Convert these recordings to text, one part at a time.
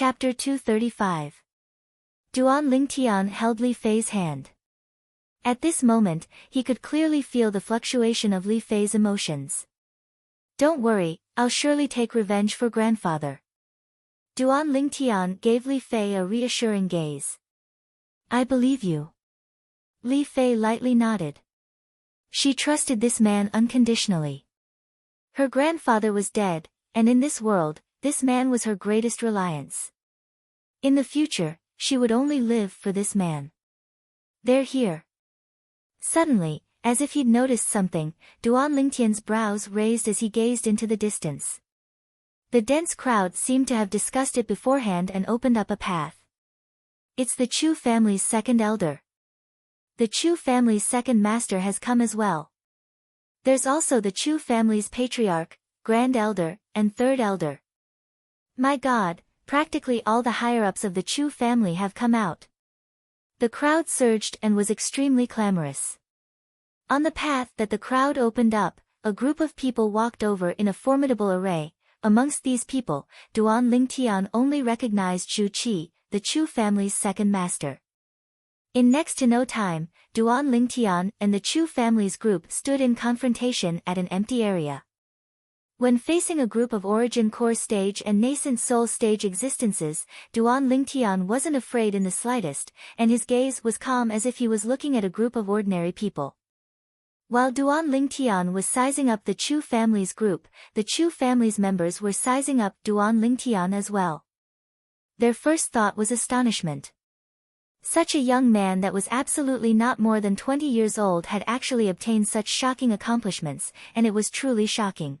Chapter 235. Duan Lingtian held Li Fei's hand. At this moment, he could clearly feel the fluctuation of Li Fei's emotions. "Don't worry, I'll surely take revenge for grandfather." Duan Lingtian gave Li Fei a reassuring gaze. "I believe you." Li Fei lightly nodded. She trusted this man unconditionally. Her grandfather was dead, and in this world, this man was her greatest reliance. In the future, she would only live for this man. "They're here." Suddenly, as if he'd noticed something, Duan Lingtian's brows raised as he gazed into the distance. The dense crowd seemed to have discussed it beforehand and opened up a path. "It's the Chu family's second elder. The Chu family's second master has come as well. There's also the Chu family's patriarch, grand elder, and third elder. My God, practically all the higher-ups of the Chu family have come out." The crowd surged and was extremely clamorous. On the path that the crowd opened up, a group of people walked over in a formidable array. Amongst these people, Duan Lingtian only recognized Zhu Qi, the Chu family's second master. In next to no time, Duan Lingtian and the Chu family's group stood in confrontation at an empty area. When facing a group of origin core stage and nascent soul stage existences, Duan Lingtian wasn't afraid in the slightest, and his gaze was calm as if he was looking at a group of ordinary people. While Duan Lingtian was sizing up the Chu family's group, the Chu family's members were sizing up Duan Lingtian as well. Their first thought was astonishment. Such a young man that was absolutely not more than 20 years old had actually obtained such shocking accomplishments, and it was truly shocking.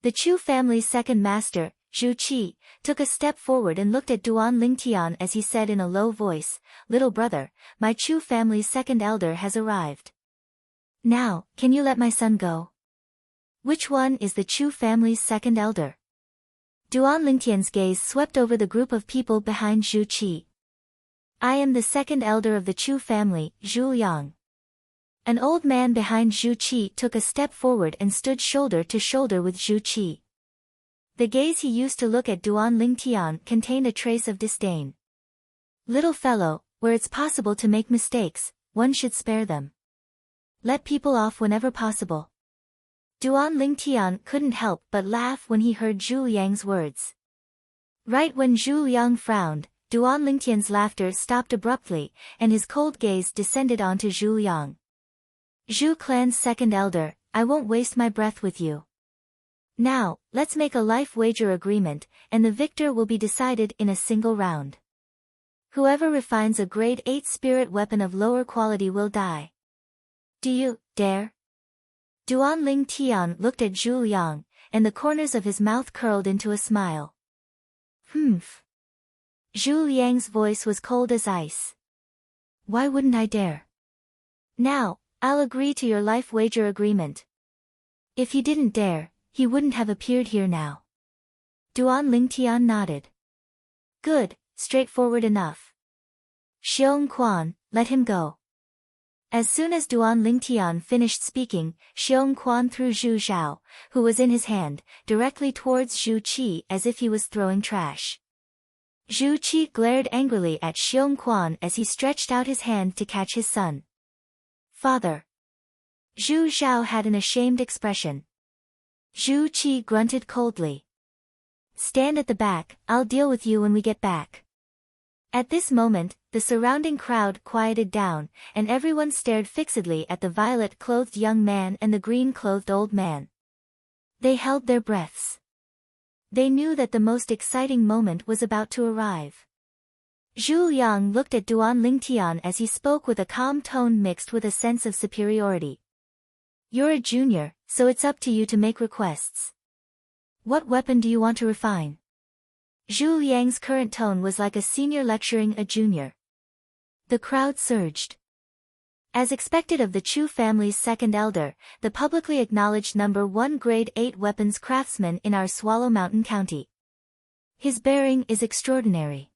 The Chu family's second master, Zhu Qi, took a step forward and looked at Duan Lingtian as he said in a low voice, "Little brother, my Chu family's second elder has arrived. Now, can you let my son go?" "Which one is the Chu family's second elder?" Duan Lingtian's gaze swept over the group of people behind Zhu Qi. "I am the second elder of the Chu family, Zhu Yang." An old man behind Zhu Qi took a step forward and stood shoulder to shoulder with Zhu Qi. The gaze he used to look at Duan Lingtian contained a trace of disdain. "Little fellow, where it's possible to make mistakes, one should spare them. Let people off whenever possible." Duan Lingtian couldn't help but laugh when he heard Zhu Yang's words. Right when Zhu Yang frowned, Duan Lingtian's laughter stopped abruptly, and his cold gaze descended onto Zhu Yang. "Zhu clan's second elder, I won't waste my breath with you. Now, let's make a life wager agreement, and the victor will be decided in a single round. Whoever refines a grade 8 spirit weapon of lower quality will die. Do you dare?" Duan Lingtian looked at Zhu Yang, and the corners of his mouth curled into a smile. "Humph." Zhu Yang's voice was cold as ice. "Why wouldn't I dare? Now, I'll agree to your life wager agreement." If he didn't dare, he wouldn't have appeared here now. Duan Lingtian nodded. "Good, straightforward enough. Xiong Quan, let him go." As soon as Duan Lingtian finished speaking, Xiong Quan threw Zhu Zhao, who was in his hand, directly towards Zhu Qi as if he was throwing trash. Zhu Qi glared angrily at Xiong Quan as he stretched out his hand to catch his son. "Father." Zhu Zhao had an ashamed expression. Zhu Qi grunted coldly. "Stand at the back, I'll deal with you when we get back." At this moment, the surrounding crowd quieted down, and everyone stared fixedly at the violet-clothed young man and the green-clothed old man. They held their breaths. They knew that the most exciting moment was about to arrive. Zhu Yang looked at Duan Lingtian as he spoke with a calm tone mixed with a sense of superiority. "You're a junior, so it's up to you to make requests. What weapon do you want to refine?" Zhu Yang's current tone was like a senior lecturing a junior. The crowd surged. As expected of the Chu family's second elder, the publicly acknowledged number 1 grade 8 weapons craftsman in our Swallow Mountain County. His bearing is extraordinary.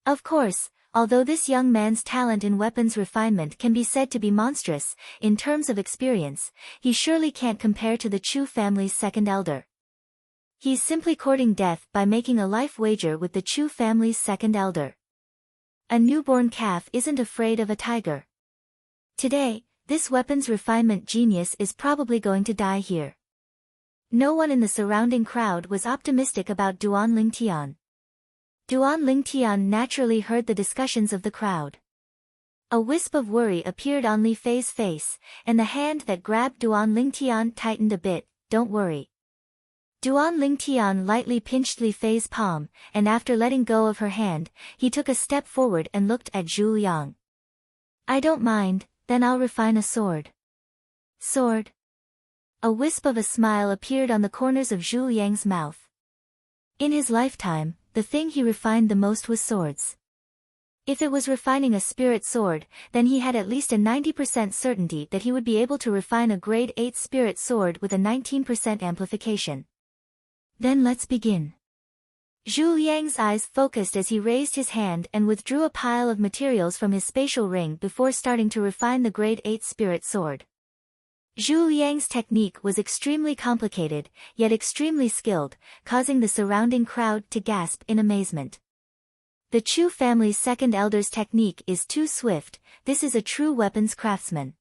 Of course, although this young man's talent in weapons refinement can be said to be monstrous, in terms of experience, he surely can't compare to the Chu family's second elder. He's simply courting death by making a life wager with the Chu family's second elder. A newborn calf isn't afraid of a tiger. Today, this weapons refinement genius is probably going to die here. No one in the surrounding crowd was optimistic about Duan Lingtian. Duan Lingtian naturally heard the discussions of the crowd. A wisp of worry appeared on Li Fei's face, and the hand that grabbed Duan Lingtian tightened a bit. Don't worry. Duan Lingtian lightly pinched Li Fei's palm, and after letting go of her hand, he took a step forward and looked at Zhu Liang. I don't mind, then I'll refine a sword. Sword? A wisp of a smile appeared on the corners of Zhu Liang's mouth. In his lifetime, the thing he refined the most was swords. If it was refining a spirit sword, then he had at least a 90% certainty that he would be able to refine a grade 8 spirit sword with a 19% amplification. Then let's begin. Zhu Liang's eyes focused as he raised his hand and withdrew a pile of materials from his spatial ring before starting to refine the grade 8 spirit sword. Zhu Liang's technique was extremely complicated, yet extremely skilled, causing the surrounding crowd to gasp in amazement. The Chu family's second elder's technique is too swift. This is a true weapons craftsman.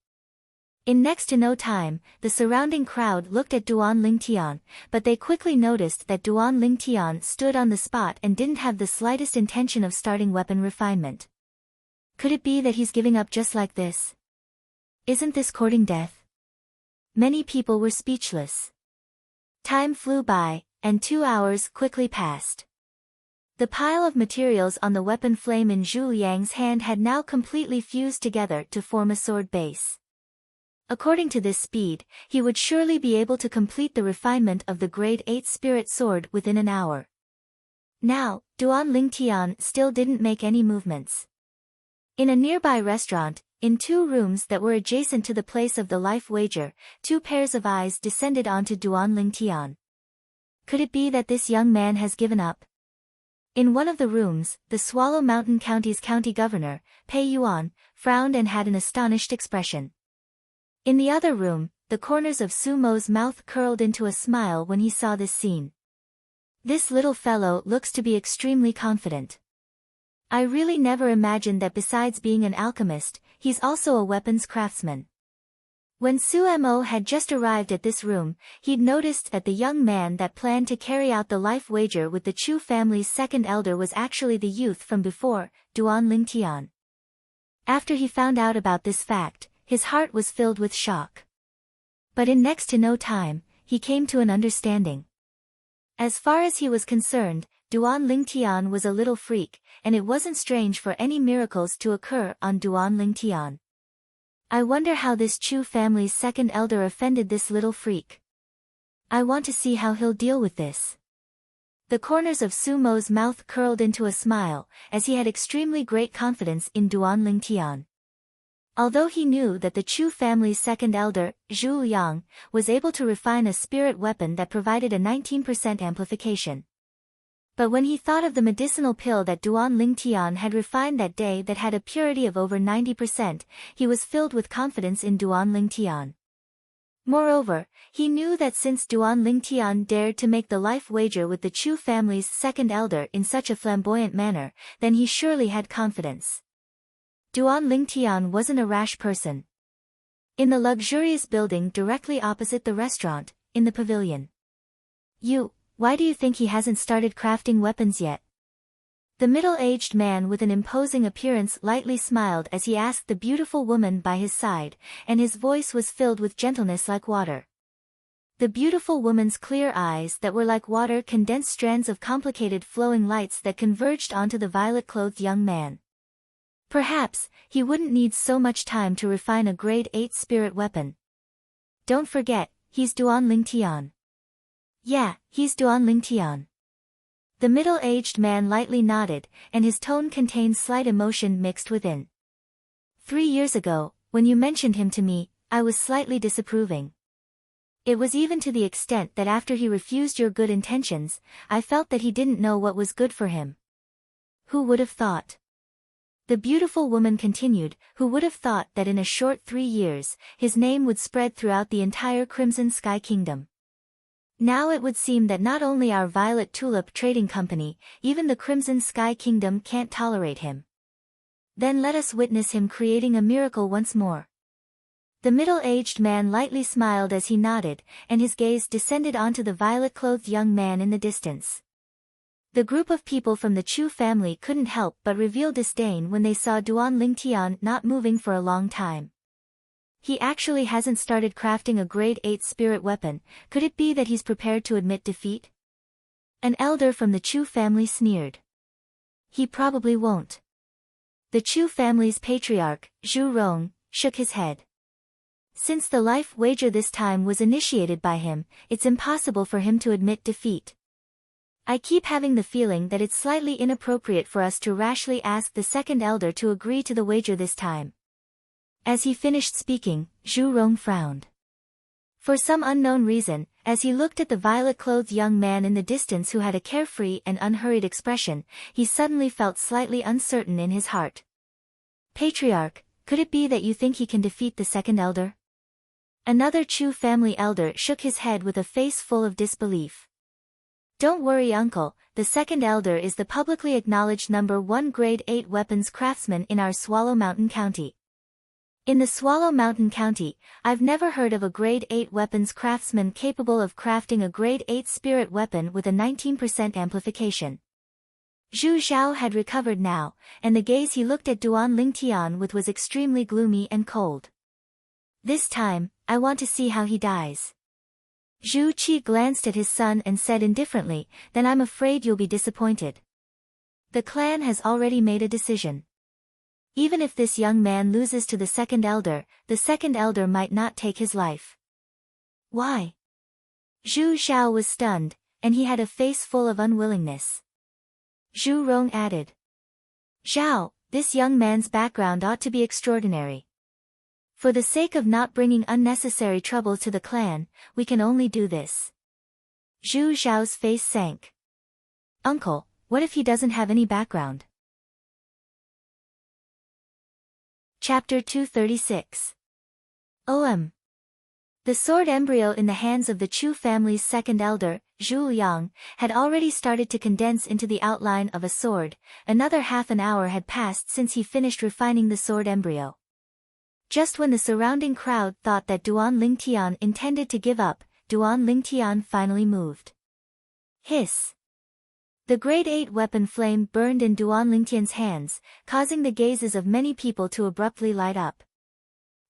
In next to no time, the surrounding crowd looked at Duan Lingtian, but they quickly noticed that Duan Lingtian stood on the spot and didn't have the slightest intention of starting weapon refinement. Could it be that he's giving up just like this? Isn't this courting death? Many people were speechless. Time flew by, and 2 hours quickly passed. The pile of materials on the weapon flame in Zhu Liang's hand had now completely fused together to form a sword base. According to this speed, he would surely be able to complete the refinement of the grade 8 spirit sword within an hour. Now, Duan Lingtian still didn't make any movements. In a nearby restaurant, in 2 rooms that were adjacent to the place of the life wager, 2 pairs of eyes descended onto Duan Lingtian. Could it be that this young man has given up? In one of the rooms, the Swallow Mountain County's county governor, Pei Yuan, frowned and had an astonished expression. In the other room, the corners of Su Mo's mouth curled into a smile when he saw this scene. This little fellow looks to be extremely confident. I really never imagined that besides being an alchemist, he's also a weapons craftsman. When Su Mo had just arrived at this room, he'd noticed that the young man that planned to carry out the life wager with the Chu family's second elder was actually the youth from before, Duan Lingtian. After he found out about this fact, his heart was filled with shock. But in next to no time, he came to an understanding. As far as he was concerned, Duan Lingtian was a little freak, and it wasn't strange for any miracles to occur on Duan Lingtian. I wonder how this Chu family's second elder offended this little freak. I want to see how he'll deal with this. The corners of Su Mo's mouth curled into a smile, as he had extremely great confidence in Duan Lingtian. Although he knew that the Chu family's second elder, Zhu Liang, was able to refine a spirit weapon that provided a 19% amplification. But when he thought of the medicinal pill that Duan Lingtian had refined that day that had a purity of over 90%, he was filled with confidence in Duan Lingtian. Moreover, he knew that since Duan Lingtian dared to make the life wager with the Chu family's second elder in such a flamboyant manner, then he surely had confidence. Duan Lingtian wasn't a rash person. In the luxurious building directly opposite the restaurant, in the pavilion. Why do you think he hasn't started crafting weapons yet? The middle-aged man with an imposing appearance lightly smiled as he asked the beautiful woman by his side, and his voice was filled with gentleness like water. The beautiful woman's clear eyes that were like water condensed strands of complicated flowing lights that converged onto the violet-clothed young man. Perhaps, he wouldn't need so much time to refine a grade 8 spirit weapon. Don't forget, he's Duan Lingtian. Yeah, he's Duan Lingtian. The middle-aged man lightly nodded, and his tone contained slight emotion mixed within. 3 years ago, when you mentioned him to me, I was slightly disapproving. It was even to the extent that after he refused your good intentions, I felt that he didn't know what was good for him. Who would have thought? The beautiful woman continued, who would have thought that in a short 3 years, his name would spread throughout the entire Crimson Sky Kingdom. Now it would seem that not only our Violet Tulip Trading Company, even the Crimson Sky Kingdom can't tolerate him. Then let us witness him creating a miracle once more. The middle-aged man lightly smiled as he nodded, and his gaze descended onto the violet-clothed young man in the distance. The group of people from the Chu family couldn't help but reveal disdain when they saw Duan Lingtian not moving for a long time. He actually hasn't started crafting a grade 8 spirit weapon. Could it be that he's prepared to admit defeat? An elder from the Chu family sneered. He probably won't. The Chu family's patriarch, Zhu Rong, shook his head. Since the life wager this time was initiated by him, it's impossible for him to admit defeat. I keep having the feeling that it's slightly inappropriate for us to rashly ask the second elder to agree to the wager this time. As he finished speaking, Zhu Rong frowned. For some unknown reason, as he looked at the violet-clothed young man in the distance who had a carefree and unhurried expression, he suddenly felt slightly uncertain in his heart. Patriarch, could it be that you think he can defeat the second elder? Another Chu family elder shook his head with a face full of disbelief. Don't worry, uncle, the second elder is the publicly acknowledged #1 grade 8 weapons craftsman in our Swallow Mountain County. In the Swallow Mountain County, I've never heard of a grade 8 weapons craftsman capable of crafting a grade 8 spirit weapon with a 19% amplification. Zhu Zhao had recovered now, and the gaze he looked at Duan Lingtian with was extremely gloomy and cold. This time, I want to see how he dies. Zhu Qi glanced at his son and said indifferently, then I'm afraid you'll be disappointed. The clan has already made a decision. Even if this young man loses to the second elder might not take his life. Why? Zhu Xiao was stunned, and he had a face full of unwillingness. Zhu Rong added. Zhao, this young man's background ought to be extraordinary. For the sake of not bringing unnecessary trouble to the clan, we can only do this. Zhu Xiao's face sank. Uncle, what if he doesn't have any background? Chapter 236. The sword embryo in the hands of the Chu family's second elder, Zhu Yang, had already started to condense into the outline of a sword. Another half an hour had passed since he finished refining the sword embryo. Just when the surrounding crowd thought that Duan Lingtian intended to give up, Duan Lingtian finally moved. Hiss! The grade 8 weapon flame burned in Duan Lingtian's hands, causing the gazes of many people to abruptly light up.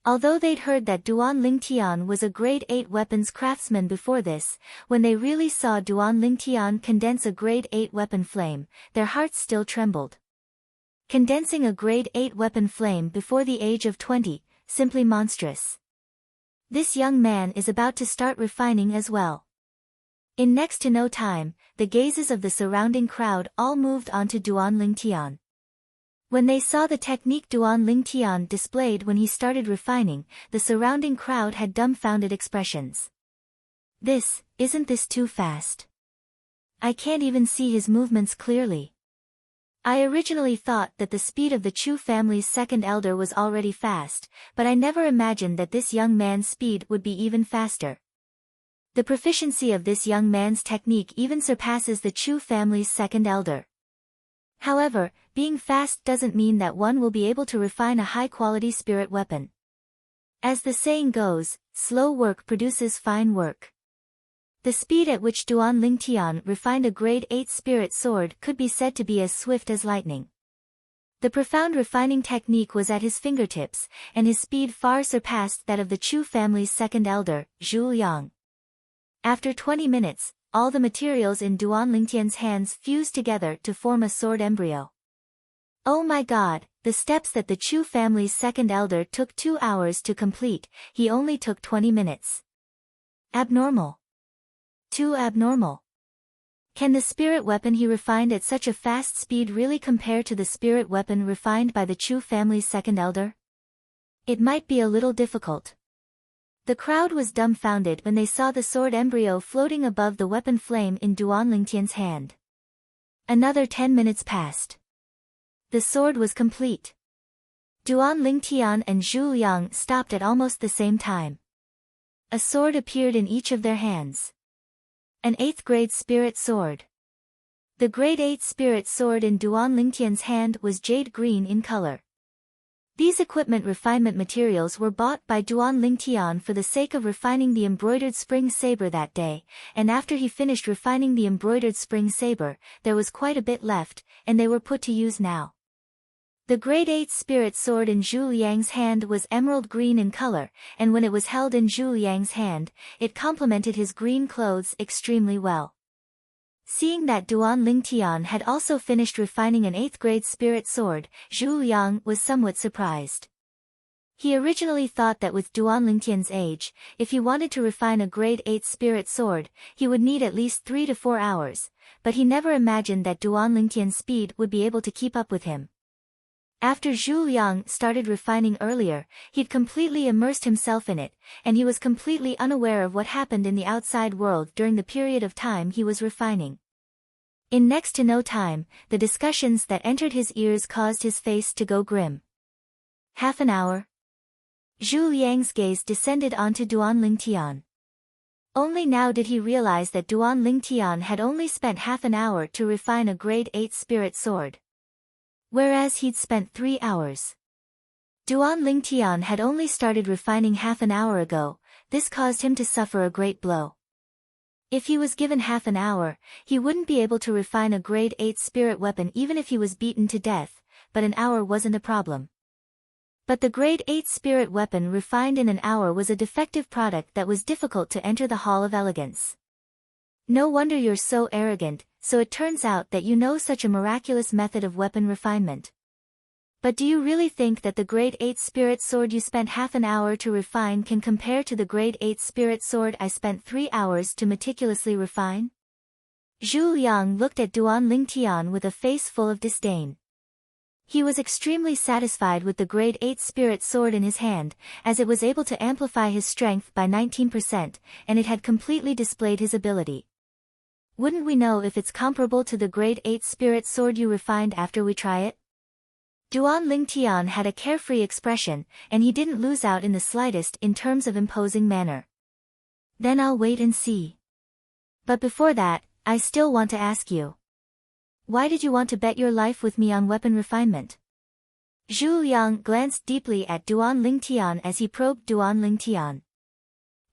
Although they'd heard that Duan Lingtian was a grade 8 weapons craftsman before this, when they really saw Duan Lingtian condense a grade 8 weapon flame, their hearts still trembled. Condensing a grade 8 weapon flame before the age of 20, simply monstrous. This young man is about to start refining as well. In next to no time, the gazes of the surrounding crowd all moved onto Duan Lingtian. When they saw the technique Duan Lingtian displayed when he started refining, the surrounding crowd had dumbfounded expressions. Isn't this too fast? I can't even see his movements clearly. I originally thought that the speed of the Chu family's second elder was already fast, but I never imagined that this young man's speed would be even faster. The proficiency of this young man's technique even surpasses the Chu family's second elder. However, being fast doesn't mean that one will be able to refine a high-quality spirit weapon. As the saying goes, slow work produces fine work. The speed at which Duan Lingtian refined a grade 8 spirit sword could be said to be as swift as lightning. The profound refining technique was at his fingertips, and his speed far surpassed that of the Chu family's second elder, Zhu Yang. After 20 minutes, all the materials in Duan Lingtian's hands fused together to form a sword embryo. Oh my god, the steps that the Chu family's second elder took 2 hours to complete, he only took 20 minutes. Abnormal. Too abnormal. Can the spirit weapon he refined at such a fast speed really compare to the spirit weapon refined by the Chu family's second elder? It might be a little difficult. The crowd was dumbfounded when they saw the sword embryo floating above the weapon flame in Duan Lingtian's hand. Another 10 minutes passed. The sword was complete. Duan Lingtian and Zhu Yang stopped at almost the same time. A sword appeared in each of their hands. An 8th grade spirit sword. The grade 8 spirit sword in Duan Lingtian's hand was jade green in color. These equipment refinement materials were bought by Duan Lingtian for the sake of refining the embroidered spring saber that day, and after he finished refining the embroidered spring saber, there was quite a bit left, and they were put to use now. The grade 8 spirit sword in Zhu Liang's hand was emerald green in color, and when it was held in Zhu Liang's hand, it complemented his green clothes extremely well. Seeing that Duan Lingtian had also finished refining an 8th grade spirit sword, Zhu Liang was somewhat surprised. He originally thought that with Duan Lingtian's age, if he wanted to refine a grade 8 spirit sword, he would need at least 3 to 4 hours, but he never imagined that Duan Lingtian's speed would be able to keep up with him. After Zhu Liang started refining earlier, he'd completely immersed himself in it, and he was completely unaware of what happened in the outside world during the period of time he was refining. In next to no time, the discussions that entered his ears caused his face to go grim. Half an hour? Zhu Liang's gaze descended onto Duan Lingtian. Only now did he realize that Duan Lingtian had only spent half an hour to refine a grade 8 spirit sword, whereas he'd spent 3 hours. Duan Lingtian had only started refining half an hour ago. This caused him to suffer a great blow. If he was given half an hour, he wouldn't be able to refine a grade 8 spirit weapon even if he was beaten to death, but an hour wasn't a problem. But the grade 8 spirit weapon refined in an hour was a defective product that was difficult to enter the Hall of Elegance. No wonder you're so arrogant, so it turns out that you know such a miraculous method of weapon refinement. But do you really think that the grade 8 spirit sword you spent half an hour to refine can compare to the grade 8 spirit sword I spent 3 hours to meticulously refine? Zhu Liang looked at Duan Lingtian with a face full of disdain. He was extremely satisfied with the grade 8 spirit sword in his hand, as it was able to amplify his strength by 19%, and it had completely displayed his ability. Wouldn't we know if it's comparable to the grade 8 spirit sword you refined after we try it? Duan Lingtian had a carefree expression, and he didn't lose out in the slightest in terms of imposing manner. Then I'll wait and see. But before that, I still want to ask you. Why did you want to bet your life with me on weapon refinement? Zhu Liang glanced deeply at Duan Lingtian as he probed Duan Lingtian.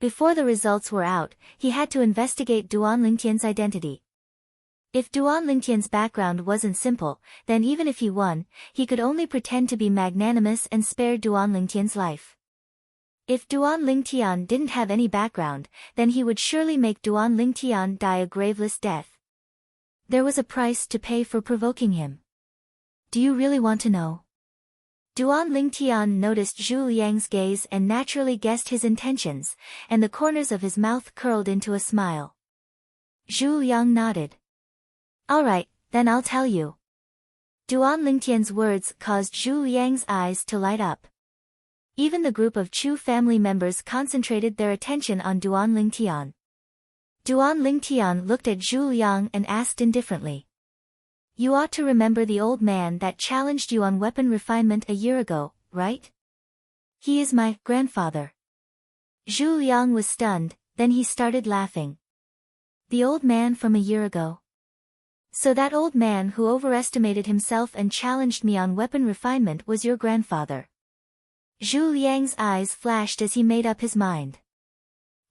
Before the results were out, he had to investigate Duan Lingtian's identity. If Duan Lingtian's background wasn't simple, then even if he won, he could only pretend to be magnanimous and spare Duan Lingtian's life. If Duan Lingtian didn't have any background, then he would surely make Duan Lingtian die a graveless death. There was a price to pay for provoking him. Do you really want to know? Duan Lingtian noticed Zhu Liang's gaze and naturally guessed his intentions, and the corners of his mouth curled into a smile. Zhu Liang nodded. All right, then I'll tell you. Duan Lingtian's words caused Zhu Liang's eyes to light up. Even the group of Chu family members concentrated their attention on Duan Lingtian. Duan Lingtian looked at Zhu Liang and asked indifferently. You ought to remember the old man that challenged you on weapon refinement a year ago, right? He is my grandfather. Zhu Liang was stunned, then he started laughing. The old man from a year ago. So that old man who overestimated himself and challenged me on weapon refinement was your grandfather. Zhu Liang's eyes flashed as he made up his mind.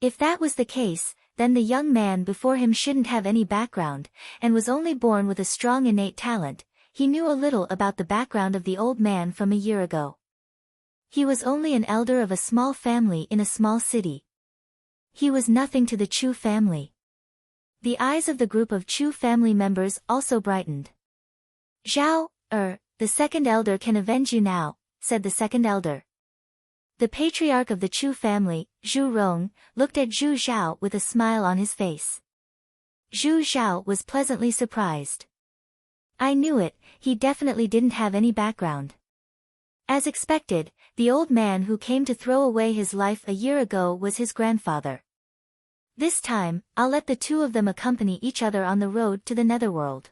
If that was the case, then the young man before him shouldn't have any background, and was only born with a strong innate talent. He knew a little about the background of the old man from a year ago. He was only an elder of a small family in a small city. He was nothing to the Chu family. The eyes of the group of Chu family members also brightened. Zhao, the second elder can avenge you now, said the second elder. The patriarch of the Chu family, Zhu Rong, looked at Zhu Zhao with a smile on his face. Zhu Zhao was pleasantly surprised. I knew it, he definitely didn't have any background. As expected, the old man who came to throw away his life a year ago was his grandfather. This time, I'll let the two of them accompany each other on the road to the netherworld.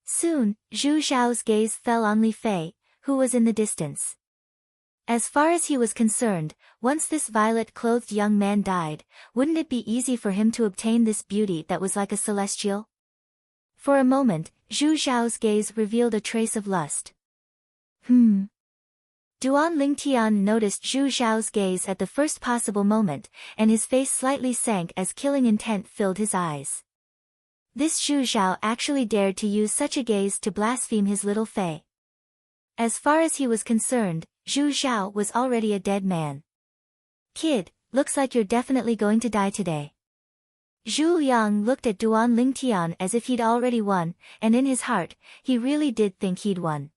Soon, Zhu Zhao's gaze fell on Li Fei, who was in the distance. As far as he was concerned, once this violet-clothed young man died, wouldn't it be easy for him to obtain this beauty that was like a celestial? For a moment, Zhu Zhao's gaze revealed a trace of lust. Duan Lingtian noticed Zhu Zhao's gaze at the first possible moment, and his face slightly sank as killing intent filled his eyes. This Zhu Zhao actually dared to use such a gaze to blaspheme his little Fei. As far as he was concerned, Zhu Zhao was already a dead man. Kid, looks like you're definitely going to die today. Zhu Liang looked at Duan Lingtian as if he'd already won, and in his heart, he really did think he'd won.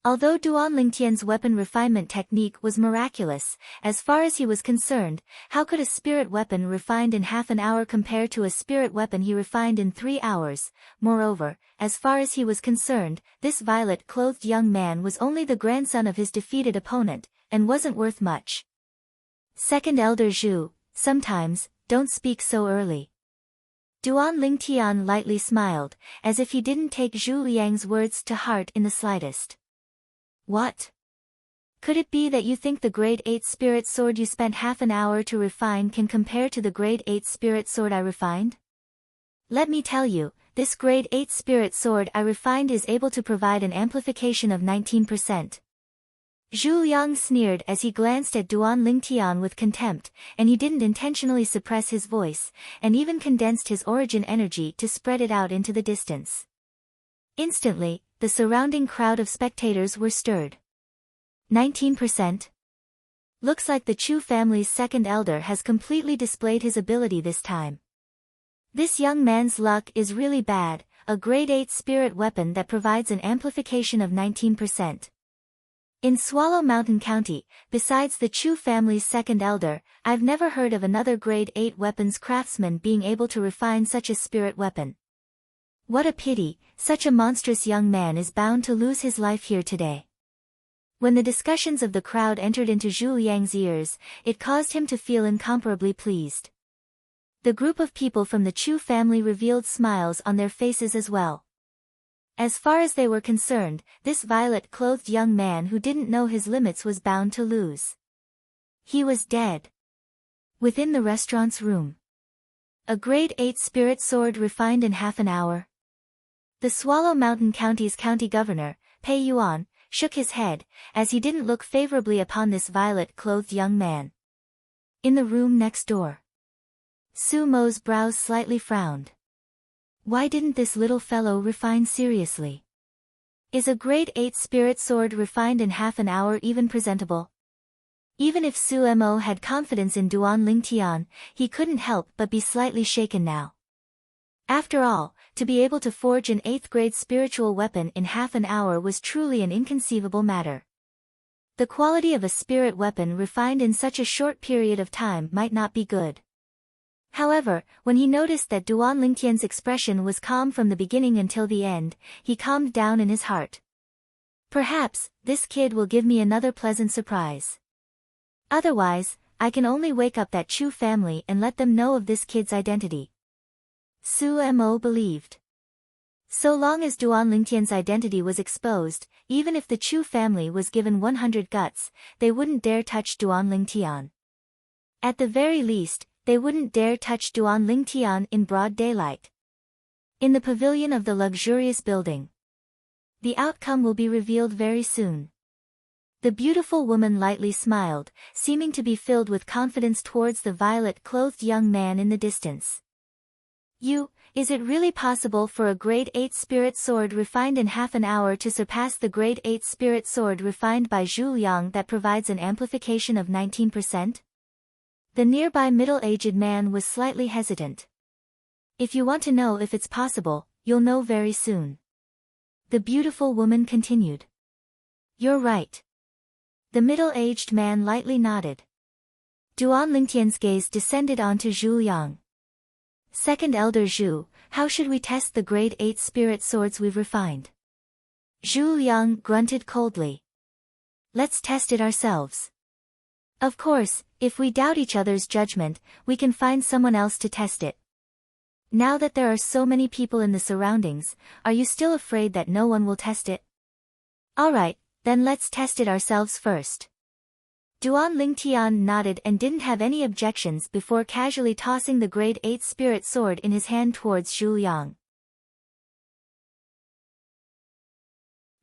Although Duan Lingtian's weapon refinement technique was miraculous, as far as he was concerned, how could a spirit weapon refined in half an hour compare to a spirit weapon he refined in 3 hours? Moreover, as far as he was concerned, this violet-clothed young man was only the grandson of his defeated opponent, and wasn't worth much. Second Elder Zhu, sometimes, don't speak so early. Duan Lingtian lightly smiled, as if he didn't take Zhu Liang's words to heart in the slightest. What? Could it be that you think the Grade 8 Spirit Sword you spent half an hour to refine can compare to the Grade 8 Spirit Sword I refined? Let me tell you, this Grade 8 Spirit Sword I refined is able to provide an amplification of 19%. Zhu Liang sneered as he glanced at Duan Lingtian with contempt, and he didn't intentionally suppress his voice, and even condensed his origin energy to spread it out into the distance. Instantly, the surrounding crowd of spectators were stirred. 19%? Looks like the Chu family's second elder has completely displayed his ability this time. This young man's luck is really bad, a Grade 8 spirit weapon that provides an amplification of 19%. In Swallow Mountain County, besides the Chu family's second elder, I've never heard of another Grade 8 weapons craftsman being able to refine such a spirit weapon. What a pity, such a monstrous young man is bound to lose his life here today. When the discussions of the crowd entered into Zhu Liang's ears, it caused him to feel incomparably pleased. The group of people from the Chu family revealed smiles on their faces as well. As far as they were concerned, this violet-clothed young man who didn't know his limits was bound to lose. He was dead. Within the restaurant's room. A Grade 8 spirit sword refined in half an hour. The Swallow Mountain County's county governor, Pei Yuan, shook his head, as he didn't look favorably upon this violet-clothed young man. In the room next door, Su Mo's brows slightly frowned. Why didn't this little fellow refine seriously? Is a Grade 8 spirit sword refined in half an hour even presentable? Even if Su Mo had confidence in Duan Lingtian, he couldn't help but be slightly shaken now. After all, to be able to forge an 8th grade spiritual weapon in half an hour was truly an inconceivable matter. The quality of a spirit weapon refined in such a short period of time might not be good. However, when he noticed that Duan Lingtian's expression was calm from the beginning until the end, he calmed down in his heart. Perhaps, this kid will give me another pleasant surprise. Otherwise, I can only wake up that Chu family and let them know of this kid's identity. Su Mo believed. So long as Duan Lingtian's identity was exposed, even if the Chu family was given 100 guts, they wouldn't dare touch Duan Lingtian. At the very least, they wouldn't dare touch Duan Lingtian in broad daylight. In the pavilion of the luxurious building. The outcome will be revealed very soon. The beautiful woman lightly smiled, seeming to be filled with confidence towards the violet-clothed young man in the distance. Is it really possible for a Grade 8 spirit sword refined in half an hour to surpass the Grade 8 spirit sword refined by Zhu Liang that provides an amplification of 19%? The nearby middle-aged man was slightly hesitant. If you want to know if it's possible, you'll know very soon. The beautiful woman continued. You're right. The middle-aged man lightly nodded. Duan Lingtian's gaze descended onto Zhu Liang. Second Elder Zhu, how should we test the Grade 8 spirit swords we've refined? Zhu Liang grunted coldly. Let's test it ourselves. Of course, if we doubt each other's judgment, we can find someone else to test it. Now that there are so many people in the surroundings, are you still afraid that no one will test it? Alright, then let's test it ourselves first. Duan Lingtian nodded and didn't have any objections before casually tossing the grade 8 spirit sword in his hand towards Zhu Liang.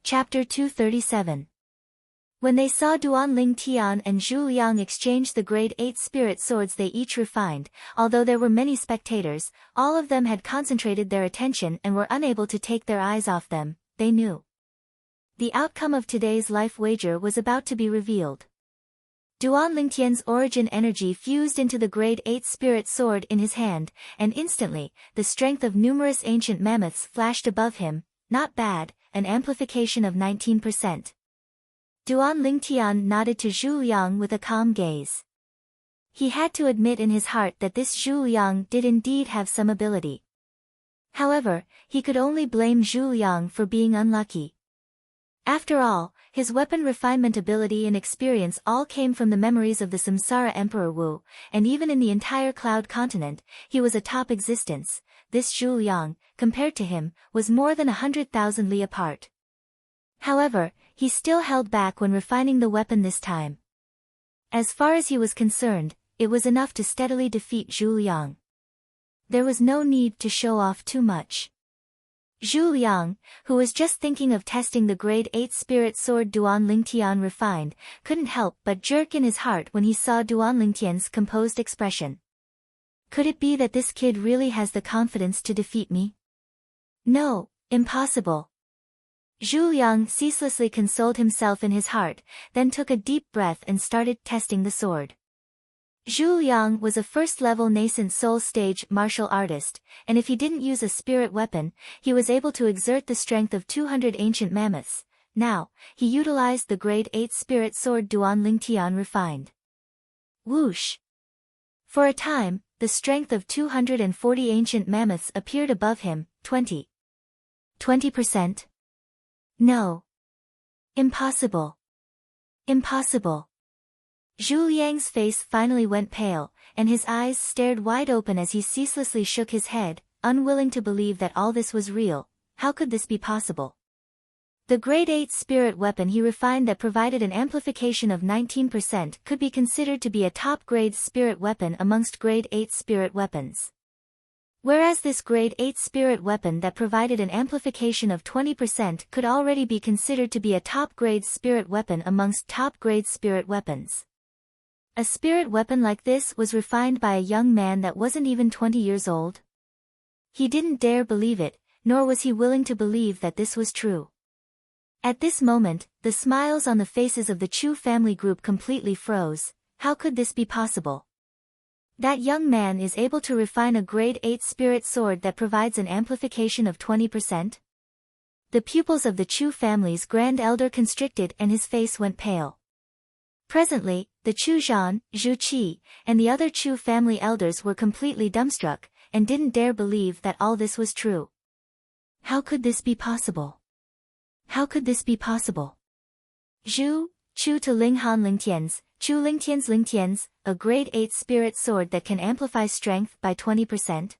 Chapter 237. When they saw Duan Lingtian and Zhu Liang exchange the grade 8 spirit swords they each refined, although there were many spectators, all of them had concentrated their attention and were unable to take their eyes off them. They knew the outcome of today's life wager was about to be revealed. Duan Lingtian's origin energy fused into the grade 8 spirit sword in his hand, and instantly, the strength of numerous ancient mammoths flashed above him. Not bad, an amplification of 19%. Duan Lingtian nodded to Zhu Liang with a calm gaze. He had to admit in his heart that this Zhu Liang did indeed have some ability. However, he could only blame Zhu Liang for being unlucky. After all, his weapon refinement ability and experience all came from the memories of the Samsara Emperor Wu, and even in the entire Cloud Continent, he was a top existence. This Zhu Liang, compared to him, was more than 100,000 li apart. However, he still held back when refining the weapon this time. As far as he was concerned, it was enough to steadily defeat Zhu Liang. There was no need to show off too much. Zhu Liang, who was just thinking of testing the grade 8 spirit sword Duan Lingtian refined, couldn't help but jerk in his heart when he saw Duan Lingtian's composed expression. Could it be that this kid really has the confidence to defeat me? No, impossible. Zhu Liang ceaselessly consoled himself in his heart, then took a deep breath and started testing the sword. Zhu Liang was a first-level nascent soul stage martial artist, and if he didn't use a spirit weapon, he was able to exert the strength of 200 ancient mammoths. Now, he utilized the grade 8 spirit sword Duan Lingtian refined. Whoosh! For a time, the strength of 240 ancient mammoths appeared above him. 20%? No. Impossible. Impossible. Zhu Liang's face finally went pale, and his eyes stared wide open as he ceaselessly shook his head, unwilling to believe that all this was real. How could this be possible? The grade 8 spirit weapon he refined that provided an amplification of 19% could be considered to be a top-grade spirit weapon amongst grade 8 spirit weapons. Whereas this grade 8 spirit weapon that provided an amplification of 20% could already be considered to be a top-grade spirit weapon amongst top-grade spirit weapons. A spirit weapon like this was refined by a young man that wasn't even 20 years old. He didn't dare believe it, nor was he willing to believe that this was true. At this moment, the smiles on the faces of the Chu family group completely froze. How could this be possible? That young man is able to refine a grade 8 spirit sword that provides an amplification of 20%? The pupils of the Chu family's grand elder constricted and his face went pale. Presently, the Chu Zhan, Zhu Qi, and the other Chu family elders were completely dumbstruck, and didn't dare believe that all this was true. How could this be possible? How could this be possible? Zhu, Chu to Linghan Lingtian's, Chu Lingtian's, a grade 8 spirit sword that can amplify strength by 20%?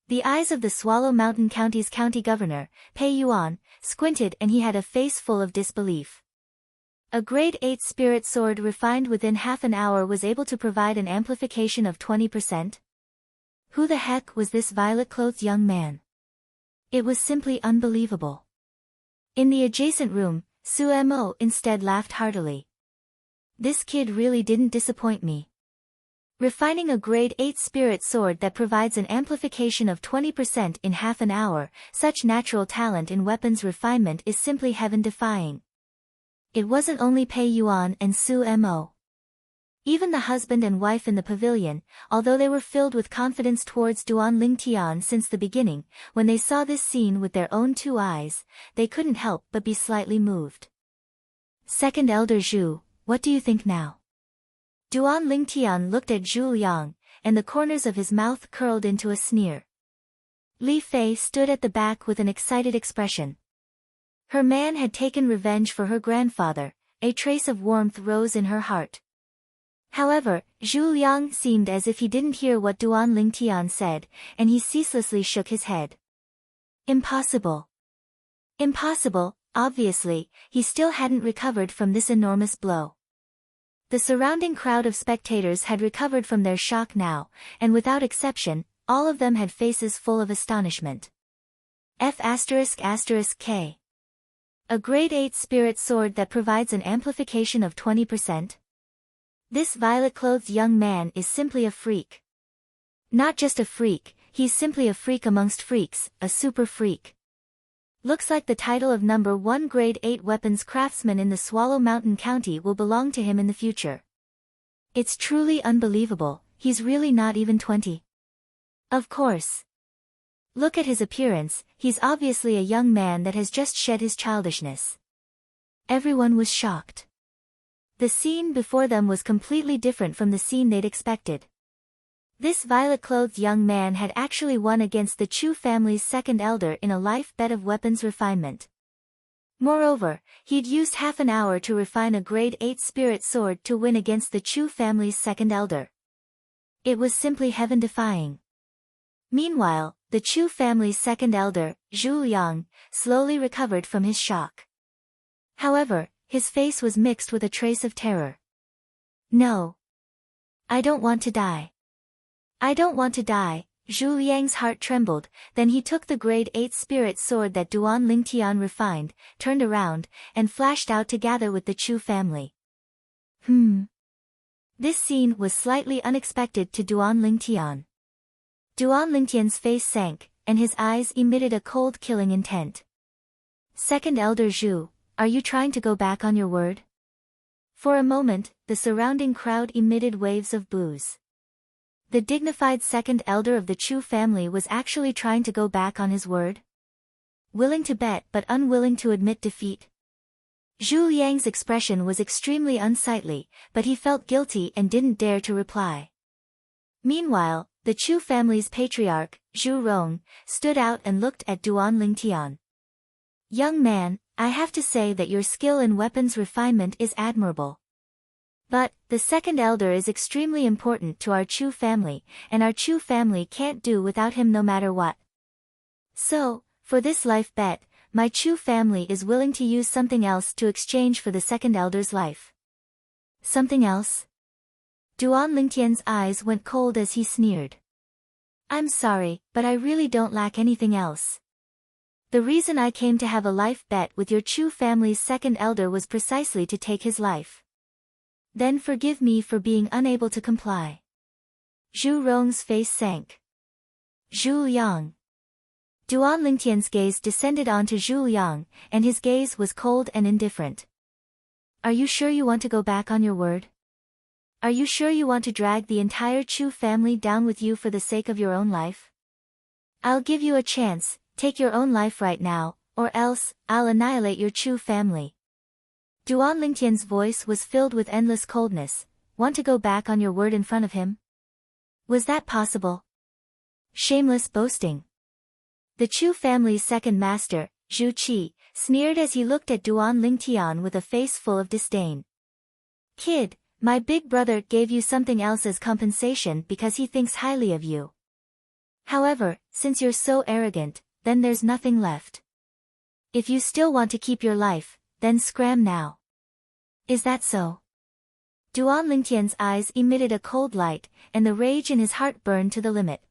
The eyes of the Swallow Mountain County's county governor, Pei Yuan, squinted and he had a face full of disbelief. A grade 8 spirit sword refined within half an hour was able to provide an amplification of 20%? Who the heck was this violet-clothed young man? It was simply unbelievable. In the adjacent room, Su Mo instead laughed heartily. This kid really didn't disappoint me. Refining a grade 8 spirit sword that provides an amplification of 20% in half an hour, such natural talent in weapons refinement is simply heaven-defying. It wasn't only Pei Yuan and Su Mo. Even the husband and wife in the pavilion, although they were filled with confidence towards Duan Lingtian since the beginning, when they saw this scene with their own two eyes, they couldn't help but be slightly moved. Second Elder Zhu, what do you think now? Duan Lingtian looked at Zhu Liang, and the corners of his mouth curled into a sneer. Li Fei stood at the back with an excited expression. Her man had taken revenge for her grandfather. A trace of warmth rose in her heart. However, Zhu Liang seemed as if he didn't hear what Duan Lingtian said, and he ceaselessly shook his head. Impossible. Impossible, obviously, he still hadn't recovered from this enormous blow. The surrounding crowd of spectators had recovered from their shock now, and without exception, all of them had faces full of astonishment. F***K. A grade 8 spirit sword that provides an amplification of 20%? This violet-clothed young man is simply a freak. Not just a freak, he's simply a freak amongst freaks, a super freak. Looks like the title of number 1 grade 8 weapons craftsman in the Swallow Mountain County will belong to him in the future. It's truly unbelievable, he's really not even 20. Of course. Look at his appearance, he's obviously a young man that has just shed his childishness. Everyone was shocked. The scene before them was completely different from the scene they'd expected. This violet-clothed young man had actually won against the Chu family's second elder in a life bet of weapons refinement. Moreover, he'd used half an hour to refine a grade 8 spirit sword to win against the Chu family's second elder. It was simply heaven-defying. Meanwhile, the Chu family's second elder, Zhu Yang, slowly recovered from his shock. However, his face was mixed with a trace of terror. No. I don't want to die. I don't want to die. Zhu Yang's heart trembled, then he took the grade 8 spirit sword that Duan Lingtian refined, turned around, and flashed out to gather with the Chu family. This scene was slightly unexpected to Duan Lingtian. Duan Lingtian's face sank, and his eyes emitted a cold killing intent. Second Elder Zhu, are you trying to go back on your word? For a moment, the surrounding crowd emitted waves of boos. The dignified second elder of the Chu family was actually trying to go back on his word? Willing to bet but unwilling to admit defeat? Zhu Yang's expression was extremely unsightly, but he felt guilty and didn't dare to reply. Meanwhile, the Chu family's patriarch, Zhu Rong, stood out and looked at Duan Lingtian. Young man, I have to say that your skill in weapons refinement is admirable. But, the second elder is extremely important to our Chu family, and our Chu family can't do without him no matter what. So, for this life bet, my Chu family is willing to use something else to exchange for the second elder's life. Something else? Duan Lingtian's eyes went cold as he sneered. I'm sorry, but I really don't lack anything else. The reason I came to have a life bet with your Chu family's second elder was precisely to take his life. Then forgive me for being unable to comply. Zhu Rong's face sank. Zhu Yang. Duan Lingtian's gaze descended onto Zhu Yang, and his gaze was cold and indifferent. Are you sure you want to go back on your word? Are you sure you want to drag the entire Chu family down with you for the sake of your own life? I'll give you a chance, take your own life right now, or else, I'll annihilate your Chu family. Duan Lingtian's voice was filled with endless coldness. Want to go back on your word in front of him? Was that possible? Shameless boasting. The Chu family's second master, Zhu Qi, sneered as he looked at Duan Lingtian with a face full of disdain. Kid, my big brother gave you something else as compensation because he thinks highly of you. However, since you're so arrogant, then there's nothing left. If you still want to keep your life, then scram now. Is that so? Duan Lingtian's eyes emitted a cold light, and the rage in his heart burned to the limit.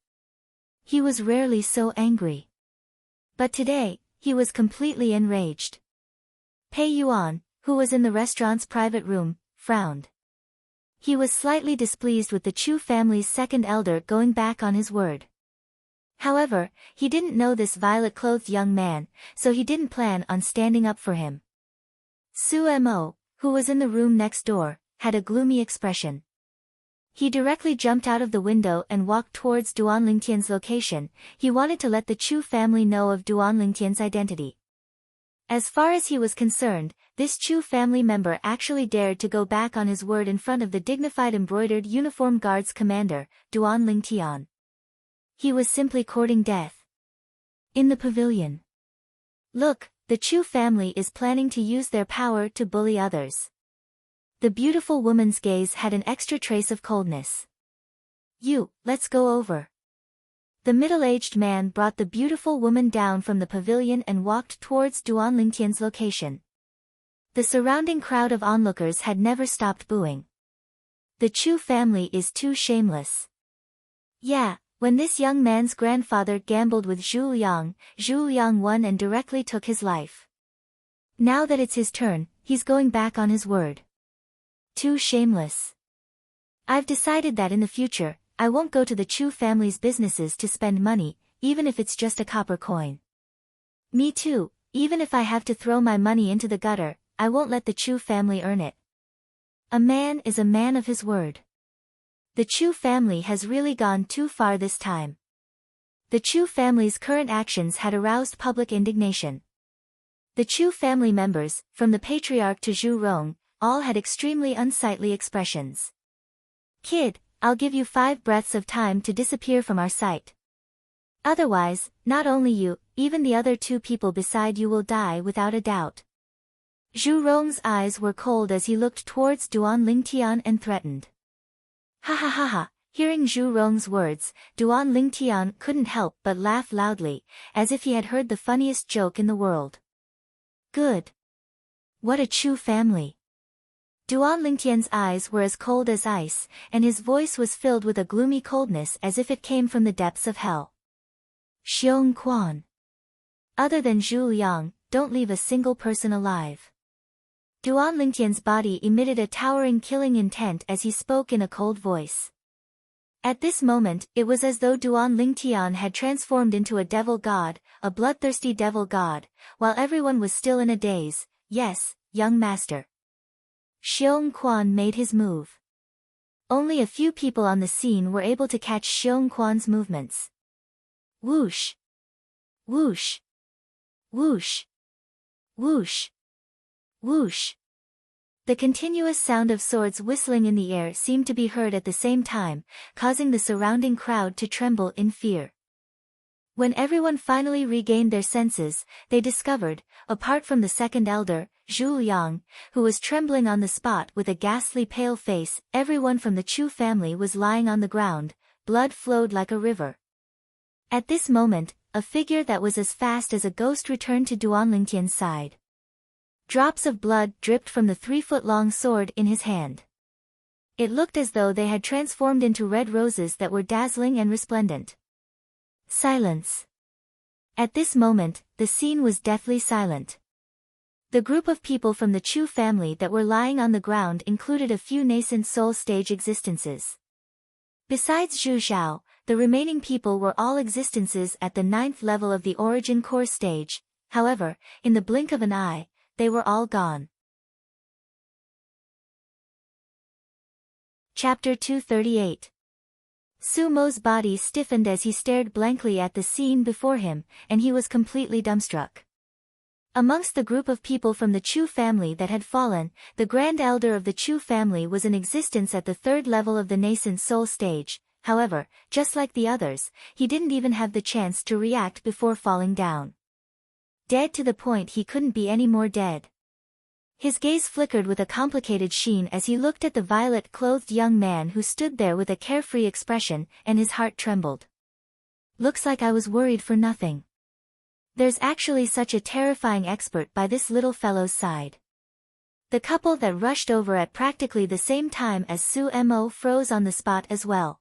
He was rarely so angry. But today, he was completely enraged. Pei Yuan, who was in the restaurant's private room, frowned. He was slightly displeased with the Chu family's second elder going back on his word. However, he didn't know this violet-clothed young man, so he didn't plan on standing up for him. Su Mo, who was in the room next door, had a gloomy expression. He directly jumped out of the window and walked towards Duan Lingtian's location. He wanted to let the Chu family know of Duan Lingtian's identity. As far as he was concerned, this Chu family member actually dared to go back on his word in front of the dignified embroidered uniform guards commander, Duan Lingtian. He was simply courting death. In the pavilion. Look, the Chu family is planning to use their power to bully others. The beautiful woman's gaze had an extra trace of coldness. Let's go over. The middle-aged man brought the beautiful woman down from the pavilion and walked towards Duan Lingtian's location. The surrounding crowd of onlookers had never stopped booing. The Chu family is too shameless. Yeah, when this young man's grandfather gambled with Zhu Liang won and directly took his life. Now that it's his turn, he's going back on his word. Too shameless. I've decided that in the future, I won't go to the Chu family's businesses to spend money, even if it's just a copper coin. Me too, even if I have to throw my money into the gutter, I won't let the Chu family earn it. A man is a man of his word. The Chu family has really gone too far this time. The Chu family's current actions had aroused public indignation. The Chu family members, from the patriarch to Zhu Rong, all had extremely unsightly expressions. Kid, I'll give you 5 breaths of time to disappear from our sight. Otherwise, not only you, even the other 2 people beside you will die without a doubt. Zhu Rong's eyes were cold as he looked towards Duan Lingtian and threatened. Ha ha ha ha, hearing Zhu Rong's words, Duan Lingtian couldn't help but laugh loudly, as if he had heard the funniest joke in the world. Good. What a Chu family. Duan Lingtian's eyes were as cold as ice, and his voice was filled with a gloomy coldness as if it came from the depths of hell. Xiong Quan. Other than Zhu Liang, don't leave a single person alive. Duan Lingtian's body emitted a towering killing intent as he spoke in a cold voice. At this moment, it was as though Duan Lingtian had transformed into a devil god, a bloodthirsty devil god, while everyone was still in a daze. Yes, young master. Xiong Quan made his move. Only a few people on the scene were able to catch Xiong Quan's movements. Whoosh! Whoosh! Whoosh! Whoosh! Whoosh! The continuous sound of swords whistling in the air seemed to be heard at the same time, causing the surrounding crowd to tremble in fear. When everyone finally regained their senses, they discovered, apart from the second elder, Zhu Liang, who was trembling on the spot with a ghastly pale face, everyone from the Chu family was lying on the ground, blood flowed like a river. At this moment, a figure that was as fast as a ghost returned to Duan Lingtian's side. Drops of blood dripped from the 3-foot-long sword in his hand. It looked as though they had transformed into red roses that were dazzling and resplendent. Silence. At this moment, the scene was deathly silent. The group of people from the Chu family that were lying on the ground included a few nascent soul stage existences. Besides Zhu Xiao, the remaining people were all existences at the 9th level of the origin core stage. However, in the blink of an eye, they were all gone. Chapter 238. Su Mo's body stiffened as he stared blankly at the scene before him, and he was completely dumbstruck. Amongst the group of people from the Chu family that had fallen, the grand elder of the Chu family was in existence at the 3rd level of the nascent soul stage. However, just like the others, he didn't even have the chance to react before falling down. Dead to the point he couldn't be any more dead. His gaze flickered with a complicated sheen as he looked at the violet-clothed young man who stood there with a carefree expression, and his heart trembled. Looks like I was worried for nothing. There's actually such a terrifying expert by this little fellow's side. The couple that rushed over at practically the same time as Su Mo froze on the spot as well.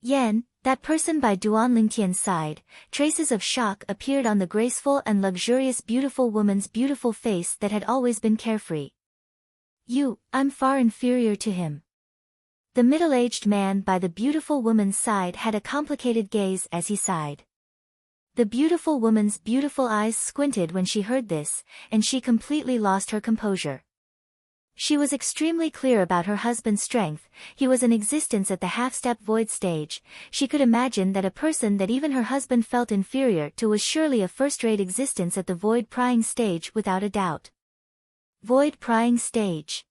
Yen, that person by Duan Lingtian's side, traces of shock appeared on the graceful and luxurious beautiful woman's beautiful face that had always been carefree. I'm far inferior to him. The middle-aged man by the beautiful woman's side had a complicated gaze as he sighed. The beautiful woman's beautiful eyes squinted when she heard this, and she completely lost her composure. She was extremely clear about her husband's strength. He was in existence at the half-step void stage. She could imagine that a person that even her husband felt inferior to was surely a first-rate existence at the void prying stage without a doubt. Void prying stage.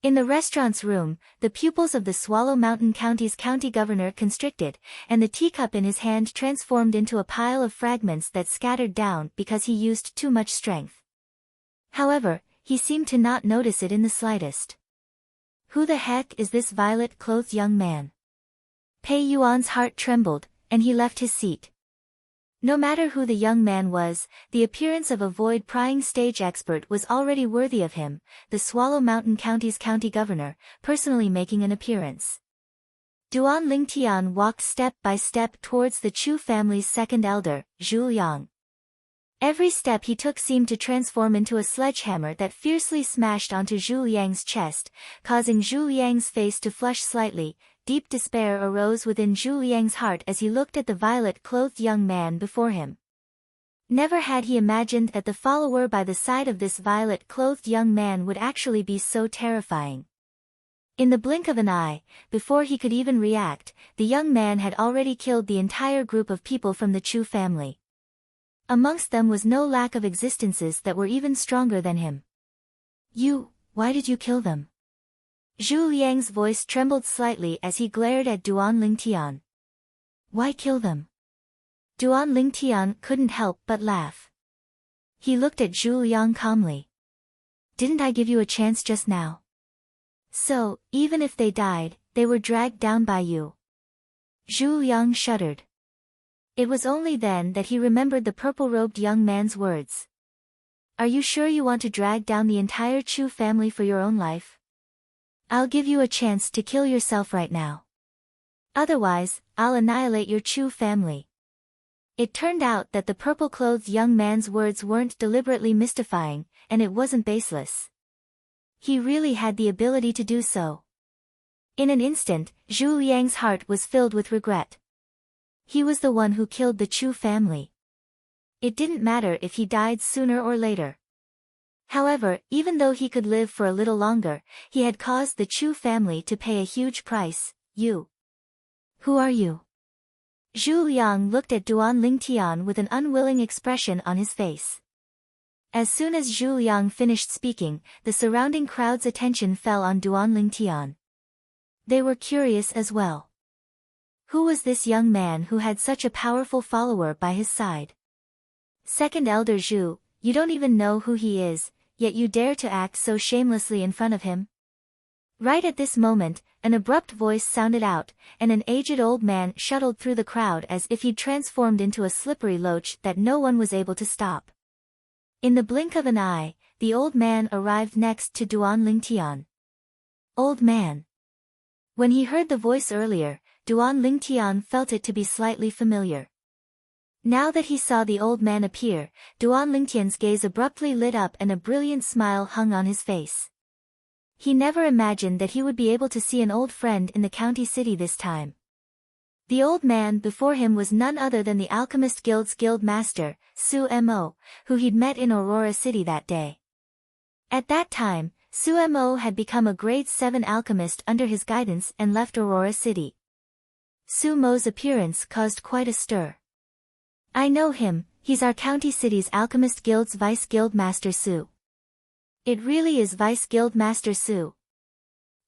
In the restaurant's room, the pupils of the Swallow Mountain County's county governor constricted, and the teacup in his hand transformed into a pile of fragments that scattered down because he used too much strength. However, he seemed to not notice it in the slightest. Who the heck is this violet-clothed young man? Pei Yuan's heart trembled, and he left his seat. No matter who the young man was, the appearance of a void-prying stage expert was already worthy of him, the Swallow Mountain County's county governor, personally making an appearance. Duan Lingtian walked step by step towards the Chu family's second elder, Zhu Yang. Every step he took seemed to transform into a sledgehammer that fiercely smashed onto Zhu Yang's chest, causing Zhu Yang's face to flush slightly. Deep despair arose within Zhu Yang's heart as he looked at the violet-clothed young man before him. Never had he imagined that the follower by the side of this violet-clothed young man would actually be so terrifying. In the blink of an eye, before he could even react, the young man had already killed the entire group of people from the Chu family. Amongst them was no lack of existences that were even stronger than him. Why did you kill them? Zhu Yang's voice trembled slightly as he glared at Duan Lingtian. Why kill them? Duan Lingtian couldn't help but laugh. He looked at Zhu Yang calmly. Didn't I give you a chance just now? So, even if they died, they were dragged down by you. Zhu Yang shuddered. It was only then that he remembered the purple-robed young man's words. Are you sure you want to drag down the entire Chu family for your own life? I'll give you a chance to kill yourself right now. Otherwise, I'll annihilate your Chu family. It turned out that the purple-clothed young man's words weren't deliberately mystifying, and it wasn't baseless. He really had the ability to do so. In an instant, Zhu Yang's heart was filled with regret. He was the one who killed the Chu family. It didn't matter if he died sooner or later. However, even though he could live for a little longer, he had caused the Chu family to pay a huge price. You. Who are you? Zhu Yang looked at Duan Lingtian with an unwilling expression on his face. As soon as Zhu Yang finished speaking, the surrounding crowd's attention fell on Duan Lingtian. They were curious as well. Who was this young man who had such a powerful follower by his side? Second Elder Zhu, you don't even know who he is, yet you dare to act so shamelessly in front of him? Right at this moment, an abrupt voice sounded out, and an aged old man shuttled through the crowd as if he'd transformed into a slippery loach that no one was able to stop. In the blink of an eye, the old man arrived next to Duan Lingtian. Old man. When he heard the voice earlier, Duan Lingtian felt it to be slightly familiar. Now that he saw the old man appear, Duan Lingtian's gaze abruptly lit up and a brilliant smile hung on his face. He never imagined that he would be able to see an old friend in the county city this time. The old man before him was none other than the Alchemist Guild's guild master, Su Mo, who he'd met in Aurora City that day. At that time, Su Mo had become a grade 7 alchemist under his guidance and left Aurora City. Su Mo's appearance caused quite a stir. I know him, he's our county city's Alchemist Guild's Vice Guild Master Su. It really is Vice Guild Master Su.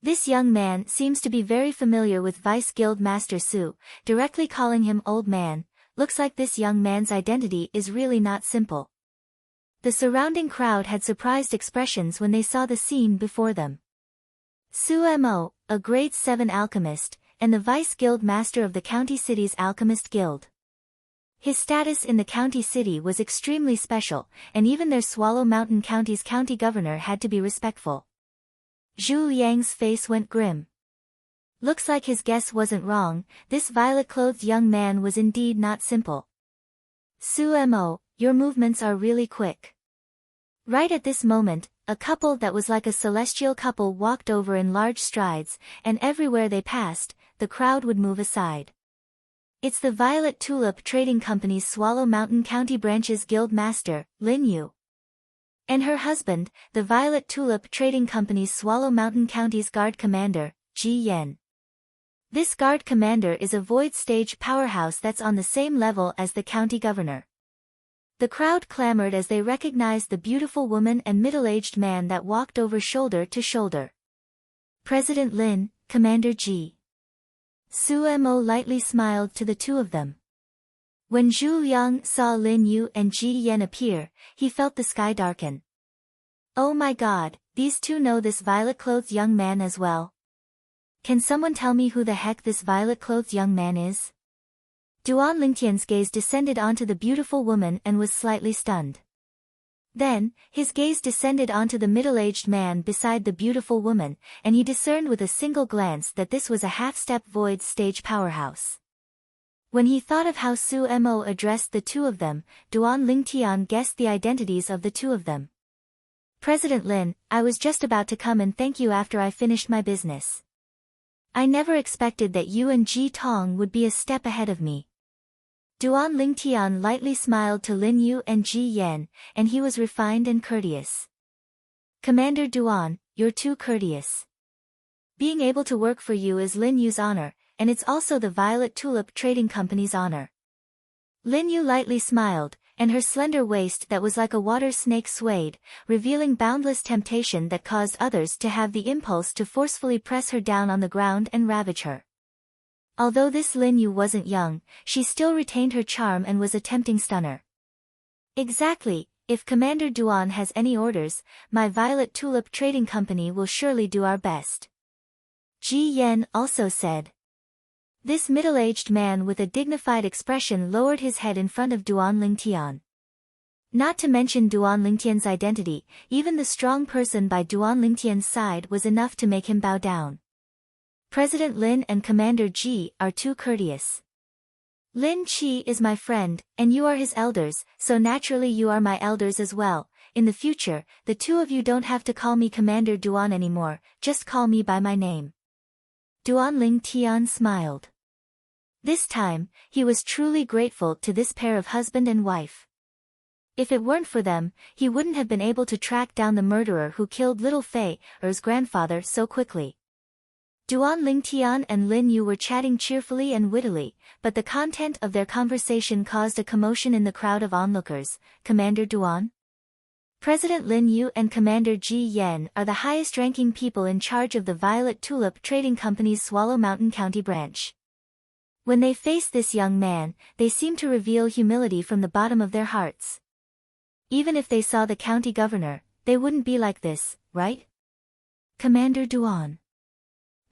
This young man seems to be very familiar with Vice Guild Master Su, directly calling him old man. Looks like this young man's identity is really not simple. The surrounding crowd had surprised expressions when they saw the scene before them. Su Mo, a grade 7 alchemist, and the Vice Guild Master of the county city's Alchemist Guild. His status in the county city was extremely special, and even their Swallow Mountain County's county governor had to be respectful. Zhu Yang's face went grim. Looks like his guess wasn't wrong, this violet-clothed young man was indeed not simple. Su Mo, your movements are really quick. Right at this moment, a couple that was like a celestial couple walked over in large strides, and everywhere they passed, the crowd would move aside. It's the Violet Tulip Trading Company's Swallow Mountain County Branch's Guild Master, Lin Yu. And her husband, the Violet Tulip Trading Company's Swallow Mountain County's Guard Commander, Ji Yen. This Guard Commander is a void stage powerhouse that's on the same level as the county governor. The crowd clamored as they recognized the beautiful woman and middle-aged man that walked over shoulder to shoulder. President Lin, Commander Ji. Su Mo lightly smiled to the two of them. When Zhu Yang saw Lin Yu and Ji Yen appear, he felt the sky darken. Oh my god, these two know this violet-clothed young man as well. Can someone tell me who the heck this violet-clothed young man is? Duan Lingtian's gaze descended onto the beautiful woman and was slightly stunned. Then, his gaze descended onto the middle-aged man beside the beautiful woman, and he discerned with a single glance that this was a half-step void stage powerhouse. When he thought of how Su Mo addressed the two of them, Duan Lingtian guessed the identities of the two of them. President Lin, I was just about to come and thank you after I finished my business. I never expected that you and Ji Tong would be a step ahead of me. Duan Lingtian lightly smiled to Lin Yu and Ji Yan, and he was refined and courteous. Commander Duan, you're too courteous. Being able to work for you is Lin Yu's honor, and it's also the Violet Tulip Trading Company's honor. Lin Yu lightly smiled, and her slender waist that was like a water snake swayed, revealing boundless temptation that caused others to have the impulse to forcefully press her down on the ground and ravage her. Although this Lin Yu wasn't young, she still retained her charm and was a tempting stunner. Exactly, if Commander Duan has any orders, my Violet Tulip Trading Company will surely do our best. Ji Yan also said. This middle-aged man with a dignified expression lowered his head in front of Duan Lingtian. Not to mention Duan Lingtian's identity, even the strong person by Duan Lingtian's side was enough to make him bow down. President Lin and Commander Ji are too courteous. Lin Qi is my friend, and you are his elders, so naturally you are my elders as well. In the future, the two of you don't have to call me Commander Duan anymore, just call me by my name. Duan Lingtian smiled. This time, he was truly grateful to this pair of husband and wife. If it weren't for them, he wouldn't have been able to track down the murderer who killed little Fei Er's grandfather so quickly. Duan Lingtian and Lin Yu were chatting cheerfully and wittily, but the content of their conversation caused a commotion in the crowd of onlookers. Commander Duan? President Lin Yu and Commander Ji Yan are the highest-ranking people in charge of the Violet Tulip Trading Company's Swallow Mountain County branch. When they faced this young man, they seemed to reveal humility from the bottom of their hearts. Even if they saw the county governor, they wouldn't be like this, right? Commander Duan.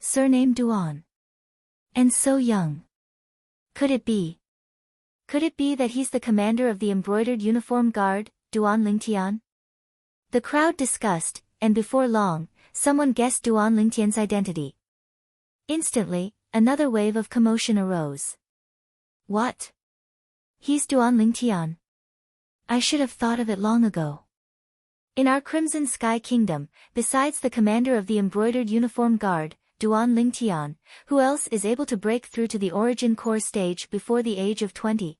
Surname Duan. And so young. Could it be? Could it be that he's the commander of the embroidered uniform guard, Duan Lingtian? The crowd discussed, and before long, someone guessed Duan Lingtian's identity. Instantly, another wave of commotion arose. What? He's Duan Lingtian. I should have thought of it long ago. In our Crimson Sky Kingdom, besides the commander of the embroidered uniform guard, Duan Lingtian, who else is able to break through to the origin core stage before the age of 20?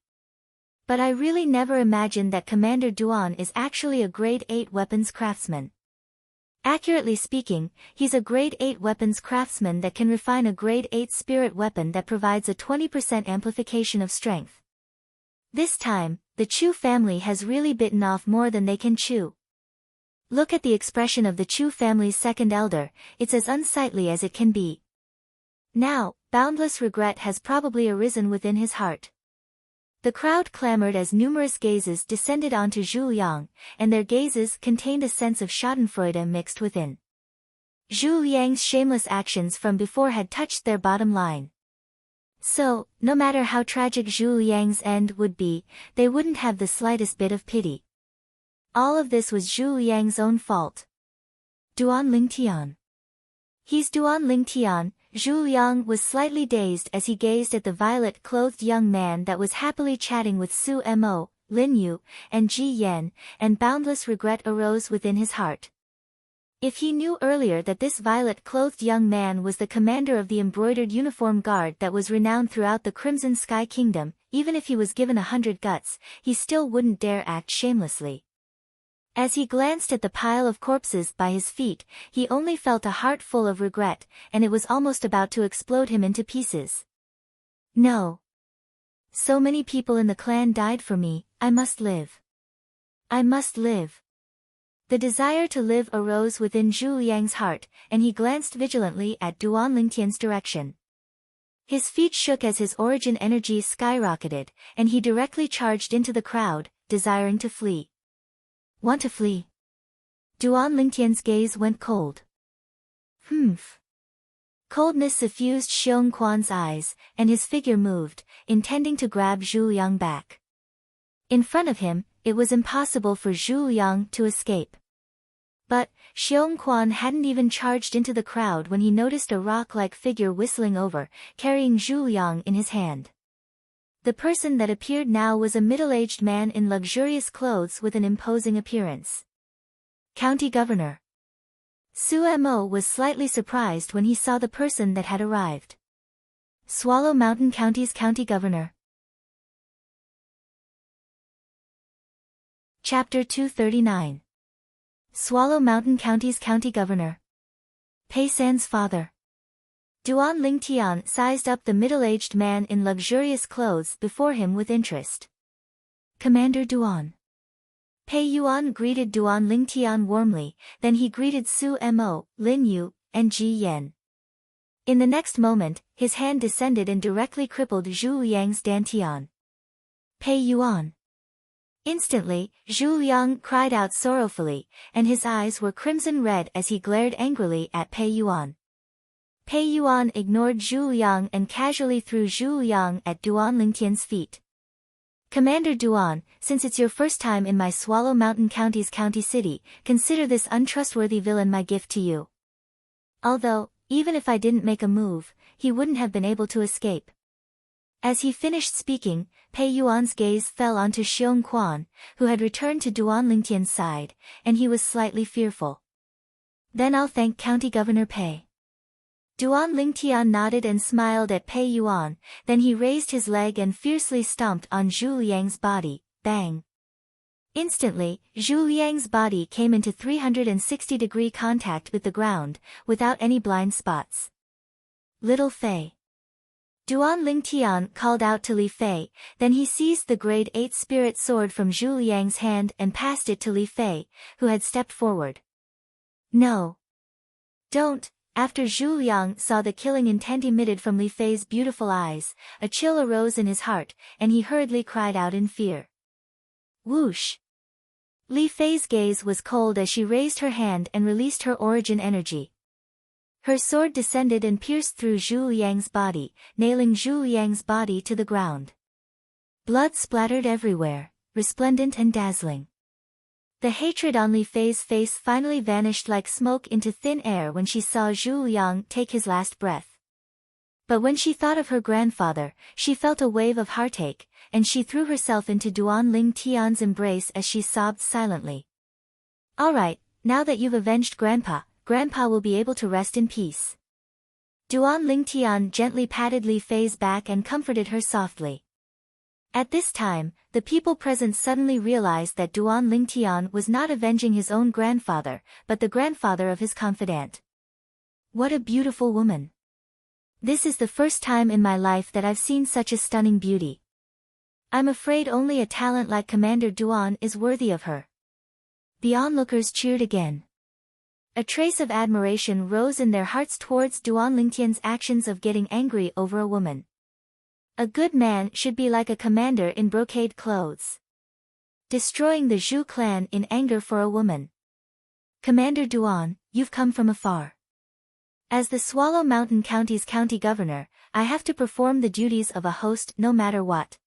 But I really never imagined that Commander Duan is actually a grade 8 weapons craftsman. Accurately speaking, he's a grade 8 weapons craftsman that can refine a grade 8 spirit weapon that provides a 20% amplification of strength. This time, the Chu family has really bitten off more than they can chew. Look at the expression of the Chu family's second elder, it's as unsightly as it can be. Now, boundless regret has probably arisen within his heart. The crowd clamored as numerous gazes descended onto Zhu Liang, and their gazes contained a sense of schadenfreude mixed within. Zhu Liang's shameless actions from before had touched their bottom line. So, no matter how tragic Zhu Liang's end would be, they wouldn't have the slightest bit of pity. All of this was Zhu Liang's own fault. Duan Lingtian. He's Duan Lingtian. Zhu Liang was slightly dazed as he gazed at the violet-clothed young man that was happily chatting with Su Mo, Lin Yu, and Ji Yan, and boundless regret arose within his heart. If he knew earlier that this violet-clothed young man was the commander of the embroidered uniform guard that was renowned throughout the Crimson Sky Kingdom, even if he was given 100 guts, he still wouldn't dare act shamelessly. As he glanced at the pile of corpses by his feet, he only felt a heart full of regret, and it was almost about to explode him into pieces. No. So many people in the clan died for me, I must live. I must live. The desire to live arose within Zhu Liang's heart, and he glanced vigilantly at Duan Lingtian's direction. His feet shook as his origin energy skyrocketed, and he directly charged into the crowd, desiring to flee. Want to flee? Duan Lingtian's gaze went cold. Humph. Coldness suffused Xiong Quan's eyes, and his figure moved, intending to grab Zhu Liang back. In front of him, it was impossible for Zhu Liang to escape. But, Xiong Quan hadn't even charged into the crowd when he noticed a rock-like figure whistling over, carrying Zhu Liang in his hand. The person that appeared now was a middle-aged man in luxurious clothes with an imposing appearance. County Governor. Su Mo was slightly surprised when he saw the person that had arrived. Swallow Mountain County's County Governor. Chapter 239. Swallow Mountain County's County Governor. Pei San's father. Duan Lingtian sized up the middle-aged man in luxurious clothes before him with interest. Commander Duan. Pei Yuan greeted Duan Lingtian warmly, then he greeted Su Mo, Lin Yu, and Ji Yan. In the next moment, his hand descended and directly crippled Zhu Liang's dantian. Pei Yuan. Instantly, Zhu Liang cried out sorrowfully, and his eyes were crimson red as he glared angrily at Pei Yuan. Pei Yuan ignored Zhu Liang and casually threw Zhu Liang at Duan Lingtian's feet. Commander Duan, since it's your first time in my Swallow Mountain County's county city, consider this untrustworthy villain my gift to you. Although, even if I didn't make a move, he wouldn't have been able to escape. As he finished speaking, Pei Yuan's gaze fell onto Xiong Quan, who had returned to Duan Lingtian's side, and he was slightly fearful. Then I'll thank County Governor Pei. Duan Lingtian nodded and smiled at Pei Yuan, then he raised his leg and fiercely stomped on Zhu Liang's body, bang. Instantly, Zhu Liang's body came into 360-degree contact with the ground, without any blind spots. Little Fei. Duan Lingtian called out to Li Fei, then he seized the grade 8 spirit sword from Zhu Liang's hand and passed it to Li Fei, who had stepped forward. No. Don't. After Zhu Liang saw the killing intent emitted from Li Fei's beautiful eyes, a chill arose in his heart, and he hurriedly cried out in fear. Whoosh! Li Fei's gaze was cold as she raised her hand and released her origin energy. Her sword descended and pierced through Zhu Liang's body, nailing Zhu Liang's body to the ground. Blood splattered everywhere, resplendent and dazzling. The hatred on Li Fei's face finally vanished like smoke into thin air when she saw Zhu Liang take his last breath. But when she thought of her grandfather, she felt a wave of heartache, and she threw herself into Duan Lingtian's embrace as she sobbed silently. All right, now that you've avenged Grandpa will be able to rest in peace. Duan Lingtian gently patted Li Fei's back and comforted her softly. At this time, the people present suddenly realized that Duan Lingtian was not avenging his own grandfather, but the grandfather of his confidant. What a beautiful woman. This is the first time in my life that I've seen such a stunning beauty. I'm afraid only a talent like Commander Duan is worthy of her. The onlookers cheered again. A trace of admiration rose in their hearts towards Duan Lingtian's actions of getting angry over a woman. A good man should be like a commander in brocade clothes. Destroying the Zhu clan in anger for a woman. Commander Duan, you've come from afar. As the Swallow Mountain County's county governor, I have to perform the duties of a host no matter what.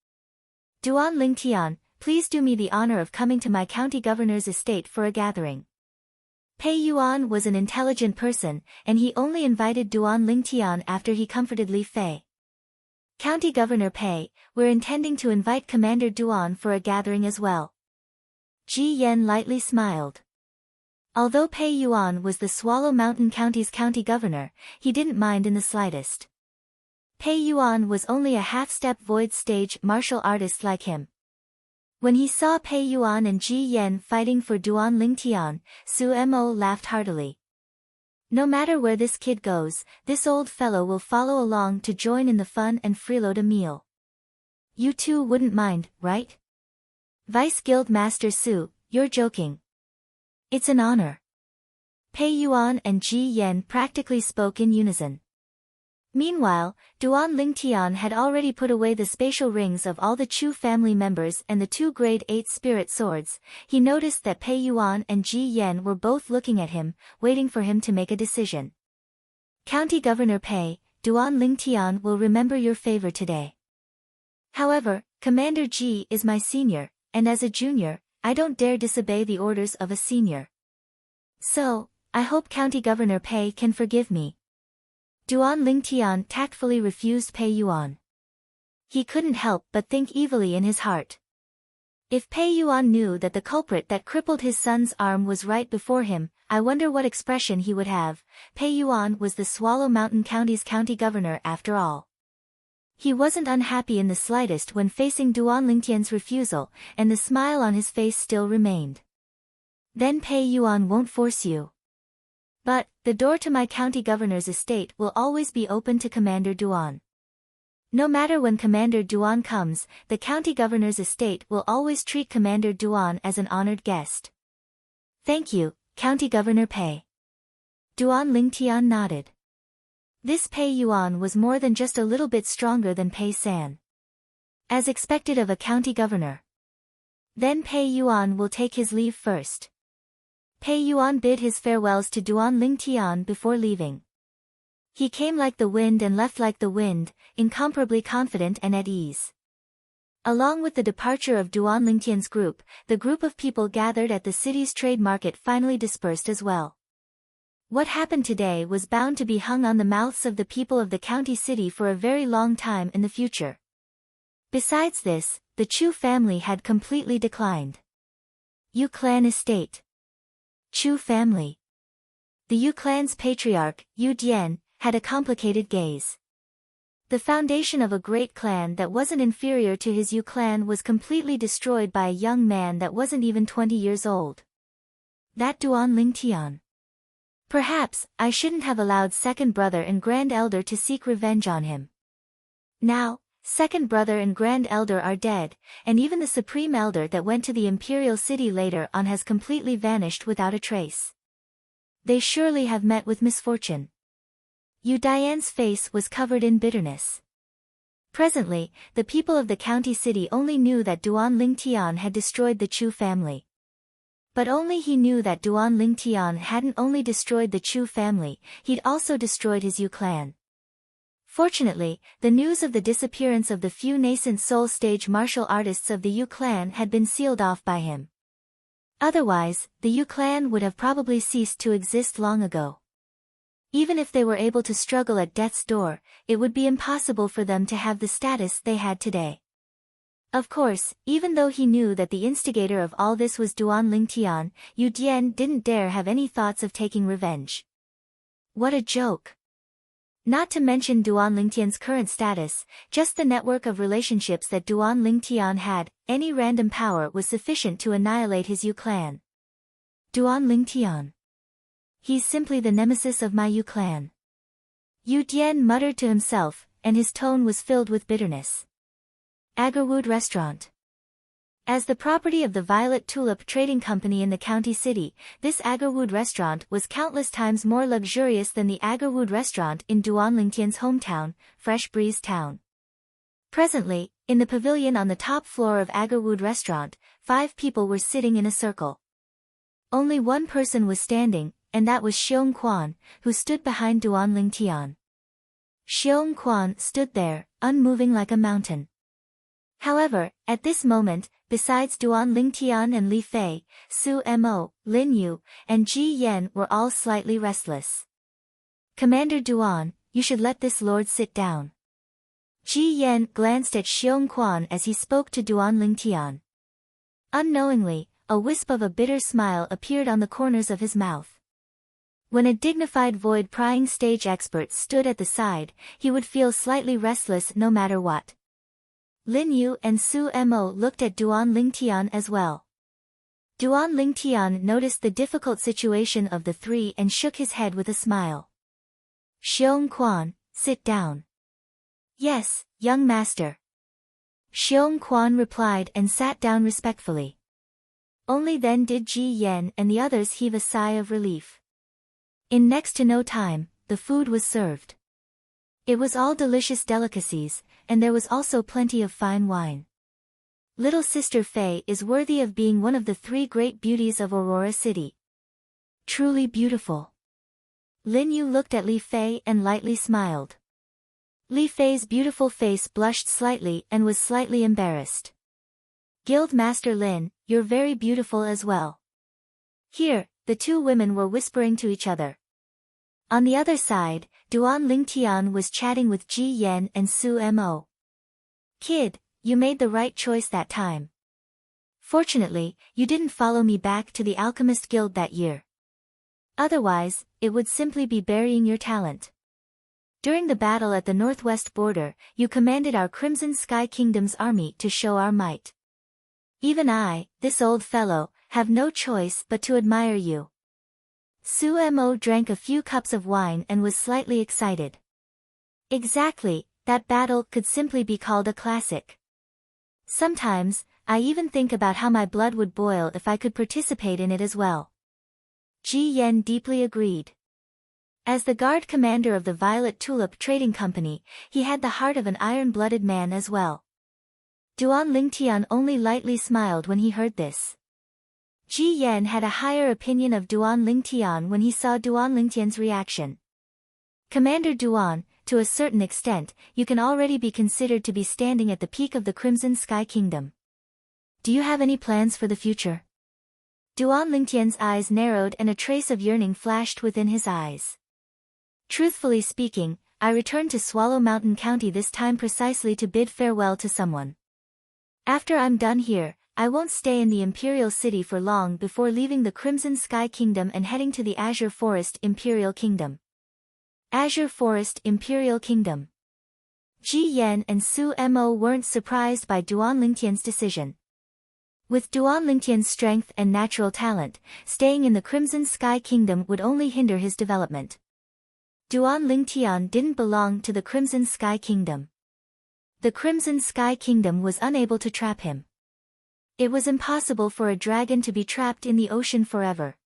Duan Lingtian, please do me the honor of coming to my county governor's estate for a gathering. Pei Yuan was an intelligent person, and he only invited Duan Lingtian after he comforted Li Fei. County Governor Pei, we're intending to invite Commander Duan for a gathering as well. Ji Yan lightly smiled. Although Pei Yuan was the Swallow Mountain County's county governor, he didn't mind in the slightest. Pei Yuan was only a half-step void stage martial artist like him. When he saw Pei Yuan and Ji Yan fighting for Duan Lingtian, Su Mo laughed heartily. No matter where this kid goes, this old fellow will follow along to join in the fun and freeload a meal. You two wouldn't mind, right? Vice Guild Master Su, you're joking. It's an honor. Pei Yuan and Ji Yan practically spoke in unison. Meanwhile, Duan Lingtian had already put away the spatial rings of all the Chu family members and the 2 grade 8 spirit swords. He noticed that Pei Yuan and Ji Yan were both looking at him, waiting for him to make a decision. County Governor Pei, Duan Lingtian will remember your favor today. However, Commander Ji is my senior, and as a junior, I don't dare disobey the orders of a senior. So, I hope County Governor Pei can forgive me. Duan Lingtian tactfully refused Pei Yuan. He couldn't help but think evilly in his heart. If Pei Yuan knew that the culprit that crippled his son's arm was right before him, I wonder what expression he would have. Pei Yuan was the Swallow Mountain County's county governor after all. He wasn't unhappy in the slightest when facing Duan Lingtian's refusal, and the smile on his face still remained. Then Pei Yuan won't force you. But, the door to my county governor's estate will always be open to Commander Duan. No matter when Commander Duan comes, the county governor's estate will always treat Commander Duan as an honored guest. Thank you, County Governor Pei. Duan Lingtian nodded. This Pei Yuan was more than just a little bit stronger than Pei San. As expected of a county governor. Then Pei Yuan will take his leave first. Pei Yuan bid his farewells to Duan Lingtian before leaving. He came like the wind and left like the wind, incomparably confident and at ease. Along with the departure of Duan Lingtian's group, the group of people gathered at the city's trade market finally dispersed as well. What happened today was bound to be hung on the mouths of the people of the county city for a very long time in the future. Besides this, the Chu family had completely declined. Yu clan estate. Chu family. The Yu clan's patriarch, Yu Dian, had a complicated gaze. The foundation of a great clan that wasn't inferior to his Yu clan was completely destroyed by a young man that wasn't even 20 years old. That Duan Lingtian. Perhaps, I shouldn't have allowed second brother and grand elder to seek revenge on him. Now, second brother and grand elder are dead, and even the supreme elder that went to the imperial city later on has completely vanished without a trace. They surely have met with misfortune. Yu Dian's face was covered in bitterness. Presently, the people of the county city only knew that Duan Lingtian had destroyed the Chu family. But only he knew that Duan Lingtian hadn't only destroyed the Chu family, he'd also destroyed his Yu clan. Fortunately, the news of the disappearance of the few nascent soul stage martial artists of the Yu clan had been sealed off by him. Otherwise, the Yu clan would have probably ceased to exist long ago. Even if they were able to struggle at death's door, it would be impossible for them to have the status they had today. Of course, even though he knew that the instigator of all this was Duan Lingtian, Yu Dian didn't dare have any thoughts of taking revenge. What a joke! Not to mention Duan Lingtian's current status, just the network of relationships that Duan Lingtian had, any random power was sufficient to annihilate his Yu clan. Duan Lingtian. He's simply the nemesis of my Yu clan. Yu Dian muttered to himself, and his tone was filled with bitterness. Agarwood Restaurant. As the property of the Violet Tulip Trading Company in the county city, this Agarwood restaurant was countless times more luxurious than the Agarwood restaurant in Duan Lingtian's hometown, Fresh Breeze Town. Presently, in the pavilion on the top floor of Agarwood restaurant, 5 people were sitting in a circle. Only one person was standing, and that was Xiong Quan, who stood behind Duan Lingtian. Xiong Quan stood there, unmoving like a mountain. However, at this moment, besides Duan Lingtian and Li Fei, Su Mo, Lin Yu, and Ji Yan were all slightly restless. Commander Duan, you should let this lord sit down. Ji Yan glanced at Xiong Quan as he spoke to Duan Lingtian. Unknowingly, a wisp of a bitter smile appeared on the corners of his mouth. When a dignified void-prying stage expert stood at the side, he would feel slightly restless no matter what. Lin Yu and Su Mo looked at Duan Lingtian as well. Duan Lingtian noticed the difficult situation of the 3 and shook his head with a smile. Xiong Quan, sit down. Yes, young master. Xiong Quan replied and sat down respectfully. Only then did Ji Yan and the others heave a sigh of relief. In next to no time, the food was served. It was all delicious delicacies, and there was also plenty of fine wine. Little Sister Fei is worthy of being one of the 3 great beauties of Aurora City. Truly beautiful. Lin Yu looked at Li Fei and lightly smiled. Li Fei's beautiful face blushed slightly and was slightly embarrassed. Guild Master Lin, you're very beautiful as well. Here, the two women were whispering to each other. On the other side, Duan Lingtian was chatting with Ji Yan and Su Mo. Kid, you made the right choice that time. Fortunately, you didn't follow me back to the Alchemist Guild that year. Otherwise, it would simply be burying your talent. During the battle at the northwest border, you commanded our Crimson Sky Kingdom's army to show our might. Even I, this old fellow, have no choice but to admire you. Su Mo drank a few cups of wine and was slightly excited. Exactly, that battle could simply be called a classic. Sometimes, I even think about how my blood would boil if I could participate in it as well. Ji Yan deeply agreed. As the guard commander of the Violet Tulip Trading Company, he had the heart of an iron-blooded man as well. Duan Lingtian only lightly smiled when he heard this. Ji Yan had a higher opinion of Duan Lingtian when he saw Duan Lingtian's reaction. Commander Duan, to a certain extent, you can already be considered to be standing at the peak of the Crimson Sky Kingdom. Do you have any plans for the future? Duan Lingtian's eyes narrowed and a trace of yearning flashed within his eyes. Truthfully speaking, I returned to Swallow Mountain County this time precisely to bid farewell to someone. After I'm done here, I won't stay in the Imperial City for long before leaving the Crimson Sky Kingdom and heading to the Azure Forest Imperial Kingdom. Azure Forest Imperial Kingdom. Ji Yan and Su Mo weren't surprised by Duan Lingtian's decision. With Duan Lingtian's strength and natural talent, staying in the Crimson Sky Kingdom would only hinder his development. Duan Lingtian didn't belong to the Crimson Sky Kingdom. The Crimson Sky Kingdom was unable to trap him. It was impossible for a dragon to be trapped in the ocean forever.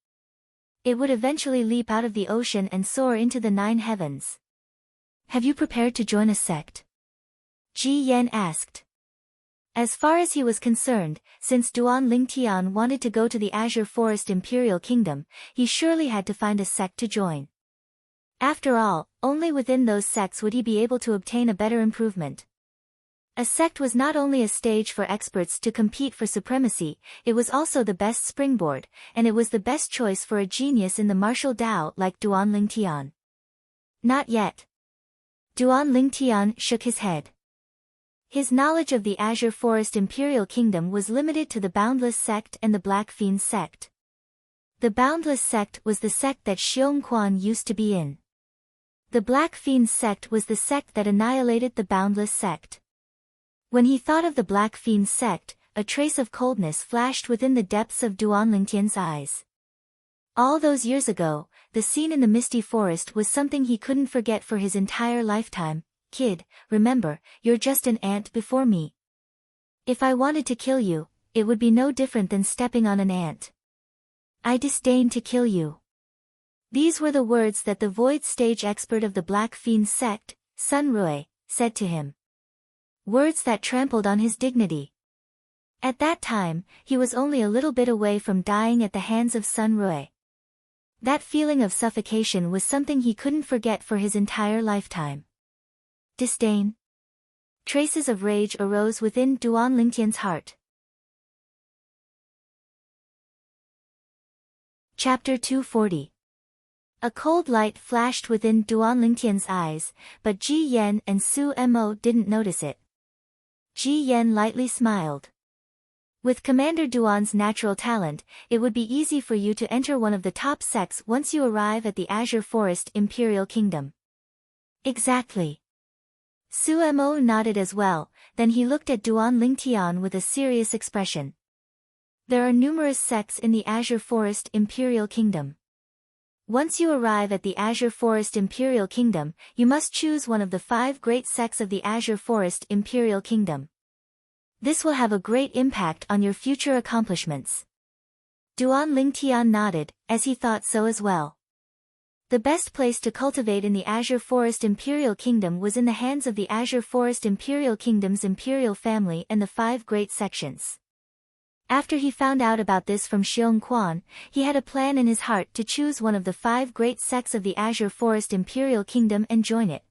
It would eventually leap out of the ocean and soar into the 9 heavens. Have you prepared to join a sect? Ji Yan asked. As far as he was concerned, since Duan Lingtian wanted to go to the Azure Forest Imperial Kingdom, he surely had to find a sect to join. After all, only within those sects would he be able to obtain a better improvement. A sect was not only a stage for experts to compete for supremacy, it was also the best springboard, and it was the best choice for a genius in the martial Tao like Duan Lingtian. Not yet. Duan Lingtian shook his head. His knowledge of the Azure Forest Imperial Kingdom was limited to the Boundless Sect and the Black Fiend Sect. The Boundless Sect was the sect that Xiong Quan used to be in. The Black Fiend Sect was the sect that annihilated the Boundless Sect. When he thought of the Black Fiend Sect, a trace of coldness flashed within the depths of Duan Lingtian's eyes. All those years ago, the scene in the misty forest was something he couldn't forget for his entire lifetime. Kid, remember, you're just an ant before me. If I wanted to kill you, it would be no different than stepping on an ant. I disdain to kill you. These were the words that the void stage expert of the Black Fiend Sect, Sun Rui, said to him. Words that trampled on his dignity. At that time, he was only a little bit away from dying at the hands of Sun Rui. That feeling of suffocation was something he couldn't forget for his entire lifetime. Disdain. Traces of rage arose within Duan Lingtian's heart. Chapter 240. A cold light flashed within Duan Lingtian's eyes, but Ji Yan and Su Mo didn't notice it. Ji Yan lightly smiled. With Commander Duan's natural talent, it would be easy for you to enter one of the top sects once you arrive at the Azure Forest Imperial Kingdom. Exactly. Su Mo nodded as well, then he looked at Duan Lingtian with a serious expression. There are numerous sects in the Azure Forest Imperial Kingdom. Once you arrive at the Azure Forest Imperial Kingdom, you must choose one of the 5 great sects of the Azure Forest Imperial Kingdom. This will have a great impact on your future accomplishments. Duan Lingtian nodded, as he thought so as well. The best place to cultivate in the Azure Forest Imperial Kingdom was in the hands of the Azure Forest Imperial Kingdom's Imperial family and the 5 great sections. After he found out about this from Xiong Quan, he had a plan in his heart to choose one of the 5 great sects of the Azure Forest Imperial Kingdom and join it.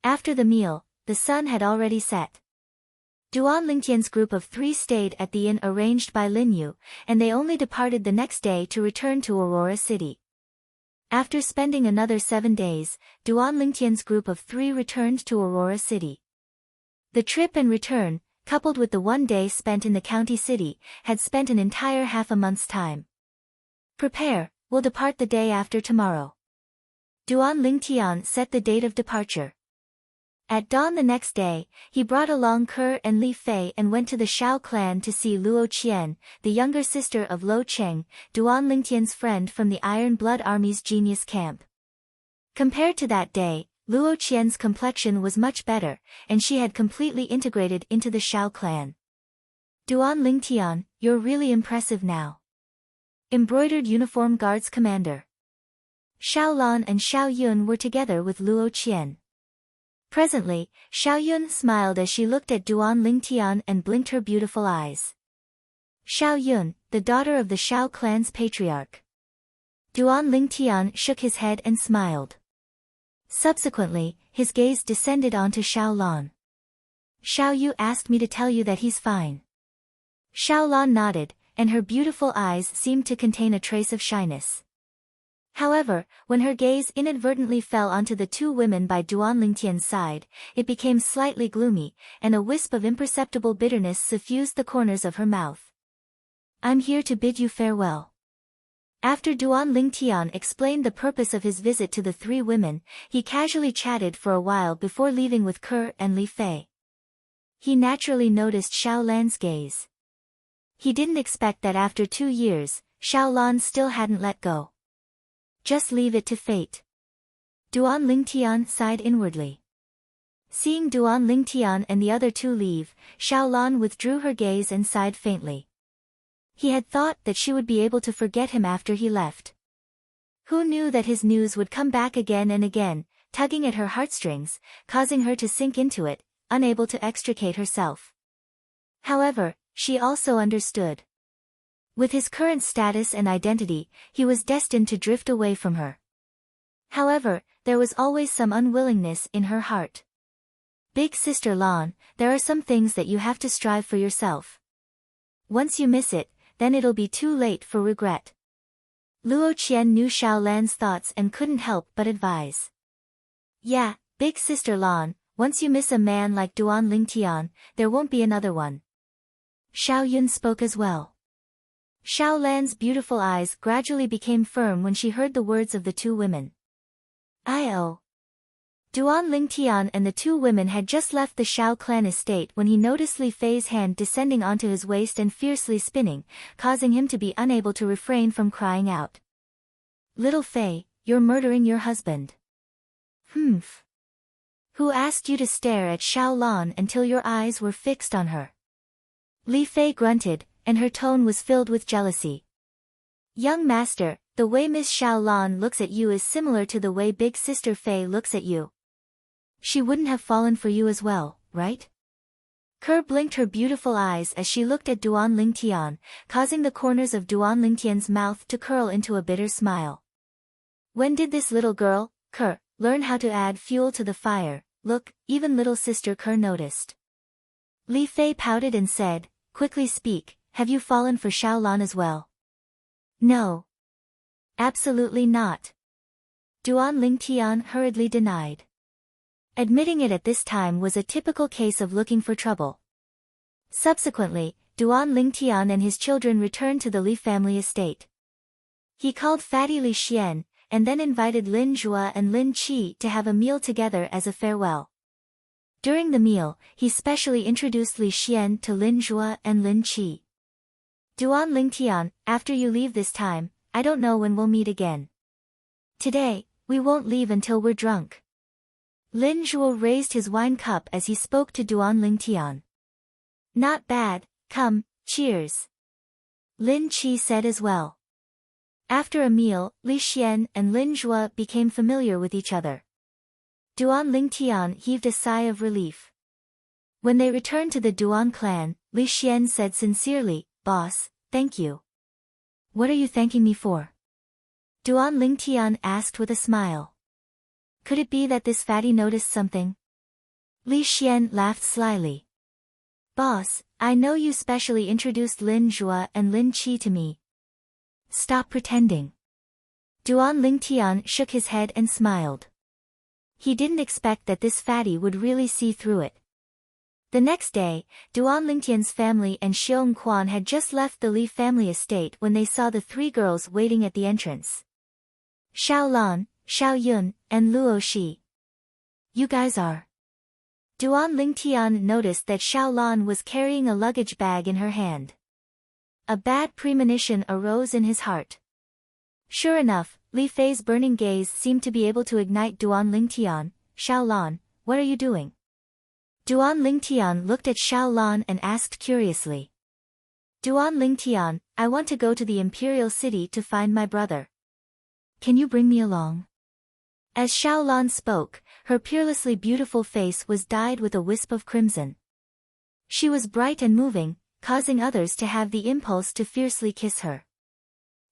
After the meal, the sun had already set. Duan Lingtian's group of 3 stayed at the inn arranged by Lin Yu, and they only departed the next day to return to Aurora City. After spending another 7 days, Duan Lingtian's group of 3 returned to Aurora City. The trip and return, coupled with the 1 day spent in the county city, had spent an entire half a month's time. Prepare, we'll depart the day after tomorrow. Duan Lingtian set the date of departure. At dawn the next day, he brought along Ke and Li Fei and went to the Shao clan to see Luo Qian, the younger sister of Lo Cheng, Duan Lingtian's friend from the Iron Blood Army's genius camp. Compared to that day, Luo Qian's complexion was much better, and she had completely integrated into the Shao clan. Duan Lingtian, you're really impressive now. Embroidered Uniform Guards Commander. Xiao Lan and Xiao Yun were together with Luo Qian. Presently, Xiao Yun smiled as she looked at Duan Lingtian and blinked her beautiful eyes. Xiao Yun, the daughter of the Shao clan's patriarch. Duan Lingtian shook his head and smiled. Subsequently, his gaze descended onto Xiao Lan. Xiao Yu asked me to tell you that he's fine. Xiao Lan nodded, and her beautiful eyes seemed to contain a trace of shyness. However, when her gaze inadvertently fell onto the 2 women by Duan Lingtian's side, it became slightly gloomy, and a wisp of imperceptible bitterness suffused the corners of her mouth. I'm here to bid you farewell. After Duan Lingtian explained the purpose of his visit to the 3 women, he casually chatted for a while before leaving with Ke and Li Fei. He naturally noticed Xiao Lan's gaze. He didn't expect that after 2 years, Xiao Lan still hadn't let go. Just leave it to fate. Duan Lingtian sighed inwardly. Seeing Duan Lingtian and the other 2 leave, Xiao Lan withdrew her gaze and sighed faintly. He had thought that she would be able to forget him after he left. Who knew that his news would come back again and again, tugging at her heartstrings, causing her to sink into it, unable to extricate herself. However, she also understood. With his current status and identity, he was destined to drift away from her. However, there was always some unwillingness in her heart. Big Sister Lan, there are some things that you have to strive for yourself. Once you miss it, then it'll be too late for regret. Luo Qian knew Xiao Lan's thoughts and couldn't help but advise. Yeah, Big Sister Lan, once you miss a man like Duan Lingtian, there won't be another one. Xiao Yun spoke as well. Xiao Lan's beautiful eyes gradually became firm when she heard the words of the 2 women. I-oh. Duan Lingtian and the 2 women had just left the Shao clan estate when he noticed Li Fei's hand descending onto his waist and fiercely spinning, causing him to be unable to refrain from crying out. Little Fei, you're murdering your husband. Humph. Who asked you to stare at Xiao Lan until your eyes were fixed on her? Li Fei grunted, and her tone was filled with jealousy. Young master, the way Miss Xiao Lan looks at you is similar to the way Big Sister Fei looks at you. She wouldn't have fallen for you as well, right? Ke blinked her beautiful eyes as she looked at Duan Lingtian, causing the corners of Duan Lingtian's mouth to curl into a bitter smile. When did this little girl, Ke, learn how to add fuel to the fire? Look, even little sister Ke noticed. Li Fei pouted and said, quickly speak, have you fallen for Xiao Lan as well? No. Absolutely not. Duan Lingtian hurriedly denied. Admitting it at this time was a typical case of looking for trouble. Subsequently, Duan Lingtian and his children returned to the Li family estate. He called Fatty Li Xian, and then invited Lin Zhua and Lin Qi to have a meal together as a farewell. During the meal, he specially introduced Li Xian to Lin Zhua and Lin Qi. Duan Lingtian, after you leave this time, I don't know when we'll meet again. Today, we won't leave until we're drunk. Lin Zhua raised his wine cup as he spoke to Duan Lingtian. Not bad, come, cheers. Lin Qi said as well. After a meal, Li Xian and Lin Zhua became familiar with each other. Duan Lingtian heaved a sigh of relief. When they returned to the Duan clan, Li Xian said sincerely, boss, thank you. What are you thanking me for? Duan Lingtian asked with a smile. Could it be that this fatty noticed something? Li Xian laughed slyly. Boss, I know you specially introduced Lin Zhua and Lin Qi to me. Stop pretending. Duan Lingtian shook his head and smiled. He didn't expect that this fatty would really see through it. The next day, Duan Lingtian's family and Xiong Quan had just left the Li family estate when they saw the three girls waiting at the entrance. Xiao Lan, Xiao Yun, and Luo Shi. You guys are. Duan Lingtian noticed that Xiao Lan was carrying a luggage bag in her hand. A bad premonition arose in his heart. Sure enough, Li Fei's burning gaze seemed to be able to ignite Duan Lingtian. Xiao Lan, what are you doing? Duan Lingtian looked at Xiao Lan and asked curiously. Duan Lingtian, I want to go to the Imperial City to find my brother. Can you bring me along? As Xiao Lan spoke, her peerlessly beautiful face was dyed with a wisp of crimson. She was bright and moving, causing others to have the impulse to fiercely kiss her.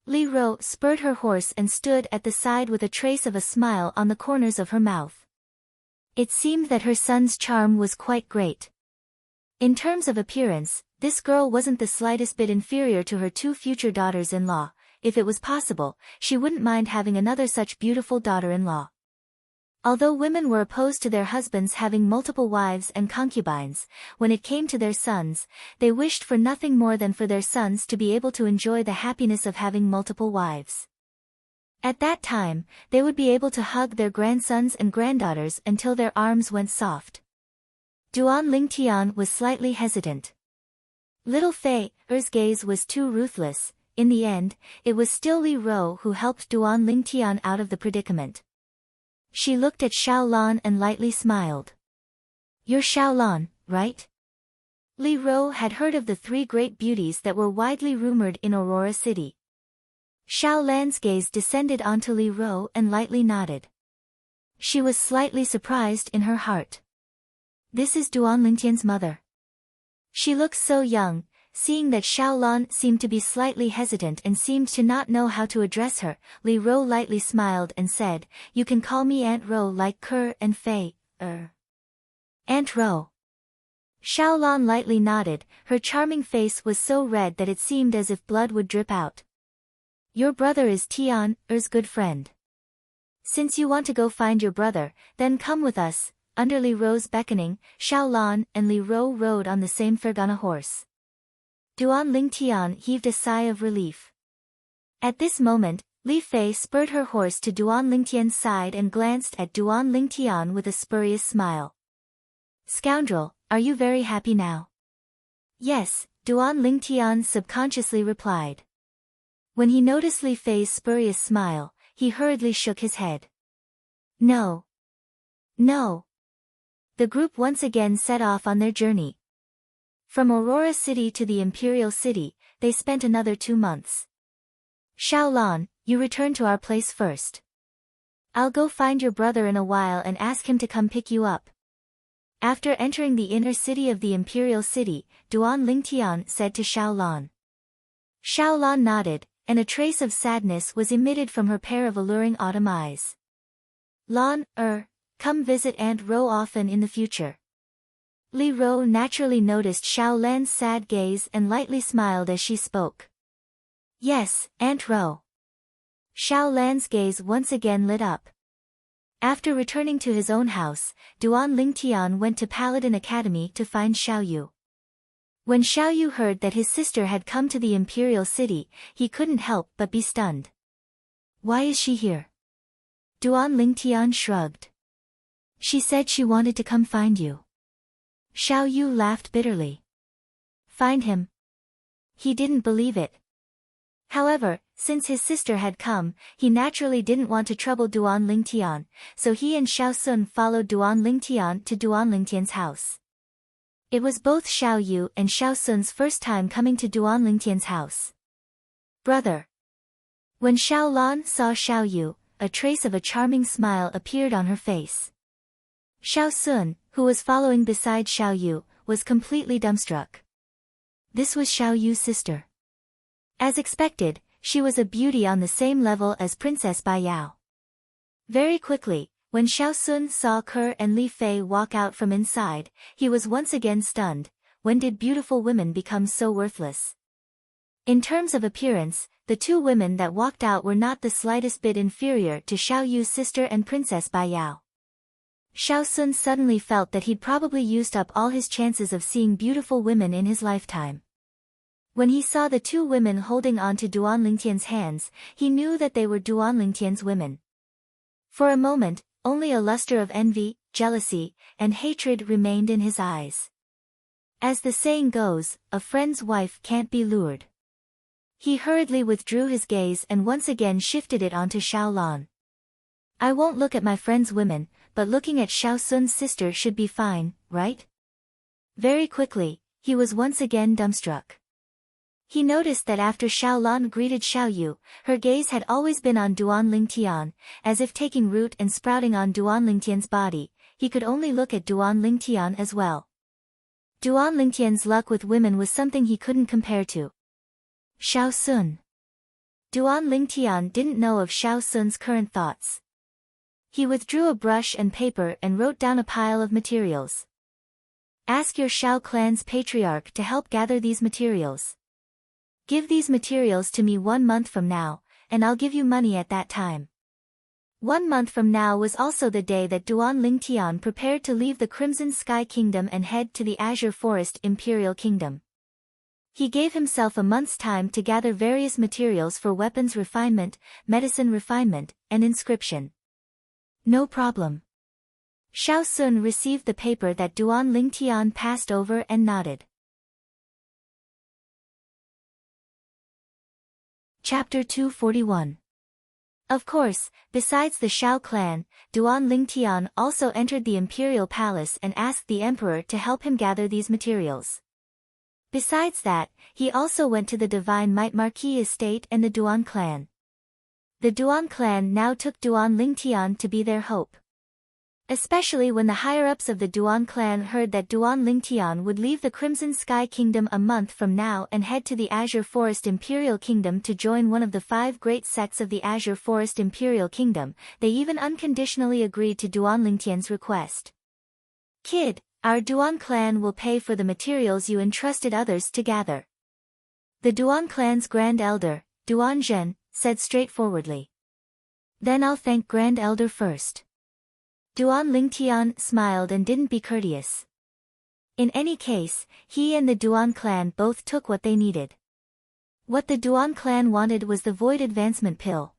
Li Ro spurred her horse and stood at the side with a trace of a smile on the corners of her mouth. It seemed that her son's charm was quite great. In terms of appearance, this girl wasn't the slightest bit inferior to her two future daughters-in-law. If it was possible, she wouldn't mind having another such beautiful daughter-in-law. Although women were opposed to their husbands having multiple wives and concubines, when it came to their sons, they wished for nothing more than for their sons to be able to enjoy the happiness of having multiple wives. At that time, they would be able to hug their grandsons and granddaughters until their arms went soft. Duan Lingtian was slightly hesitant. Little Fei's gaze was too ruthless. In the end, it was still Li Ro who helped Duan Lingtian out of the predicament. She looked at Xiao Lan and lightly smiled. You're Xiao Lan, right? Li Ro had heard of the three great beauties that were widely rumored in Aurora City. Xiao Lan's gaze descended onto Li Ro and lightly nodded. She was slightly surprised in her heart. This is Duan Lingtian's mother. She looks so young. Seeing that Xiao Lan seemed to be slightly hesitant and seemed to not know how to address her, Li Ro lightly smiled and said, You can call me Aunt Ro like Kerr and Fei. Aunt Ro. Xiao Lan lightly nodded, her charming face was so red that it seemed as if blood would drip out. Your brother is Tian's good friend. Since you want to go find your brother, then come with us. Under Li Ro's beckoning, Xiao Lan and Li Ro rode on the same Fergana horse. Duan Lingtian heaved a sigh of relief. At this moment, Li Fei spurred her horse to Duan Lingtian's side and glanced at Duan Lingtian with a spurious smile. Scoundrel, are you very happy now? Yes, Duan Lingtian subconsciously replied. When he noticed Li Fei's spurious smile, he hurriedly shook his head. No. No. The group once again set off on their journey. From Aurora City to the Imperial City, they spent another 2 months. Xiao Lan, you return to our place first. I'll go find your brother in a while and ask him to come pick you up. After entering the inner city of the Imperial City, Duan Lingtian said to Xiao Lan. Xiao Lan nodded, and a trace of sadness was emitted from her pair of alluring autumn eyes. Lan, come visit Aunt Ro often in the future. Li Ro naturally noticed Xiao Lan's sad gaze and lightly smiled as she spoke. Yes, Aunt Ro. Xiao Lan's gaze once again lit up. After returning to his own house, Duan Lingtian went to Paladin Academy to find Xiao Yu. When Xiao Yu heard that his sister had come to the Imperial City, he couldn't help but be stunned. Why is she here? Duan Lingtian shrugged. She said she wanted to come find you. Xiao Yu laughed bitterly. Find him? He didn't believe it. However, since his sister had come, he naturally didn't want to trouble Duan Lingtian, so he and Xiao Sun followed Duan Lingtian to Duan Lingtian's house. It was both Xiao Yu and Xiao Sun's first time coming to Duan Lingtian's house. Brother. When Xiao Lan saw Xiao Yu, a trace of a charming smile appeared on her face. Xiao Sun, who was following beside Xiao Yu, was completely dumbstruck. This was Xiao Yu's sister. As expected, she was a beauty on the same level as Princess Bai Yao. Very quickly, when Xiao Sun saw Ke and Li Fei walk out from inside, he was once again stunned. When did beautiful women become so worthless? In terms of appearance, the two women that walked out were not the slightest bit inferior to Xiao Yu's sister and Princess Bai Yao. Xiao Sun suddenly felt that he'd probably used up all his chances of seeing beautiful women in his lifetime. When he saw the two women holding on to Duan Lingtian's hands, he knew that they were Duan Lingtian's women. For a moment, only a luster of envy, jealousy, and hatred remained in his eyes. As the saying goes, a friend's wife can't be lured. He hurriedly withdrew his gaze and once again shifted it onto Xiao Lan. I won't look at my friend's women, but looking at Xiao Sun's sister should be fine, right? Very quickly, he was once again dumbstruck. He noticed that after Xiao Lan greeted Xiao Yu, her gaze had always been on Duan Lingtian, as if taking root and sprouting on Duan Lingtian's body. He could only look at Duan Lingtian as well. Duan Lingtian's luck with women was something he couldn't compare to. Xiao Sun. Duan Lingtian didn't know of Xiao Sun's current thoughts. He withdrew a brush and paper and wrote down a pile of materials. Ask your Xiao clan's patriarch to help gather these materials. Give these materials to me 1 month from now, and I'll give you money at that time. 1 month from now was also the day that Duan Lingtian prepared to leave the Crimson Sky Kingdom and head to the Azure Forest Imperial Kingdom. He gave himself a month's time to gather various materials for weapons refinement, medicine refinement, and inscription. No problem. Xiao Sun received the paper that Duan Lingtian passed over and nodded. Chapter 241. Of course, besides the Xiao clan, Duan Lingtian also entered the imperial palace and asked the emperor to help him gather these materials. Besides that, he also went to the Divine Might Marquis estate and the Duan clan. The Duan clan now took Duan Lingtian to be their hope. Especially when the higher-ups of the Duan clan heard that Duan Lingtian would leave the Crimson Sky Kingdom a month from now and head to the Azure Forest Imperial Kingdom to join one of the 5 great sects of the Azure Forest Imperial Kingdom, they even unconditionally agreed to Duan Lingtian's request. Kid, our Duan clan will pay for the materials you entrusted others to gather. The Duan clan's Grand Elder, Duan Zhen, said straightforwardly. Then I'll thank Grand Elder first. Duan Lingtian smiled and didn't be courteous. In any case, he and the Duan clan both took what they needed. What the Duan clan wanted was the Void Advancement Pill.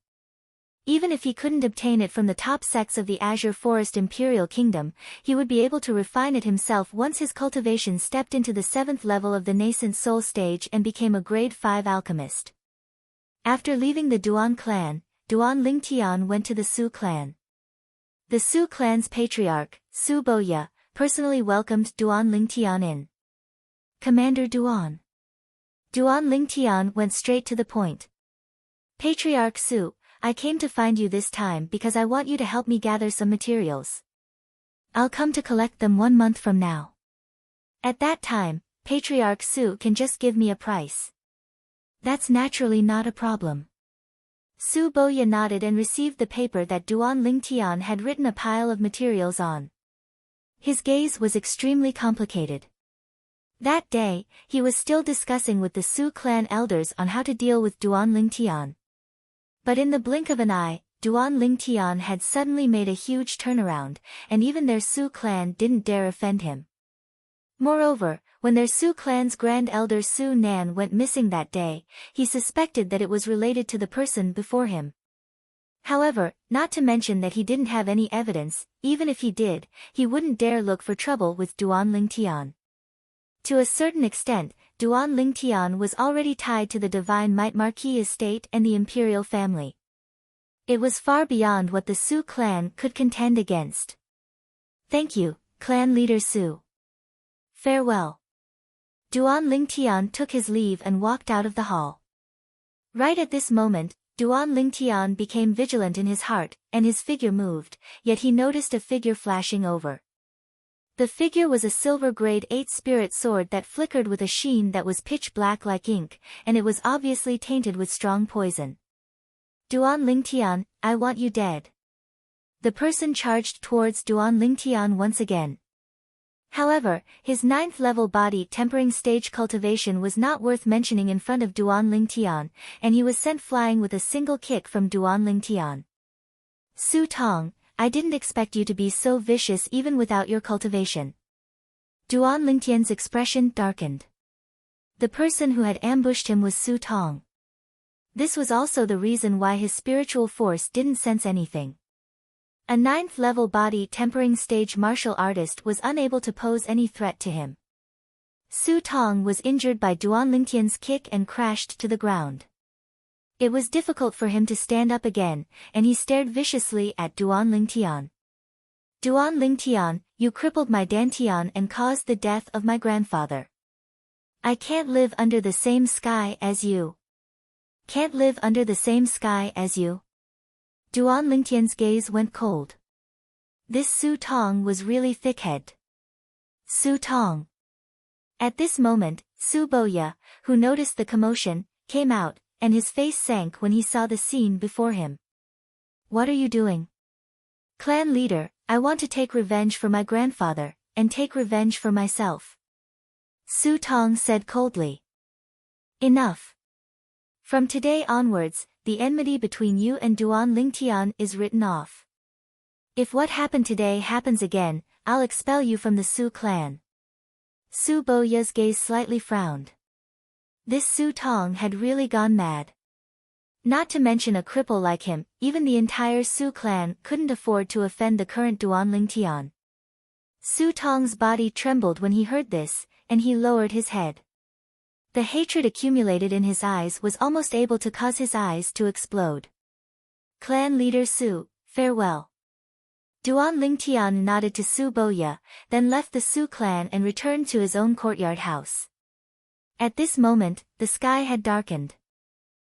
Even if he couldn't obtain it from the top sects of the Azure Forest Imperial Kingdom, he would be able to refine it himself once his cultivation stepped into the 7th level of the nascent soul stage and became a grade 5 alchemist. After leaving the Duan clan, Duan Lingtian went to the Su clan. The Su clan's patriarch, Su Boya, personally welcomed Duan Lingtian in. Commander Duan. Duan Lingtian went straight to the point. Patriarch Su, I came to find you this time because I want you to help me gather some materials. I'll come to collect them 1 month from now. At that time, Patriarch Su can just give me a price. That's naturally not a problem. Su Boya nodded and received the paper that Duan Lingtian had written a pile of materials on. His gaze was extremely complicated. That day, he was still discussing with the Su clan elders on how to deal with Duan Lingtian. But in the blink of an eye, Duan Lingtian had suddenly made a huge turnaround, and even their Su clan didn't dare offend him. Moreover, when their Su clan's grand elder Su Nan went missing that day, he suspected that it was related to the person before him. However, not to mention that he didn't have any evidence, even if he did, he wouldn't dare look for trouble with Duan Lingtian. To a certain extent, Duan Lingtian was already tied to the Divine Might Marquis estate and the imperial family. It was far beyond what the Su clan could contend against. Thank you, clan leader Su. Farewell. Duan Lingtian took his leave and walked out of the hall. Right at this moment, Duan Lingtian became vigilant in his heart, and his figure moved, yet he noticed a figure flashing over. The figure was a silver grade 8 spirit sword that flickered with a sheen that was pitch black like ink, and it was obviously tainted with strong poison. Duan Lingtian, I want you dead. The person charged towards Duan Lingtian once again. However, his 9th level body tempering stage cultivation was not worth mentioning in front of Duan Lingtian, and he was sent flying with a single kick from Duan Lingtian. Su Tong, I didn't expect you to be so vicious even without your cultivation. Duan Lingtian's expression darkened. The person who had ambushed him was Su Tong. This was also the reason why his spiritual force didn't sense anything. A 9th level body tempering stage martial artist was unable to pose any threat to him. Su Tong was injured by Duan Lingtian's kick and crashed to the ground. It was difficult for him to stand up again, and he stared viciously at Duan Lingtian. Duan Lingtian, you crippled my Dantian and caused the death of my grandfather. I can't live under the same sky as you. Can't live under the same sky as you. Duan Lingtian's gaze went cold. This Su Tong was really thick-headed. Su Tong. At this moment, Su Boya, who noticed the commotion, came out, and his face sank when he saw the scene before him. What are you doing? Clan leader, I want to take revenge for my grandfather, and take revenge for myself. Su Tong said coldly. Enough. From today onwards, the enmity between you and Duan Lingtian is written off. If what happened today happens again, I'll expel you from the Su clan. Su Boya's gaze slightly frowned. This Su Tong had really gone mad. Not to mention a cripple like him, even the entire Su clan couldn't afford to offend the current Duan Lingtian. Su Tong's body trembled when he heard this, and he lowered his head. The hatred accumulated in his eyes was almost able to cause his eyes to explode. Clan leader Su, farewell. Duan Lingtian nodded to Su Boya, then left the Su clan and returned to his own courtyard house. At this moment, the sky had darkened.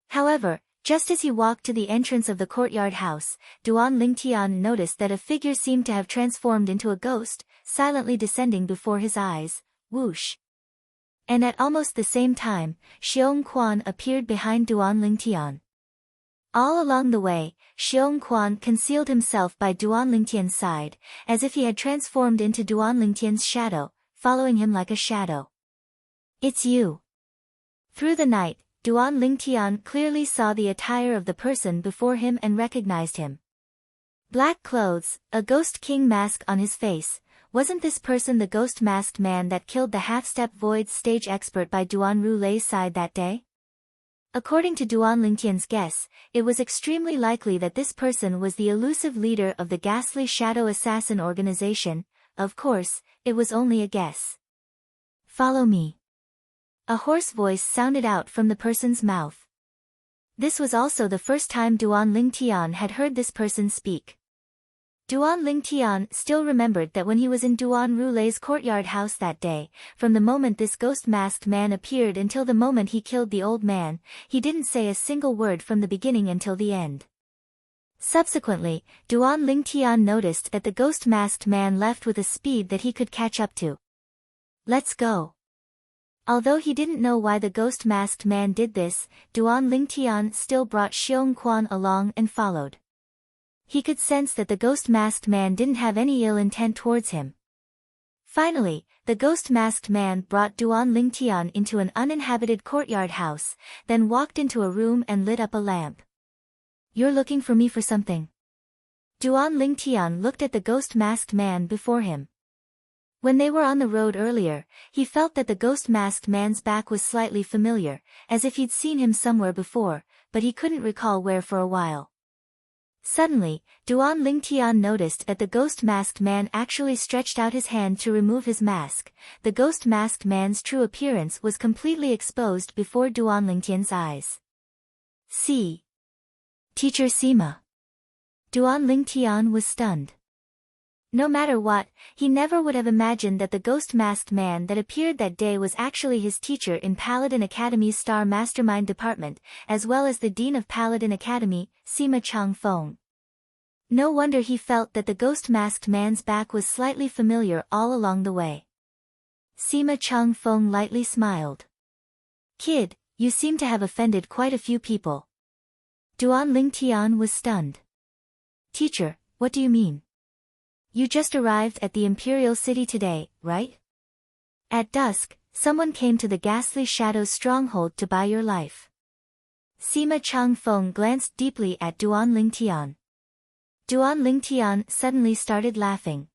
However, just as he walked to the entrance of the courtyard house, Duan Lingtian noticed that a figure seemed to have transformed into a ghost, silently descending before his eyes, whoosh. And at almost the same time, Xiong Quan appeared behind Duan Lingtian. All along the way, Xiong Quan concealed himself by Duan Lingtian's side, as if he had transformed into Duan Lingtian's shadow, following him like a shadow. It's you. Through the night, Duan Lingtian clearly saw the attire of the person before him and recognized him. Black clothes, a ghost king mask on his face. Wasn't this person the ghost-masked man that killed the half-step void stage expert by Duan Rulei's side that day? According to Duan Lingtian's guess, it was extremely likely that this person was the elusive leader of the ghastly shadow assassin organization. Of course, it was only a guess. Follow me. A hoarse voice sounded out from the person's mouth. This was also the first time Duan Lingtian had heard this person speak. Duan Lingtian still remembered that when he was in Duan Rulei's courtyard house that day, from the moment this ghost-masked man appeared until the moment he killed the old man, he didn't say a single word from the beginning until the end. Subsequently, Duan Lingtian noticed that the ghost-masked man left with a speed that he could catch up to. Let's go. Although he didn't know why the ghost-masked man did this, Duan Lingtian still brought Xiong Quan along and followed. He could sense that the ghost-masked man didn't have any ill intent towards him. Finally, the ghost-masked man brought Duan Lingtian into an uninhabited courtyard house, then walked into a room and lit up a lamp. You're looking for me for something. Duan Lingtian looked at the ghost-masked man before him. When they were on the road earlier, he felt that the ghost-masked man's back was slightly familiar, as if he'd seen him somewhere before, but he couldn't recall where for a while. Suddenly, Duan Lingtian noticed that the ghost-masked man actually stretched out his hand to remove his mask. The ghost-masked man's true appearance was completely exposed before Duan Lingtian's eyes. See. Teacher Sima. Duan Lingtian was stunned. No matter what, he never would have imagined that the ghost-masked man that appeared that day was actually his teacher in Paladin Academy's Star Mastermind Department, as well as the Dean of Paladin Academy, Sima Changfeng. No wonder he felt that the ghost-masked man's back was slightly familiar all along the way. Sima Changfeng lightly smiled. Kid, you seem to have offended quite a few people. Duan Lingtian was stunned. Teacher, what do you mean? You just arrived at the Imperial City today, right? At dusk, someone came to the Ghastly Shadow's stronghold to buy your life. Sima Changfeng glanced deeply at Duan Lingtian. Duan Lingtian suddenly started laughing.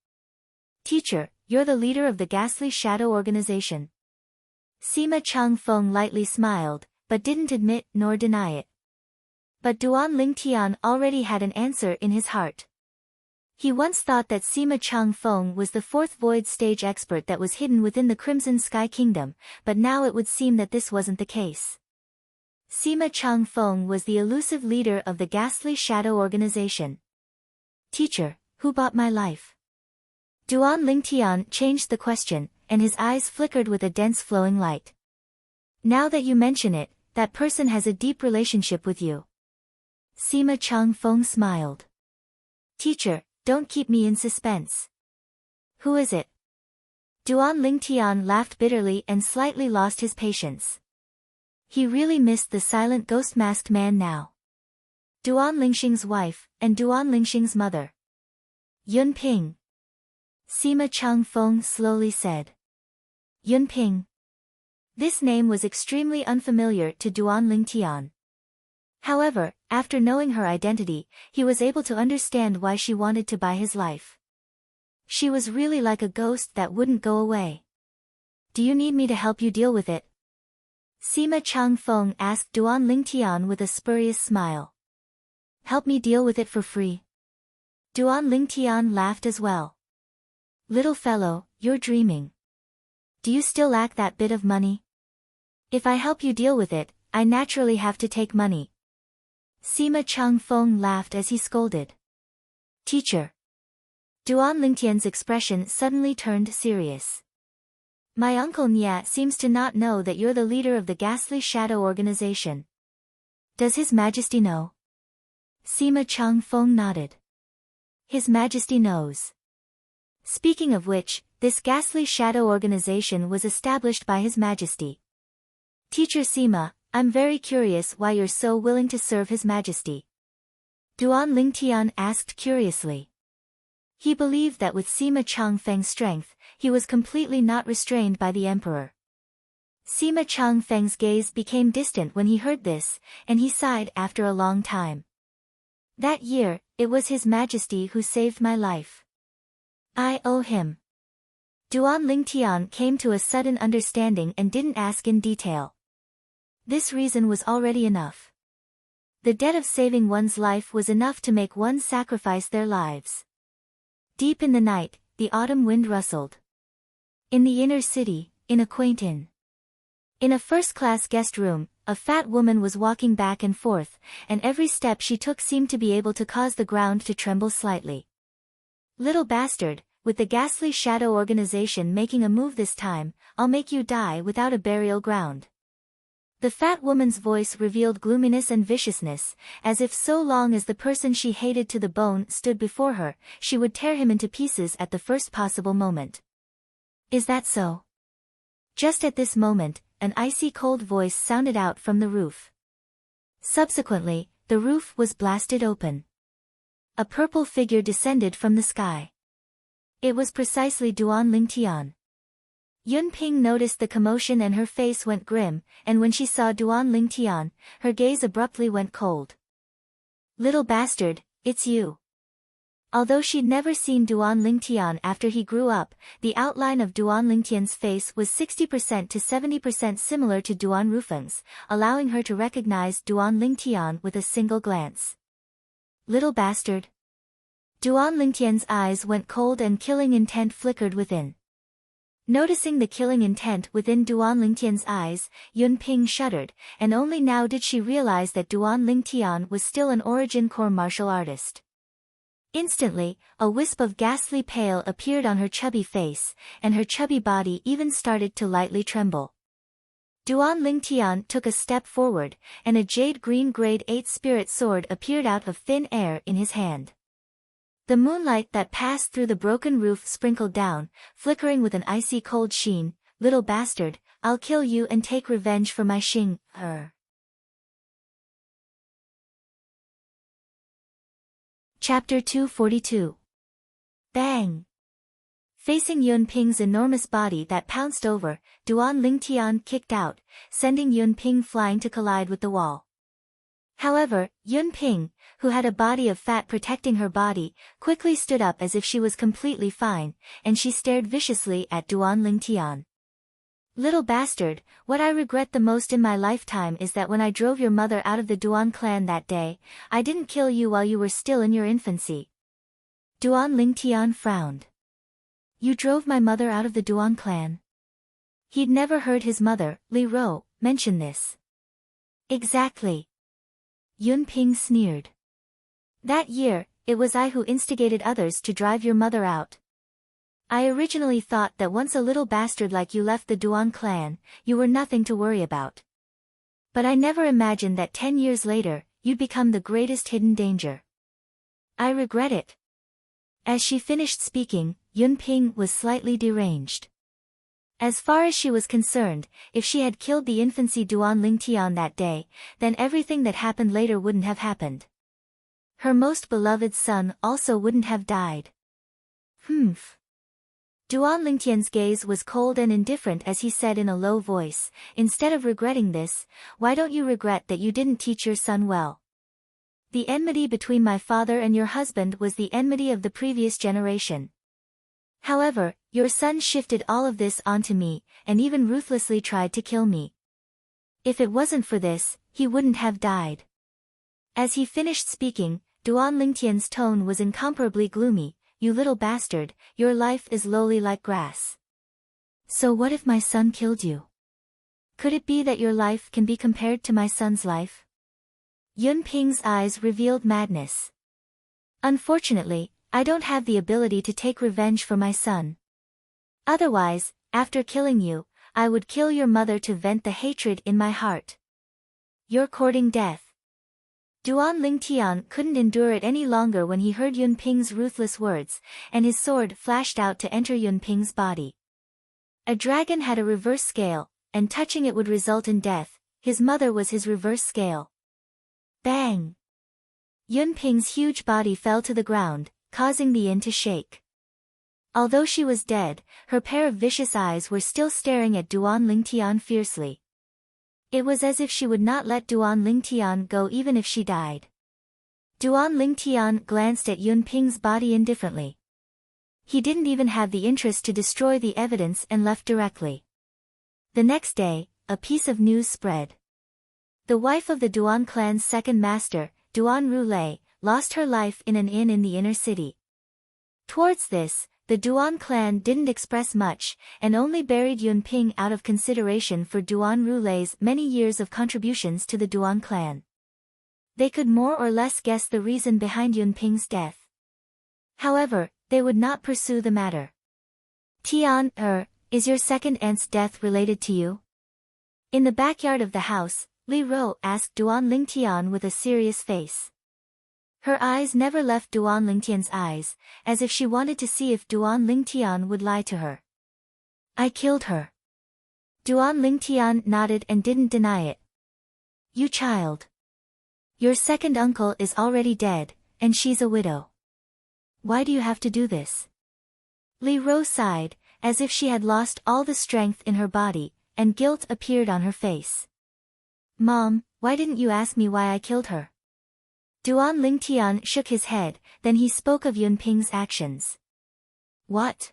Teacher, you're the leader of the Ghastly Shadow organization. Sima Changfeng lightly smiled, but didn't admit nor deny it. But Duan Lingtian already had an answer in his heart. He once thought that Sima Changfeng was the fourth void stage expert that was hidden within the Crimson Sky Kingdom, but now it would seem that this wasn't the case. Sima Changfeng was the elusive leader of the Ghastly Shadow organization. Teacher, who bought my life? Duan Lingtian changed the question, and his eyes flickered with a dense flowing light. Now that you mention it, that person has a deep relationship with you. Sima Changfeng smiled. Teacher, don't keep me in suspense. Who is it? Duan Lingtian laughed bitterly and slightly lost his patience. He really missed the silent ghost-masked man now. Duan Lingxing's wife, and Duan Lingxing's mother. Yun Ping. Sima Changfeng slowly said. Yun Ping. This name was extremely unfamiliar to Duan Lingtian. However, after knowing her identity, he was able to understand why she wanted to buy his life. She was really like a ghost that wouldn't go away. Do you need me to help you deal with it? Sima Changfeng asked Duan Lingtian with a spurious smile. Help me deal with it for free? Duan Lingtian laughed as well. Little fellow, you're dreaming. Do you still lack that bit of money? If I help you deal with it, I naturally have to take money. Sima Changfeng laughed as he scolded. Teacher. Duan Lingtian's expression suddenly turned serious. My uncle Nya seems to not know that you're the leader of the Ghastly Shadow organization. Does His Majesty know? Sima Changfeng nodded. His Majesty knows. Speaking of which, this Ghastly Shadow organization was established by His Majesty. Teacher Sima, I'm very curious why you're so willing to serve His Majesty. Duan Lingtian asked curiously. He believed that with Sima Changfeng's strength, he was completely not restrained by the Emperor. Sima Changfeng's gaze became distant when he heard this, and he sighed after a long time. That year, it was His Majesty who saved my life. I owe him. Duan Lingtian came to a sudden understanding and didn't ask in detail. This reason was already enough. The debt of saving one's life was enough to make one sacrifice their lives. Deep in the night, the autumn wind rustled. In the inner city, in a quaint inn. In a first-class guest room, a fat woman was walking back and forth, and every step she took seemed to be able to cause the ground to tremble slightly. Little bastard, with the Ghastly Shadow organization making a move this time, I'll make you die without a burial ground. The fat woman's voice revealed gloominess and viciousness, as if so long as the person she hated to the bone stood before her, she would tear him into pieces at the first possible moment. Is that so? Just at this moment, an icy cold voice sounded out from the roof. Subsequently, the roof was blasted open. A purple figure descended from the sky. It was precisely Duan Lingtian. Yun Ping noticed the commotion and her face went grim, and when she saw Duan Lingtian, her gaze abruptly went cold. Little bastard, it's you. Although she'd never seen Duan Lingtian after he grew up, the outline of Duan Lingtian's face was 60% to 70% similar to Duan Rufeng's, allowing her to recognize Duan Lingtian with a single glance. Little bastard. Duan Lingtian's eyes went cold and killing intent flickered within. Noticing the killing intent within Duan Lingtian's eyes, Yun Ping shuddered, and only now did she realize that Duan Lingtian was still an origin core martial artist. Instantly, a wisp of ghastly pale appeared on her chubby face, and her chubby body even started to lightly tremble. Duan Lingtian took a step forward, and a jade green grade 8 spirit sword appeared out of thin air in his hand. The moonlight that passed through the broken roof sprinkled down, flickering with an icy cold sheen. Little bastard, I'll kill you and take revenge for my Xing. Chapter 242. Bang! Facing Yun Ping's enormous body that pounced over, Duan Lingtian kicked out, sending Yun Ping flying to collide with the wall. However, Yun Ping, who had a body of fat protecting her body, quickly stood up as if she was completely fine, and she stared viciously at Duan Lingtian. Little bastard, what I regret the most in my lifetime is that when I drove your mother out of the Duan clan that day, I didn't kill you while you were still in your infancy. Duan Lingtian frowned. You drove my mother out of the Duan clan? He'd never heard his mother, Li Ro, mention this. Exactly. Yun Ping sneered. That year, it was I who instigated others to drive your mother out. I originally thought that once a little bastard like you left the Duan clan, you were nothing to worry about. But I never imagined that 10 years later, you'd become the greatest hidden danger. I regret it. As she finished speaking, Yun Ping was slightly deranged. As far as she was concerned, if she had killed the infancy Duan Lingtian that day, then everything that happened later wouldn't have happened. Her most beloved son also wouldn't have died. Humph. Duan Lingtian's gaze was cold and indifferent as he said in a low voice, instead of regretting this, why don't you regret that you didn't teach your son well? The enmity between my father and your husband was the enmity of the previous generation. However, your son shifted all of this onto me, and even ruthlessly tried to kill me. If it wasn't for this, he wouldn't have died. As he finished speaking, Duan Lingtian's tone was incomparably gloomy. You little bastard, your life is lowly like grass. So what if my son killed you? Could it be that your life can be compared to my son's life? Yun Ping's eyes revealed madness. Unfortunately, I don't have the ability to take revenge for my son. Otherwise, after killing you, I would kill your mother to vent the hatred in my heart. You're courting death. Duan Lingtian couldn't endure it any longer when he heard Yun Ping's ruthless words, and his sword flashed out to enter Yun Ping's body. A dragon had a reverse scale, and touching it would result in death. His mother was his reverse scale. Bang! Yun Ping's huge body fell to the ground, causing the inn to shake. Although she was dead, her pair of vicious eyes were still staring at Duan Lingtian fiercely. It was as if she would not let Duan Lingtian go even if she died. Duan Lingtian glanced at Yun Ping's body indifferently. He didn't even have the interest to destroy the evidence and left directly. The next day, a piece of news spread. The wife of the Duan clan's second master, Duan Rulei, lost her life in an inn in the inner city. Towards this, the Duan clan didn't express much, and only buried Yun Ping out of consideration for Duan Rulei's many years of contributions to the Duan clan. They could more or less guess the reason behind Yun Ping's death. However, they would not pursue the matter. Tian, is your second aunt's death related to you? In the backyard of the house, Li Ro asked Duan Lingtian with a serious face. Her eyes never left Duan Lingtian's eyes, as if she wanted to see if Duan Lingtian would lie to her. I killed her. Duan Lingtian nodded and didn't deny it. You child. Your second uncle is already dead, and she's a widow. Why do you have to do this? Li Ro sighed, as if she had lost all the strength in her body, and guilt appeared on her face. Mom, why didn't you ask me why I killed her? Duan Lingtian shook his head, then he spoke of Yun Ping's actions. What?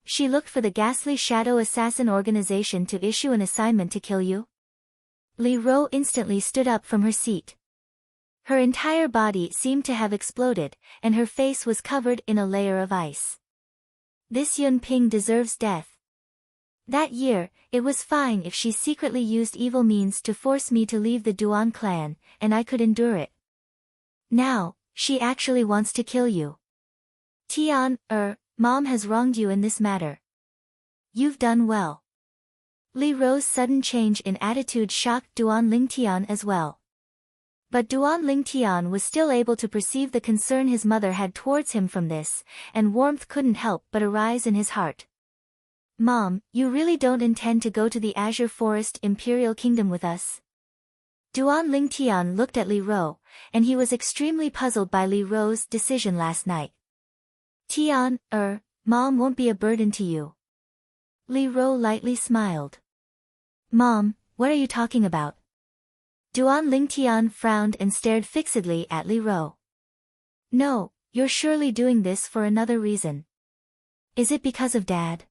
She looked for the ghastly shadow assassin organization to issue an assignment to kill you? Li Ro instantly stood up from her seat. Her entire body seemed to have exploded, and her face was covered in a layer of ice. This Yun Ping deserves death. That year, it was fine if she secretly used evil means to force me to leave the Duan clan, and I could endure it. Now, she actually wants to kill you. Tian, Mom has wronged you in this matter. You've done well. Li Ro's sudden change in attitude shocked Duan Lingtian as well. But Duan Lingtian was still able to perceive the concern his mother had towards him from this, and warmth couldn't help but arise in his heart. Mom, you really don't intend to go to the Azure Forest Imperial Kingdom with us? Duan Lingtian looked at Li Ro, and he was extremely puzzled by Li Ro's decision last night. Tian, Mom won't be a burden to you. Li Ro lightly smiled. Mom, what are you talking about? Duan Lingtian frowned and stared fixedly at Li Ro. No, you're surely doing this for another reason. Is it because of Dad?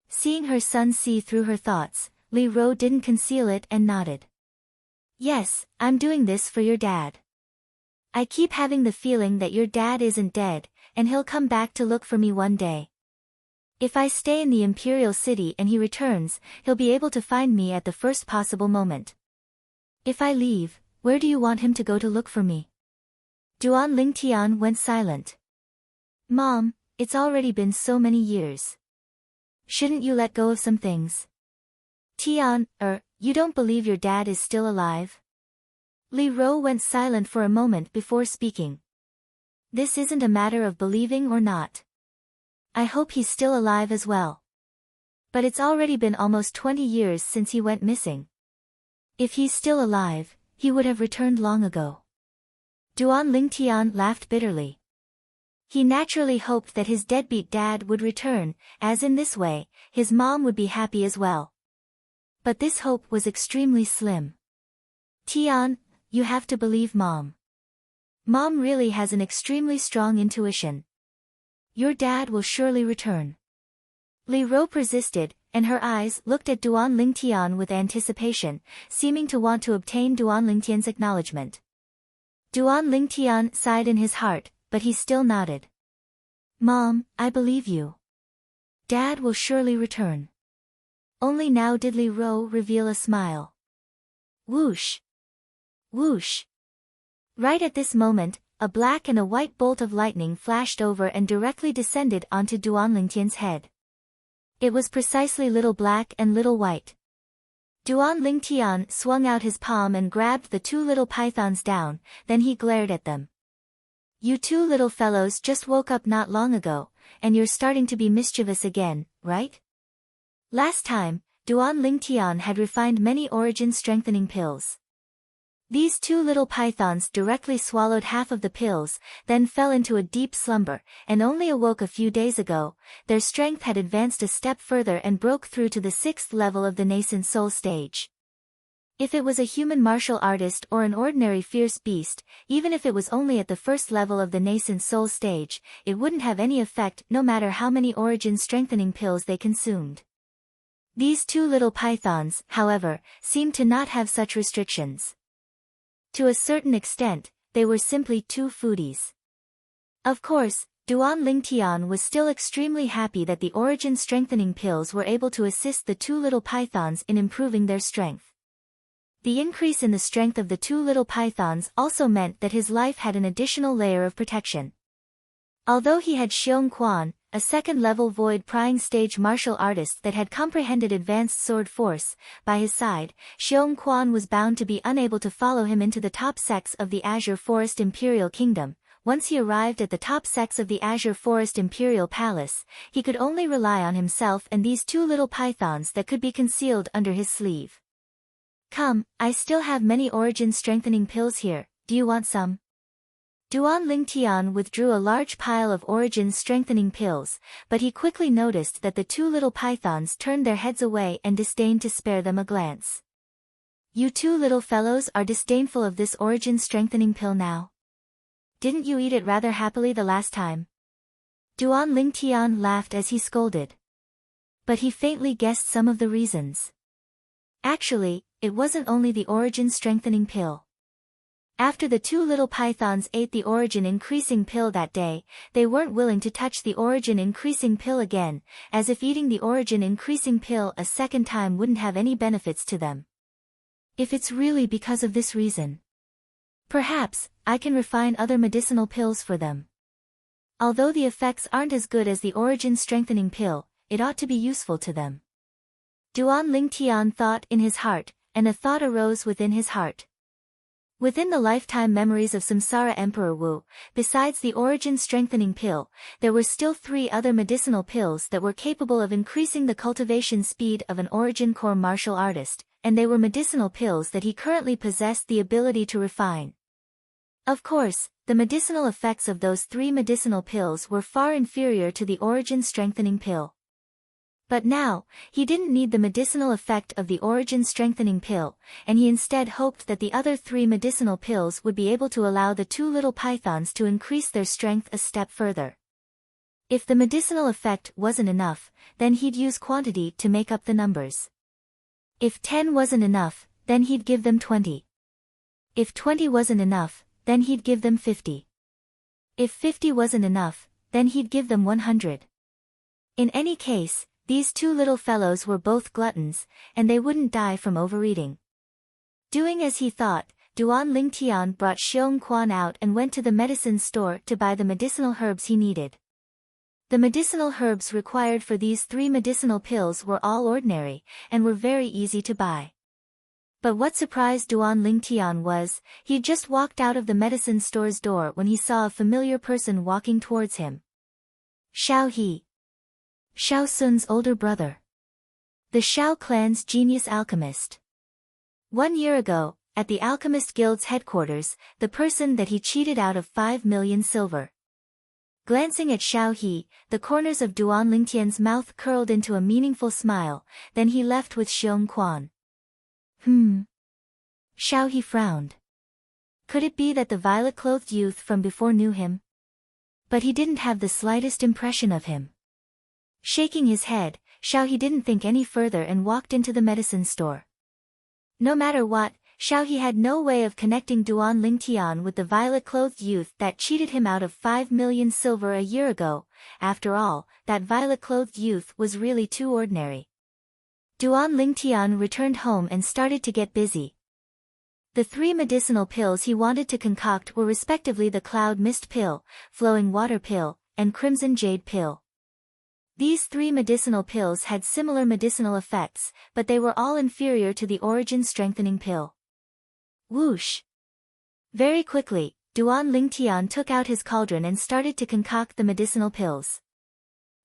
Seeing her son see through her thoughts, Li Ro didn't conceal it and nodded. Yes, I'm doing this for your dad. I keep having the feeling that your dad isn't dead, and he'll come back to look for me one day. If I stay in the Imperial City and he returns, he'll be able to find me at the first possible moment. If I leave, where do you want him to go to look for me? Duan Lingtian went silent. Mom, it's already been so many years. Shouldn't you let go of some things? Tian, you don't believe your dad is still alive? Li Ro went silent for a moment before speaking. This isn't a matter of believing or not. I hope he's still alive as well. But it's already been almost 20 years since he went missing. If he's still alive, he would have returned long ago. Duan Lingtian laughed bitterly. He naturally hoped that his deadbeat dad would return, as in this way, his mom would be happy as well. But this hope was extremely slim. Tian, you have to believe Mom. Mom really has an extremely strong intuition. Your dad will surely return. Li Ro persisted, and her eyes looked at Duan Lingtian with anticipation, seeming to want to obtain Duan Lingtian's acknowledgement. Duan Lingtian sighed in his heart, but he still nodded. Mom, I believe you. Dad will surely return. Only now did Li Ro reveal a smile. Whoosh! Whoosh! Right at this moment, a black and a white bolt of lightning flashed over and directly descended onto Duan Lingtian's head. It was precisely Little Black and Little White. Duan Lingtian swung out his palm and grabbed the two little pythons down, then he glared at them. You two little fellows just woke up not long ago, and you're starting to be mischievous again, right? Last time, Duan Lingtian had refined many origin-strengthening pills. These two little pythons directly swallowed half of the pills, then fell into a deep slumber, and only awoke a few days ago. Their strength had advanced a step further and broke through to the 6th level of the nascent soul stage. If it was a human martial artist or an ordinary fierce beast, even if it was only at the 1st level of the nascent soul stage, it wouldn't have any effect no matter how many origin-strengthening pills they consumed. These two little pythons, however, seemed to not have such restrictions. To a certain extent, they were simply two foodies. Of course, Duan Lingtian was still extremely happy that the origin-strengthening pills were able to assist the two little pythons in improving their strength. The increase in the strength of the two little pythons also meant that his life had an additional layer of protection. Although he had Xiong Quan, a 2nd-level void-prying stage martial artist that had comprehended advanced sword force, by his side, Xiong Quan was bound to be unable to follow him into the top sects of the Azure Forest Imperial Kingdom. Once he arrived at the top sects of the Azure Forest Imperial Palace, he could only rely on himself and these two little pythons that could be concealed under his sleeve. Come, I still have many origin-strengthening pills here, do you want some? Duan Lingtian withdrew a large pile of origin-strengthening pills, but he quickly noticed that the two little pythons turned their heads away and disdained to spare them a glance. You two little fellows are disdainful of this origin-strengthening pill now? Didn't you eat it rather happily the last time? Duan Lingtian laughed as he scolded. But he faintly guessed some of the reasons. Actually, it wasn't only the origin-strengthening pill. After the two little pythons ate the origin-increasing pill that day, they weren't willing to touch the origin-increasing pill again, as if eating the origin-increasing pill a second time wouldn't have any benefits to them. If it's really because of this reason, perhaps I can refine other medicinal pills for them. Although the effects aren't as good as the origin-strengthening pill, it ought to be useful to them. Duan Lingtian thought in his heart, and a thought arose within his heart. Within the lifetime memories of Samsara Emperor Wu, besides the origin strengthening pill, there were still 3 other medicinal pills that were capable of increasing the cultivation speed of an origin core martial artist, and they were medicinal pills that he currently possessed the ability to refine. Of course, the medicinal effects of those 3 medicinal pills were far inferior to the origin strengthening pill. But now, he didn't need the medicinal effect of the origin strengthening pill, and he instead hoped that the other 3 medicinal pills would be able to allow the 2 little pythons to increase their strength a step further. If the medicinal effect wasn't enough, then he'd use quantity to make up the numbers. If 10 wasn't enough, then he'd give them 20. If 20 wasn't enough, then he'd give them 50. If 50 wasn't enough, then he'd give them 100. In any case, these 2 little fellows were both gluttons, and they wouldn't die from overeating. Doing as he thought, Duan Lingtian brought Xiong Quan out and went to the medicine store to buy the medicinal herbs he needed. The medicinal herbs required for these 3 medicinal pills were all ordinary, and were very easy to buy. But what surprised Duan Lingtian was, he'd just walked out of the medicine store's door when he saw a familiar person walking towards him. Xiao He. Xiao Sun's older brother. The Xiao clan's genius alchemist. 1 year ago, at the Alchemist Guild's headquarters, the person that he cheated out of 5 million silver. Glancing at Xiao He, the corners of Duan Lingtian's mouth curled into a meaningful smile, then he left with Xiong Quan. Xiao He frowned. Could it be that the violet-clothed youth from before knew him? But he didn't have the slightest impression of him. Shaking his head, Xiao He didn't think any further and walked into the medicine store. No matter what, Xiao He had no way of connecting Duan Lingtian with the violet-clothed youth that cheated him out of 5 million silver a year ago. After all, that violet-clothed youth was really too ordinary. Duan Lingtian returned home and started to get busy. The 3 medicinal pills he wanted to concoct were respectively the Cloud Mist Pill, Flowing Water Pill, and Crimson Jade Pill. These 3 medicinal pills had similar medicinal effects, but they were all inferior to the origin strengthening pill. Whoosh! Very quickly, Duan Lingtian took out his cauldron and started to concoct the medicinal pills.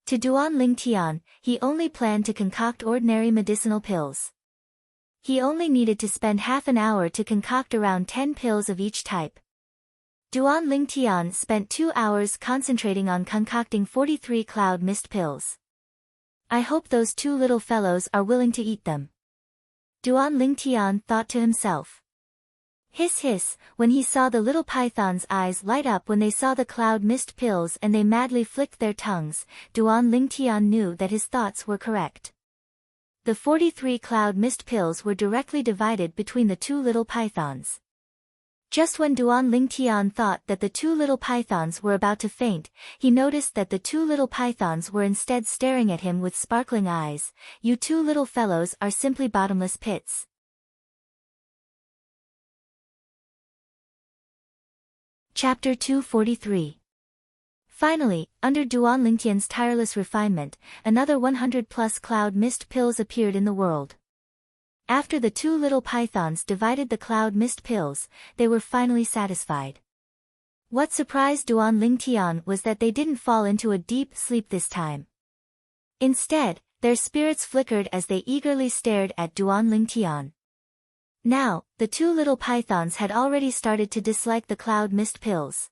To Duan Lingtian, he only planned to concoct ordinary medicinal pills. He only needed to spend half an hour to concoct around 10 pills of each type. Duan Lingtian spent 2 hours concentrating on concocting 43 Cloud Mist pills. I hope those 2 little fellows are willing to eat them. Duan Lingtian thought to himself. Hiss hiss, when he saw the little python's eyes light up when they saw the Cloud Mist pills and they madly flicked their tongues, Duan Lingtian knew that his thoughts were correct. The 43 Cloud Mist pills were directly divided between the 2 little pythons. Just when Duan Lingtian thought that the 2 little pythons were about to faint, he noticed that the 2 little pythons were instead staring at him with sparkling eyes. You 2 little fellows are simply bottomless pits. Chapter 243. Finally, under Duan Lingtian's tireless refinement, another 100-plus Cloud Mist pills appeared in the world. After the 2 little pythons divided the Cloud Mist pills, they were finally satisfied. What surprised Duan Lingtian was that they didn't fall into a deep sleep this time. Instead, their spirits flickered as they eagerly stared at Duan Lingtian. Now, the 2 little pythons had already started to dislike the Cloud Mist pills.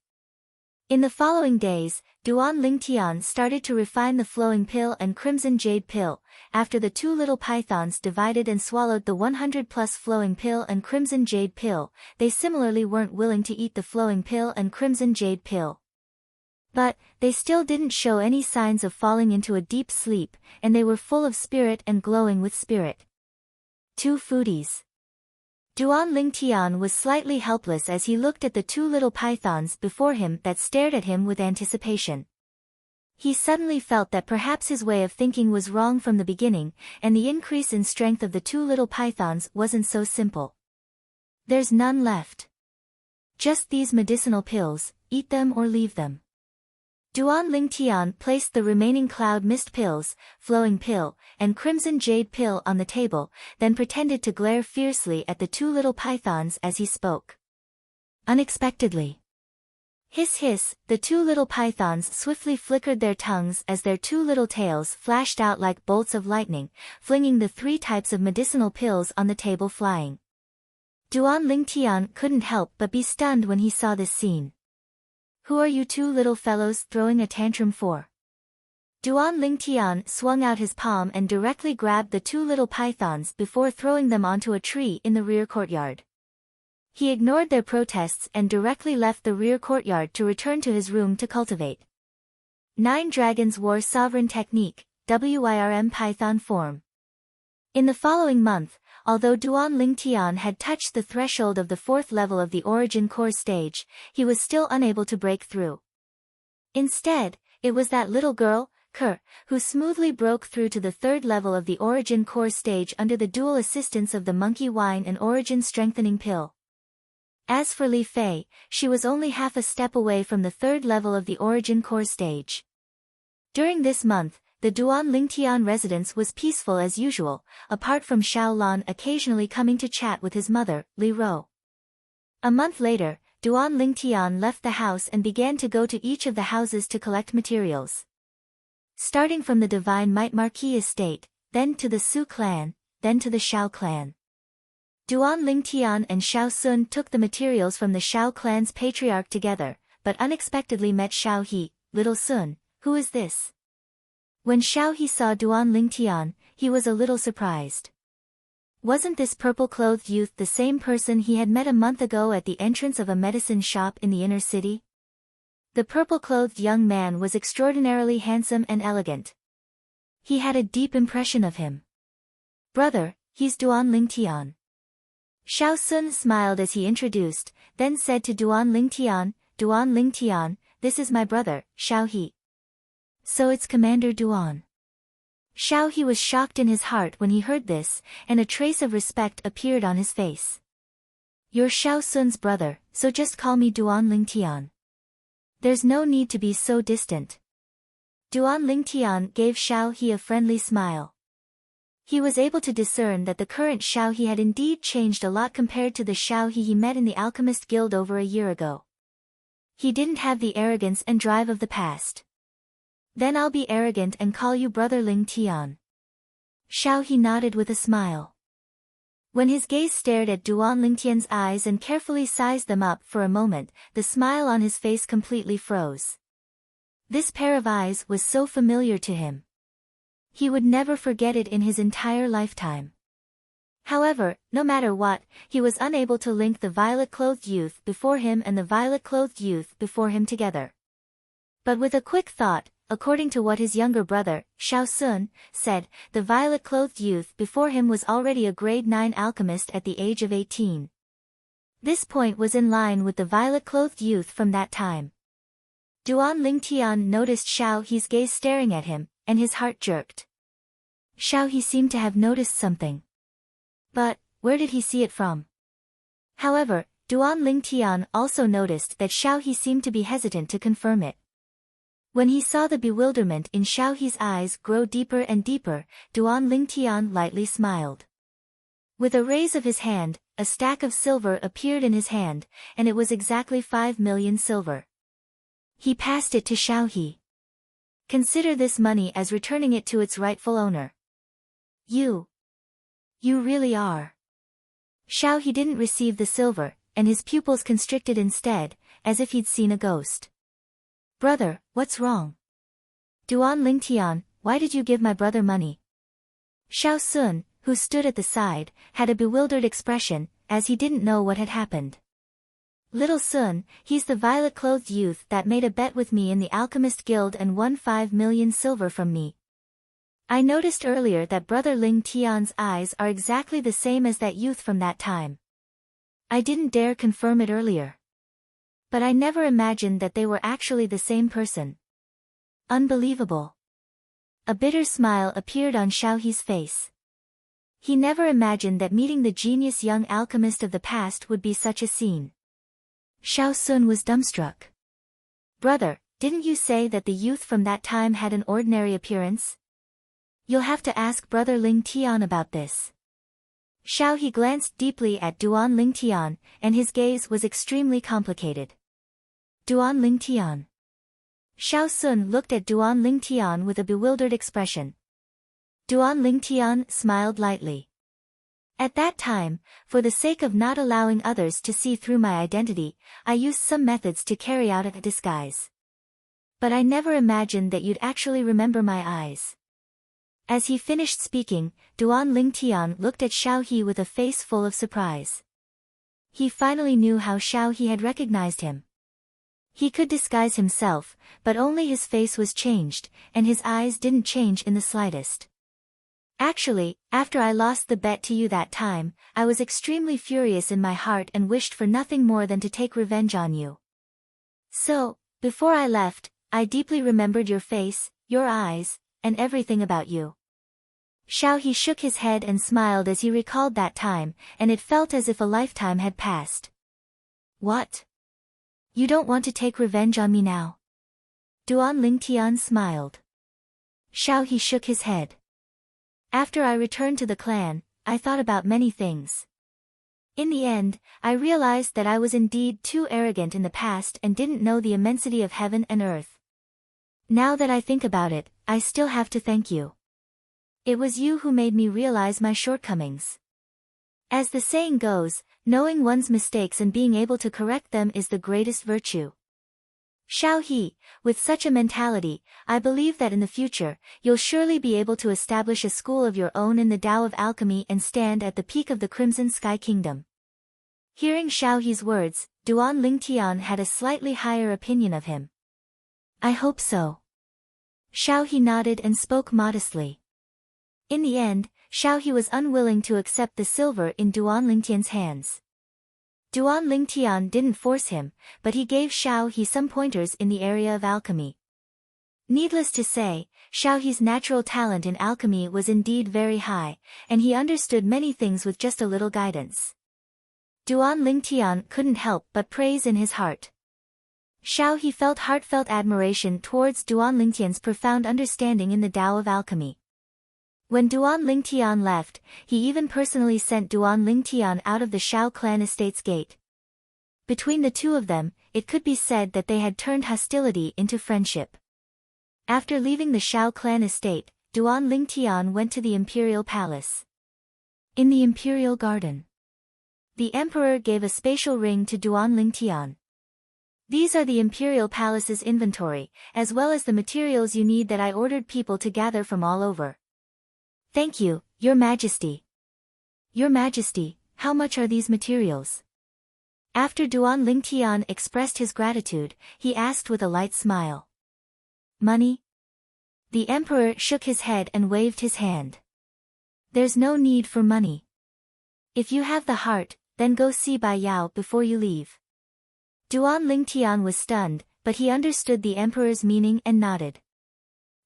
In the following days, Duan Lingtian started to refine the Flowing Pill and Crimson Jade Pill. After the 2 little pythons divided and swallowed the 100-plus Flowing Pill and Crimson Jade Pill, they similarly weren't willing to eat the Flowing Pill and Crimson Jade Pill. But, they still didn't show any signs of falling into a deep sleep, and they were full of spirit and glowing with spirit. 2 foodies. Duan Lingtian was slightly helpless as he looked at the 2 little pythons before him that stared at him with anticipation. He suddenly felt that perhaps his way of thinking was wrong from the beginning, and the increase in strength of the 2 little pythons wasn't so simple. There's none left. Just these medicinal pills, eat them or leave them. Duan Lingtian placed the remaining Cloud Mist pills, Flowing Pill, and Crimson Jade Pill on the table, then pretended to glare fiercely at the 2 little pythons as he spoke. unexpectedly. Hiss hiss, the two little pythons swiftly flickered their tongues as their two little tails flashed out like bolts of lightning, flinging the 3 types of medicinal pills on the table flying. Duan Lingtian couldn't help but be stunned when he saw this scene. Who are you two little fellows throwing a tantrum for? Duan Lingtian swung out his palm and directly grabbed the 2 little pythons before throwing them onto a tree in the rear courtyard. He ignored their protests and directly left the rear courtyard to return to his room to cultivate 9 Dragons War Sovereign Technique, WIRM Python Form. In the following month, although Duan Lingtian had touched the threshold of the 4th level of the Origin Core stage, he was still unable to break through. Instead, it was that little girl, Kerr, who smoothly broke through to the 3rd level of the Origin Core stage under the dual assistance of the Monkey Wine and Origin Strengthening Pill. As for Li Fei, she was only half a step away from the 3rd level of the Origin Core stage. During this month, the Duan Lingtian residence was peaceful as usual, apart from Xiao Lan occasionally coming to chat with his mother, Li Ro. A month later, Duan Lingtian left the house and began to go to each of the houses to collect materials. Starting from the Divine Might Marquis estate, then to the Su clan, then to the Xiao clan. Duan Lingtian and Xiao Sun took the materials from the Xiao clan's patriarch together, but unexpectedly met Xiao He. Little Sun, who is this? When Xiao He saw Duan Lingtian, he was a little surprised. Wasn't this purple-clothed youth the same person he had met a month ago at the entrance of a medicine shop in the inner city? The purple-clothed young man was extraordinarily handsome and elegant. He had a deep impression of him. Brother, he's Duan Lingtian. Xiao Sun smiled as he introduced, then said to Duan Lingtian, this is my brother, Xiao He. So it's Commander Duan. Xiao He was shocked in his heart when he heard this, and a trace of respect appeared on his face. You're Xiao Sun's brother, so just call me Duan Lingtian. There's no need to be so distant. Duan Lingtian gave Xiao He a friendly smile. He was able to discern that the current Xiao He had indeed changed a lot compared to the Xiao He met in the Alchemist Guild over a year ago. He didn't have the arrogance and drive of the past. Then I'll be arrogant and call you Brother Lingtian. Xiao He nodded with a smile. When his gaze stared at Duan Lingtian's eyes and carefully sized them up for a moment, the smile on his face completely froze. This pair of eyes was so familiar to him. He would never forget it in his entire lifetime. However, no matter what, he was unable to link the violet-clothed youth before him and the violet-clothed youth before him together. But with a quick thought, according to what his younger brother, Xiao Sun, said, the violet-clothed youth before him was already a grade 9 alchemist at the age of 18. This point was in line with the violet-clothed youth from that time. Duan Lingtian noticed Xiao He's gaze staring at him, and his heart jerked. Xiao He seemed to have noticed something. But, where did he see it from? However, Duan Lingtian also noticed that Xiao He seemed to be hesitant to confirm it. When he saw the bewilderment in Xiao He's eyes grow deeper and deeper, Duan Lingtian lightly smiled. With a raise of his hand, a stack of silver appeared in his hand, and it was exactly 5 million silver. He passed it to Xiao He. Consider this money as returning it to its rightful owner. You really are. Xiao He didn't receive the silver, and his pupils constricted instead, as if he'd seen a ghost. Brother, what's wrong? Duan Lingtian, why did you give my brother money? Xiao Sun, who stood at the side, had a bewildered expression, as he didn't know what had happened. Little Sun, he's the violet-clothed youth that made a bet with me in the Alchemist Guild and won 5 million silver from me. I noticed earlier that Brother Lingtian's eyes are exactly the same as that youth from that time. I didn't dare confirm it earlier. But I never imagined that they were actually the same person. Unbelievable. A bitter smile appeared on Xiao He's face. He never imagined that meeting the genius young alchemist of the past would be such a scene. Xiao Sun was dumbstruck. Brother, didn't you say that the youth from that time had an ordinary appearance? You'll have to ask Brother Lingtian about this. Xiao He glanced deeply at Duan Lingtian, and his gaze was extremely complicated. Duan Lingtian. Xiao Sun looked at Duan Lingtian with a bewildered expression. Duan Lingtian smiled lightly. At that time, for the sake of not allowing others to see through my identity, I used some methods to carry out a disguise. But I never imagined that you'd actually remember my eyes. As he finished speaking, Duan Lingtian looked at Xiao He with a face full of surprise. He finally knew how Xiao He had recognized him. He could disguise himself, but only his face was changed, and his eyes didn't change in the slightest. Actually, after I lost the bet to you that time, I was extremely furious in my heart and wished for nothing more than to take revenge on you. So, before I left, I deeply remembered your face, your eyes, and everything about you. Xiao He shook his head and smiled as he recalled that time, and it felt as if a lifetime had passed. What? You don't want to take revenge on me now? Duan Lingtian smiled. Xiao He shook his head. After I returned to the clan, I thought about many things. In the end, I realized that I was indeed too arrogant in the past and didn't know the immensity of heaven and earth. Now that I think about it, I still have to thank you. It was you who made me realize my shortcomings. As the saying goes, knowing one's mistakes and being able to correct them is the greatest virtue. Xiao He, with such a mentality, I believe that in the future, you'll surely be able to establish a school of your own in the Tao of Alchemy and stand at the peak of the Crimson Sky Kingdom. Hearing Xiao He's words, Duan Lingtian had a slightly higher opinion of him. I hope so. Xiao He nodded and spoke modestly. In the end, Xiao He was unwilling to accept the silver in Duan Lingtian's hands. Duan Lingtian didn't force him, but he gave Xiao He some pointers in the area of alchemy. Needless to say, Xiao He's natural talent in alchemy was indeed very high, and he understood many things with just a little guidance. Duan Lingtian couldn't help but praise in his heart. Xiao He felt heartfelt admiration towards Duan Lingtian's profound understanding in the Tao of alchemy. When Duan Lingtian left, he even personally sent Duan Lingtian out of the Shao clan estate's gate. Between the two of them, it could be said that they had turned hostility into friendship. After leaving the Shao clan estate, Duan Lingtian went to the imperial palace. In the imperial garden, the emperor gave a spatial ring to Duan Lingtian. These are the imperial palace's inventory, as well as the materials you need that I ordered people to gather from all over. Thank you, Your Majesty. Your Majesty, how much are these materials? After Duan Lingtian expressed his gratitude, he asked with a light smile. Money? The emperor shook his head and waved his hand. There's no need for money. If you have the heart, then go see Bai Yao before you leave. Duan Lingtian was stunned, but he understood the emperor's meaning and nodded.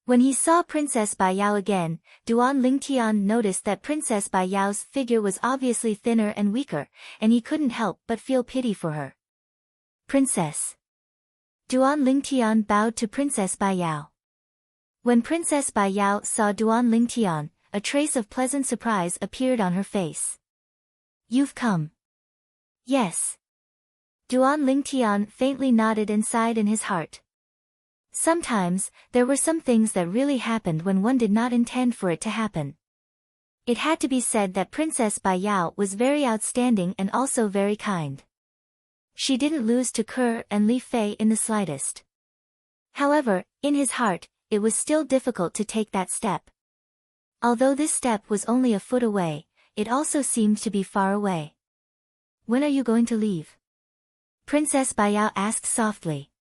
When he saw Princess Bai Yao again, Duan Lingtian noticed that Princess Bai Yao's figure was obviously thinner and weaker, and he couldn't help but feel pity for her. Princess. Duan Lingtian bowed to Princess Bai Yao. When Princess Bai Yao saw Duan Lingtian, a trace of pleasant surprise appeared on her face. You've come. Yes. Duan Lingtian faintly nodded and sighed in his heart. Sometimes, there were some things that really happened when one did not intend for it to happen. It had to be said that Princess Bai Yao was very outstanding and also very kind. She didn't lose to Ke and Li Fei in the slightest. However, in his heart, it was still difficult to take that step. Although this step was only a foot away, it also seemed to be far away. When are you going to leave? Princess Bai Yao asked softly.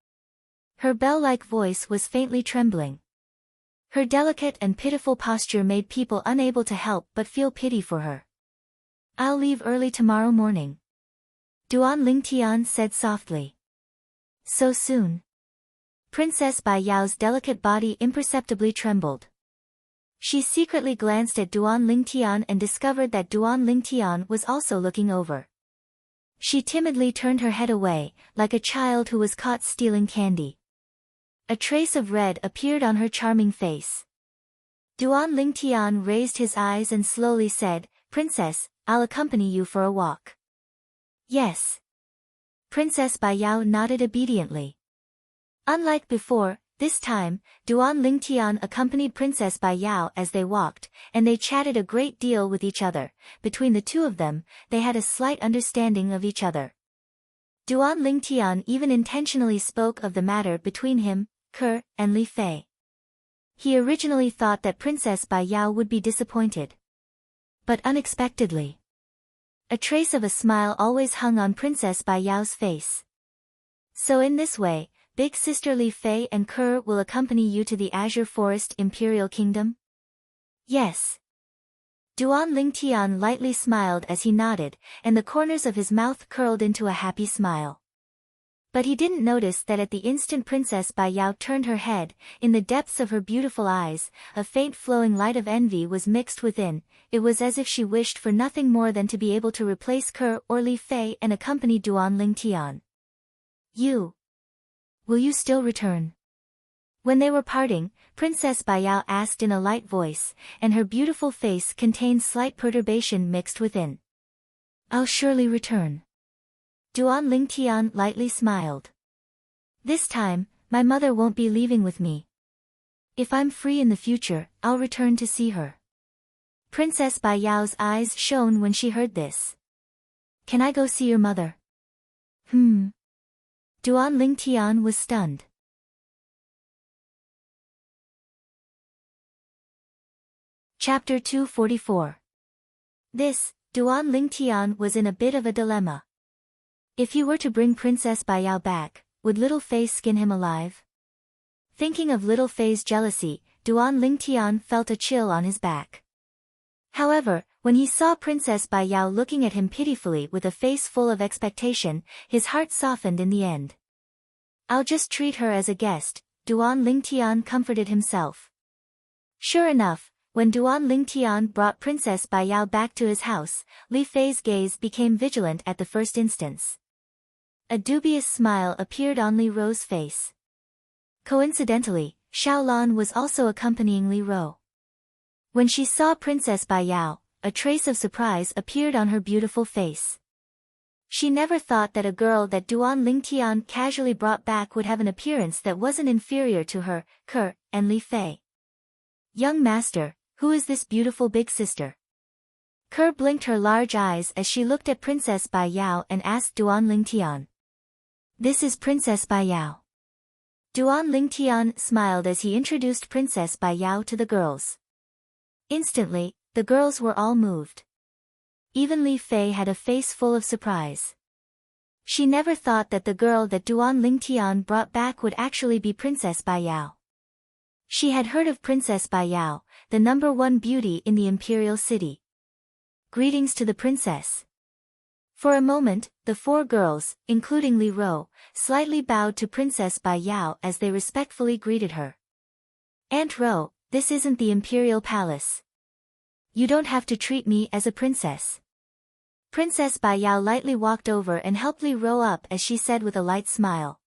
Her bell-like voice was faintly trembling. Her delicate and pitiful posture made people unable to help but feel pity for her. I'll leave early tomorrow morning. Duan Lingtian said softly. So soon? Princess Bai Yao's delicate body imperceptibly trembled. She secretly glanced at Duan Lingtian and discovered that Duan Lingtian was also looking over. She timidly turned her head away, like a child who was caught stealing candy. A trace of red appeared on her charming face. Duan Lingtian raised his eyes and slowly said, Princess, I'll accompany you for a walk. Yes. Princess Bai Yao nodded obediently. Unlike before, this time, Duan Lingtian accompanied Princess Bai Yao as they walked, and they chatted a great deal with each other. Between the two of them, they had a slight understanding of each other. Duan Lingtian even intentionally spoke of the matter between him, Ke, and Li Fei. He originally thought that Princess Bai Yao would be disappointed. But unexpectedly, a trace of a smile always hung on Princess Bai Yao's face. So in this way, Big Sister Li Fei and Ke will accompany you to the Azure Forest Imperial Kingdom? Yes. Duan Lingtian lightly smiled as he nodded, and the corners of his mouth curled into a happy smile. But he didn't notice that at the instant Princess Bai Yao turned her head, in the depths of her beautiful eyes, a faint flowing light of envy was mixed within. It was as if she wished for nothing more than to be able to replace Ke or Li Fei and accompany Duan Lingtian. Will you still return? When they were parting, Princess Bai Yao asked in a light voice, and her beautiful face contained slight perturbation mixed within. I'll surely return. Duan Lingtian lightly smiled. This time, my mother won't be leaving with me. If I'm free in the future, I'll return to see her. Princess Bai Yao's eyes shone when she heard this. Can I go see your mother? Duan Lingtian was stunned. Chapter 244. Duan Lingtian was in a bit of a dilemma. If he were to bring Princess Bai Yao back, would Little Fei skin him alive? Thinking of Little Fei's jealousy, Duan Lingtian felt a chill on his back. However, when he saw Princess Bai Yao looking at him pitifully with a face full of expectation, his heart softened in the end. I'll just treat her as a guest, Duan Lingtian comforted himself. Sure enough, when Duan Lingtian brought Princess Bai Yao back to his house, Li Fei's gaze became vigilant at the first instance. A dubious smile appeared on Li Rou's face. Coincidentally, Xiaolan was also accompanying Li Rou. When she saw Princess Bai Yao, a trace of surprise appeared on her beautiful face. She never thought that a girl that Duan Lingtian casually brought back would have an appearance that wasn't inferior to her, Ke, and Li Fei. Young master, who is this beautiful big sister? Ke blinked her large eyes as she looked at Princess Bai Yao and asked Duan Lingtian. This is Princess Bai Yao. Duan Lingtian smiled as he introduced Princess Bai Yao to the girls. Instantly, the girls were all moved. Even Li Fei had a face full of surprise. She never thought that the girl that Duan Lingtian brought back would actually be Princess Bai Yao. She had heard of Princess Bai Yao, the #1 beauty in the imperial city. Greetings to the princess. For a moment, the four girls, including Li Rou, slightly bowed to Princess Bai Yao as they respectfully greeted her. Aunt Rou, this isn't the imperial palace. You don't have to treat me as a princess. Princess Bai Yao lightly walked over and helped Li Rou up as she said with a light smile.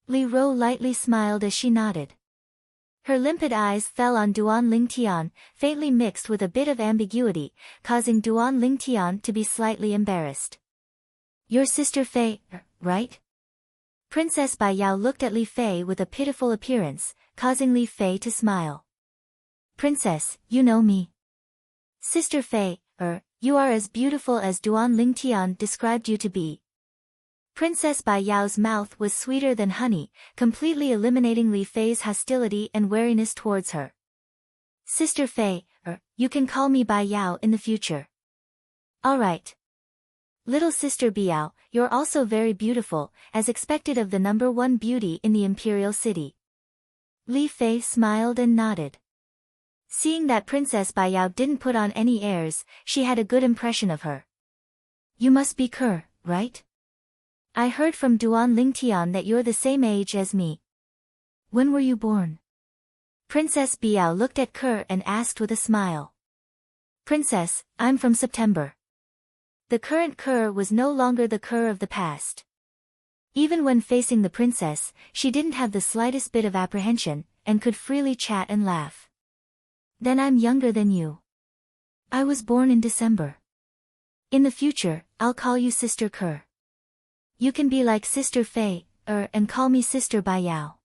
Li Rou lightly smiled as she nodded. Her limpid eyes fell on Duan Lingtian, faintly mixed with a bit of ambiguity, causing Duan Lingtian to be slightly embarrassed. Your sister Fei, right? Princess Bai Yao looked at Li Fei with a pitiful appearance, causing Li Fei to smile. Princess, you know me. Sister Fei, you are as beautiful as Duan Lingtian described you to be. Princess Bai Yao's mouth was sweeter than honey, completely eliminating Li Fei's hostility and wariness towards her. Sister Fei, you can call me Bai Yao in the future. Alright. Little sister Biao, you're also very beautiful, as expected of the #1 beauty in the imperial city. Li Fei smiled and nodded. Seeing that Princess Bai Yao didn't put on any airs, she had a good impression of her. You must be Ke, right? I heard from Duan Lingtian that you're the same age as me. When were you born? Princess Biao looked at Ke and asked with a smile. Princess, I'm from September. The current Ke was no longer the Ke of the past. Even when facing the princess, she didn't have the slightest bit of apprehension, and could freely chat and laugh. Then I'm younger than you. I was born in December. In the future, I'll call you Sister Kerr. You can be like Sister Fei, and call me Sister Bai Yao.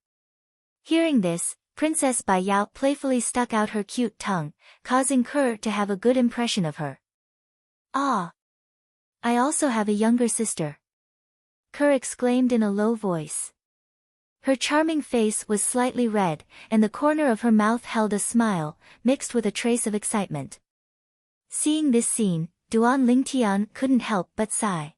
Hearing this, Princess Bai Yao playfully stuck out her cute tongue, causing Kerr to have a good impression of her. Ah! I also have a younger sister. Kerr exclaimed in a low voice. Her charming face was slightly red, and the corner of her mouth held a smile, mixed with a trace of excitement. Seeing this scene, Duan Lingtian couldn't help but sigh.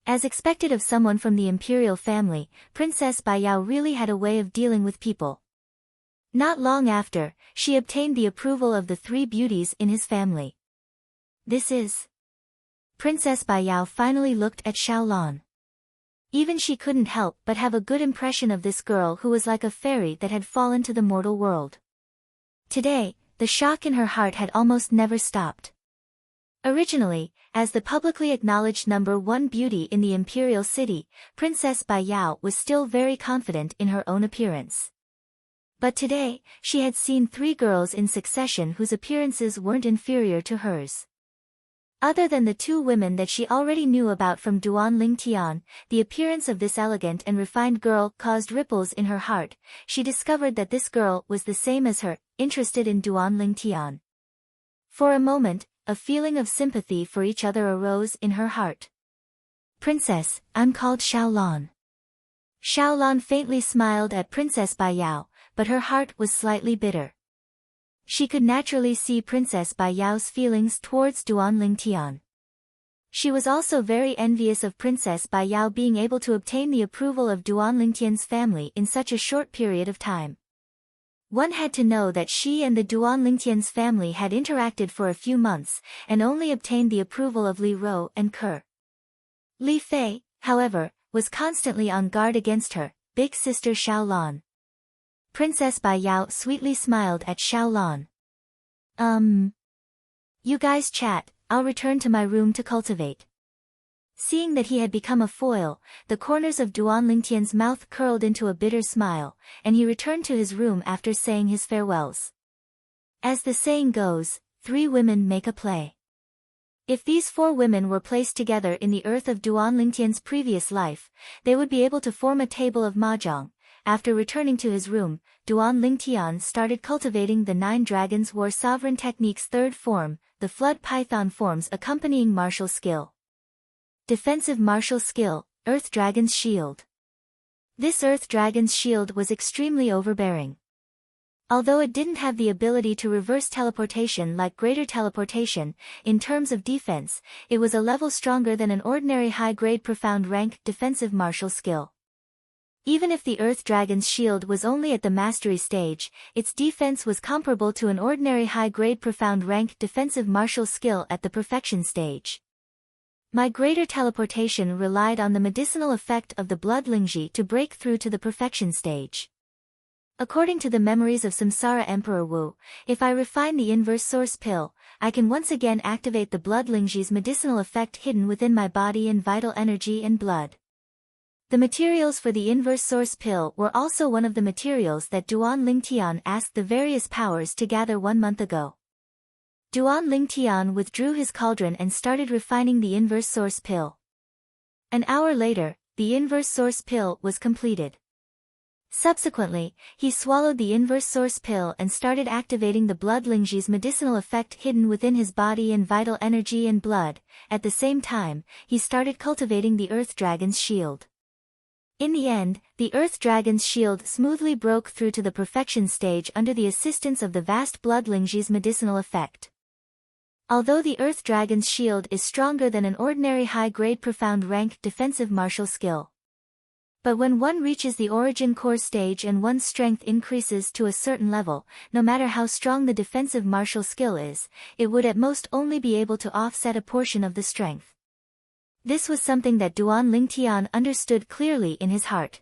As expected of someone from the imperial family, Princess Bai Yao really had a way of dealing with people. Not long after, she obtained the approval of the three beauties in his family. This is... Princess Bai Yao finally looked at Xiaolan. Even she couldn't help but have a good impression of this girl who was like a fairy that had fallen to the mortal world. Today, the shock in her heart had almost never stopped. Originally, as the publicly acknowledged #1 beauty in the imperial city, Princess Bai Yao was still very confident in her own appearance. But today, she had seen three girls in succession whose appearances weren't inferior to hers. Other than the two women that she already knew about from Duan Lingtian, the appearance of this elegant and refined girl caused ripples in her heart. She discovered that this girl was the same as her, interested in Duan Lingtian. For a moment, a feeling of sympathy for each other arose in her heart. Princess, I'm called Xiaolan. Xiaolan faintly smiled at Princess Bai Yao, but her heart was slightly bitter. She could naturally see Princess Bai Yao's feelings towards Duan Lingtian. She was also very envious of Princess Bai Yao being able to obtain the approval of Duan Lingtian's family in such a short period of time. One had to know that she and the Duan Lingtian's family had interacted for a few months, and only obtained the approval of Li Rou and Kerr. Li Fei, however, was constantly on guard against her, big sister Xiaolan. Princess Bai Yao sweetly smiled at Xiaolan. You guys chat, I'll return to my room to cultivate. Seeing that he had become a foil, the corners of Duan Lingtian's mouth curled into a bitter smile, and he returned to his room after saying his farewells. As the saying goes, 3 women make a play. If these 4 women were placed together in the earth of Duan Lingtian's previous life, they would be able to form a table of mahjong. After returning to his room, Duan Lingtian started cultivating the 9 Dragons War Sovereign Technique's 3rd form, the Flood Python forms accompanying martial skill. Defensive martial skill, Earth Dragon's Shield. This Earth Dragon's Shield was extremely overbearing. Although it didn't have the ability to reverse teleportation like Greater Teleportation, in terms of defense, it was a level stronger than an ordinary high-grade profound rank defensive martial skill. Even if the Earth Dragon's Shield was only at the Mastery stage, its defense was comparable to an ordinary high-grade profound rank defensive martial skill at the Perfection stage. My Greater Teleportation relied on the medicinal effect of the Blood Lingji to break through to the Perfection stage. According to the memories of Samsara Emperor Wu, if I refine the Inverse Source Pill, I can once again activate the Blood Lingji's medicinal effect hidden within my body and vital energy and blood. The materials for the Inverse Source Pill were also one of the materials that Duan Lingtian asked the various powers to gather 1 month ago. Duan Lingtian withdrew his cauldron and started refining the Inverse Source Pill. An hour later, the Inverse Source Pill was completed. Subsequently, he swallowed the Inverse Source Pill and started activating the Blood Lingji's medicinal effect hidden within his body and vital energy and blood. At the same time, he started cultivating the Earth Dragon's Shield. In the end, the Earth Dragon's Shield smoothly broke through to the Perfection stage under the assistance of the vast Blood Lingji's medicinal effect. Although the Earth Dragon's Shield is stronger than an ordinary high-grade profound rank defensive martial skill. But when one reaches the Origin Core stage and one's strength increases to a certain level, no matter how strong the defensive martial skill is, it would at most only be able to offset a portion of the strength. This was something that Duan Lingtian understood clearly in his heart.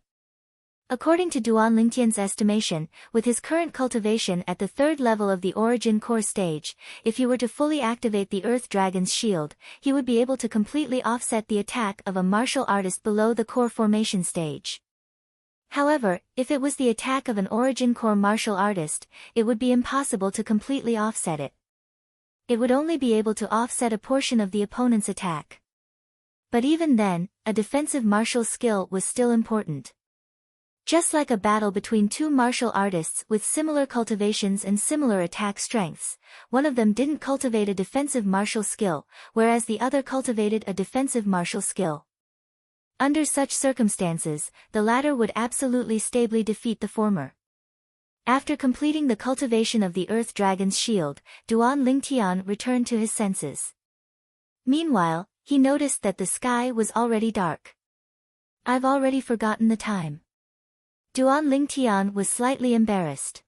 According to Duan Lingtian's estimation, with his current cultivation at the 3rd level of the Origin Core stage, if he were to fully activate the Earth Dragon's Shield, he would be able to completely offset the attack of a martial artist below the Core Formation stage. However, if it was the attack of an Origin Core martial artist, it would be impossible to completely offset it. it would only be able to offset a portion of the opponent's attack. But even then, a defensive martial skill was still important. Just like a battle between two martial artists with similar cultivations and similar attack strengths, one of them didn't cultivate a defensive martial skill, whereas the other cultivated a defensive martial skill. Under such circumstances, the latter would absolutely stably defeat the former. After completing the cultivation of the Earth Dragon's shield, Duan Lingtian returned to his senses. Meanwhile, he noticed that the sky was already dark. I've already forgotten the time. Duan Lingtian was slightly embarrassed.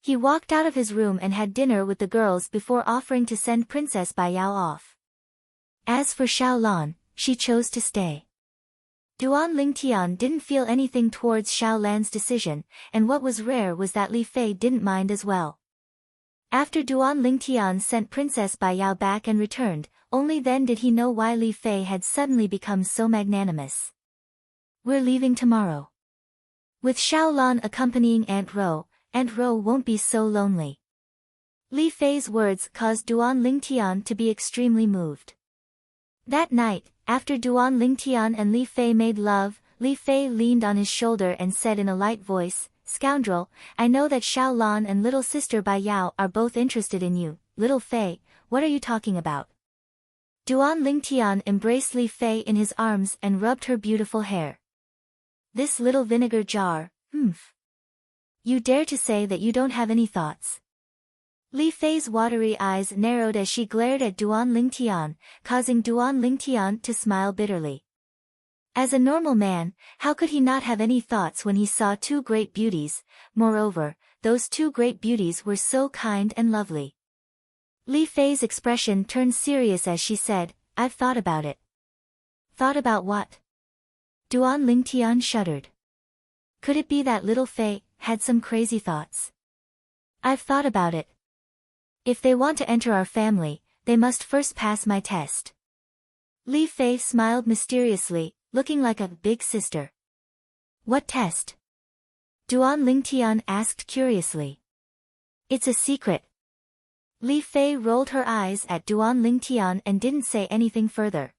He walked out of his room and had dinner with the girls before offering to send Princess Baiyao off. As for Xiaolan, she chose to stay. Duan Lingtian didn't feel anything towards Xiaolan's decision, and what was rare was that Li Fei didn't mind as well. After Duan Lingtian sent Princess Baiyao back and returned, only then did he know why Li Fei had suddenly become so magnanimous. We're leaving tomorrow. With Xiaolan accompanying Aunt Ro won't be so lonely. Li Fei's words caused Duan Lingtian to be extremely moved. That night, after Duan Lingtian and Li Fei made love, Li Fei leaned on his shoulder and said in a light voice, "Scoundrel, I know that Xiaolan and little sister Baiyao are both interested in you. Little Fei, what are you talking about?" Duan Lingtian embraced Li Fei in his arms and rubbed her beautiful hair. "This little vinegar jar, You dare to say that you don't have any thoughts?" Li Fei's watery eyes narrowed as she glared at Duan Lingtian, causing Duan Lingtian to smile bitterly. As a normal man, how could he not have any thoughts when he saw two great beauties? Moreover, those two great beauties were so kind and lovely. Li Fei's expression turned serious as she said, "I've thought about it." "Thought about what?" Duan Lingtian shuddered. Could it be that little Fei had some crazy thoughts? "I've thought about it. If they want to enter our family, they must first pass my test." Li Fei smiled mysteriously, looking like a big sister. "What test?" Duan Lingtian asked curiously. "It's a secret." Li Fei rolled her eyes at Duan Lingtian and didn't say anything further.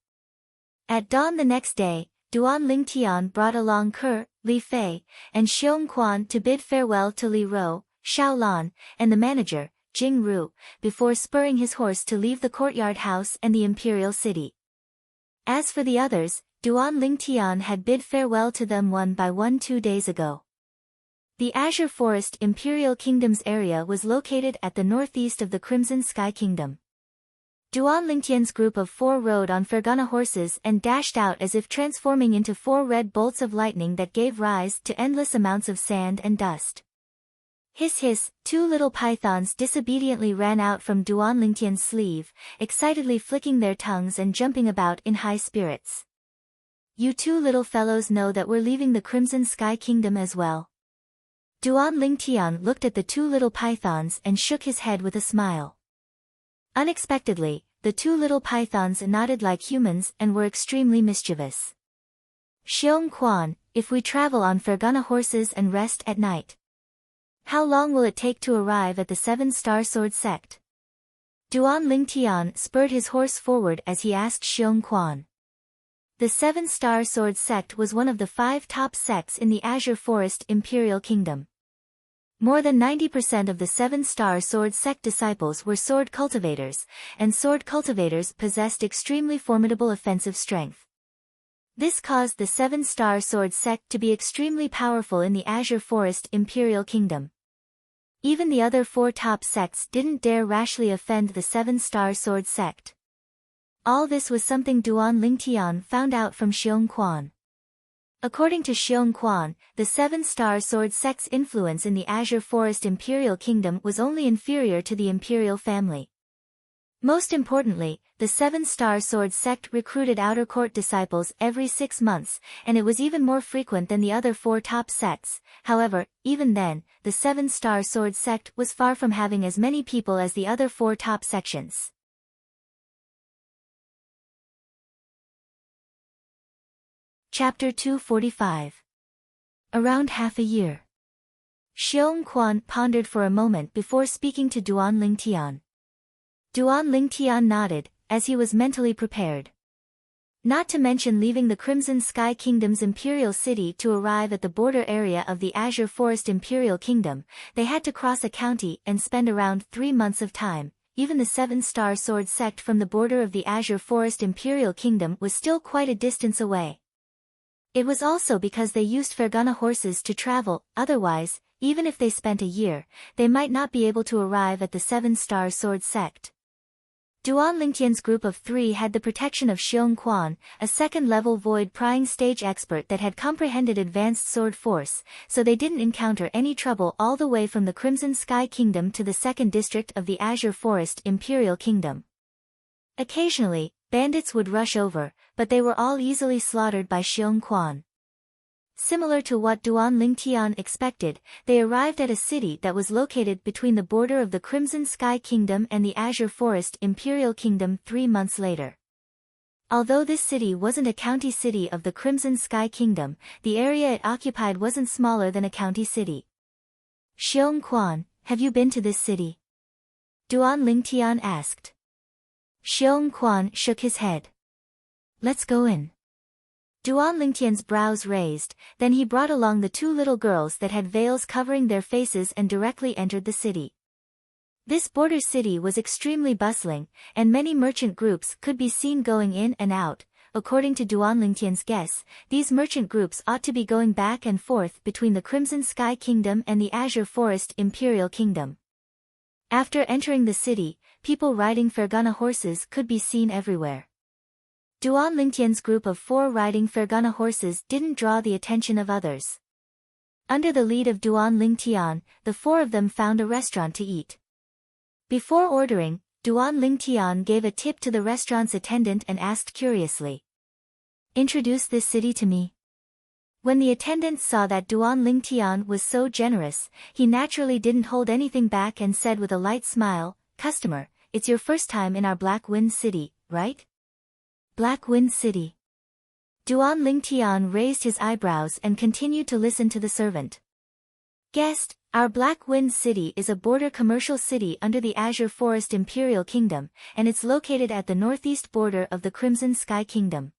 At dawn the next day, Duan Lingtian brought along Li Fei, and Xiong Quan to bid farewell to Li Ro, Xiaolan, and the manager, Jing Ru, before spurring his horse to leave the courtyard house and the imperial city. As for the others, Duan Lingtian had bid farewell to them one by one 2 days ago. The Azure Forest Imperial Kingdom's area was located at the northeast of the Crimson Sky Kingdom. Duan Lingtian's group of 4 rode on Fergana horses and dashed out as if transforming into 4 red bolts of lightning that gave rise to endless amounts of sand and dust. Hiss hiss, 2 little pythons disobediently ran out from Duan Lingtian's sleeve, excitedly flicking their tongues and jumping about in high spirits. "You 2 little fellows know that we're leaving the Crimson Sky Kingdom as well?" Duan Lingtian looked at the 2 little pythons and shook his head with a smile. Unexpectedly, the 2 little pythons nodded like humans and were extremely mischievous. "Xiong Quan, if we travel on Fergana horses and rest at night, how long will it take to arrive at the 7-star sword sect?" Duan Lingtian spurred his horse forward as he asked Xiong Quan. The 7-star sword sect was one of the 5 top sects in the Azure Forest Imperial Kingdom. More than 90% of the 7-star sword sect disciples were sword cultivators, and sword cultivators possessed extremely formidable offensive strength. This caused the 7-star sword sect to be extremely powerful in the Azure Forest Imperial Kingdom. Even the other 4 top sects didn't dare rashly offend the 7-star sword sect. All this was something Duan Lingtian found out from Xiong Quan. According to Xiong Quan, the 7-star sword sect's influence in the Azure Forest Imperial Kingdom was only inferior to the imperial family. Most importantly, the 7-star sword sect recruited outer court disciples every 6 months, and it was even more frequent than the other 4 top sects. However, even then, the 7-star sword sect was far from having as many people as the other 4 top sections. Chapter 245. Around half a year. Xiong Quan pondered for a moment before speaking to Duan Lingtian. Duan Lingtian nodded, as he was mentally prepared. Not to mention leaving the Crimson Sky Kingdom's imperial city to arrive at the border area of the Azure Forest Imperial Kingdom, they had to cross a county and spend around 3 months of time. Even the 7-star sword sect from the border of the Azure Forest Imperial Kingdom was still quite a distance away. It was also because they used Fergana horses to travel, otherwise, even if they spent a year, they might not be able to arrive at the 7-star sword sect. Duan Lingtian's group of 3 had the protection of Xiong Quan, a second-level void prying stage expert that had comprehended advanced sword force, so they didn't encounter any trouble all the way from the Crimson Sky Kingdom to the 2nd district of the Azure Forest Imperial Kingdom. Occasionally, bandits would rush over, but they were all easily slaughtered by Xiong Quan. Similar to what Duan Lingtian expected, they arrived at a city that was located between the border of the Crimson Sky Kingdom and the Azure Forest Imperial Kingdom 3 months later. Although this city wasn't a county city of the Crimson Sky Kingdom, the area it occupied wasn't smaller than a county city. Xiong Quan, have you been to this city? Duan Lingtian asked. Xiong Quan shook his head. Let's go in. Duan Lingtian's brows raised, then he brought along the 2 little girls that had veils covering their faces and directly entered the city. This border city was extremely bustling, and many merchant groups could be seen going in and out. According to Duan Lingtian's guess, these merchant groups ought to be going back and forth between the Crimson Sky Kingdom and the Azure Forest Imperial Kingdom. After entering the city, people riding Fergana horses could be seen everywhere. Duan Lingtian's group of 4 riding Fergana horses didn't draw the attention of others. Under the lead of Duan Lingtian, the 4 of them found a restaurant to eat. Before ordering, Duan Lingtian gave a tip to the restaurant's attendant and asked curiously, "Introduce this city to me." When the attendant saw that Duan Lingtian was so generous, he naturally didn't hold anything back and said with a light smile, "Customer, it's your first time in our Black Wind City, right?" Black Wind City. Duan Lingtian raised his eyebrows and continued to listen to the servant. Guest, our Black Wind City is a border commercial city under the Azure Forest Imperial Kingdom, and it's located at the northeast border of the Crimson Sky Kingdom.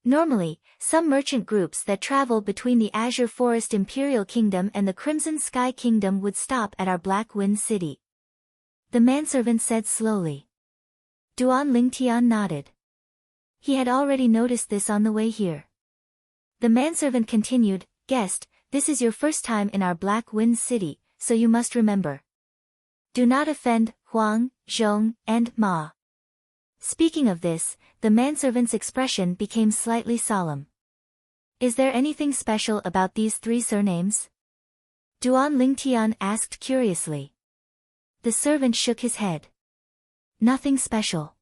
Normally, some merchant groups that travel between the Azure Forest Imperial Kingdom and the Crimson Sky Kingdom would stop at our Black Wind City. The manservant said slowly. Duan Lingtian nodded. He had already noticed this on the way here. The manservant continued, "Guest, this is your first time in our Black Wind City, so you must remember. Do not offend Huang, Zhong, and Ma." Speaking of this, the manservant's expression became slightly solemn. "Is there anything special about these 3 surnames?" Duan Lingtian asked curiously. The servant shook his head. "Nothing special.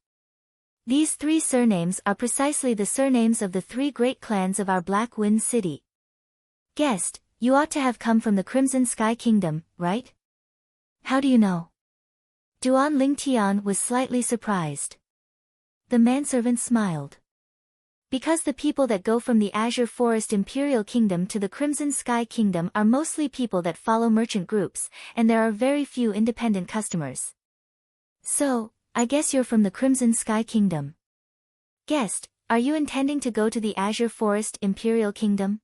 These 3 surnames are precisely the surnames of the 3 great clans of our Black Wind City. Guest, you ought to have come from the Crimson Sky Kingdom, right?" "How do you know?" Duan Lingtian was slightly surprised. The manservant smiled. "Because the people that go from the Azure Forest Imperial Kingdom to the Crimson Sky Kingdom are mostly people that follow merchant groups, and there are very few independent customers. So, I guess you're from the Crimson Sky Kingdom. Guest, are you intending to go to the Azure Forest Imperial Kingdom?"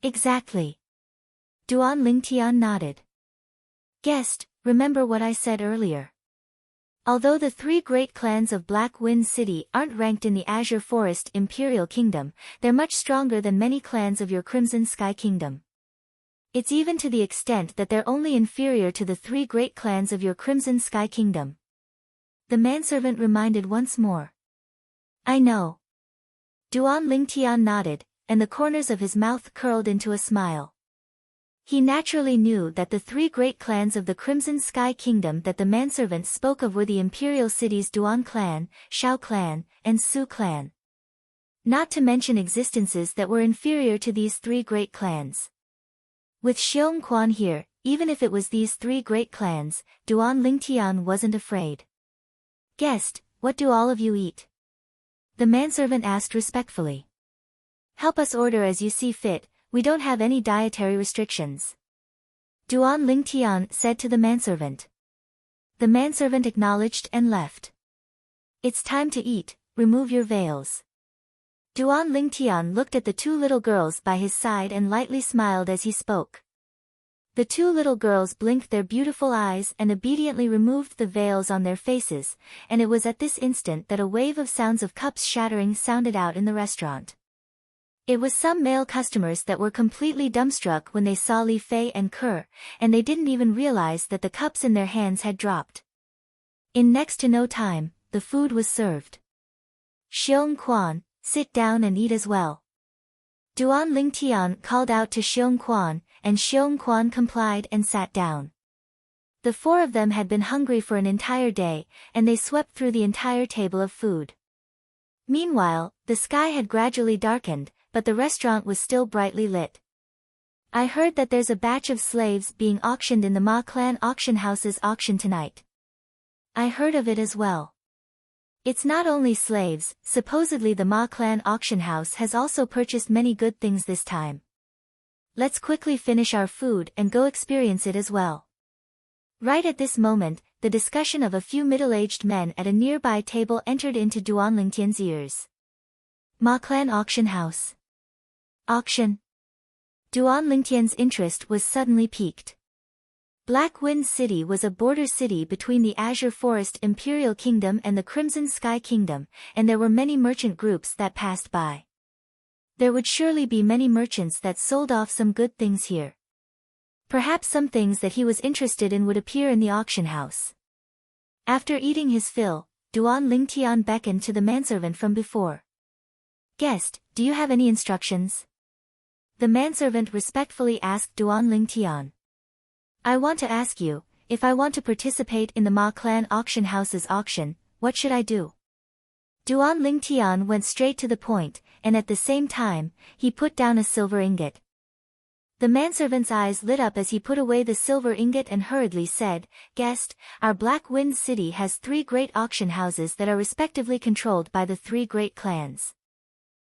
"Exactly." Duan Lingtian nodded. "Guest, remember what I said earlier. Although the 3 great clans of Black Wind City aren't ranked in the Azure Forest Imperial Kingdom, they're much stronger than many clans of your Crimson Sky Kingdom. It's even to the extent that they're only inferior to the 3 great clans of your Crimson Sky Kingdom." The manservant reminded once more. "I know." Duan Lingtian nodded, and the corners of his mouth curled into a smile. He naturally knew that the 3 great clans of the Crimson Sky Kingdom that the manservant spoke of were the imperial cities Duan Clan, Shao Clan, and Su Clan. Not to mention existences that were inferior to these 3 great clans. With Xiong Quan here, even if it was these 3 great clans, Duan Lingtian wasn't afraid. "Guest, what do all of you eat?" The manservant asked respectfully. "Help us order as you see fit, we don't have any dietary restrictions." Duan Lingtian said to the manservant. The manservant acknowledged and left. It's time to eat, remove your veils. Duan Lingtian looked at the two little girls by his side and lightly smiled as he spoke. The two little girls blinked their beautiful eyes and obediently removed the veils on their faces, and it was at this instant that a wave of sounds of cups shattering sounded out in the restaurant. It was some male customers that were completely dumbstruck when they saw Li Fei and Ke, and they didn't even realize that the cups in their hands had dropped. In next to no time, the food was served. Xiong Quan, sit down and eat as well. Duan Lingtian called out to Xiong Quan, and Xiong Quan complied and sat down. The four of them had been hungry for an entire day, and they swept through the entire table of food. Meanwhile, the sky had gradually darkened, but the restaurant was still brightly lit. I heard that there's a batch of slaves being auctioned in the Ma Clan auction house's auction tonight. I heard of it as well. It's not only slaves, supposedly the Ma Clan auction house has also purchased many good things this time. Let's quickly finish our food and go experience it as well. Right at this moment, the discussion of a few middle-aged men at a nearby table entered into Duan Lingtian's ears. Ma Clan auction house. Auction. Duan Lingtian's interest was suddenly piqued. Black Wind City was a border city between the Azure Forest Imperial Kingdom and the Crimson Sky Kingdom, and there were many merchant groups that passed by. There would surely be many merchants that sold off some good things here. Perhaps some things that he was interested in would appear in the auction house. After eating his fill, Duan Lingtian beckoned to the manservant from before. Guest, do you have any instructions? The manservant respectfully asked Duan Lingtian. I want to ask you, if I want to participate in the Ma Clan auction house's auction, what should I do? Duan Lingtian went straight to the point, and at the same time, he put down a silver ingot. The manservant's eyes lit up as he put away the silver ingot and hurriedly said, Guest, our Black Wind City has 3 great auction houses that are respectively controlled by the 3 great clans.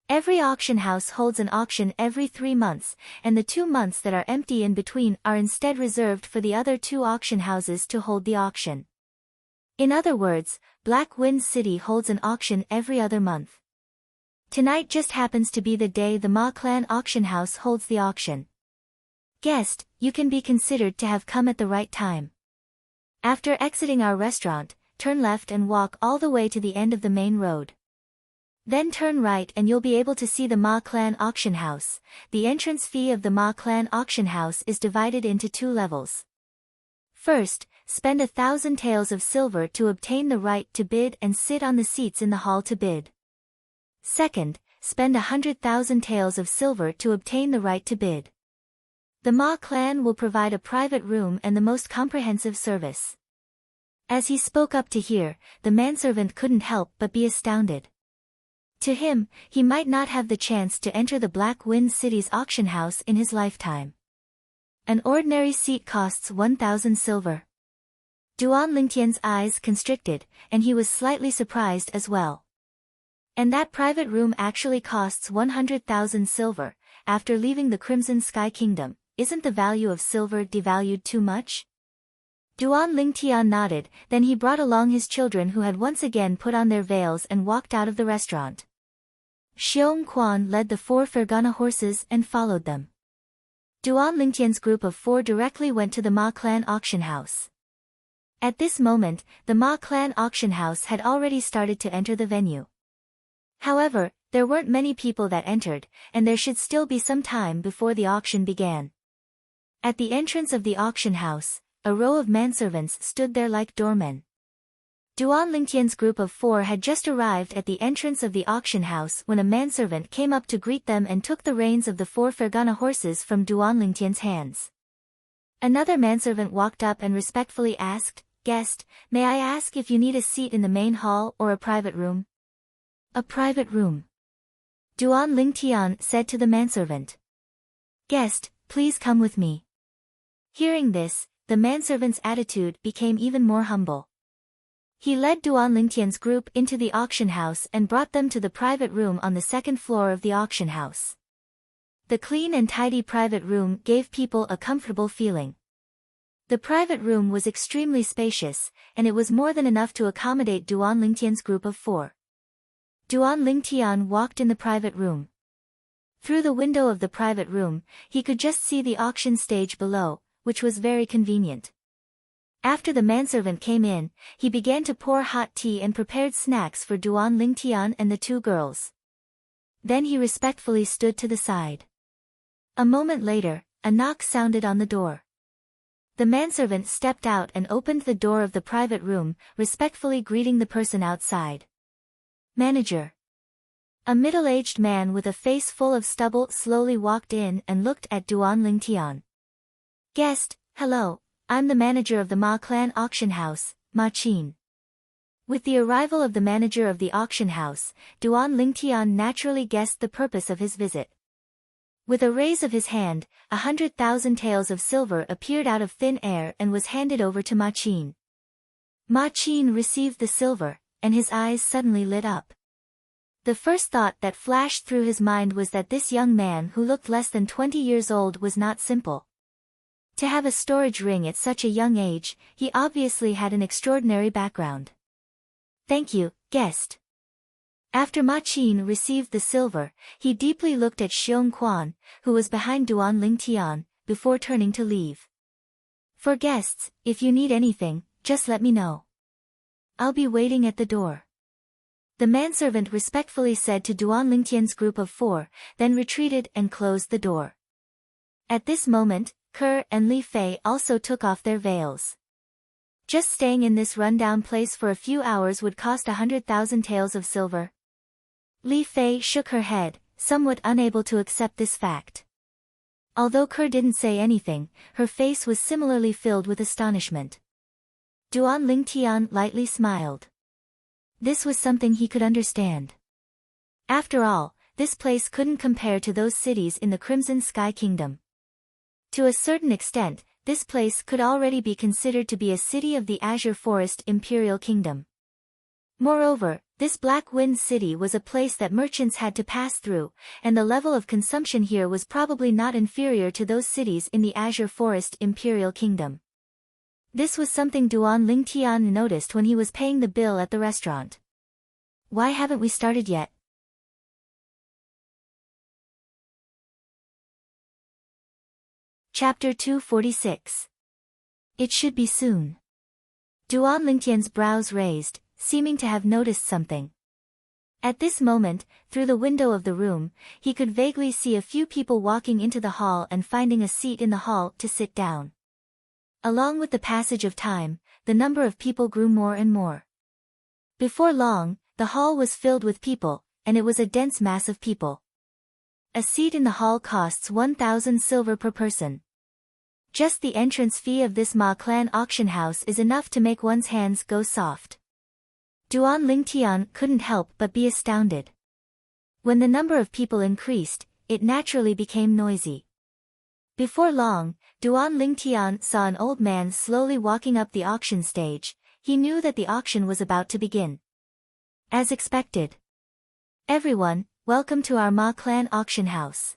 Every auction house holds an auction every 3 months, and the 2 months that are empty in between are instead reserved for the other 2 auction houses to hold the auction. In other words, Black Wind City holds an auction every other month. Tonight just happens to be the day the Ma Clan auction house holds the auction. Guest, you can be considered to have come at the right time. After exiting our restaurant, turn left and walk all the way to the end of the main road. Then turn right and you'll be able to see the Ma Clan auction house. The entrance fee of the Ma Clan auction house is divided into 2 levels. First, spend 1,000 taels of silver to obtain the right to bid and sit on the seats in the hall to bid. Second, spend 100,000 taels of silver to obtain the right to bid. The Ma Clan will provide a private room and the most comprehensive service. As he spoke up to here, the manservant couldn't help but be astounded. To him, he might not have the chance to enter the Black Wind City's auction house in his lifetime. An ordinary seat costs 1,000 silver. Duan Lingtian's eyes constricted, and he was slightly surprised as well. And that private room actually costs 100,000 silver. After leaving the Crimson Sky Kingdom, isn't the value of silver devalued too much? Duan Lingtian nodded, then he brought along his children who had once again put on their veils and walked out of the restaurant. Xiong Quan led the 4 Fergana horses and followed them. Duan Lingtian's group of 4 directly went to the Ma Clan auction house. At this moment, the Ma Clan auction house had already started to enter the venue. However, there weren't many people that entered, and there should still be some time before the auction began. At the entrance of the auction house, a row of manservants stood there like doormen. Duan Lingtian's group of 4 had just arrived at the entrance of the auction house when a manservant came up to greet them and took the reins of the 4 Fergana horses from Duan Lingtian's hands. Another manservant walked up and respectfully asked, Guest, may I ask if you need a seat in the main hall or a private room? A private room. Duan Lingtian said to the manservant. Guest, please come with me. Hearing this, the manservant's attitude became even more humble. He led Duan Lingtian's group into the auction house and brought them to the private room on the 2nd floor of the auction house. The clean and tidy private room gave people a comfortable feeling. The private room was extremely spacious, and it was more than enough to accommodate Duan Lingtian's group of 4. Duan Lingtian walked in the private room. Through the window of the private room, he could just see the auction stage below, which was very convenient. After the manservant came in, he began to pour hot tea and prepared snacks for Duan Lingtian and the 2 girls. Then he respectfully stood to the side. A moment later, a knock sounded on the door. The manservant stepped out and opened the door of the private room, respectfully greeting the person outside. Manager. A middle-aged man with a face full of stubble slowly walked in and looked at Duan Lingtian. Guest, hello, I'm the manager of the Ma Clan auction house, Ma Qin. With the arrival of the manager of the auction house, Duan Lingtian naturally guessed the purpose of his visit. With a raise of his hand, 100,000 taels of silver appeared out of thin air and was handed over to Ma Qin. Ma Qin received the silver, and his eyes suddenly lit up. The first thought that flashed through his mind was that this young man who looked less than 20 years old was not simple. To have a storage ring at such a young age, he obviously had an extraordinary background. Thank you, guest. After Ma Qin received the silver, he deeply looked at Xiong Quan, who was behind Duan Lingtian, before turning to leave. For guests, if you need anything, just let me know. I'll be waiting at the door. The manservant respectfully said to Duan Lingtian's group of 4, then retreated and closed the door. At this moment, Ke and Li Fei also took off their veils. Just staying in this rundown place for a few hours would cost 100,000 taels of silver. Li Fei shook her head, somewhat unable to accept this fact. Although Ke didn't say anything, her face was similarly filled with astonishment. Duan Lingtian lightly smiled. This was something he could understand. After all, this place couldn't compare to those cities in the Crimson Sky Kingdom. To a certain extent, this place could already be considered to be a city of the Azure Forest Imperial Kingdom. Moreover, this Black Wind City was a place that merchants had to pass through, and the level of consumption here was probably not inferior to those cities in the Azure Forest Imperial Kingdom. This was something Duan Lingtian noticed when he was paying the bill at the restaurant. Why haven't we started yet? Chapter 246. It should be soon. Duan Lingtian's brows raised, seeming to have noticed something. At this moment, through the window of the room, he could vaguely see a few people walking into the hall and finding a seat in the hall to sit down. Along with the passage of time, the number of people grew more and more. Before long, the hall was filled with people, and it was a dense mass of people. A seat in the hall costs 1,000 silver per person. Just the entrance fee of this Ma Clan auction house is enough to make one's hands go soft. Duan Lingtian couldn't help but be astounded. When the number of people increased, it naturally became noisy. Before long, Duan Lingtian saw an old man slowly walking up the auction stage. He knew that the auction was about to begin. As expected. Everyone, welcome to our Ma Clan auction house.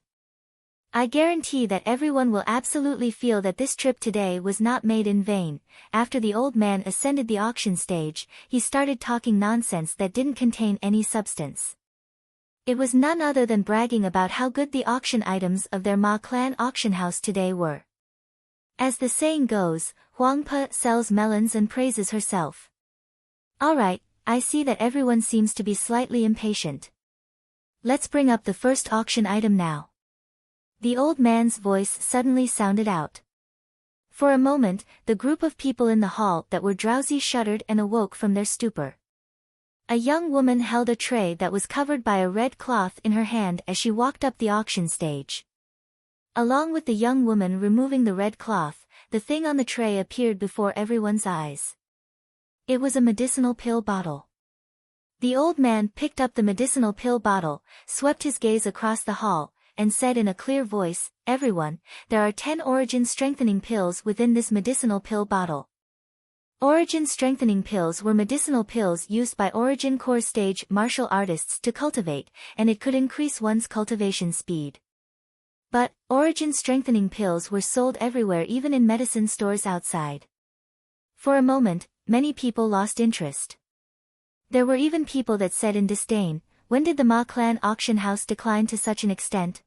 I guarantee that everyone will absolutely feel that this trip today was not made in vain. After the old man ascended the auction stage, he started talking nonsense that didn't contain any substance. It was none other than bragging about how good the auction items of their Ma Clan auction house today were. As the saying goes, Huang Pe sells melons and praises herself. Alright, I see that everyone seems to be slightly impatient. Let's bring up the first auction item now. The old man's voice suddenly sounded out. For a moment, the group of people in the hall that were drowsy shuddered and awoke from their stupor. A young woman held a tray that was covered by a red cloth in her hand as she walked up the auction stage. Along with the young woman removing the red cloth, the thing on the tray appeared before everyone's eyes. It was a medicinal pill bottle. The old man picked up the medicinal pill bottle, swept his gaze across the hall, and said in a clear voice, "Everyone, there are 10 origin strengthening pills within this medicinal pill bottle." Origin strengthening pills were medicinal pills used by origin core stage martial artists to cultivate, and it could increase one's cultivation speed. But, origin strengthening pills were sold everywhere, even in medicine stores outside. For a moment, many people lost interest. There were even people that said in disdain, when did the Ma Clan auction house decline to such an extent?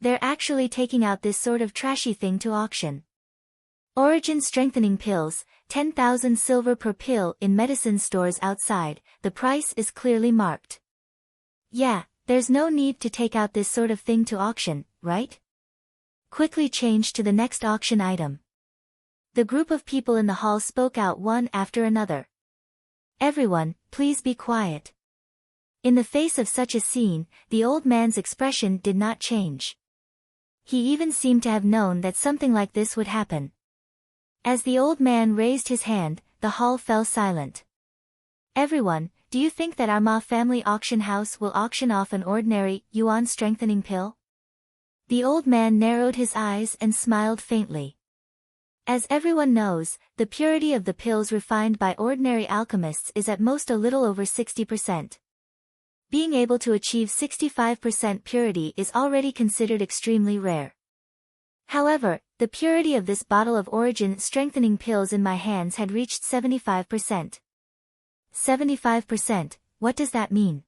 They're actually taking out this sort of trashy thing to auction. Origin strengthening pills, 10,000 silver per pill in medicine stores outside, the price is clearly marked. Yeah, there's no need to take out this sort of thing to auction, right? Quickly change to the next auction item. The group of people in the hall spoke out one after another. Everyone, please be quiet. In the face of such a scene, the old man's expression did not change. He even seemed to have known that something like this would happen. As the old man raised his hand, the hall fell silent. Everyone, do you think that our Ma family auction house will auction off an ordinary, yuan strengthening pill? The old man narrowed his eyes and smiled faintly. As everyone knows, the purity of the pills refined by ordinary alchemists is at most a little over 60%. Being able to achieve 65% purity is already considered extremely rare. However, the purity of this bottle of origin strengthening pills in my hands had reached 75%. 75%, what does that mean?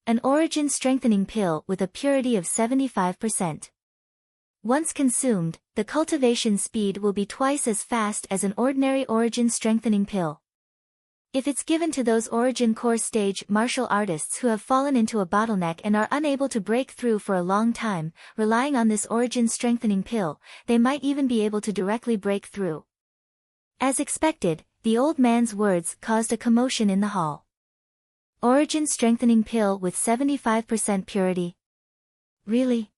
An origin strengthening pill with a purity of 75%. Once consumed, the cultivation speed will be twice as fast as an ordinary origin strengthening pill. If it's given to those origin core stage martial artists who have fallen into a bottleneck and are unable to break through for a long time, relying on this origin strengthening pill, they might even be able to directly break through. As expected, the old man's words caused a commotion in the hall. Origin strengthening pill with 75% purity. Really?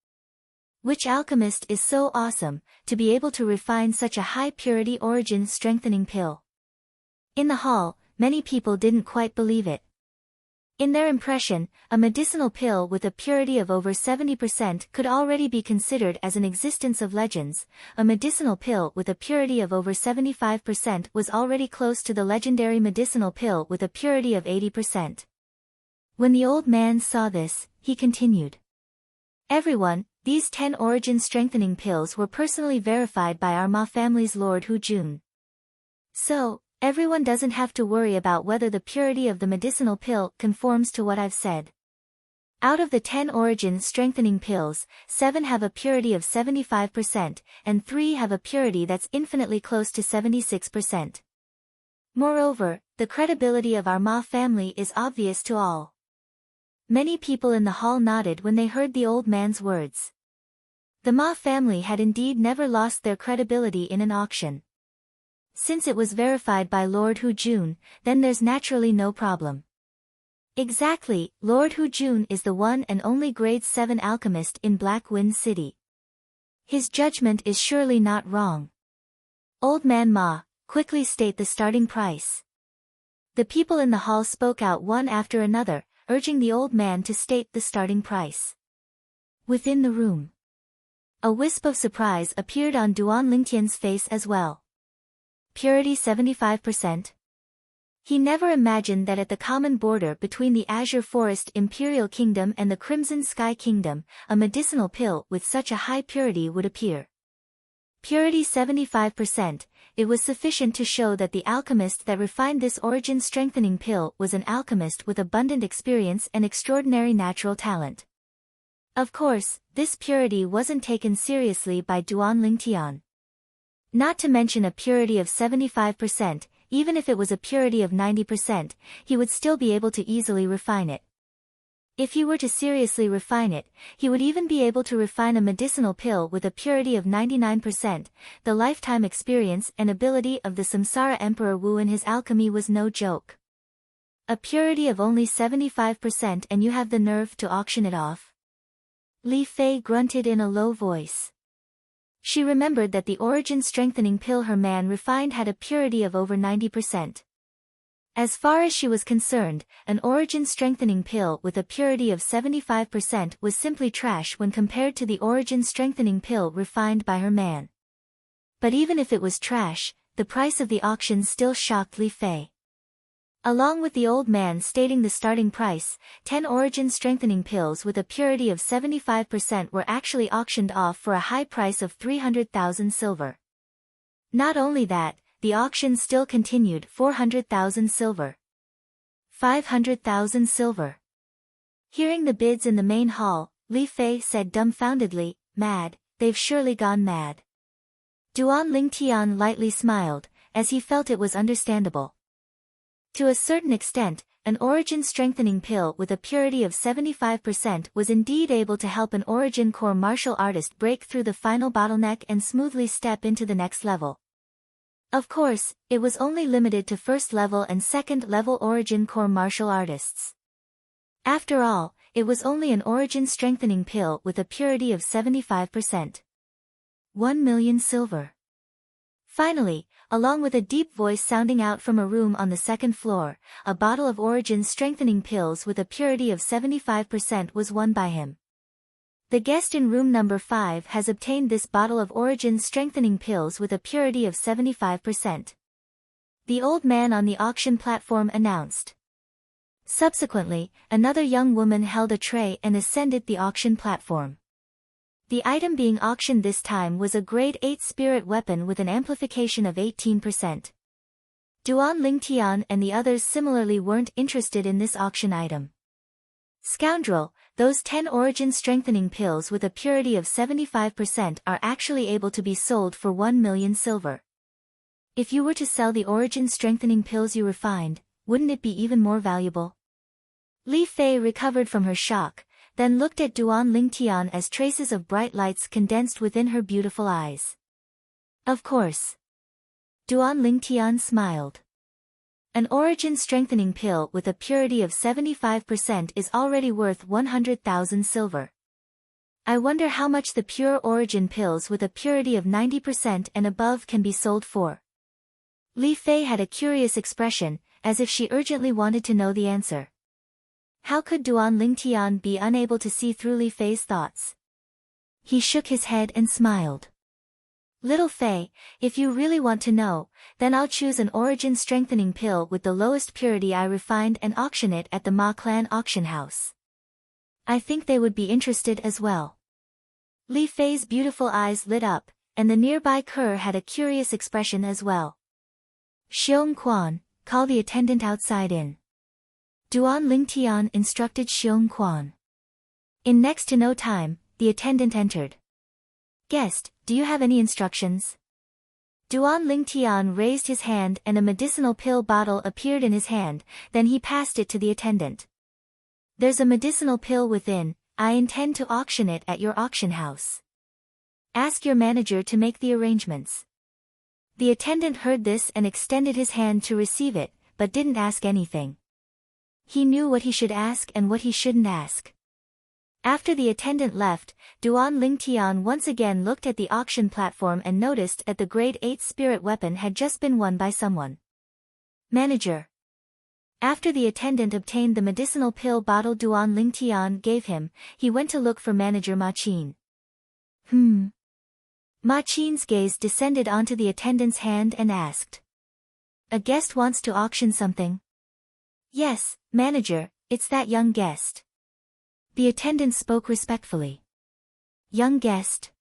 Which alchemist is so awesome, to be able to refine such a high-purity origin strengthening pill? In the hall, many people didn't quite believe it. In their impression, a medicinal pill with a purity of over 70% could already be considered as an existence of legends. A medicinal pill with a purity of over 75% was already close to the legendary medicinal pill with a purity of 80%. When the old man saw this, he continued. Everyone, these 10 origin strengthening pills were personally verified by our Ma family's Lord Hu Jun. So, everyone doesn't have to worry about whether the purity of the medicinal pill conforms to what I've said. Out of the 10 origin strengthening pills, 7 have a purity of 75%, and 3 have a purity that's infinitely close to 76%. Moreover, the credibility of our Ma family is obvious to all. Many people in the hall nodded when they heard the old man's words. The Ma family had indeed never lost their credibility in an auction. Since it was verified by Lord Hu Jun, then there's naturally no problem. Exactly, Lord Hu Jun is the one and only grade 7 alchemist in Black Wind City. His judgment is surely not wrong. Old man Ma, quickly state the starting price. The people in the hall spoke out one after another, urging the old man to state the starting price. Within the room, a wisp of surprise appeared on Duan Lingtian's face as well. Purity 75%? He never imagined that at the common border between the Azure Forest Imperial Kingdom and the Crimson Sky Kingdom, a medicinal pill with such a high purity would appear. Purity 75%, it was sufficient to show that the alchemist that refined this origin strengthening pill was an alchemist with abundant experience and extraordinary natural talent. Of course, this purity wasn't taken seriously by Duan Lingtian. Not to mention a purity of 75%, even if it was a purity of 90%, he would still be able to easily refine it. If he were to seriously refine it, he would even be able to refine a medicinal pill with a purity of 99%. The lifetime experience and ability of the Samsara Emperor Wu in his alchemy was no joke. A purity of only 75% and you have the nerve to auction it off? Li Fei grunted in a low voice. She remembered that the origin strengthening pill her man refined had a purity of over 90%. As far as she was concerned, an origin strengthening pill with a purity of 75% was simply trash when compared to the origin strengthening pill refined by her man. But even if it was trash, the price of the auction still shocked Li Fei. Along with the old man stating the starting price, 10 origin strengthening pills with a purity of 75% were actually auctioned off for a high price of 300,000 silver. Not only that, the auction still continued. 400,000 silver. 500,000 silver. Hearing the bids in the main hall, Li Fei said dumbfoundedly, "Mad, they've surely gone mad." Duan Lingtian lightly smiled, as he felt it was understandable. To a certain extent, an origin strengthening pill with a purity of 75% was indeed able to help an origin core martial artist break through the final bottleneck and smoothly step into the next level. Of course, it was only limited to first level and second level origin core martial artists. After all, it was only an origin strengthening pill with a purity of 75%. 1 million silver. Finally, along with a deep voice sounding out from a room on the second floor, a bottle of origin strengthening pills with a purity of 75% was won by him. The guest in room number 5 has obtained this bottle of origin strengthening pills with a purity of 75%. The old man on the auction platform announced. Subsequently, another young woman held a tray and ascended the auction platform. The item being auctioned this time was a grade 8 spirit weapon with an amplification of 18%. Duan Lingtian and the others similarly weren't interested in this auction item. Scoundrel, those 10 origin strengthening pills with a purity of 75% are actually able to be sold for 1 million silver. If you were to sell the origin strengthening pills you refined, wouldn't it be even more valuable? Li Fei recovered from her shock, then looked at Duan Lingtian as traces of bright lights condensed within her beautiful eyes. Of course. Duan Lingtian smiled. An origin strengthening pill with a purity of 75% is already worth 100,000 silver. I wonder how much the pure origin pills with a purity of 90% and above can be sold for. Li Fei had a curious expression, as if she urgently wanted to know the answer. How could Duan Lingtian be unable to see through Li Fei's thoughts? He shook his head and smiled. Little Fei, if you really want to know, then I'll choose an origin strengthening pill with the lowest purity I refined and auction it at the Ma Clan auction house. I think they would be interested as well. Li Fei's beautiful eyes lit up, and the nearby Kerr had a curious expression as well. Xiong Quan, call the attendant outside in. Duan Lingtian instructed Xiong Quan. In next to no time, the attendant entered. Guest, do you have any instructions? Duan Lingtian raised his hand and a medicinal pill bottle appeared in his hand, then he passed it to the attendant. There's a medicinal pill within, I intend to auction it at your auction house. Ask your manager to make the arrangements. The attendant heard this and extended his hand to receive it, but didn't ask anything. He knew what he should ask and what he shouldn't ask. After the attendant left, Duan Lingtian once again looked at the auction platform and noticed that the grade 8 spirit weapon had just been won by someone. Manager. After the attendant obtained the medicinal pill bottle Duan Lingtian gave him, he went to look for manager Ma Qin. Ma Qin's gaze descended onto the attendant's hand and asked. A guest wants to auction something? Yes, manager, it's that young guest. The attendant spoke respectfully. Young guest?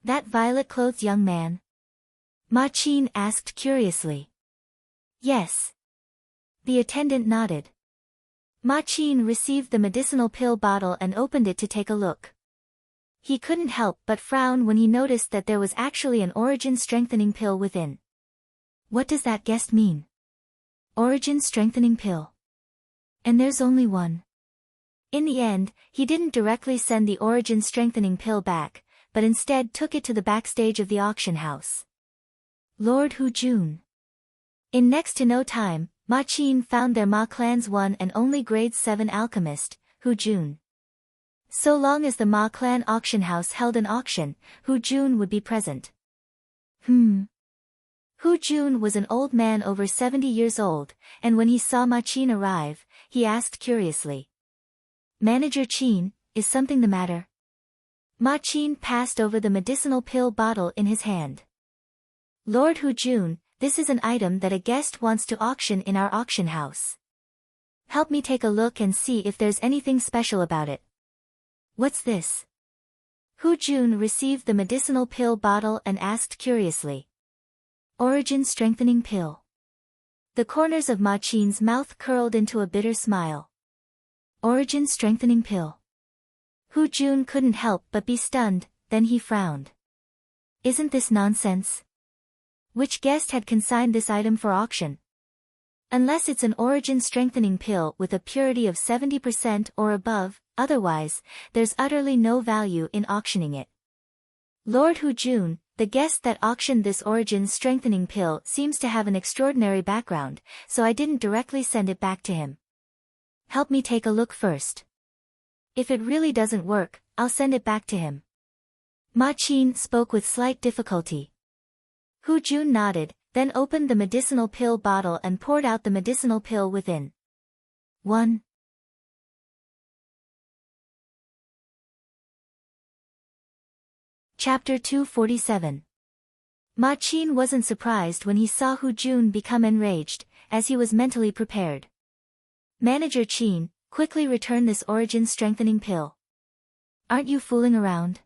That violet-clothed young man? Ma Qin asked curiously. Yes. The attendant nodded. Ma Qin received the medicinal pill bottle and opened it to take a look. He couldn't help but frown when he noticed that there was actually an origin strengthening pill within. What does that guest mean? Origin strengthening pill. And there's only one. In the end, he didn't directly send the origin strengthening pill back, but instead took it to the backstage of the auction house. Lord Hu Jun. In next to no time, Ma Qin found their Ma Clan's one and only grade 7 alchemist, Hu Jun. So long as the Ma Clan auction house held an auction, Hu Jun would be present. Hu Jun was an old man over 70 years old, and when he saw Ma Qin arrive, he asked curiously. Manager Qin, is something the matter? Ma Qin passed over the medicinal pill bottle in his hand. Lord Hu Jun, this is an item that a guest wants to auction in our auction house. Help me take a look and see if there's anything special about it. What's this? Hu Jun received the medicinal pill bottle and asked curiously. Origin strengthening pill. The corners of Ma Qin's mouth curled into a bitter smile. Origin strengthening pill. Hu Jun couldn't help but be stunned, then he frowned. Isn't this nonsense? Which guest had consigned this item for auction? Unless it's an origin strengthening pill with a purity of 70% or above, otherwise, there's utterly no value in auctioning it. Lord Hu Jun, the guest that auctioned this origin strengthening pill seems to have an extraordinary background, so I didn't directly send it back to him. Help me take a look first. If it really doesn't work, I'll send it back to him. Ma Qin spoke with slight difficulty. Hu Jun nodded, then opened the medicinal pill bottle and poured out the medicinal pill within. 1. Chapter 247. Ma Qin wasn't surprised when he saw Hu Jun become enraged, as he was mentally prepared. Manager Qin, quickly return this origin strengthening pill. Aren't you fooling around?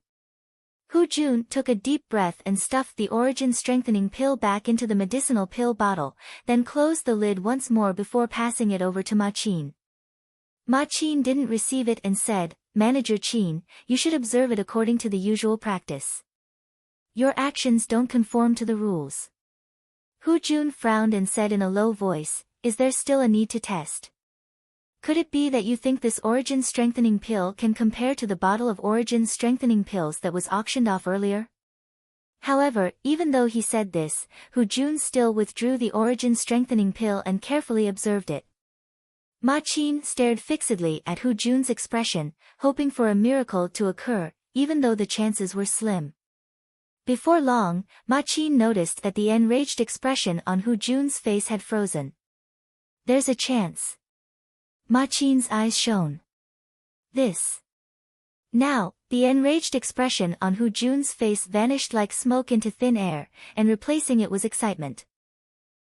Hu Jun took a deep breath and stuffed the origin strengthening pill back into the medicinal pill bottle, then closed the lid once more before passing it over to Ma Qin. Ma Qin didn't receive it and said, Manager Qin, you should observe it according to the usual practice. Your actions don't conform to the rules. Hu Jun frowned and said in a low voice, is there still a need to test? Could it be that you think this origin strengthening pill can compare to the bottle of origin strengthening pills that was auctioned off earlier? However, even though he said this, Hu Jun still withdrew the origin strengthening pill and carefully observed it. Ma Qin stared fixedly at Hu Jun's expression, hoping for a miracle to occur, even though the chances were slim. Before long, Ma Qin noticed that the enraged expression on Hu Jun's face had frozen. There's a chance. Ma Qin's eyes shone. This. Now, the enraged expression on Hu Jun's face vanished like smoke into thin air, and replacing it was excitement.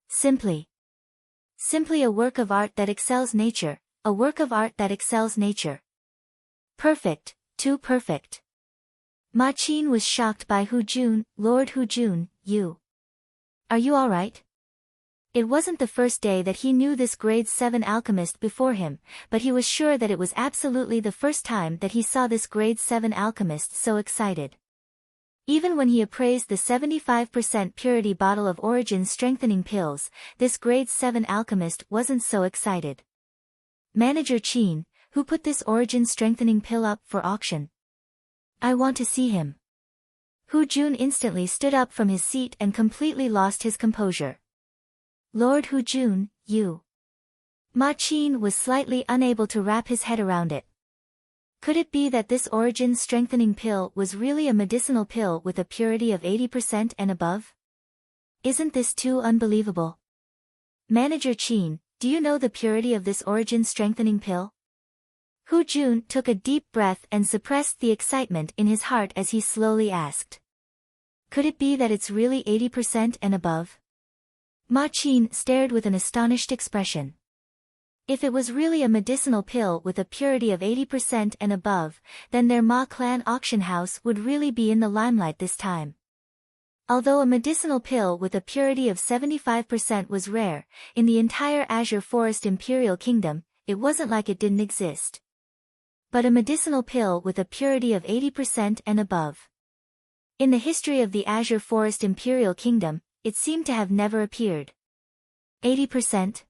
Simply a work of art that excels nature, a work of art that excels nature. Perfect, too perfect. Ma Qin was shocked by Hu Jun. Lord Hu Jun, are you all right? It wasn't the first day that he knew this grade 7 alchemist before him, but he was sure that it was absolutely the first time that he saw this grade 7 alchemist so excited. Even when he appraised the 75% purity bottle of origin strengthening pills, this grade 7 alchemist wasn't so excited. Manager Qin, who put this origin strengthening pill up for auction? I want to see him. Hu Jun instantly stood up from his seat and completely lost his composure. Lord Hu Jun, Ma Qin was slightly unable to wrap his head around it. Could it be that this origin strengthening pill was really a medicinal pill with a purity of 80% and above? Isn't this too unbelievable? Manager Qin, do you know the purity of this origin strengthening pill? Hu Jun took a deep breath and suppressed the excitement in his heart as he slowly asked. Could it be that it's really 80% and above? Ma Qin stared with an astonished expression. If it was really a medicinal pill with a purity of 80% and above, then their Ma clan auction house would really be in the limelight this time. Although a medicinal pill with a purity of 75% was rare, in the entire Azure Forest Imperial Kingdom, it wasn't like it didn't exist. But a medicinal pill with a purity of 80% and above. In the history of the Azure Forest Imperial Kingdom, it seemed to have never appeared. 80%?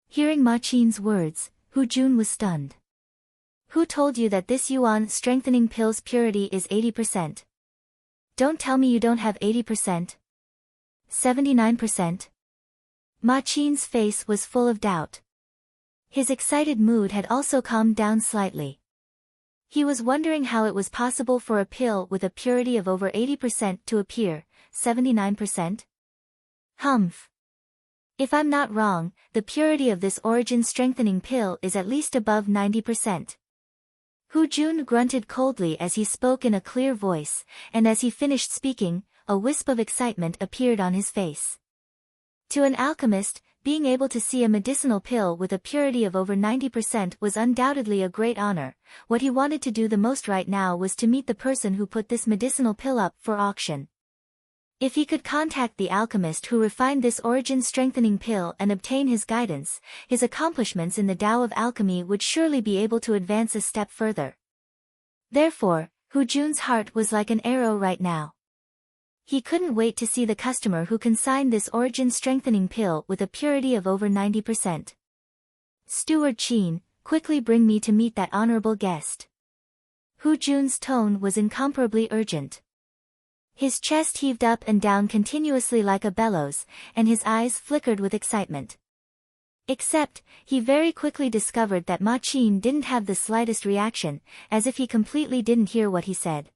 Hearing Ma Qin's words, Hu Jun was stunned. Who told you that this yuan strengthening pill's purity is 80%? Don't tell me you don't have 80%. 79%? Ma Qin's face was full of doubt. His excited mood had also calmed down slightly. He was wondering how it was possible for a pill with a purity of over 80% to appear, 79%? Humph. If I'm not wrong, the purity of this origin strengthening pill is at least above 90%. Hu Jun grunted coldly as he spoke in a clear voice, and as he finished speaking, a wisp of excitement appeared on his face. To an alchemist, being able to see a medicinal pill with a purity of over 90% was undoubtedly a great honor. What he wanted to do the most right now was to meet the person who put this medicinal pill up for auction. If he could contact the alchemist who refined this origin-strengthening pill and obtain his guidance, his accomplishments in the Tao of alchemy would surely be able to advance a step further. Therefore, Hu Jun's heart was like an arrow right now. He couldn't wait to see the customer who consigned this origin-strengthening pill with a purity of over 90%. Steward Qin, quickly bring me to meet that honorable guest. Hu Jun's tone was incomparably urgent. His chest heaved up and down continuously like a bellows, and his eyes flickered with excitement. Except, he very quickly discovered that Ma Qin didn't have the slightest reaction, as if he completely didn't hear what he said.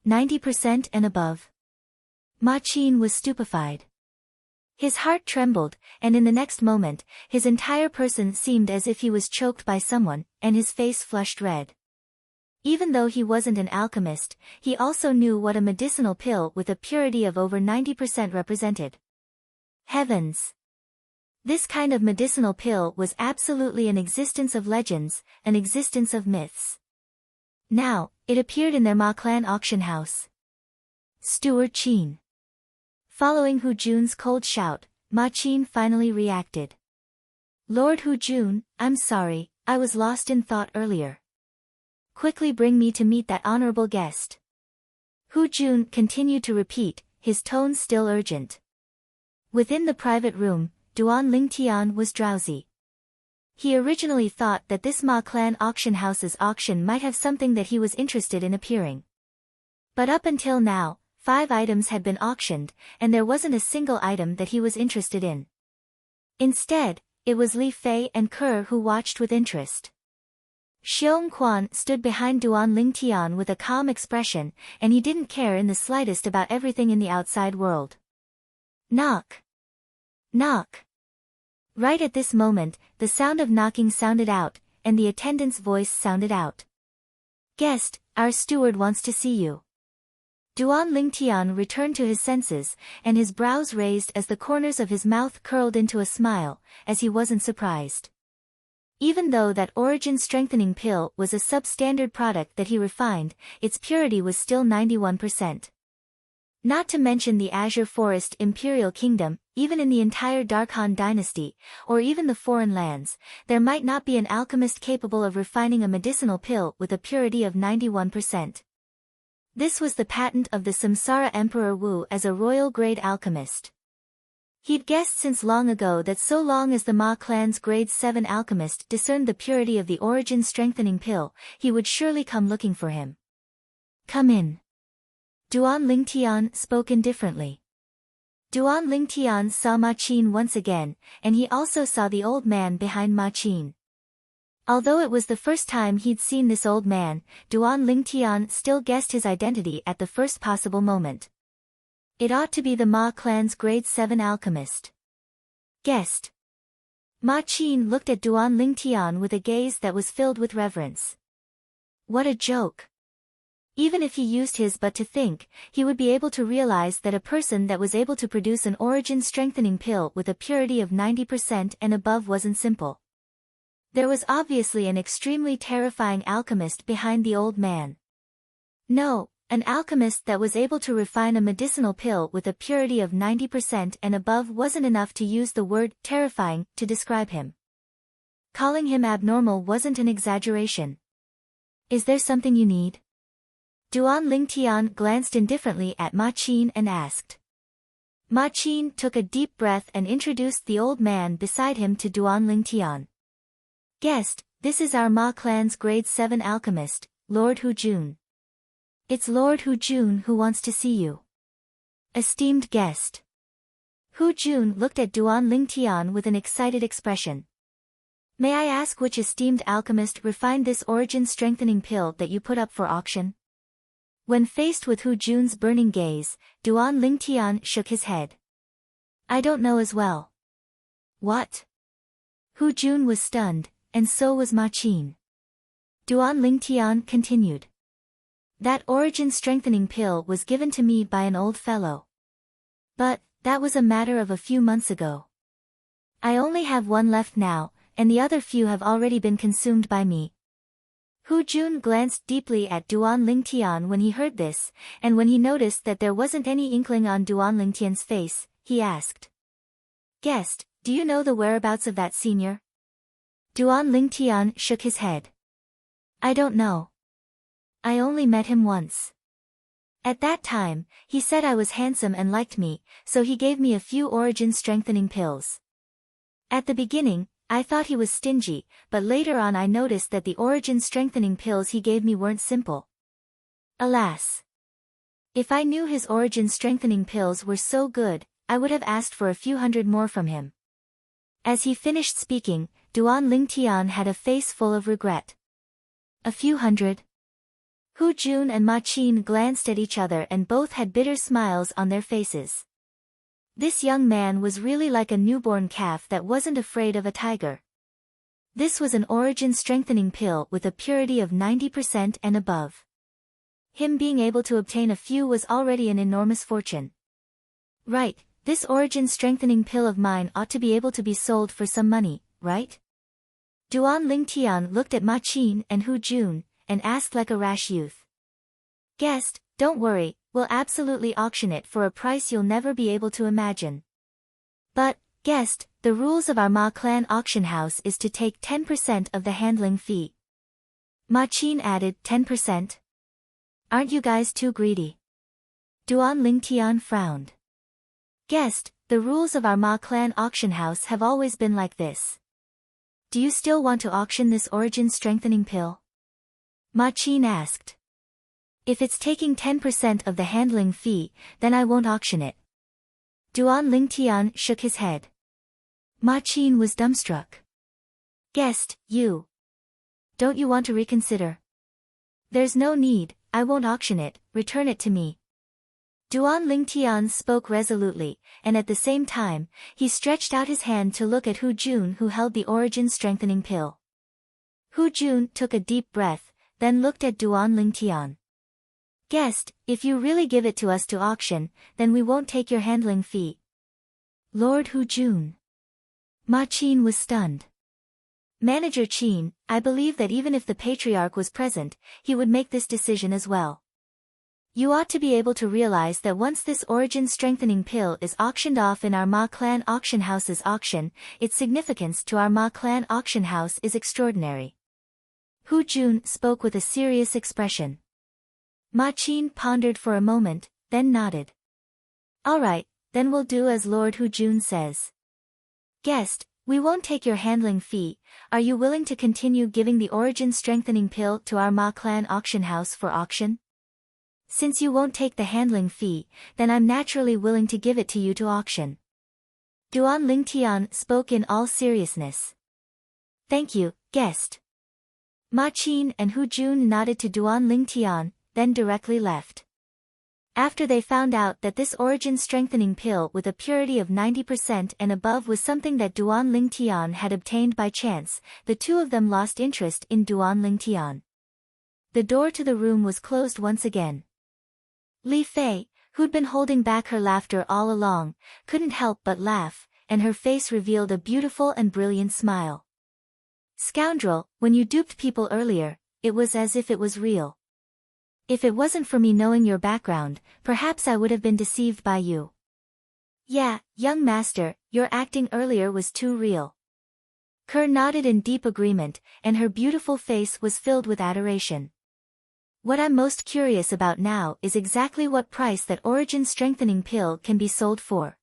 90% and above. Ma Qin was stupefied. His heart trembled, and in the next moment, his entire person seemed as if he was choked by someone, and his face flushed red. Even though he wasn't an alchemist, he also knew what a medicinal pill with a purity of over 90% represented. Heavens! This kind of medicinal pill was absolutely an existence of legends, an existence of myths. Now, it appeared in their Ma clan auction house. Steward Qin. Following Hu Jun's cold shout, Ma Qin finally reacted. Lord Hu Jun, I'm sorry, I was lost in thought earlier. Quickly bring me to meet that honorable guest. Hu Jun continued to repeat, his tone still urgent. Within the private room, Duan Lingtian was drowsy. He originally thought that this Ma clan auction house's auction might have something that he was interested in appearing. But up until now, 5 items had been auctioned, and there wasn't a single item that he was interested in. Instead, it was Li Fei and Kerr who watched with interest. Xiong Quan stood behind Duan Lingtian with a calm expression, and he didn't care in the slightest about everything in the outside world. Knock! Knock! Right at this moment, the sound of knocking sounded out, and the attendant's voice sounded out. Guest, our steward wants to see you. Duan Lingtian returned to his senses, and his brows raised as the corners of his mouth curled into a smile, as he wasn't surprised. Even though that origin-strengthening pill was a substandard product that he refined, its purity was still 91%. Not to mention the Azure Forest Imperial Kingdom, even in the entire Darkhan dynasty, or even the foreign lands, there might not be an alchemist capable of refining a medicinal pill with a purity of 91%. This was the patent of the Samsara Emperor Wu as a royal-grade alchemist. He'd guessed since long ago that so long as the Ma clan's grade 7 alchemist discerned the purity of the origin-strengthening pill, he would surely come looking for him. Come in. Duan Lingtian spoke indifferently. Duan Lingtian saw Ma Qin once again, and he also saw the old man behind Ma Qin. Although it was the first time he'd seen this old man, Duan Lingtian still guessed his identity at the first possible moment. It ought to be the Ma clan's grade 7 alchemist. Guest. Ma Qin looked at Duan Lingtian with a gaze that was filled with reverence. What a joke. Even if he used his but to think, he would be able to realize that a person that was able to produce an origin-strengthening pill with a purity of 90% and above wasn't simple. There was obviously an extremely terrifying alchemist behind the old man. No, an alchemist that was able to refine a medicinal pill with a purity of 90% and above wasn't enough to use the word terrifying to describe him. Calling him abnormal wasn't an exaggeration. Is there something you need? Duan Lingtian glanced indifferently at Ma Qin and asked. Ma Qin took a deep breath and introduced the old man beside him to Duan Lingtian. Guest, this is our Ma clan's grade 7 alchemist, Lord Hu Jun. It's Lord Hu Jun who wants to see you. Esteemed guest. Hu Jun looked at Duan Lingtian with an excited expression. May I ask which esteemed alchemist refined this origin-strengthening pill that you put up for auction? When faced with Hu Jun's burning gaze, Duan Lingtian shook his head. I don't know as well. What? Hu Jun was stunned, and so was Ma Qin. Duan Lingtian continued. That origin-strengthening pill was given to me by an old fellow. But That was a matter of a few months ago. I only have one left now, and the other few have already been consumed by me. Hu Jun glanced deeply at Duan Lingtian when he heard this, and when he noticed that there wasn't any inkling on Duan Lingtian's face, he asked. Guest, do you know the whereabouts of that senior? Duan Lingtian shook his head. I don't know. I only met him once. At that time, he said I was handsome and liked me, so he gave me a few origin-strengthening pills. At the beginning, I thought he was stingy, but later on I noticed that the origin-strengthening pills he gave me weren't simple. Alas! If I knew his origin-strengthening pills were so good, I would have asked for a few hundred more from him. As he finished speaking, Duan Lingtian had a face full of regret. A few hundred? Hu Jun and Ma Qin glanced at each other and both had bitter smiles on their faces. This young man was really like a newborn calf that wasn't afraid of a tiger. This was an origin-strengthening pill with a purity of 90% and above. Him being able to obtain a few was already an enormous fortune. Right, this origin-strengthening pill of mine ought to be able to be sold for some money, right? Duan Lingtian looked at Ma Qin and Hu Jun, and asked like a rash youth. Guest, don't worry, we'll absolutely auction it for a price you'll never be able to imagine. But, guest, the rules of our Ma clan auction house is to take 10% of the handling fee. Ma Qin added 10%. Aren't you guys too greedy? Duan Lingtian frowned. Guest, the rules of our Ma clan auction house have always been like this. Do you still want to auction this origin-strengthening pill? Ma Qin asked. If it's taking 10% of the handling fee, then I won't auction it. Duan Lingtian shook his head. Ma Qin was dumbstruck. Guest, you. Don't you want to reconsider? There's no need, I won't auction it, return it to me. Duan Lingtian spoke resolutely, and at the same time, he stretched out his hand to look at Hu Jun who held the origin-strengthening pill. Hu Jun took a deep breath, then looked at Duan Lingtian. Guest, if you really give it to us to auction, then we won't take your handling fee. Lord Hu Jun. Ma Qin was stunned. Manager Qin, I believe that even if the patriarch was present, he would make this decision as well. You ought to be able to realize that once this origin-strengthening pill is auctioned off in our Ma clan auction house's auction, its significance to our Ma clan auction house is extraordinary. Hu Jun spoke with a serious expression. Ma Qin pondered for a moment, then nodded. All right, then we'll do as Lord Hu Jun says. Guest, we won't take your handling fee, are you willing to continue giving the origin-strengthening pill to our Ma clan auction house for auction? Since you won't take the handling fee, then I'm naturally willing to give it to you to auction. Duan Lingtian spoke in all seriousness. Thank you, guest. Ma Qin and Hu Jun nodded to Duan Lingtian, then directly left. After they found out that this origin-strengthening pill with a purity of 90% and above was something that Duan Lingtian had obtained by chance, the two of them lost interest in Duan Lingtian. The door to the room was closed once again. Li Fei, who'd been holding back her laughter all along, couldn't help but laugh, and her face revealed a beautiful and brilliant smile. Scoundrel, when you duped people earlier, it was as if it was real. If it wasn't for me knowing your background, perhaps I would have been deceived by you. Yeah, young master, your acting earlier was too real. Kerr nodded in deep agreement, and her beautiful face was filled with adoration. What I'm most curious about now is exactly what price that origin-strengthening pill can be sold for.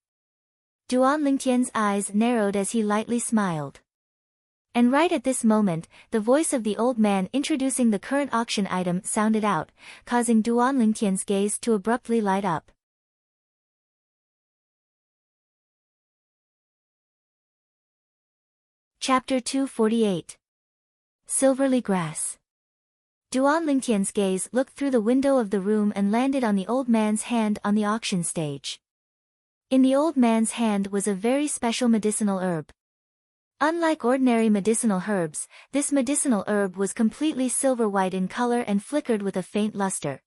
Duan Lingtian's eyes narrowed as he lightly smiled. And right at this moment, the voice of the old man introducing the current auction item sounded out, causing Duan Lingtian's gaze to abruptly light up. Chapter 248. Silverly Grass. Duan Lingtian's gaze looked through the window of the room and landed on the old man's hand on the auction stage. In the old man's hand was a very special medicinal herb. Unlike ordinary medicinal herbs, this medicinal herb was completely silver-white in color and flickered with a faint luster.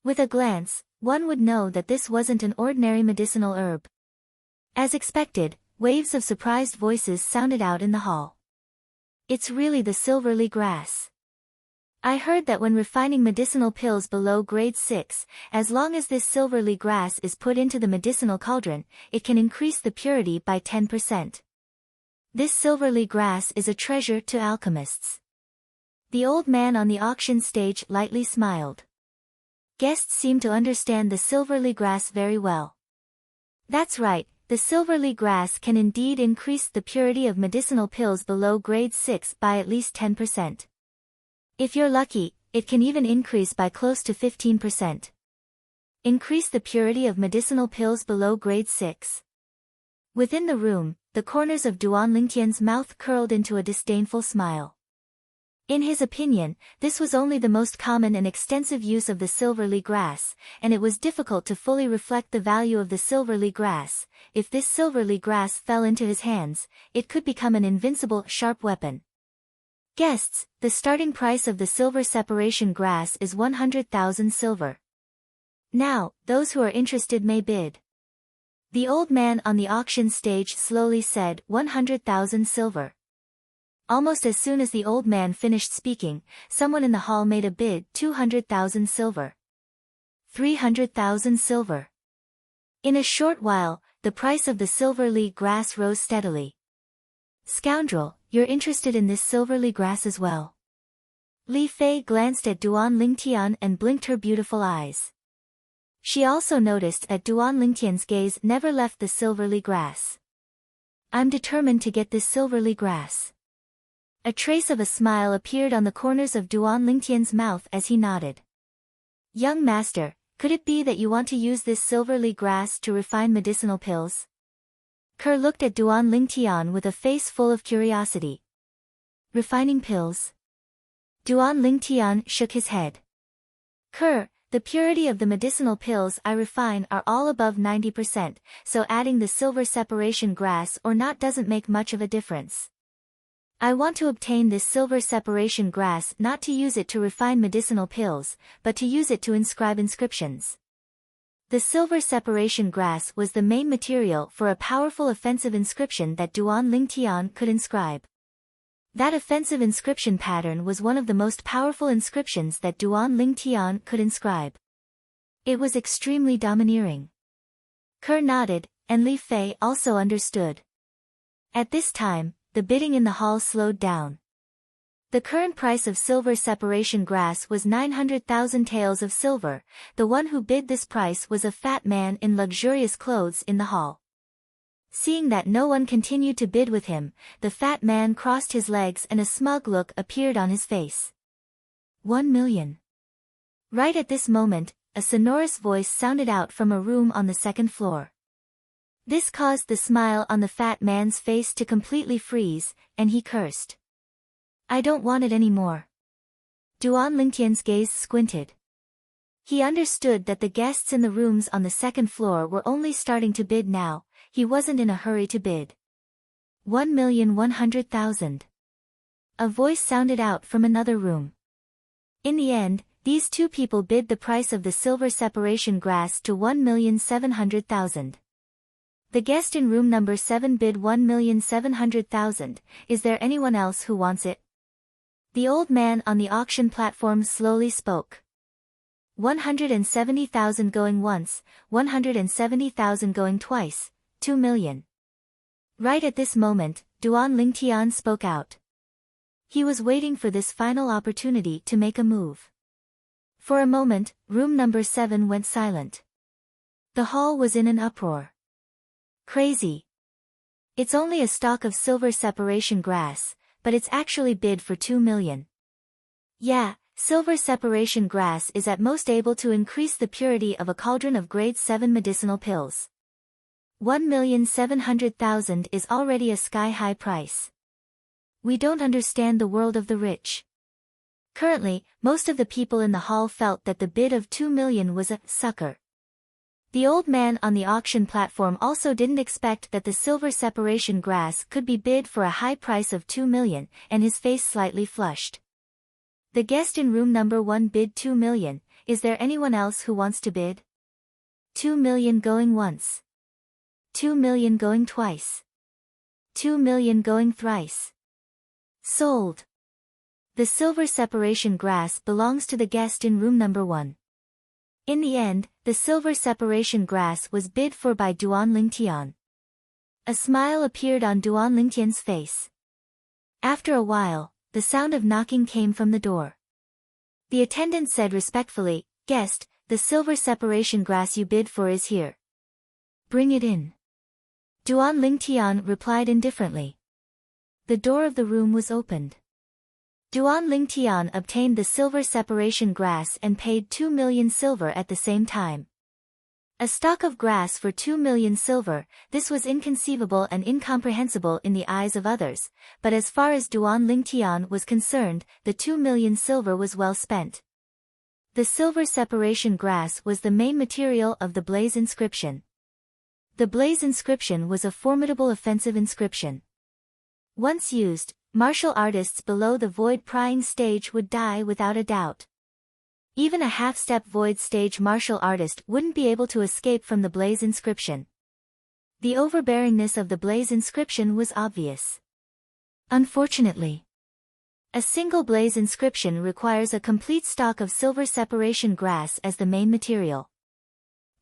With a glance, one would know that this wasn't an ordinary medicinal herb. As expected, waves of surprised voices sounded out in the hall. It's really the silverly grass. I heard that when refining medicinal pills below grade 6, as long as this silverly grass is put into the medicinal cauldron, it can increase the purity by 10%. This silverly grass is a treasure to alchemists. The old man on the auction stage lightly smiled. Guests seemed to understand the silverly grass very well. That's right, the silverly grass can indeed increase the purity of medicinal pills below grade 6 by at least 10%. If you're lucky, it can even increase by close to 15%. Increase the purity of medicinal pills below grade 6. Within the room, the corners of Duan Lingtian's mouth curled into a disdainful smile. In his opinion, this was only the most common and extensive use of the silverly grass, and it was difficult to fully reflect the value of the silverly grass. If this silverly grass fell into his hands, it could become an invincible, sharp weapon. Guests, the starting price of the silver separation grass is 100,000 silver. Now, those who are interested may bid. The old man on the auction stage slowly said 100,000 silver. Almost as soon as the old man finished speaking, someone in the hall made a bid 200,000 silver. 300,000 silver. In a short while, the price of the silverly grass rose steadily. Scoundrel, you're interested in this silverly grass as well. Li Fei glanced at Duan Lingtian and blinked her beautiful eyes. She also noticed that Duan Lingtian's gaze never left the silverly grass. I'm determined to get this silverly grass. A trace of a smile appeared on the corners of Duan Lingtian's mouth as he nodded. Young master, could it be that you want to use this silverly grass to refine medicinal pills? Kerr looked at Duan Lingtian with a face full of curiosity. Refining pills? Duan Lingtian shook his head. Kerr, the purity of the medicinal pills I refine are all above 90%, so adding the silver separation grass or not doesn't make much of a difference. I want to obtain this silver separation grass not to use it to refine medicinal pills, but to use it to inscribe inscriptions. The silver separation grass was the main material for a powerful offensive inscription that Duan Lingtian could inscribe. That offensive inscription pattern was one of the most powerful inscriptions that Duan Lingtian could inscribe. It was extremely domineering. Kerr nodded, and Li Fei also understood. At this time, the bidding in the hall slowed down. The current price of silver separation grass was 900,000 taels of silver. The one who bid this price was a fat man in luxurious clothes in the hall. Seeing that no one continued to bid with him, the fat man crossed his legs and a smug look appeared on his face. 1 million. Right at this moment, a sonorous voice sounded out from a room on the second floor. This caused the smile on the fat man's face to completely freeze, and he cursed. I don't want it anymore. Duan Lingtian's gaze squinted. He understood that the guests in the rooms on the second floor were only starting to bid now. He wasn't in a hurry to bid. 1,100,000. A voice sounded out from another room. In the end, these two people bid the price of the silver separation grass to 1,700,000. The guest in room number 7 bid 1,700,000. Is there anyone else who wants it? The old man on the auction platform slowly spoke. 170,000 going once, 170,000 going twice, 2 million. Right at this moment, Duan Lingtian spoke out. He was waiting for this final opportunity to make a move. For a moment, room number 7 went silent. The hall was in an uproar. Crazy. It's only a stalk of silver separation grass, but it's actually bid for 2 million. Yeah, silver separation grass is at most able to increase the purity of a cauldron of grade 7 medicinal pills. 1,700,000 is already a sky-high price. We don't understand the world of the rich. Currently, most of the people in the hall felt that the bid of 2 million was a sucker. The old man on the auction platform also didn't expect that the silver separation grass could be bid for a high price of 2 million, and his face slightly flushed. The guest in room number 1 bid 2 million. Is there anyone else who wants to bid? 2 million going once. 2 million going twice. 2 million going thrice. Sold. The silver separation grass belongs to the guest in room number 1. In the end, the silver separation grass was bid for by Duan Lingtian. A smile appeared on Duan Lingtian's face. After a while, the sound of knocking came from the door. The attendant said respectfully, "Guest, the silver separation grass you bid for is here. Bring it in." Duan Lingtian replied indifferently. The door of the room was opened. Duan Lingtian obtained the silver separation grass and paid 2 million silver at the same time. A stalk of grass for 2 million silver, this was inconceivable and incomprehensible in the eyes of others, but as far as Duan Lingtian was concerned, the 2 million silver was well spent. The silver separation grass was the main material of the blaze inscription. The blaze inscription was a formidable offensive inscription. Once used, martial artists below the void prying stage would die without a doubt. Even a half-step void stage martial artist wouldn't be able to escape from the blaze inscription. The overbearingness of the blaze inscription was obvious. Unfortunately, a single blaze inscription requires a complete stock of silver separation grass as the main material.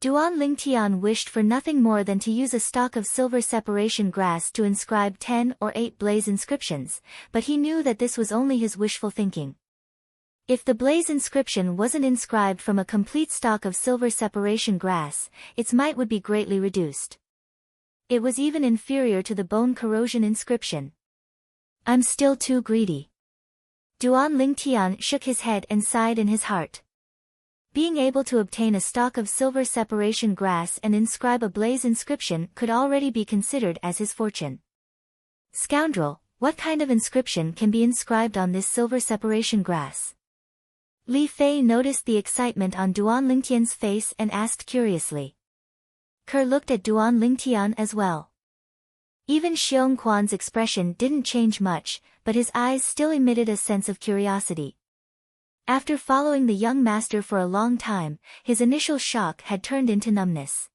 Duan Lingtian wished for nothing more than to use a stock of silver separation grass to inscribe 10 or 8 blaze inscriptions, but he knew that this was only his wishful thinking. If the blaze inscription wasn't inscribed from a complete stock of silver separation grass, its might would be greatly reduced. It was even inferior to the bone corrosion inscription. "I'm still too greedy." Duan Lingtian shook his head and sighed in his heart. Being able to obtain a stock of silver separation grass and inscribe a blaze inscription could already be considered as his fortune. "Scoundrel, what kind of inscription can be inscribed on this silver separation grass?" Li Fei noticed the excitement on Duan Lingtian's face and asked curiously. Kerr looked at Duan Lingtian as well. Even Xiong Quan's expression didn't change much, but his eyes still emitted a sense of curiosity. After following the young master for a long time, his initial shock had turned into numbness.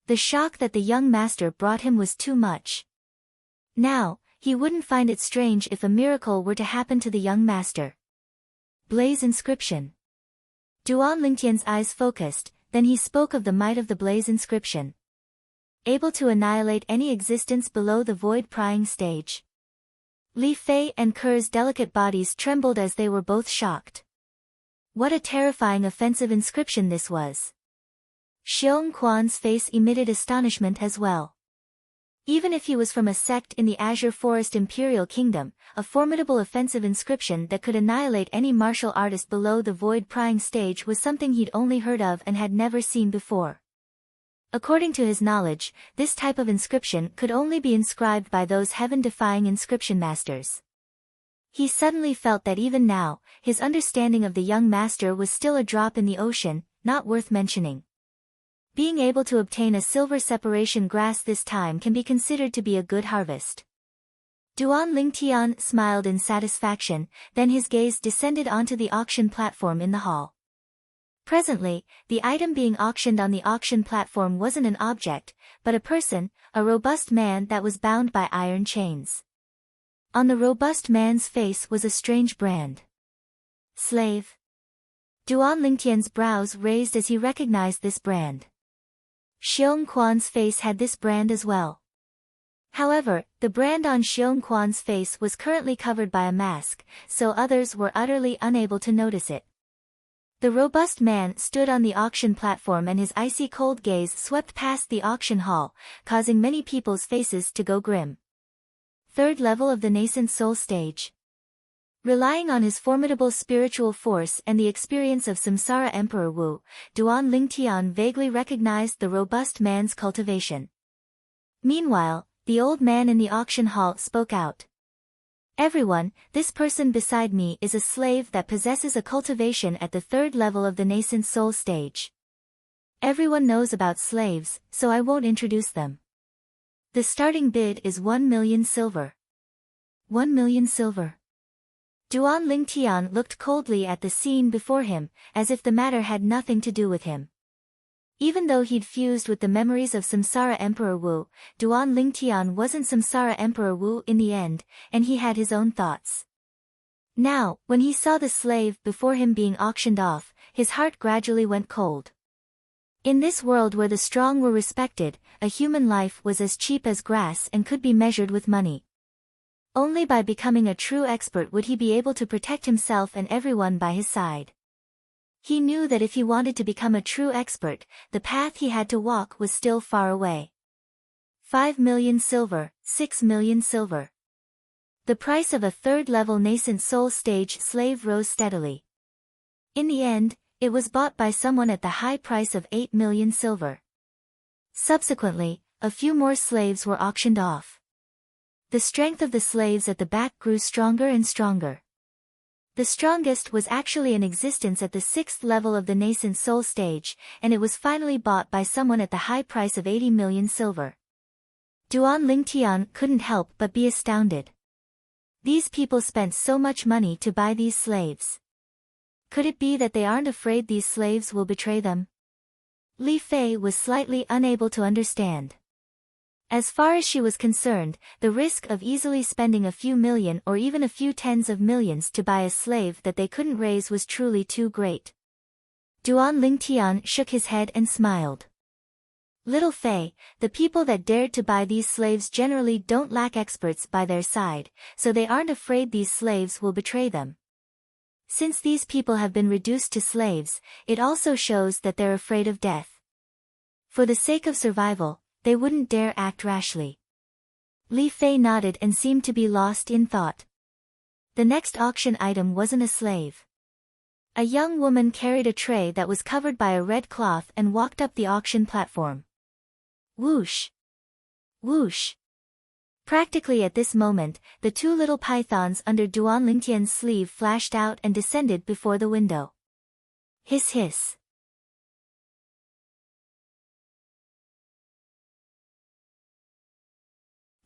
The shock that the young master brought him was too much. Now, he wouldn't find it strange if a miracle were to happen to the young master. Blaze inscription. Duan Lingtian's eyes focused, then he spoke of the might of the blaze inscription. Able to annihilate any existence below the void prying stage. Li Fei and Kerr's delicate bodies trembled as they were both shocked. What a terrifying offensive inscription this was. Xiong Quan's face emitted astonishment as well. Even if he was from a sect in the Azure Forest Imperial Kingdom, a formidable offensive inscription that could annihilate any martial artist below the void prying stage was something he'd only heard of and had never seen before. According to his knowledge, this type of inscription could only be inscribed by those heaven-defying inscription masters. He suddenly felt that even now, his understanding of the young master was still a drop in the ocean, not worth mentioning. Being able to obtain a silver separation grass this time can be considered to be a good harvest. Duan Lingtian smiled in satisfaction, then his gaze descended onto the auction platform in the hall. Presently, the item being auctioned on the auction platform wasn't an object, but a person, a robust man that was bound by iron chains. On the robust man's face was a strange brand. Slave. Duan Lingtian's brows raised as he recognized this brand. Xiong Quan's face had this brand as well. However, the brand on Xiong Quan's face was currently covered by a mask, so others were utterly unable to notice it. The robust man stood on the auction platform and his icy cold gaze swept past the auction hall, causing many people's faces to go grim. Third level of the nascent soul stage. Relying on his formidable spiritual force and the experience of Samsara Emperor Wu, Duan Lingtian vaguely recognized the robust man's cultivation. Meanwhile, the old man in the auction hall spoke out. "Everyone, this person beside me is a slave that possesses a cultivation at the third level of the nascent soul stage. Everyone knows about slaves, so I won't introduce them. The starting bid is 1 million silver. 1 million silver." Duan Lingtian looked coldly at the scene before him, as if the matter had nothing to do with him. Even though he'd fused with the memories of Samsara Emperor Wu, Duan Lingtian wasn't Samsara Emperor Wu in the end, and he had his own thoughts. Now, when he saw the slave before him being auctioned off, his heart gradually went cold. In this world where the strong were respected, a human life was as cheap as grass and could be measured with money. Only by becoming a true expert would he be able to protect himself and everyone by his side. He knew that if he wanted to become a true expert, the path he had to walk was still far away. 5 million silver, 6 million silver. The price of a third-level nascent soul stage slave rose steadily. In the end, it was bought by someone at the high price of 8 million silver. Subsequently, a few more slaves were auctioned off. The strength of the slaves at the back grew stronger and stronger. The strongest was actually in existence at the 6th level of the nascent soul stage, and it was finally bought by someone at the high price of 80 million silver. Duan Lingtian couldn't help but be astounded. These people spent so much money to buy these slaves. Could it be that they aren't afraid these slaves will betray them? Li Fei was slightly unable to understand. As far as she was concerned, the risk of easily spending a few million or even a few tens of millions to buy a slave that they couldn't raise was truly too great. Duan Lingtian shook his head and smiled. Little Fei, the people that dared to buy these slaves generally don't lack experts by their side, so they aren't afraid these slaves will betray them. Since these people have been reduced to slaves, it also shows that they're afraid of death. For the sake of survival, they wouldn't dare act rashly. Li Fei nodded and seemed to be lost in thought. The next auction item wasn't a slave. A young woman carried a tray that was covered by a red cloth and walked up the auction platform. Whoosh! Whoosh! Practically at this moment, the two little pythons under Duan Lingtian's sleeve flashed out and descended before the window. Hiss hiss.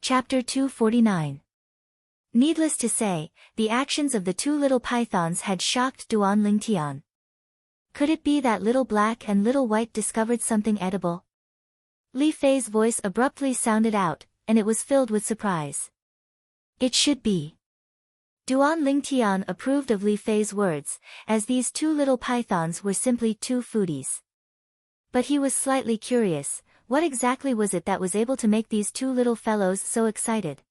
Chapter 249. Needless to say, the actions of the two little pythons had shocked Duan Lingtian. Could it be that Little Black and Little White discovered something edible? Li Fei's voice abruptly sounded out, and it was filled with surprise. It should be. Duan Lingtian approved of Li Fei's words, as these two little pythons were simply two foodies. But he was slightly curious, what exactly was it that was able to make these two little fellows so excited?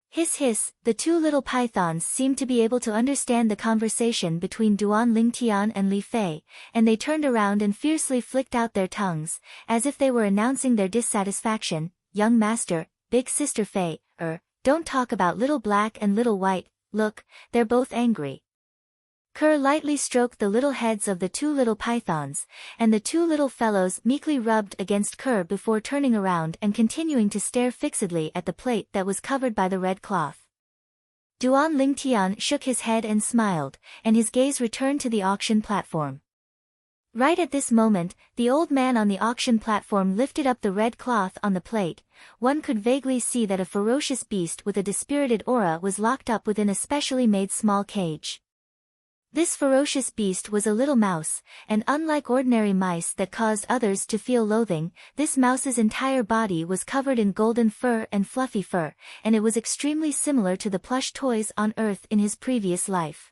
Hiss hiss, the two little pythons seemed to be able to understand the conversation between Duan Lingtian and Li Fei, and they turned around and fiercely flicked out their tongues, as if they were announcing their dissatisfaction. Young master, big sister Fei, don't talk about Little Black and Little White, look, they're both angry. Kerr lightly stroked the little heads of the two little pythons, and the two little fellows meekly rubbed against Kerr before turning around and continuing to stare fixedly at the plate that was covered by the red cloth. Duan Lingtian shook his head and smiled, and his gaze returned to the auction platform. Right at this moment, the old man on the auction platform lifted up the red cloth on the plate. One could vaguely see that a ferocious beast with a dispirited aura was locked up within a specially made small cage. This ferocious beast was a little mouse, and unlike ordinary mice that caused others to feel loathing, this mouse's entire body was covered in golden fur and fluffy fur, and it was extremely similar to the plush toys on Earth in his previous life.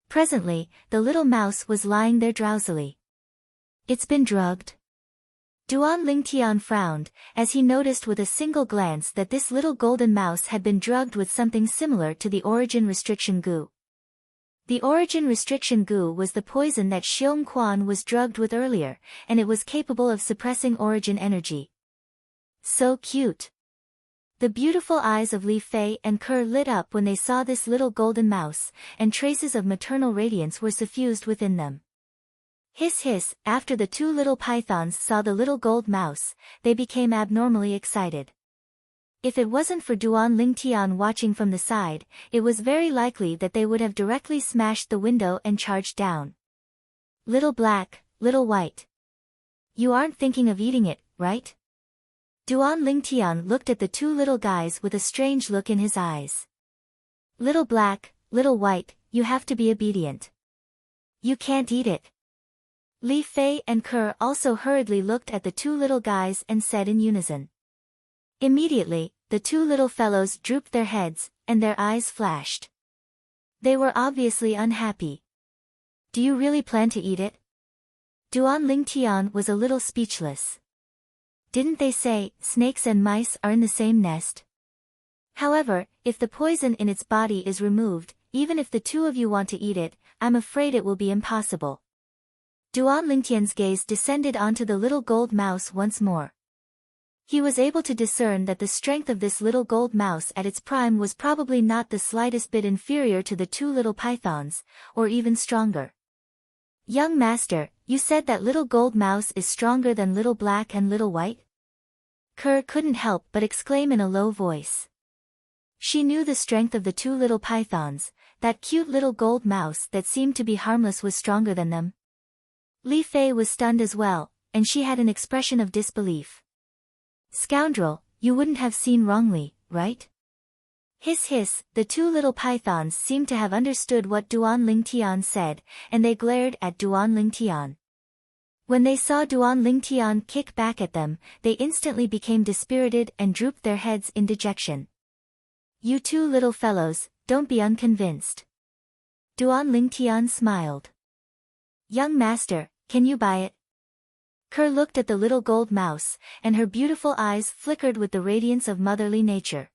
Presently, the little mouse was lying there drowsily. It's been drugged? Duan Lingtian frowned, as he noticed with a single glance that this little golden mouse had been drugged with something similar to the origin restriction goo. The origin restriction goo was the poison that Xiong Quan was drugged with earlier, and it was capable of suppressing origin energy. So cute. The beautiful eyes of Li Fei and Kerr lit up when they saw this little golden mouse, and traces of maternal radiance were suffused within them. Hiss hiss, after the two little pythons saw the little gold mouse, they became abnormally excited. If it wasn't for Duan Lingtian watching from the side, it was very likely that they would have directly smashed the window and charged down. Little Black, Little White. You aren't thinking of eating it, right? Duan Lingtian looked at the two little guys with a strange look in his eyes. Little Black, Little White, you have to be obedient. You can't eat it. Li Fei and Ke also hurriedly looked at the two little guys and said in unison. Immediately, the two little fellows drooped their heads, and their eyes flashed. They were obviously unhappy. Do you really plan to eat it? Duan Lingtian was a little speechless. Didn't they say, snakes and mice are in the same nest? However, if the poison in its body is removed, even if the two of you want to eat it, I'm afraid it will be impossible. Duan Lingtian's gaze descended onto the little gold mouse once more. He was able to discern that the strength of this little gold mouse at its prime was probably not the slightest bit inferior to the two little pythons, or even stronger. Young master, you said that little gold mouse is stronger than little black and little white? Ke couldn't help but exclaim in a low voice. She knew the strength of the two little pythons. That cute little gold mouse that seemed to be harmless was stronger than them. Li Fei was stunned as well, and she had an expression of disbelief. Scoundrel, you wouldn't have seen wrongly, right? Hiss hiss, the two little pythons seemed to have understood what Duan Lingtian said, and they glared at Duan Lingtian. When they saw Duan Lingtian kick back at them, they instantly became dispirited and drooped their heads in dejection. You two little fellows, don't be unconvinced. Duan Lingtian smiled. Young master, can you buy it? Ke looked at the little gold mouse, and her beautiful eyes flickered with the radiance of motherly nature.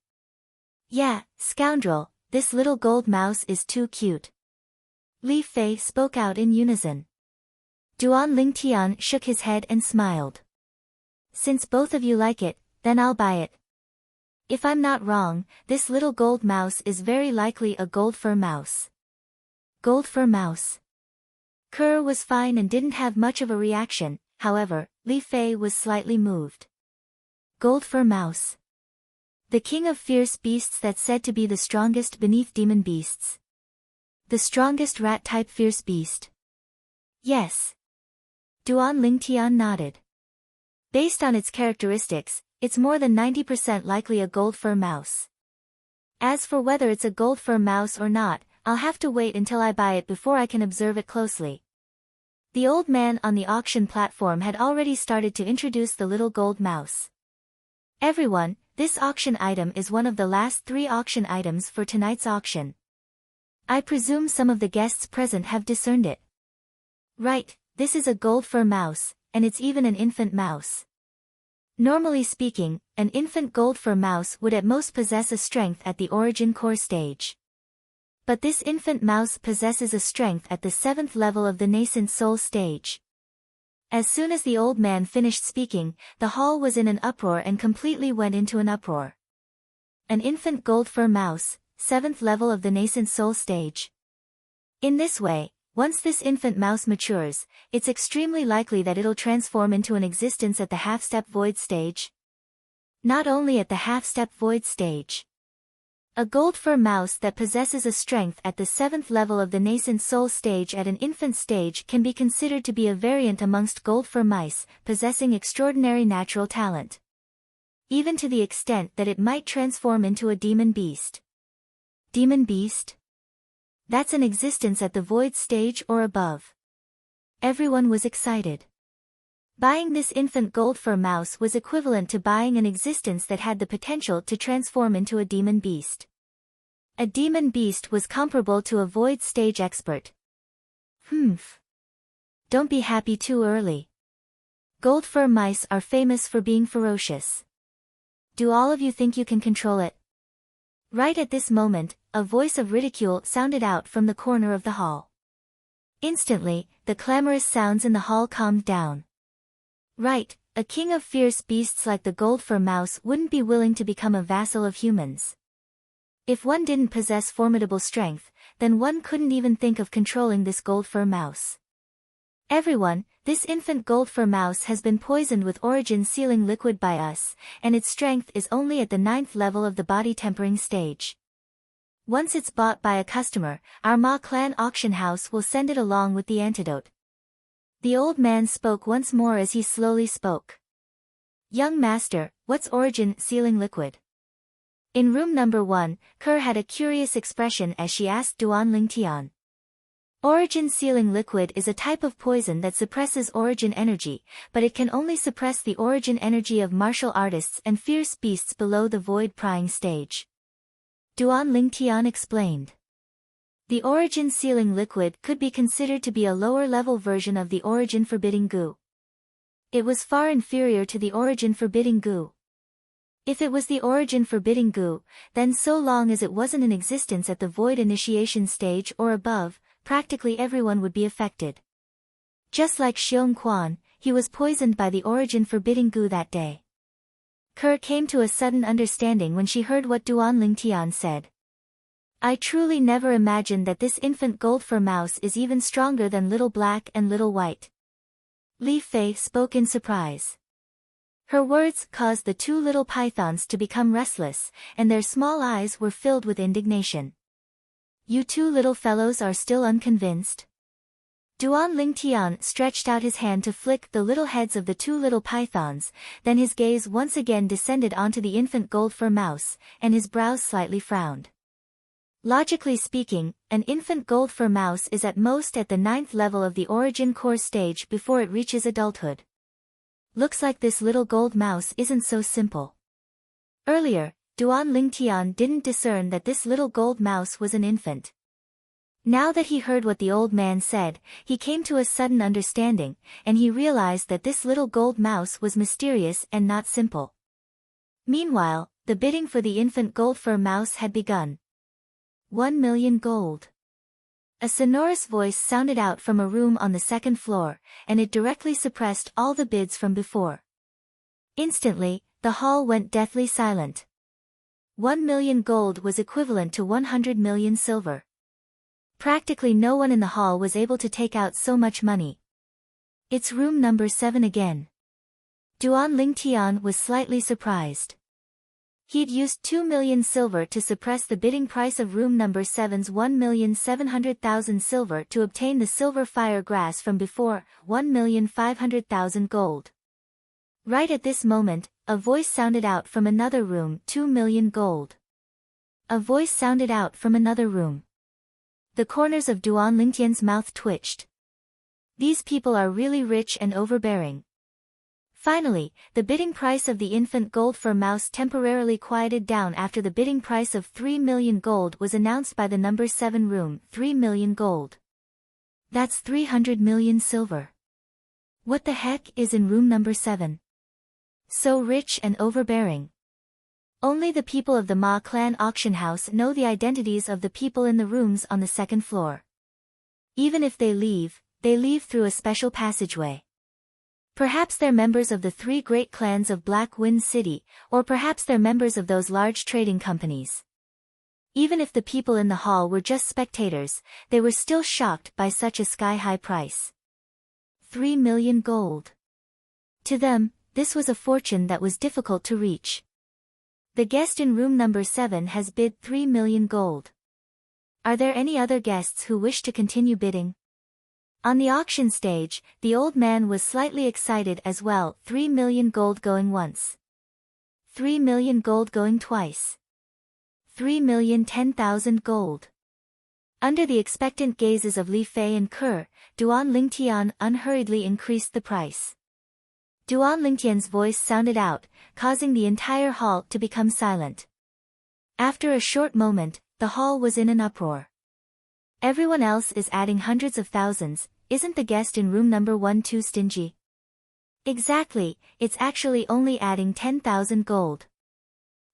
Yeah, scoundrel, this little gold mouse is too cute. Li Fei spoke out in unison. Duan Lingtian shook his head and smiled. Since both of you like it, then I'll buy it. If I'm not wrong, this little gold mouse is very likely a gold fur mouse. Gold fur mouse. Ke was fine and didn't have much of a reaction, however, Li Fei was slightly moved. Gold fur mouse. The king of fierce beasts that's said to be the strongest beneath demon beasts. The strongest rat-type fierce beast. Yes. Duan Lingtian nodded. Based on its characteristics, it's more than 90% likely a gold fur mouse. As for whether it's a gold fur mouse or not, I'll have to wait until I buy it before I can observe it closely. The old man on the auction platform had already started to introduce the little gold mouse. Everyone, this auction item is one of the last 3 auction items for tonight's auction. I presume some of the guests present have discerned it. Right, this is a gold fur mouse, and it's even an infant mouse. Normally speaking, an infant gold fur mouse would at most possess a strength at the origin core stage. But this infant mouse possesses a strength at the 7th level of the nascent soul stage. As soon as the old man finished speaking, the hall was in an uproar and completely went into an uproar. An infant gold fur mouse, 7th level of the nascent soul stage. In this way, once this infant mouse matures, it's extremely likely that it'll transform into an existence at the half-step void stage. Not only at the half-step void stage. A gold fur mouse that possesses a strength at the 7th level of the nascent soul stage at an infant stage can be considered to be a variant amongst gold fur mice, possessing extraordinary natural talent. Even to the extent that it might transform into a demon beast. Demon beast? That's an existence at the void stage or above. Everyone was excited. Buying this infant gold fur mouse was equivalent to buying an existence that had the potential to transform into a demon beast. A demon beast was comparable to a void stage expert. Humph. Don't be happy too early. Gold fur mice are famous for being ferocious. Do all of you think you can control it? Right at this moment, a voice of ridicule sounded out from the corner of the hall. Instantly, the clamorous sounds in the hall calmed down. Right, a king of fierce beasts like the gold fur mouse wouldn't be willing to become a vassal of humans. If one didn't possess formidable strength, then one couldn't even think of controlling this gold fur mouse. Everyone, this infant gold fur mouse has been poisoned with origin sealing liquid by us, and its strength is only at the 9th level of the body tempering stage. Once it's bought by a customer, our Ma Clan auction house will send it along with the antidote. The old man spoke once more as he slowly spoke. Young master, what's origin sealing liquid? In room number 1, Ke had a curious expression as she asked Duan Lingtian. Origin sealing liquid is a type of poison that suppresses origin energy, but it can only suppress the origin energy of martial artists and fierce beasts below the void prying stage. Duan Lingtian explained. The origin sealing liquid could be considered to be a lower-level version of the origin forbidding goo. It was far inferior to the origin forbidding goo. If it was the origin forbidding goo, then so long as it wasn't in existence at the void initiation stage or above, practically everyone would be affected. Just like Xiong Quan, he was poisoned by the origin forbidding goo that day. Ke came to a sudden understanding when she heard what Duan Lingtian said. I truly never imagined that this infant gold fur mouse is even stronger than Little Black and Little White. Li Fei spoke in surprise. Her words caused the two little pythons to become restless, and their small eyes were filled with indignation. You two little fellows are still unconvinced? Duan Lingtian stretched out his hand to flick the little heads of the two little pythons, then his gaze once again descended onto the infant gold fur mouse, and his brows slightly frowned. Logically speaking, an infant gold fur mouse is at most at the 9th level of the origin core stage before it reaches adulthood. Looks like this little gold mouse isn't so simple. Earlier, Duan Lingtian didn't discern that this little gold mouse was an infant. Now that he heard what the old man said, he came to a sudden understanding, and he realized that this little gold mouse was mysterious and not simple. Meanwhile, the bidding for the infant gold fur mouse had begun. 1 million gold. A sonorous voice sounded out from a room on the 2nd floor, and it directly suppressed all the bids from before. Instantly, the hall went deathly silent. 1 million gold was equivalent to 100 million silver. Practically no one in the hall was able to take out so much money. It's room number 7 again. Duan Lingtian was slightly surprised. He'd used 2 million silver to suppress the bidding price of room number 7's 1,700,000 silver to obtain the silver fire grass from before, 1,500,000 gold. Right at this moment, a voice sounded out from another room, 2 million gold. A voice sounded out from another room. The corners of Duan Lingtian's mouth twitched. These people are really rich and overbearing. Finally, the bidding price of the infant gold fur mouse temporarily quieted down after the bidding price of 3 million gold was announced by the number 7 room, 3 million gold. That's 300 million silver. What the heck is in room number 7? So rich and overbearing. Only the people of the Ma clan auction house know the identities of the people in the rooms on the 2nd floor. Even if they leave through a special passageway. Perhaps they're members of the 3 great clans of Black Wind City, or perhaps they're members of those large trading companies. Even if the people in the hall were just spectators, they were still shocked by such a sky-high price. 3 million gold. To them, this was a fortune that was difficult to reach. The guest in room number 7 has bid 3 million gold. Are there any other guests who wish to continue bidding? On the auction stage, the old man was slightly excited as well. 3 million gold going once. 3 million gold going twice. 3,010,000 gold. Under the expectant gazes of Li Fei and Ke, Duan Lingtian unhurriedly increased the price. Duan Lingtian's voice sounded out, causing the entire hall to become silent. After a short moment, the hall was in an uproar. Everyone else is adding hundreds of thousands. Isn't the guest in room number 1 too stingy? Exactly, it's actually only adding 10,000 gold.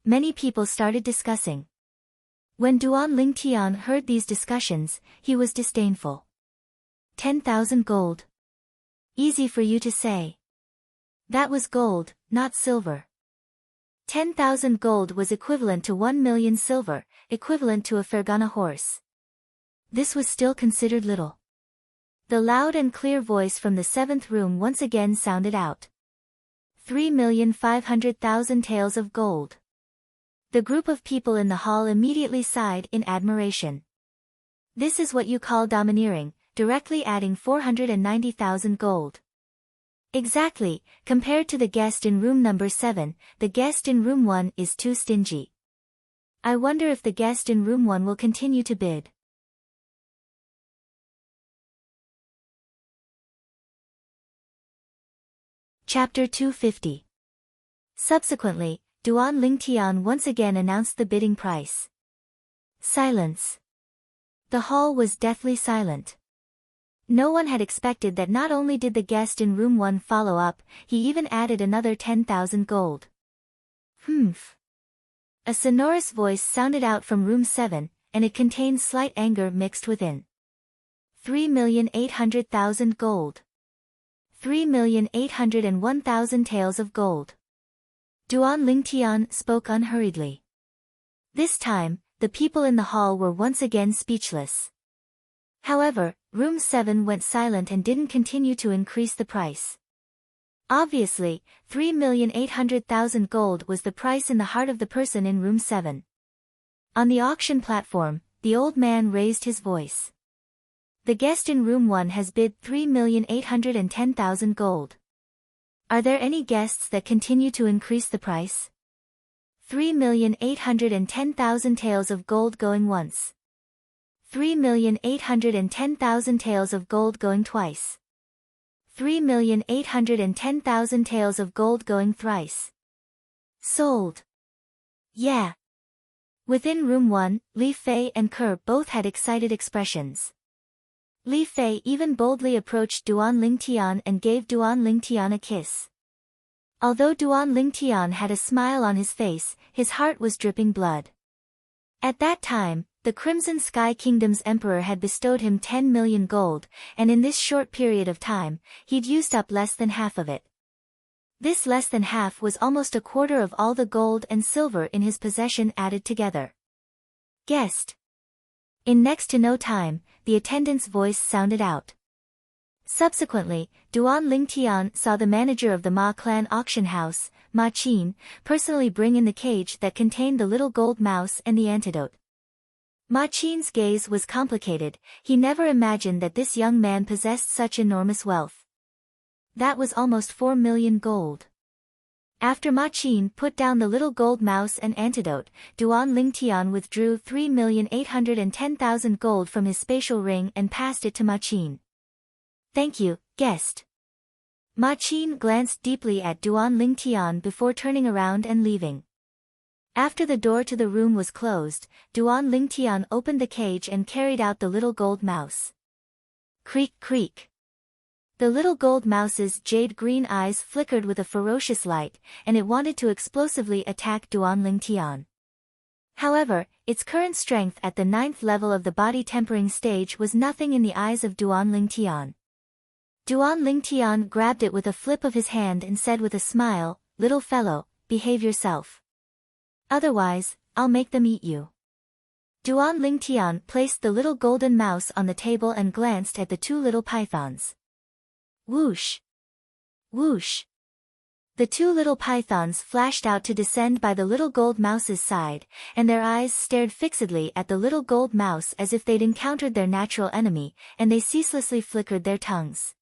Many people started discussing. When Duan Lingtian heard these discussions, he was disdainful. 10,000 gold. Easy for you to say. That was gold, not silver. 10,000 gold was equivalent to 1 million silver, equivalent to a Fergana horse. This was still considered little. The loud and clear voice from the 7th room once again sounded out. 3,500,000 taels of gold. The group of people in the hall immediately sighed in admiration. This is what you call domineering, directly adding 490,000 gold. Exactly, compared to the guest in room number 7, the guest in room 1 is too stingy. I wonder if the guest in room 1 will continue to bid. Chapter 250. Subsequently, Duan Lingtian once again announced the bidding price. Silence. The hall was deathly silent. No one had expected that. Not only did the guest in room 1 follow up, he even added another 10,000 gold. Humph. A sonorous voice sounded out from room 7, and it contained slight anger mixed within. 3,800,000 gold. 3,801,000 taels of gold. Duan Lingtian spoke unhurriedly. This time, the people in the hall were once again speechless. However, room 7 went silent and didn't continue to increase the price. Obviously, 3,800,000 gold was the price in the heart of the person in room 7. On the auction platform, the old man raised his voice. The guest in room 1 has bid 3,810,000 gold. Are there any guests that continue to increase the price? 3,810,000 taels of gold going once. 3,810,000 taels of gold going twice. 3,810,000 taels of gold going thrice. Sold. Yeah. Within room 1, Li Fei and Ke both had excited expressions. Li Fei even boldly approached Duan Lingtian and gave Duan Lingtian a kiss. Although Duan Lingtian had a smile on his face, his heart was dripping blood. At that time, the Crimson Sky Kingdom's emperor had bestowed him 10 million gold, and in this short period of time, he'd used up less than half of it. This less than half was almost a quarter of all the gold and silver in his possession added together. Guest. In next to no time, the attendant's voice sounded out. Subsequently, Duan Lingtian saw the manager of the Ma clan auction house, Ma Qin, personally bring in the cage that contained the little gold mouse and the antidote. Ma Qin's gaze was complicated. He never imagined that this young man possessed such enormous wealth. That was almost 4 million gold. After Ma Qin put down the little gold mouse and antidote, Duan Lingtian withdrew 3,810,000 gold from his spatial ring and passed it to Ma Qin. Thank you, guest. Ma Qin glanced deeply at Duan Lingtian before turning around and leaving. After the door to the room was closed, Duan Lingtian opened the cage and carried out the little gold mouse. Creak creak. The little gold mouse's jade-green eyes flickered with a ferocious light, and it wanted to explosively attack Duan Lingtian. However, its current strength at the 9th level of the body tempering stage was nothing in the eyes of Duan Lingtian. Duan Lingtian grabbed it with a flip of his hand and said with a smile, "Little fellow, behave yourself. Otherwise, I'll make them eat you." Duan Lingtian placed the little golden mouse on the table and glanced at the 2 little pythons. Whoosh! Whoosh! The 2 little pythons flashed out to descend by the little gold mouse's side, and their eyes stared fixedly at the little gold mouse as if they'd encountered their natural enemy, and they ceaselessly flickered their tongues.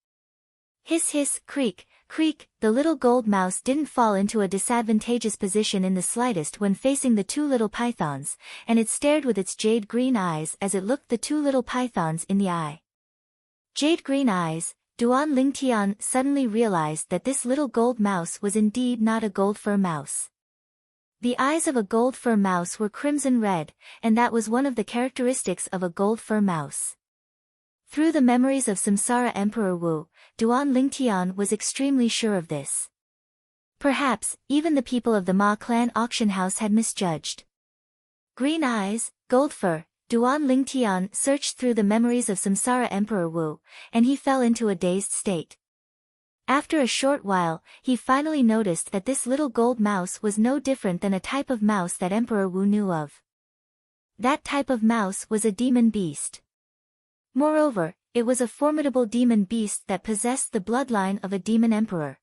Hiss hiss, creak, creak, the little gold mouse didn't fall into a disadvantageous position in the slightest when facing the 2 little pythons, and it stared with its jade-green eyes as it looked the 2 little pythons in the eye. Jade-green eyes. Duan Lingtian suddenly realized that this little gold mouse was indeed not a gold fur mouse. The eyes of a gold fur mouse were crimson red, and that was one of the characteristics of a gold fur mouse. Through the memories of Samsara Emperor Wu, Duan Lingtian was extremely sure of this. Perhaps, even the people of the Ma clan auction house had misjudged. Green eyes, gold fur. Duan Lingtian searched through the memories of Samsara Emperor Wu, and he fell into a dazed state. After a short while, he finally noticed that this little gold mouse was no different than a type of mouse that Emperor Wu knew of. That type of mouse was a demon beast. Moreover, it was a formidable demon beast that possessed the bloodline of a demon emperor.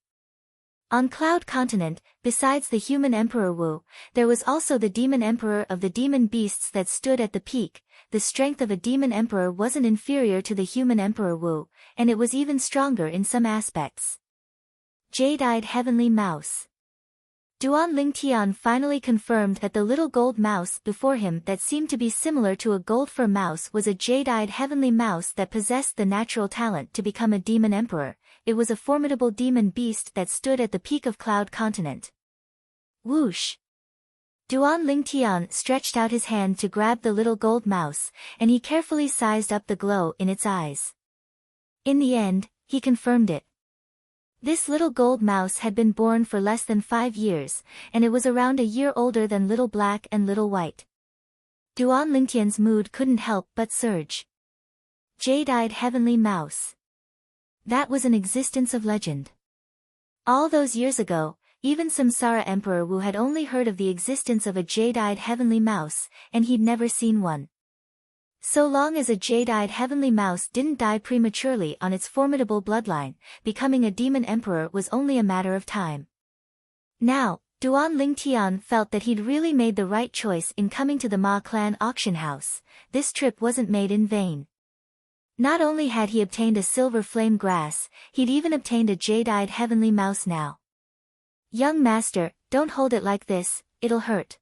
On Cloud Continent, besides the human Emperor Wu, there was also the demon emperor of the demon beasts that stood at the peak. The strength of a demon emperor wasn't inferior to the human Emperor Wu, and it was even stronger in some aspects. Jade-eyed heavenly mouse. Duan Lingtian finally confirmed that the little gold mouse before him that seemed to be similar to a gold fur mouse was a jade-eyed heavenly mouse that possessed the natural talent to become a demon emperor. it was a formidable demon beast that stood at the peak of Cloud Continent. Whoosh! Duan Lingtian stretched out his hand to grab the little gold mouse, and he carefully sized up the glow in its eyes. In the end, he confirmed it. This little gold mouse had been born for less than 5 years, and it was around a year older than Little Black and Little White. Duan Lingtian's mood couldn't help but surge. Jade-eyed heavenly mouse. That was an existence of legend. All those years ago, even Samsara Emperor Wu had only heard of the existence of a jade-eyed heavenly mouse, and he'd never seen one. So long as a jade-eyed heavenly mouse didn't die prematurely on its formidable bloodline, becoming a demon emperor was only a matter of time. Now, Duan Lingtian felt that he'd really made the right choice in coming to the Ma clan auction house. This trip wasn't made in vain. Not only had he obtained a silver flame grass, he'd even obtained a jade-eyed heavenly mouse now. Young master, don't hold it like this, it'll hurt.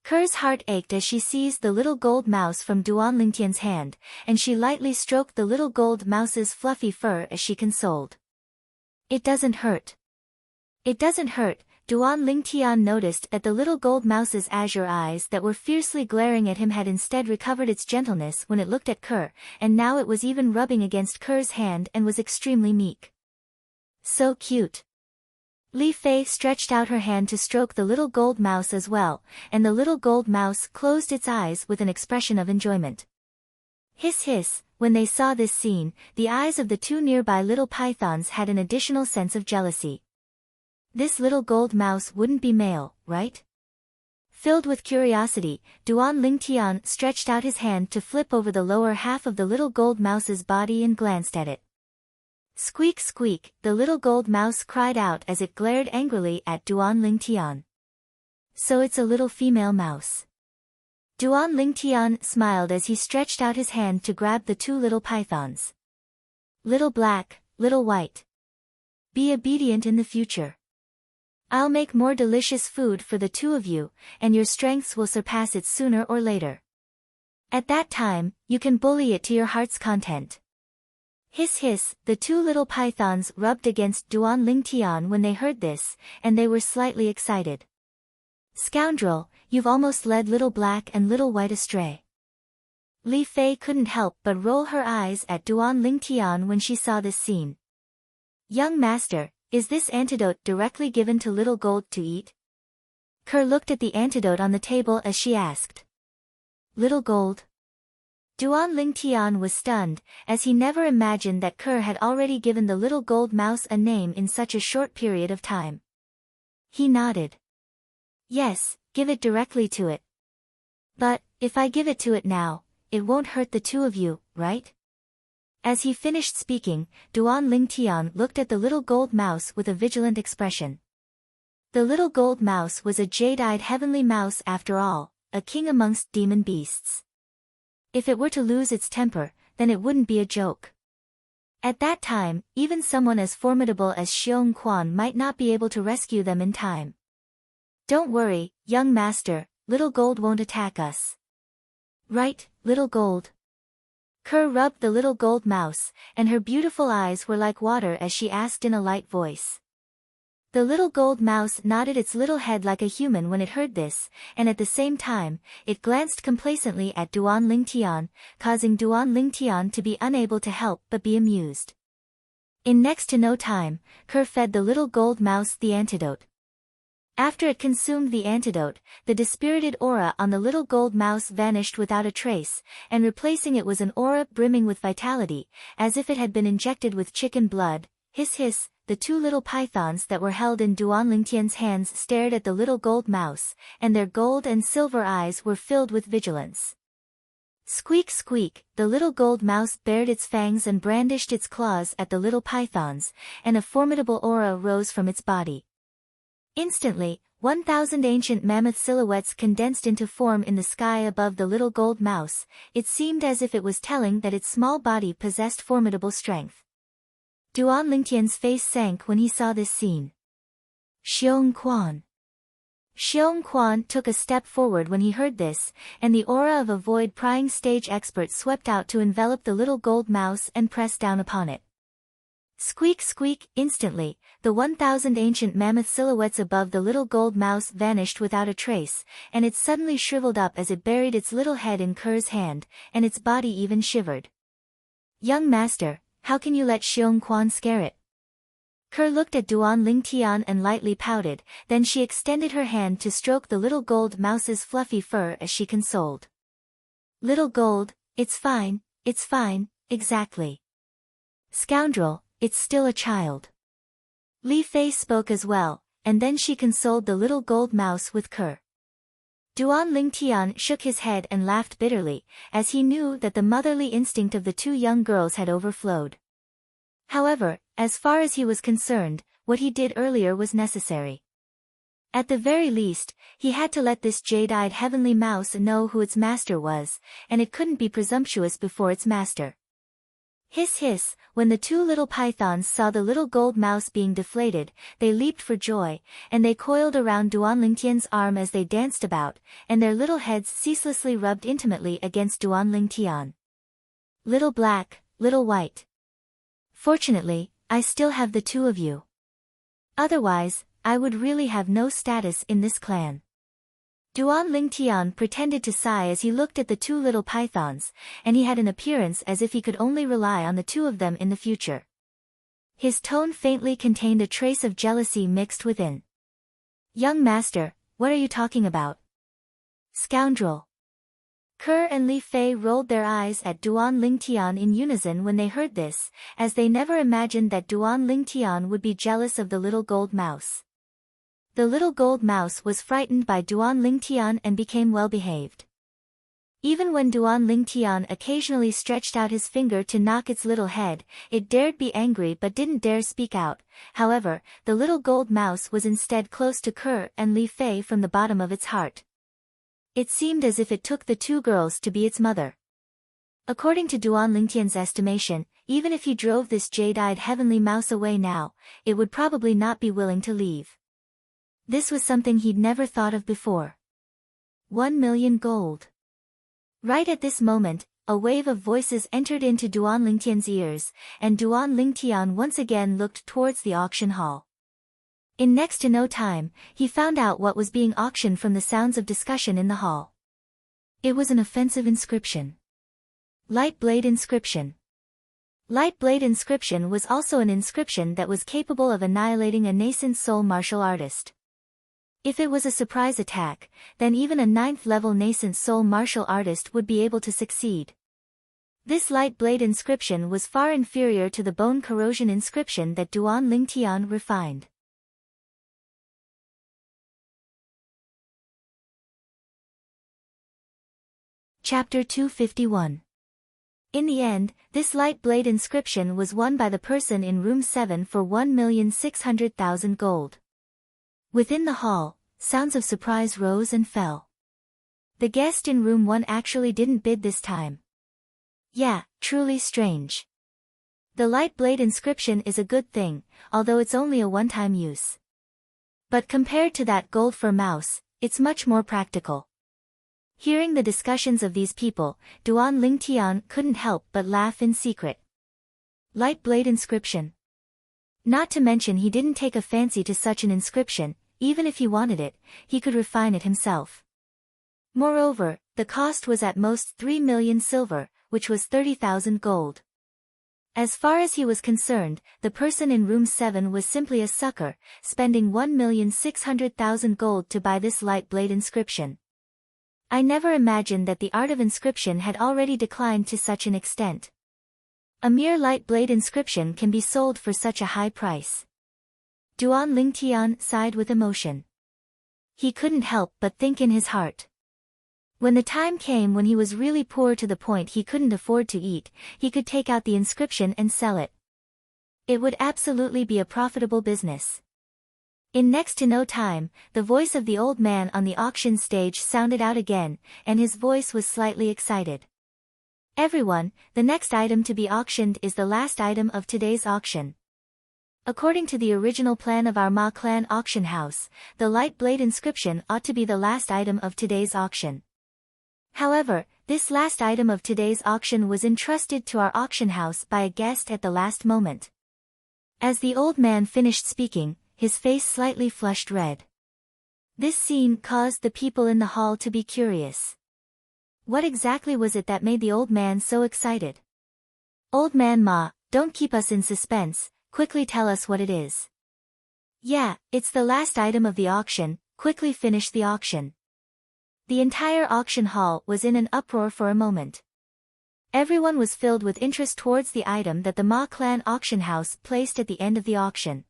Ker's heart ached as she seized the little gold mouse from Duan Lingtian's hand, and she lightly stroked the little gold mouse's fluffy fur as she consoled. It doesn't hurt. It doesn't hurt. Duan Lingtian noticed that the little gold mouse's azure eyes that were fiercely glaring at him had instead recovered its gentleness when it looked at Ker, and now it was even rubbing against Ker's hand and was extremely meek. So cute. Li Fei stretched out her hand to stroke the little gold mouse as well, and the little gold mouse closed its eyes with an expression of enjoyment. Hiss hiss, when they saw this scene, the eyes of the 2 nearby little pythons had an additional sense of jealousy. This little gold mouse wouldn't be male, right? Filled with curiosity, Duan Lingtian stretched out his hand to flip over the lower half of the little gold mouse's body and glanced at it. Squeak squeak, the little gold mouse cried out as it glared angrily at Duan Lingtian. So it's a little female mouse. Duan Lingtian smiled as he stretched out his hand to grab the 2 little pythons. Little Black, Little White. Be obedient in the future. I'll make more delicious food for the 2 of you, and your strengths will surpass it sooner or later. At that time, you can bully it to your heart's content. Hiss hiss, the 2 little pythons rubbed against Duan Lingtian when they heard this, and they were slightly excited. Scoundrel, you've almost led Little Black and Little White astray. Li Fei couldn't help but roll her eyes at Duan Lingtian when she saw this scene. Young master, is this antidote directly given to Little Gold to eat? Ker looked at the antidote on the table as she asked. Little Gold? Duan Lingtian was stunned, as he never imagined that Ker had already given the little gold mouse a name in such a short period of time. He nodded. Yes, give it directly to it. But, if I give it to it now, it won't hurt the 2 of you, right? As he finished speaking, Duan Lingtian looked at the little gold mouse with a vigilant expression. The little gold mouse was a jade-eyed heavenly mouse after all, a king amongst demon beasts. If it were to lose its temper, then it wouldn't be a joke. At that time, even someone as formidable as Xiong Quan might not be able to rescue them in time. Don't worry, young master, Little Gold won't attack us. Right, Little Gold? Ker rubbed the little gold mouse, and her beautiful eyes were like water as she asked in a light voice. The little gold mouse nodded its little head like a human when it heard this, and at the same time, it glanced complacently at Duan Lingtian, causing Duan Lingtian to be unable to help but be amused. In next to no time, Ker fed the little gold mouse the antidote. After it consumed the antidote, the dispirited aura on the little gold mouse vanished without a trace, and replacing it was an aura brimming with vitality, as if it had been injected with chicken blood. Hiss hiss, the 2 little pythons that were held in Duan Lingtian's hands stared at the little gold mouse, and their gold and silver eyes were filled with vigilance. Squeak squeak, the little gold mouse bared its fangs and brandished its claws at the little pythons, and a formidable aura rose from its body. Instantly, 1,000 ancient mammoth silhouettes condensed into form in the sky above the little gold mouse. It seemed as if it was telling that its small body possessed formidable strength. Duan Lingtian's face sank when he saw this scene. Xiong Quan. Xiong Quan took a step forward when he heard this, and the aura of a void-prying stage expert swept out to envelop the little gold mouse and press down upon it. Squeak squeak, instantly, the 1,000 ancient mammoth silhouettes above the little gold mouse vanished without a trace, and it suddenly shriveled up as it buried its little head in Ker's hand, and its body even shivered. Young master, how can you let Xiong Quan scare it? Ker looked at Duan Lingtian and lightly pouted, then she extended her hand to stroke the little gold mouse's fluffy fur as she consoled. Little gold, it's fine, exactly. Scoundrel, it's still a child. Li Fei spoke as well, and then she consoled the little gold mouse with Ker. Duan Lingtian shook his head and laughed bitterly, as he knew that the motherly instinct of the two young girls had overflowed. However, as far as he was concerned, what he did earlier was necessary. At the very least, he had to let this jade-eyed heavenly mouse know who its master was, and it couldn't be presumptuous before its master. Hiss hiss, when the two little pythons saw the little gold mouse being deflated, they leaped for joy, and they coiled around Duan Lingtian's arm as they danced about, and their little heads ceaselessly rubbed intimately against Duan Lingtian. Little black, little white. Fortunately, I still have the two of you. Otherwise, I would really have no status in this clan. Duan Lingtian pretended to sigh as he looked at the two little pythons, and he had an appearance as if he could only rely on the two of them in the future. His tone faintly contained a trace of jealousy mixed within. Young master, what are you talking about? Scoundrel. Ker and Li Fei rolled their eyes at Duan Lingtian in unison when they heard this, as they never imagined that Duan Lingtian would be jealous of the little gold mouse. The little gold mouse was frightened by Duan Lingtian and became well-behaved. Even when Duan Lingtian occasionally stretched out his finger to knock its little head, it dared be angry but didn't dare speak out. However, the little gold mouse was instead close to Ker and Li Fei from the bottom of its heart. It seemed as if it took the two girls to be its mother. According to Duan Lingtian's estimation, even if he drove this jade-eyed heavenly mouse away now, it would probably not be willing to leave. This was something he'd never thought of before. 1 million gold. Right at this moment, a wave of voices entered into Duan Lingtian's ears, and Duan Lingtian once again looked towards the auction hall. In next to no time, he found out what was being auctioned from the sounds of discussion in the hall. It was an offensive inscription. Light Blade Inscription. Light Blade Inscription was also an inscription that was capable of annihilating a nascent soul martial artist. If it was a surprise attack, then even a 9th-level nascent soul martial artist would be able to succeed. This light blade inscription was far inferior to the bone corrosion inscription that Duan Lingtian refined. Chapter 251. In the end, this light blade inscription was won by the person in room 7 for 1,600,000 gold. Within the hall, sounds of surprise rose and fell. The guest in room 1 actually didn't bid this time. Yeah, truly strange. The light blade inscription is a good thing, although it's only a one-time use. But compared to that gold for mouse, it's much more practical. Hearing the discussions of these people, Duan Lingtian couldn't help but laugh in secret. Light blade inscription. Not to mention he didn't take a fancy to such an inscription. Even if he wanted it, he could refine it himself. Moreover, the cost was at most 3 million silver, which was 30,000 gold. As far as he was concerned, the person in room 7 was simply a sucker, spending 1,600,000 gold to buy this light blade inscription. I never imagined that the art of inscription had already declined to such an extent. A mere light blade inscription can be sold for such a high price. Duan Lingtian sighed with emotion. He couldn't help but think in his heart. When the time came when he was really poor to the point he couldn't afford to eat, he could take out the inscription and sell it. It would absolutely be a profitable business. In next to no time, the voice of the old man on the auction stage sounded out again, and his voice was slightly excited. Everyone, the next item to be auctioned is the last item of today's auction. According to the original plan of our Ma clan auction house, the light blade inscription ought to be the last item of today's auction. However, this last item of today's auction was entrusted to our auction house by a guest at the last moment. As the old man finished speaking, his face slightly flushed red. This scene caused the people in the hall to be curious. What exactly was it that made the old man so excited? Old man Ma, don't keep us in suspense, quickly tell us what it is. Yeah, it's the last item of the auction, quickly finish the auction. The entire auction hall was in an uproar for a moment. Everyone was filled with interest towards the item that the Ma clan auction house placed at the end of the auction.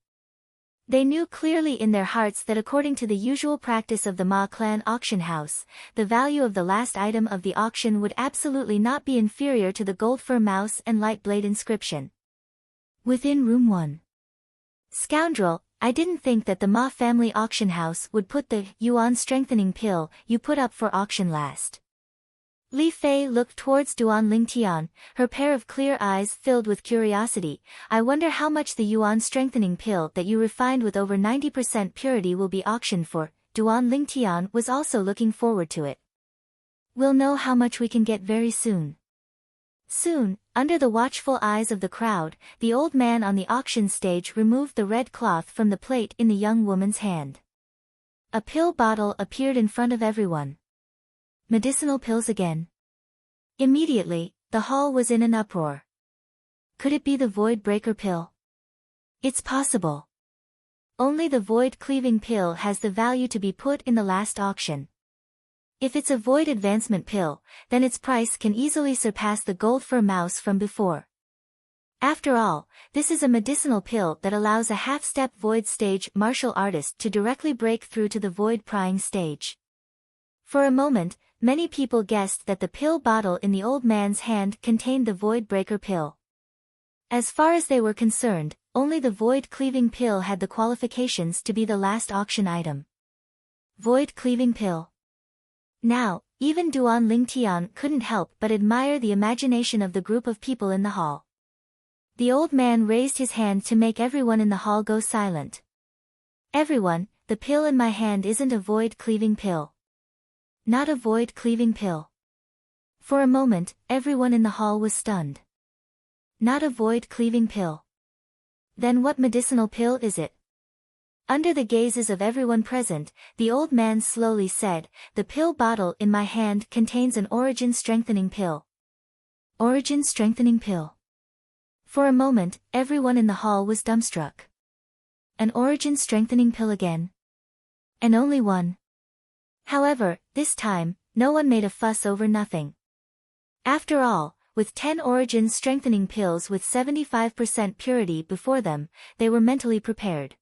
They knew clearly in their hearts that according to the usual practice of the Ma clan auction house, the value of the last item of the auction would absolutely not be inferior to the gold fur mouse and light blade inscription. Within room 1. Scoundrel, I didn't think that the Ma family auction house would put the yuan strengthening pill you put up for auction last. Li Fei looked towards Duan Lingtian, her pair of clear eyes filled with curiosity. I wonder how much the yuan strengthening pill that you refined with over 90% purity will be auctioned for. Duan Lingtian was also looking forward to it. We'll know how much we can get very soon. Soon, under the watchful eyes of the crowd, the old man on the auction stage removed the red cloth from the plate in the young woman's hand. A pill bottle appeared in front of everyone. Medicinal pills again. Immediately, the hall was in an uproar. Could it be the void breaker pill? It's possible. Only the void cleaving pill has the value to be put in the last auction. If it's a void advancement pill, then its price can easily surpass the gold fur mouse from before. After all, this is a medicinal pill that allows a half-step void stage martial artist to directly break through to the void prying stage. For a moment, many people guessed that the pill bottle in the old man's hand contained the void breaker pill. As far as they were concerned, only the void cleaving pill had the qualifications to be the last auction item. Void cleaving pill. Now, even Duan Lingtian couldn't help but admire the imagination of the group of people in the hall. The old man raised his hand to make everyone in the hall go silent. Everyone, the pill in my hand isn't a void cleaving pill. Not a void cleaving pill. For a moment, everyone in the hall was stunned. Not a void cleaving pill. Then what medicinal pill is it? Under the gazes of everyone present, the old man slowly said, the pill bottle in my hand contains an origin strengthening pill. Origin strengthening pill. For a moment, everyone in the hall was dumbstruck. An origin strengthening pill again. And only one. However, this time, no one made a fuss over nothing. After all, with 10 origin strengthening pills with 75% purity before them, they were mentally prepared.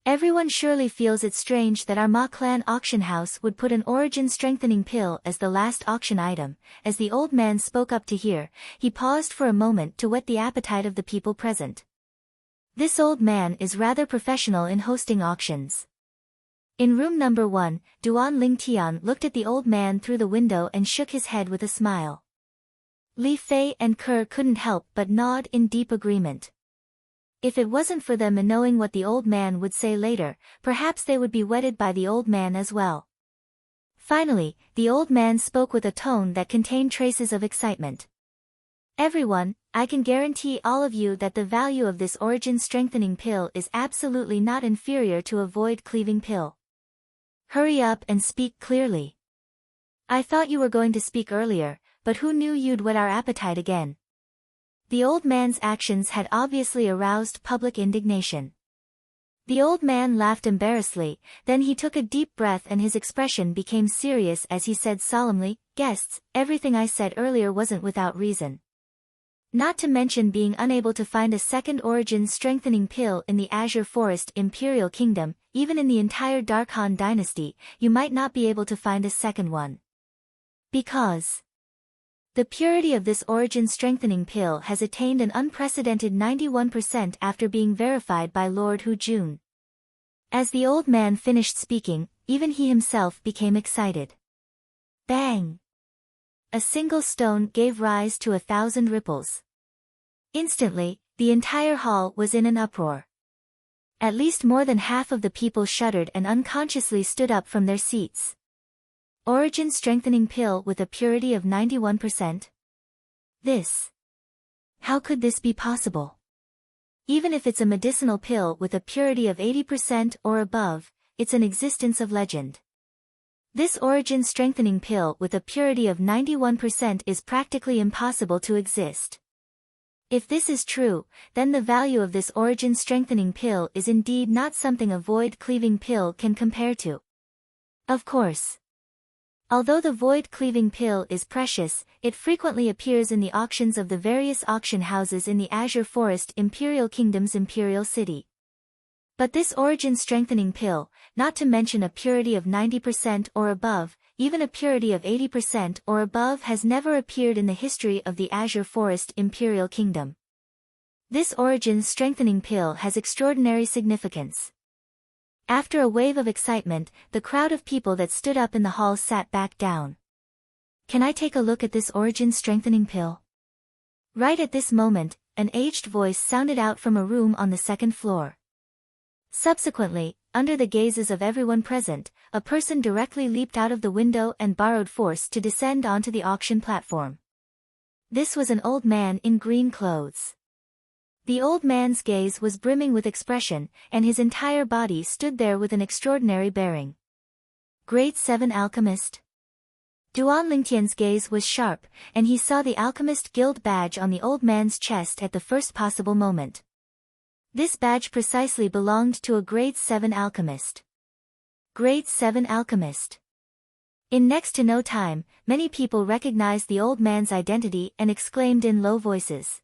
Everyone surely feels it strange that our Ma clan auction house would put an origin strengthening pill as the last auction item. As the old man spoke up to hear, he paused for a moment to whet the appetite of the people present. This old man is rather professional in hosting auctions. In room number 1, Duan Lingtian looked at the old man through the window and shook his head with a smile. Li Fei and Ke couldn't help but nod in deep agreement. If it wasn't for them and knowing what the old man would say later, perhaps they would be whetted by the old man as well. Finally, the old man spoke with a tone that contained traces of excitement. Everyone, I can guarantee all of you that the value of this origin strengthening pill is absolutely not inferior to a void cleaving pill. Hurry up and speak clearly. I thought you were going to speak earlier, but who knew you'd whet our appetite again? The old man's actions had obviously aroused public indignation. The old man laughed embarrassedly, then he took a deep breath and his expression became serious as he said solemnly, guests, everything I said earlier wasn't without reason. Not to mention being unable to find a second origin strengthening pill in the Azure Forest Imperial Kingdom, even in the entire Darkhan dynasty, you might not be able to find a second one. Because the purity of this origin strengthening pill has attained an unprecedented 91% after being verified by Lord Hu Jun. As the old man finished speaking, even he himself became excited. Bang! A single stone gave rise to 1,000 ripples. Instantly, the entire hall was in an uproar. At least more than half of the people shuddered and unconsciously stood up from their seats. Origin strengthening pill with a purity of 91%? This. How could this be possible? Even if it's a medicinal pill with a purity of 80% or above, it's an existence of legend. This origin-strengthening pill with a purity of 91% is practically impossible to exist. If this is true, then the value of this origin-strengthening pill is indeed not something a void-cleaving pill can compare to. Of course. Although the void-cleaving pill is precious, it frequently appears in the auctions of the various auction houses in the Azure Forest Imperial Kingdom's Imperial City. But this origin-strengthening pill, not to mention a purity of 90% or above, even a purity of 80% or above, has never appeared in the history of the Azure Forest Imperial Kingdom. This origin-strengthening pill has extraordinary significance. After a wave of excitement, the crowd of people that stood up in the hall sat back down. Can I take a look at this origin-strengthening pill? Right at this moment, an aged voice sounded out from a room on the second floor. Subsequently, under the gazes of everyone present, a person directly leaped out of the window and borrowed force to descend onto the auction platform. This was an old man in green clothes. The old man's gaze was brimming with expression, and his entire body stood there with an extraordinary bearing. Grade 7 Alchemist. Duan Lingtian's gaze was sharp, and he saw the Alchemist Guild badge on the old man's chest at the first possible moment. This badge precisely belonged to a Grade 7 Alchemist. Grade 7 Alchemist. In next to no time, many people recognized the old man's identity and exclaimed in low voices.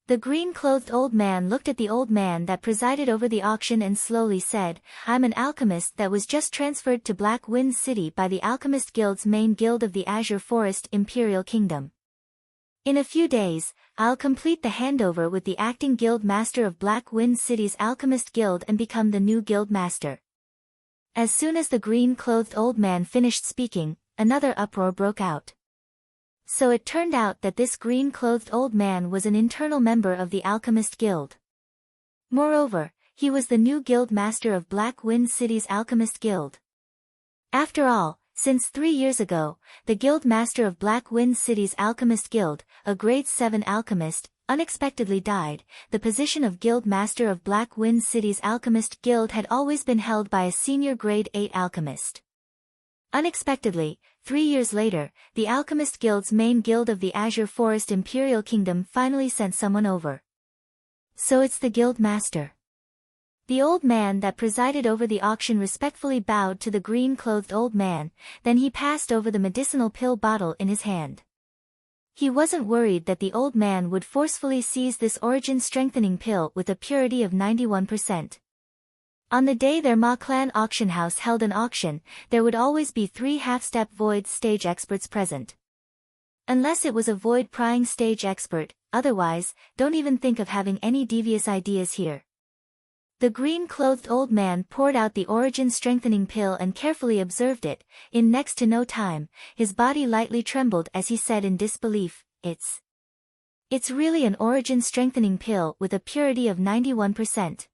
The green-clothed old man looked at the old man that presided over the auction and slowly said, "I'm an alchemist that was just transferred to Black Wind City by the Alchemist Guild's main guild of the Azure Forest Imperial Kingdom. In a few days, I'll complete the handover with the acting guild master of Black Wind City's Alchemist Guild and become the new guild master." As soon as the green-clothed old man finished speaking, another uproar broke out. So it turned out that this green-clothed old man was an internal member of the Alchemist Guild. Moreover, he was the new guild master of Black Wind City's Alchemist Guild. After all, since 3 years ago, the guild master of Black Wind City's Alchemist Guild, a Grade 7 alchemist, unexpectedly died. The position of guild master of Black Wind City's Alchemist Guild had always been held by a senior Grade 8 alchemist. Unexpectedly, 3 years later, the Alchemist Guild's main guild of the Azure Forest Imperial Kingdom finally sent someone over. So it's the guild master. The old man that presided over the auction respectfully bowed to the green-clothed old man, then he passed over the medicinal pill bottle in his hand. He wasn't worried that the old man would forcefully seize this origin-strengthening pill with a purity of 91%. On the day their Ma Clan auction house held an auction, there would always be 3 half-step void stage experts present. Unless it was a void prying stage expert, otherwise, don't even think of having any devious ideas here. The green-clothed old man poured out the origin-strengthening pill and carefully observed it. In next to no time, his body lightly trembled as he said in disbelief, It's really an origin-strengthening pill with a purity of 91%.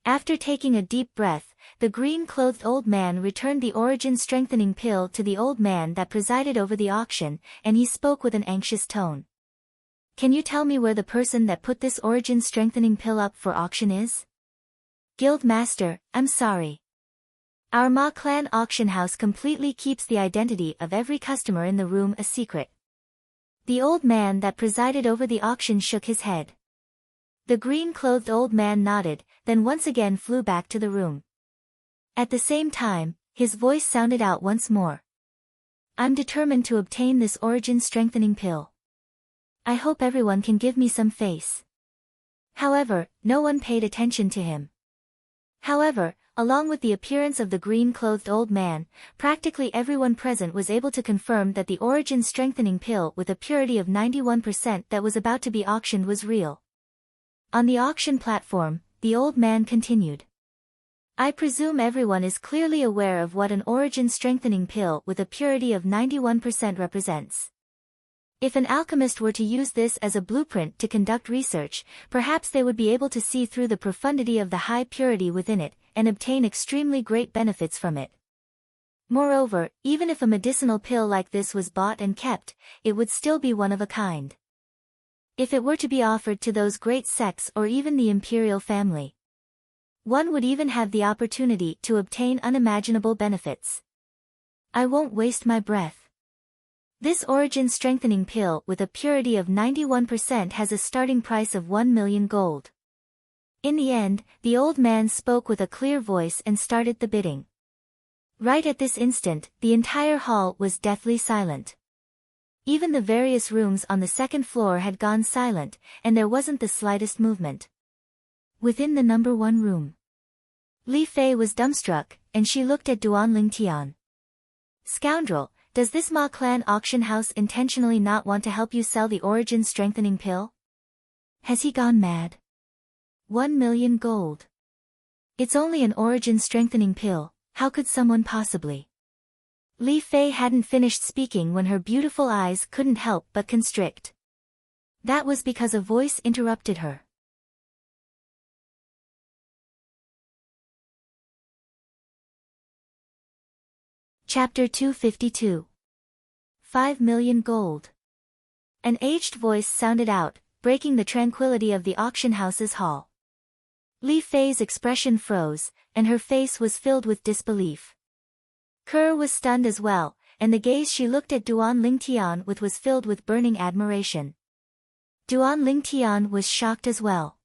After taking a deep breath, the green-clothed old man returned the origin-strengthening pill to the old man that presided over the auction, and he spoke with an anxious tone. "Can you tell me where the person that put this origin-strengthening pill up for auction is?" "Guild Master, I'm sorry. Our Ma Clan auction house completely keeps the identity of every customer in the room a secret." The old man that presided over the auction shook his head. The green-clothed old man nodded, then once again flew back to the room. At the same time, his voice sounded out once more. "I'm determined to obtain this origin-strengthening pill. I hope everyone can give me some face." However, no one paid attention to him. However, along with the appearance of the green-clothed old man, practically everyone present was able to confirm that the origin-strengthening pill with a purity of 91% that was about to be auctioned was real. On the auction platform, the old man continued. "I presume everyone is clearly aware of what an origin-strengthening pill with a purity of 91% represents. If an alchemist were to use this as a blueprint to conduct research, perhaps they would be able to see through the profundity of the high purity within it, and obtain extremely great benefits from it. Moreover, even if a medicinal pill like this was bought and kept, it would still be one of a kind. If it were to be offered to those great sects or even the imperial family, one would even have the opportunity to obtain unimaginable benefits. I won't waste my breath. This origin strengthening pill with a purity of 91% has a starting price of 1 million gold. In the end, the old man spoke with a clear voice and started the bidding. Right at this instant, the entire hall was deathly silent. Even the various rooms on the second floor had gone silent, and there wasn't the slightest movement. Within the number 1 room, Li Fei was dumbstruck, and she looked at Duan Lingtian. Scoundrel, does this Ma Clan auction house intentionally not want to help you sell the origin strengthening pill? Has he gone mad? 1 million gold. It's only an origin strengthening pill, how could someone possibly? Li Fei hadn't finished speaking when her beautiful eyes couldn't help but constrict. That was because a voice interrupted her. Chapter 252. 5 million gold. An aged voice sounded out, breaking the tranquility of the auction house's hall. Li Fei's expression froze, and her face was filled with disbelief. Kerr was stunned as well, and the gaze she looked at Duan Lingtian with was filled with burning admiration. Duan Lingtian was shocked as well.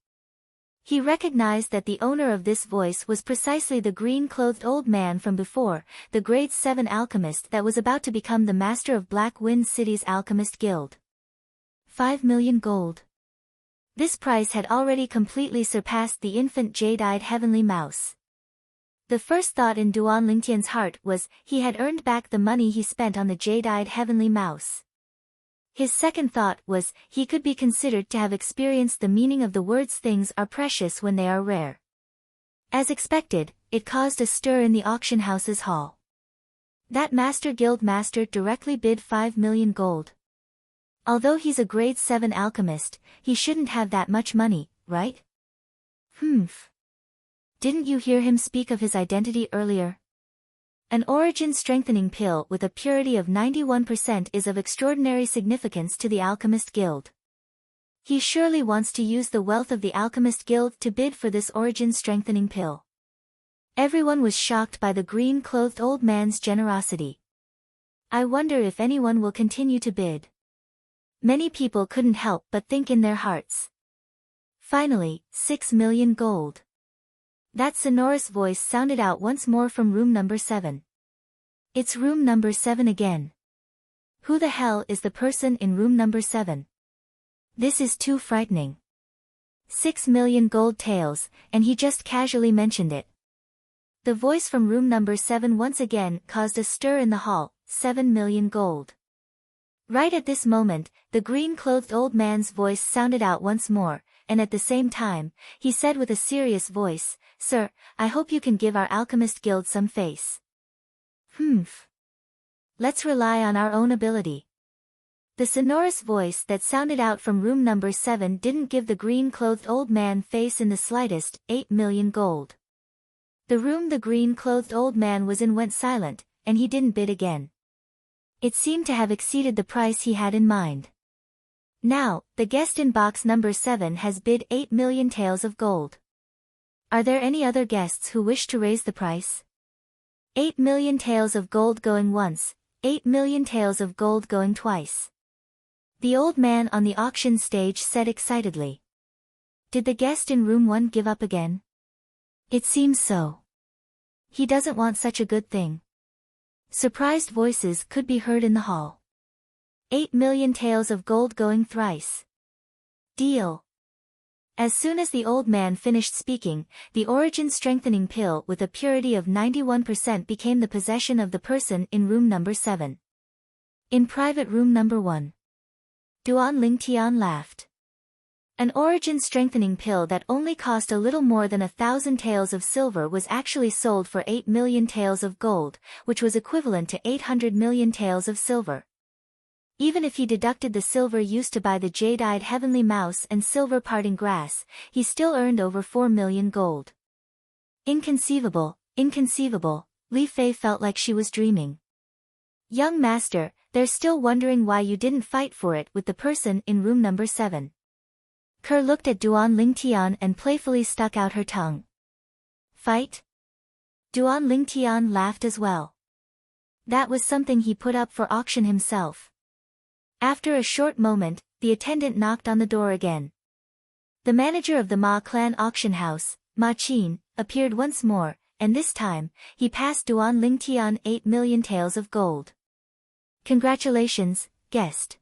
He recognized that the owner of this voice was precisely the green-clothed old man from before, the grade 7 alchemist that was about to become the master of Black Wind City's Alchemist Guild. 5 million gold. This price had already completely surpassed the infant jade-eyed heavenly mouse. The first thought in Duan Lingtian's heart was, he had earned back the money he spent on the jade-eyed heavenly mouse. His second thought was, he could be considered to have experienced the meaning of the words things are precious when they are rare. As expected, it caused a stir in the auction house's hall. That master guild master directly bid 5 million gold. Although he's a grade 7 alchemist, he shouldn't have that much money, right? Humph. Didn't you hear him speak of his identity earlier? An origin strengthening pill with a purity of 91% is of extraordinary significance to the Alchemist Guild. He surely wants to use the wealth of the Alchemist Guild to bid for this origin strengthening pill. Everyone was shocked by the green-clothed old man's generosity. I wonder if anyone will continue to bid. Many people couldn't help but think in their hearts. Finally, 6 million gold. That sonorous voice sounded out once more from room number 7. It's room number 7 again. Who the hell is the person in room number 7? This is too frightening. 6 million gold taels, and he just casually mentioned it. The voice from room number 7 once again caused a stir in the hall, 7 million gold. Right at this moment, the green-clothed old man's voice sounded out once more, and at the same time, he said with a serious voice, Sir, I hope you can give our Alchemist Guild some face. Humph. Let's rely on our own ability. The sonorous voice that sounded out from room number 7 didn't give the green-clothed old man face in the slightest, 8 million gold. The room the green-clothed old man was in went silent, and he didn't bid again. It seemed to have exceeded the price he had in mind. Now, the guest in box number 7 has bid 8 million taels of gold. Are there any other guests who wish to raise the price? 8 million taels of gold going once, 8 million taels of gold going twice. The old man on the auction stage said excitedly. Did the guest in room 1 give up again? It seems so. He doesn't want such a good thing. Surprised voices could be heard in the hall. 8 million taels of gold going thrice. Deal. As soon as the old man finished speaking, the origin strengthening pill with a purity of 91% became the possession of the person in room number 7. In private room number 1. Duan Lingtian laughed. An origin strengthening pill that only cost a little more than 1,000 taels of silver was actually sold for 8 million taels of gold, which was equivalent to 800 million taels of silver. Even if he deducted the silver used to buy the jade-eyed heavenly mouse and silver parting grass, he still earned over 4 million gold. Inconceivable, inconceivable, Li Fei felt like she was dreaming. Young master, they're still wondering why you didn't fight for it with the person in room number 7. Kerr looked at Duan Lingtian and playfully stuck out her tongue. Fight? Duan Lingtian laughed as well. That was something he put up for auction himself. After a short moment, the attendant knocked on the door again. The manager of the Ma clan auction house, Ma Qin, appeared once more, and this time, he passed Duan Lingtian 8 million taels of gold. Congratulations, guest.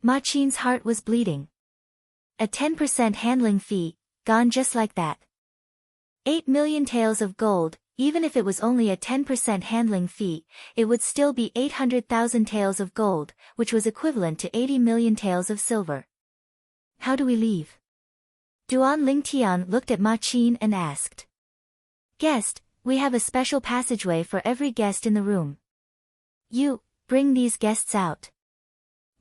Ma Qin's heart was bleeding. A 10% handling fee, gone just like that. 8 million taels of gold, even if it was only a 10% handling fee, it would still be 800,000 taels of gold, which was equivalent to 80 million taels of silver. How do we leave? Duan Lingtian looked at Ma Qin and asked. Guest, we have a special passageway for every guest in the room. You, bring these guests out.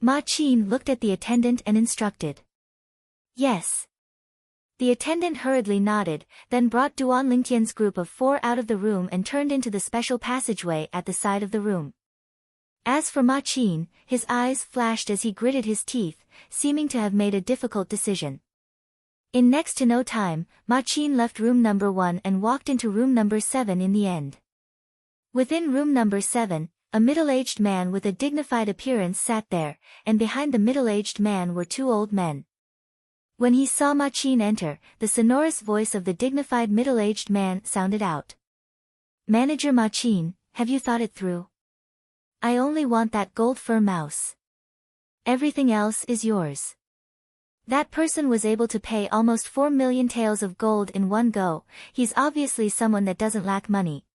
Ma Qin looked at the attendant and instructed. Yes. The attendant hurriedly nodded, then brought Duan Lingtian's group of 4 out of the room and turned into the special passageway at the side of the room. As for Ma Qin, his eyes flashed as he gritted his teeth, seeming to have made a difficult decision. In next to no time, Ma Qin left room number 1 and walked into room number 7 in the end. Within room number 7, a middle-aged man with a dignified appearance sat there, and behind the middle-aged man were 2 old men. When he saw Ma Qin enter, the sonorous voice of the dignified middle-aged man sounded out. Manager Ma Qin, have you thought it through? I only want that gold fur mouse. Everything else is yours. That person was able to pay almost 4 million taels of gold in one go. He's obviously someone that doesn't lack money.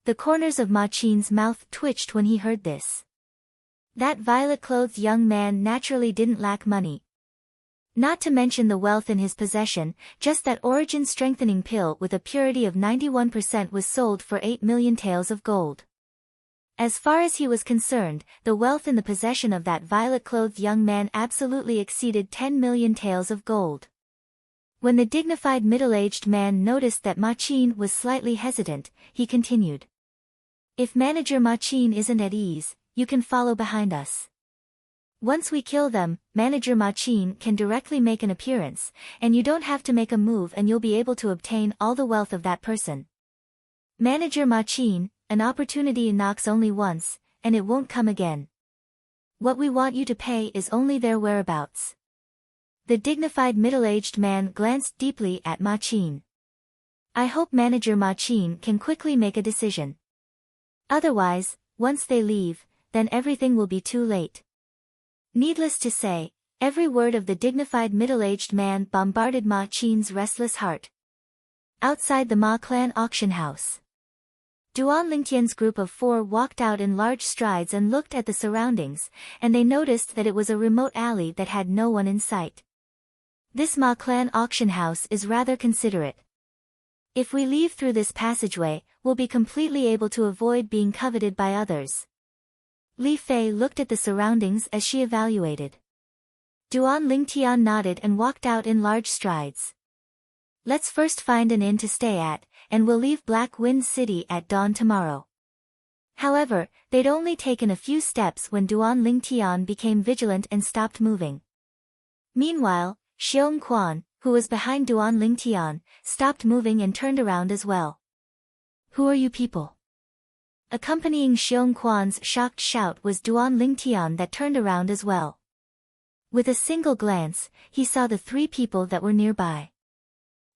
The corners of Ma Qin's mouth twitched when he heard this. That violet-clothed young man naturally didn't lack money. Not to mention the wealth in his possession, just that origin-strengthening pill with a purity of 91% was sold for 8 million taels of gold. As far as he was concerned, the wealth in the possession of that violet-clothed young man absolutely exceeded 10 million taels of gold. When the dignified middle-aged man noticed that Ma Qin was slightly hesitant, he continued. If Manager Ma Qin isn't at ease, you can follow behind us. Once we kill them, Manager Ma Qin can directly make an appearance, and you don't have to make a move and you'll be able to obtain all the wealth of that person. Manager Ma Qin, an opportunity knocks only once, and it won't come again. What we want you to pay is only their whereabouts. The dignified middle-aged man glanced deeply at Ma Qin. I hope Manager Ma Qin can quickly make a decision. Otherwise, once they leave, then everything will be too late. Needless to say, every word of the dignified middle-aged man bombarded Ma Qin's restless heart. Outside the Ma clan auction house, Duan Lingtian's group of 4 walked out in large strides and looked at the surroundings, and they noticed that it was a remote alley that had no one in sight. This Ma clan auction house is rather considerate. If we leave through this passageway, we'll be completely able to avoid being coveted by others. Li Fei looked at the surroundings as she evaluated. Duan Lingtian nodded and walked out in large strides. Let's first find an inn to stay at, and we'll leave Black Wind City at dawn tomorrow. However, they'd only taken a few steps when Duan Lingtian became vigilant and stopped moving. Meanwhile, Xiong Quan, who was behind Duan Lingtian, stopped moving and turned around as well. Who are you people? Accompanying Xiong Quan's shocked shout was Duan Lingtian that turned around as well. With a single glance, he saw the 3 people that were nearby.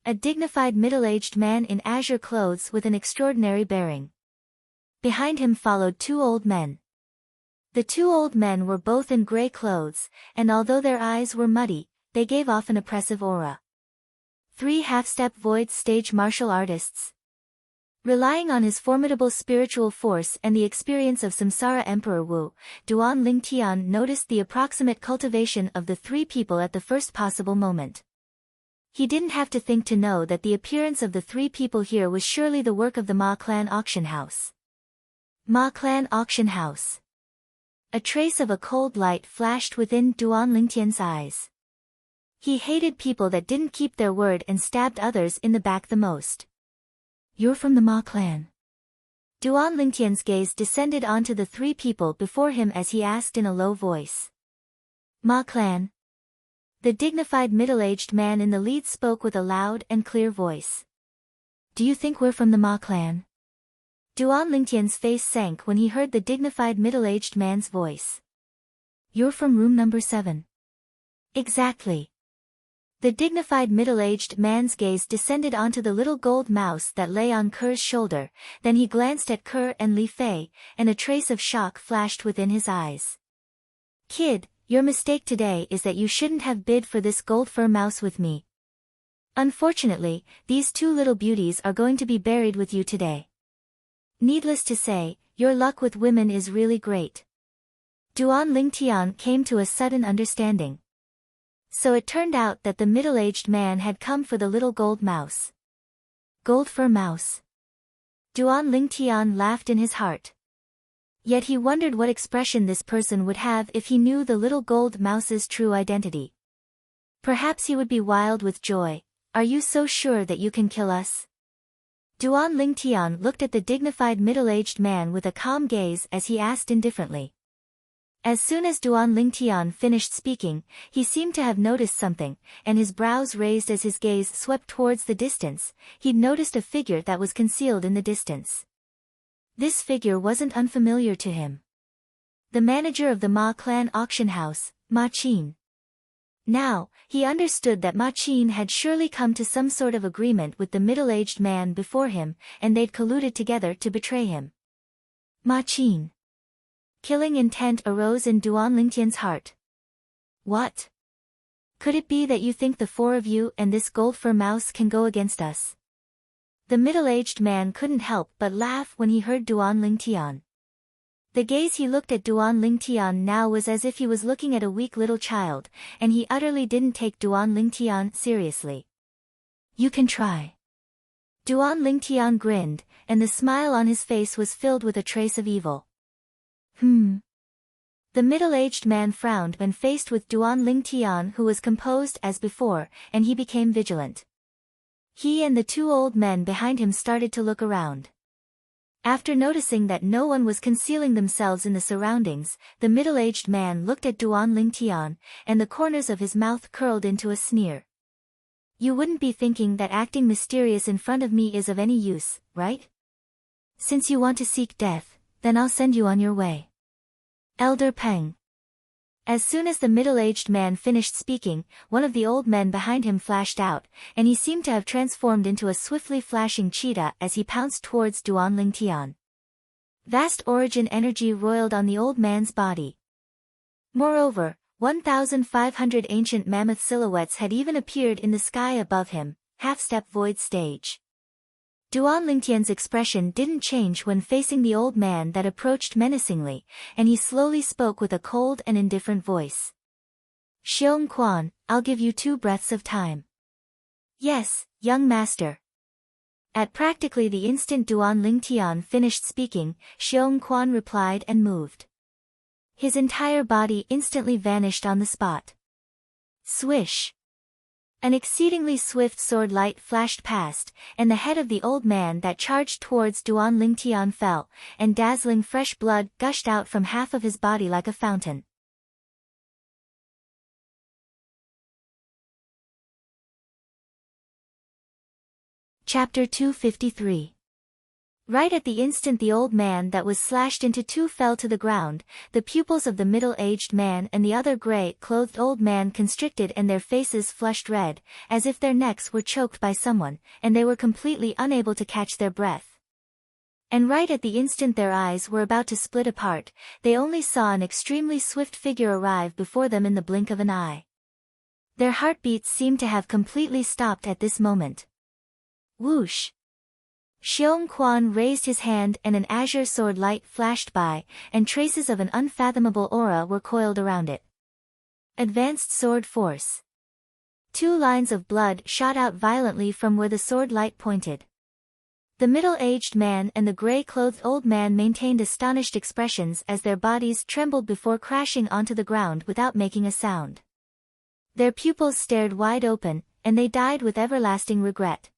A dignified middle-aged man in azure clothes with an extraordinary bearing. Behind him followed 2 old men. The 2 old men were both in grey clothes, and although their eyes were muddy, they gave off an oppressive aura. 3 half-step void stage martial artists. Relying on his formidable spiritual force and the experience of Samsara Emperor Wu, Duan Lingtian noticed the approximate cultivation of the 3 people at the first possible moment. He didn't have to think to know that the appearance of the 3 people here was surely the work of the Ma clan auction house. Ma clan auction house. A trace of a cold light flashed within Duan Lingtian's eyes. He hated people that didn't keep their word and stabbed others in the back the most. You're from the Ma clan. Duan Lingtian's gaze descended onto the 3 people before him as he asked in a low voice. Ma clan. The dignified middle-aged man in the lead spoke with a loud and clear voice. Do you think we're from the Ma clan? Duan Lingtian's face sank when he heard the dignified middle-aged man's voice. You're from room number 7. Exactly. The dignified middle-aged man's gaze descended onto the little gold mouse that lay on Ker's shoulder, then he glanced at Ker and Li Fei, and a trace of shock flashed within his eyes. Kid, your mistake today is that you shouldn't have bid for this gold fur mouse with me. Unfortunately, these two little beauties are going to be buried with you today. Needless to say, your luck with women is really great. Duan Lingtian came to a sudden understanding. So it turned out that the middle-aged man had come for the little gold mouse. Gold fur mouse. Duan Lingtian laughed in his heart. Yet he wondered what expression this person would have if he knew the little gold mouse's true identity. Perhaps he would be wild with joy. Are you so sure that you can kill us? Duan Lingtian looked at the dignified middle-aged man with a calm gaze as he asked indifferently. As soon as Duan Lingtian finished speaking, he seemed to have noticed something, and his brows raised as his gaze swept towards the distance. He'd noticed a figure that was concealed in the distance. This figure wasn't unfamiliar to him. The manager of the Ma clan auction house, Ma Qin. Now, he understood that Ma Qin had surely come to some sort of agreement with the middle-aged man before him, and they'd colluded together to betray him. Ma Qin. Killing intent arose in Duan Lingtian's heart. What? Could it be that you think the 4 of you and this gold fur mouse can go against us? The middle-aged man couldn't help but laugh when he heard Duan Lingtian. The gaze he looked at Duan Lingtian now was as if he was looking at a weak little child, and he utterly didn't take Duan Lingtian seriously. You can try. Duan Lingtian grinned, and the smile on his face was filled with a trace of evil. The middle-aged man frowned when faced with Duan Lingtian, who was composed as before, and he became vigilant. He and the 2 old men behind him started to look around. After noticing that no one was concealing themselves in the surroundings, the middle-aged man looked at Duan Lingtian, and the corners of his mouth curled into a sneer. You wouldn't be thinking that acting mysterious in front of me is of any use, right? Since you want to seek death, then I'll send you on your way. Elder Peng. As soon as the middle-aged man finished speaking, one of the old men behind him flashed out, and he seemed to have transformed into a swiftly flashing cheetah as he pounced towards Duan Lingtian. Vast origin energy roiled on the old man's body. Moreover, 1,500 ancient mammoth silhouettes had even appeared in the sky above him, half-step void stage. Duan Lingtian's expression didn't change when facing the old man that approached menacingly, and he slowly spoke with a cold and indifferent voice. Xiong Quan, I'll give you 2 breaths of time. Yes, young master. At practically the instant Duan Lingtian finished speaking, Xiong Quan replied and moved. His entire body instantly vanished on the spot. Swish! An exceedingly swift sword light flashed past, and the head of the old man that charged towards Duan Lingtian fell, and dazzling fresh blood gushed out from half of his body like a fountain. Chapter 253. Right at the instant the old man that was slashed into 2 fell to the ground, the pupils of the middle-aged man and the other gray-clothed old man constricted and their faces flushed red, as if their necks were choked by someone, and they were completely unable to catch their breath. And right at the instant their eyes were about to split apart, they only saw an extremely swift figure arrive before them in the blink of an eye. Their heartbeats seemed to have completely stopped at this moment. Whoosh! Xiong Quan raised his hand and an azure sword light flashed by, and traces of an unfathomable aura were coiled around it. Advanced sword force. 2 lines of blood shot out violently from where the sword light pointed. The middle-aged man and the gray-clothed old man maintained astonished expressions as their bodies trembled before crashing onto the ground without making a sound. Their pupils stared wide open, and they died with everlasting regret.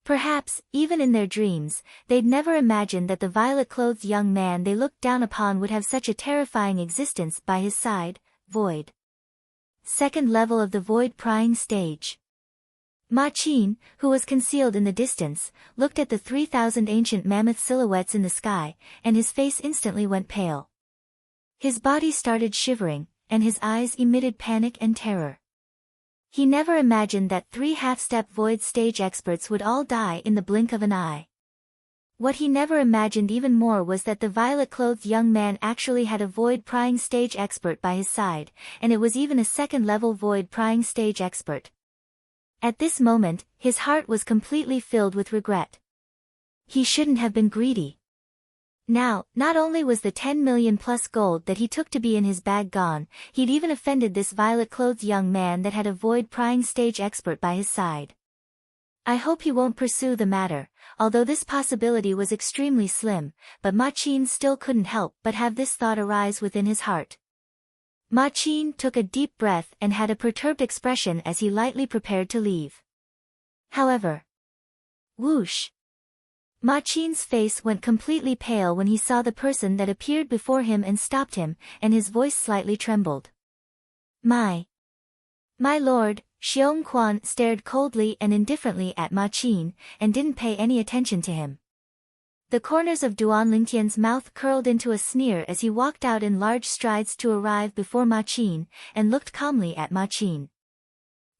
Perhaps, even in their dreams, they'd never imagined that the violet-clothed young man they looked down upon would have such a terrifying existence by his side, void. Second level of the void prying stage. Ma Qin, who was concealed in the distance, looked at the 3,000 ancient mammoth silhouettes in the sky, and his face instantly went pale. His body started shivering, and his eyes emitted panic and terror. He never imagined that 3 half-step void stage experts would all die in the blink of an eye. What he never imagined even more was that the violet-clothed young man actually had a void prying stage expert by his side, and it was even a second-level void prying stage expert. At this moment, his heart was completely filled with regret. He shouldn't have been greedy. Now, not only was the 10 million plus gold that he took to be in his bag gone, he'd even offended this violet-clothed young man that had a void prying stage expert by his side. I hope he won't pursue the matter, although this possibility was extremely slim, but Ma Qin still couldn't help but have this thought arise within his heart. Ma Qin took a deep breath and had a perturbed expression as he lightly prepared to leave. However, whoosh! Ma Qin's face went completely pale when he saw the person that appeared before him and stopped him, and his voice slightly trembled. My lord, Xiong Quan stared coldly and indifferently at Ma Qin, and didn't pay any attention to him. The corners of Duan Lingtian's mouth curled into a sneer as he walked out in large strides to arrive before Ma Qin, and looked calmly at Ma Qin.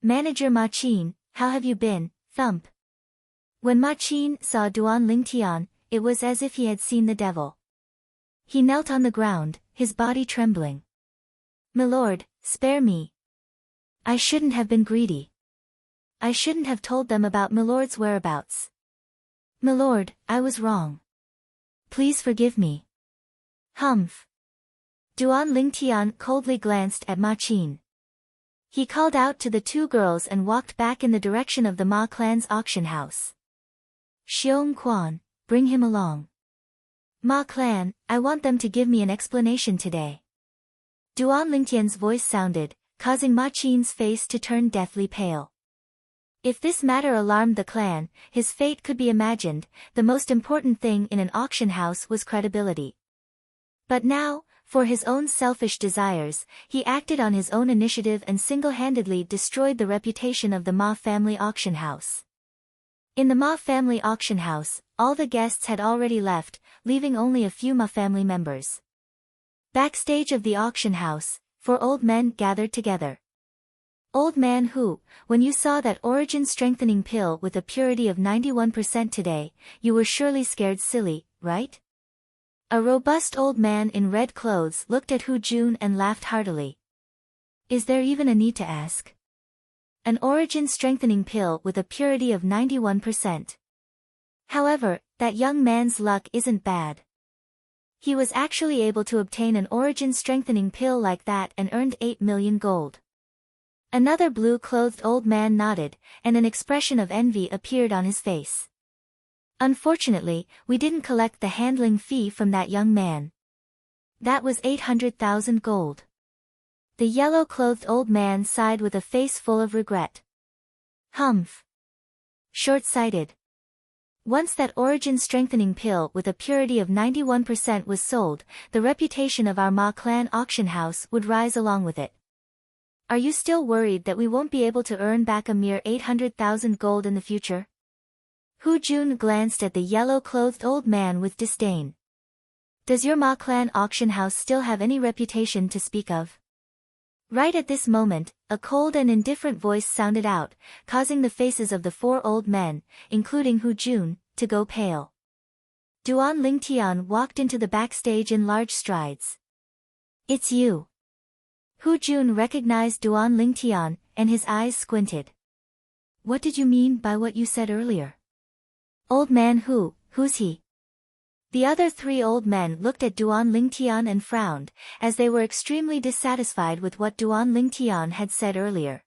Manager Ma Qin, how have you been? Thump. When Ma Qin saw Duan Lingtian, it was as if he had seen the devil. He knelt on the ground, his body trembling. Milord, spare me. I shouldn't have been greedy. I shouldn't have told them about Milord's whereabouts. Milord, I was wrong. Please forgive me. Humph. Duan Lingtian coldly glanced at Ma Qin. He called out to the 2 girls and walked back in the direction of the Ma clan's auction house. Xiong Quan, bring him along. Ma clan, I want them to give me an explanation today. Duan Lingtian's voice sounded, causing Ma Qin's face to turn deathly pale. If this matter alarmed the clan, his fate could be imagined. The most important thing in an auction house was credibility. But now, for his own selfish desires, he acted on his own initiative and single-handedly destroyed the reputation of the Ma family auction house. In the Ma family auction house, all the guests had already left, leaving only a few Ma family members. Backstage of the auction house, 4 old men gathered together. Old man who, when you saw that origin strengthening pill with a purity of 91% today, you were surely scared silly, right? A robust old man in red clothes looked at Hu Jun and laughed heartily. Is there even a need to ask? An origin strengthening pill with a purity of 91%. However, that young man's luck isn't bad. He was actually able to obtain an origin strengthening pill like that and earned 8 million gold. Another blue-clothed old man nodded, and an expression of envy appeared on his face. Unfortunately, we didn't collect the handling fee from that young man. That was 800,000 gold. The yellow-clothed old man sighed with a face full of regret. Humph. Short-sighted. Once that origin strengthening pill with a purity of 91% was sold, the reputation of our Ma clan auction house would rise along with it. Are you still worried that we won't be able to earn back a mere 800,000 gold in the future? Hu Jun glanced at the yellow-clothed old man with disdain. Does your Ma clan auction house still have any reputation to speak of? Right at this moment, a cold and indifferent voice sounded out, causing the faces of the 4 old men, including Hu Jun, to go pale. Duan Lingtian walked into the backstage in large strides. It's you. Hu Jun recognized Duan Lingtian, and his eyes squinted. What did you mean by what you said earlier? Old man who's he? The other 3 old men looked at Duan Lingtian and frowned, as they were extremely dissatisfied with what Duan Lingtian had said earlier.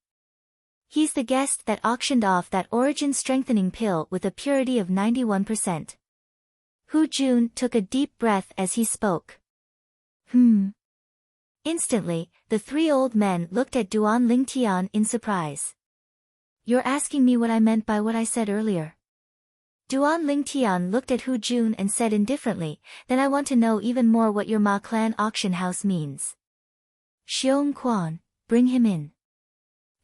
He's the guest that auctioned off that origin strengthening pill with a purity of 91%. Hu Jun took a deep breath as he spoke. Instantly, the 3 old men looked at Duan Lingtian in surprise. You're asking me what I meant by what I said earlier? Duan Lingtian looked at Hu Jun and said indifferently, then I want to know even more what your Ma clan auction house means. Xiong Quan, bring him in.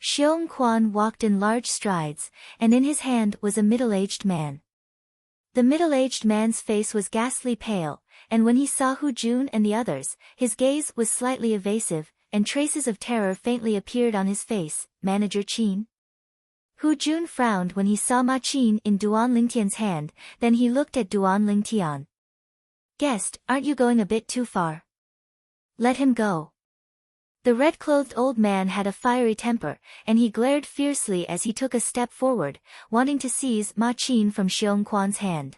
Xiong Quan walked in large strides, and in his hand was a middle-aged man. The middle-aged man's face was ghastly pale, and when he saw Hu Jun and the others, his gaze was slightly evasive, and traces of terror faintly appeared on his face. Manager Qin? Hu Jun frowned when he saw Ma Qin in Duan Lingtian's hand, then he looked at Duan Lingtian. Guest, aren't you going a bit too far? Let him go. The red-clothed old man had a fiery temper, and he glared fiercely as he took a step forward, wanting to seize Ma Qin from Xiong Quan's hand.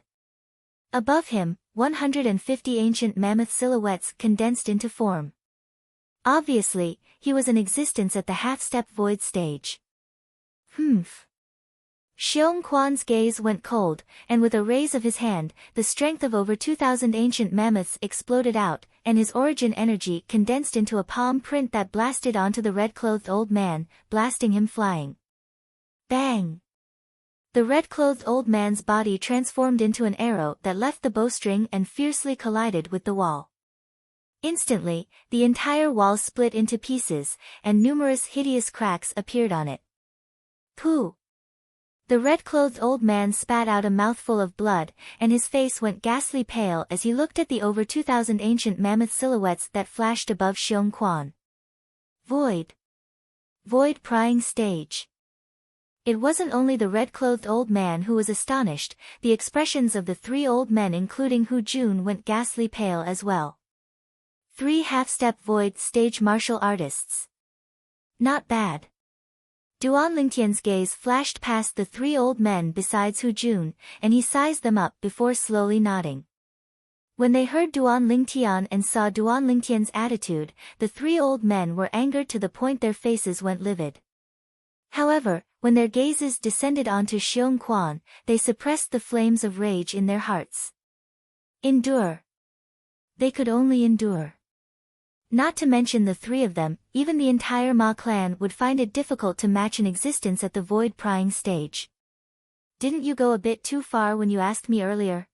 Above him, 150 ancient mammoth silhouettes condensed into form. Obviously, he was in existence at the half-step void stage. Humph. Xiong Quan's gaze went cold, and with a raise of his hand, the strength of over 2,000 ancient mammoths exploded out, and his origin energy condensed into a palm print that blasted onto the red-clothed old man, blasting him flying. Bang! The red-clothed old man's body transformed into an arrow that left the bowstring and fiercely collided with the wall. Instantly, the entire wall split into pieces, and numerous hideous cracks appeared on it. Pooh! The red-clothed old man spat out a mouthful of blood, and his face went ghastly pale as he looked at the over 2,000 ancient mammoth silhouettes that flashed above Xiong Quan. Void. Void prying stage. It wasn't only the red-clothed old man who was astonished, the expressions of the three old men including Hu Jun went ghastly pale as well. 3 half-step void stage martial artists. Not bad. Duan Lingtian's gaze flashed past the 3 old men besides Hu Jun, and he sized them up before slowly nodding. When they heard Duan Lingtian and saw Duan Lingtian's attitude, the 3 old men were angered to the point their faces went livid. However, when their gazes descended onto Xiong Quan, they suppressed the flames of rage in their hearts. Endure. They could only endure. Not to mention the 3 of them, even the entire Ma clan would find it difficult to match an existence at the void prying stage. Didn't you go a bit too far when you asked me earlier?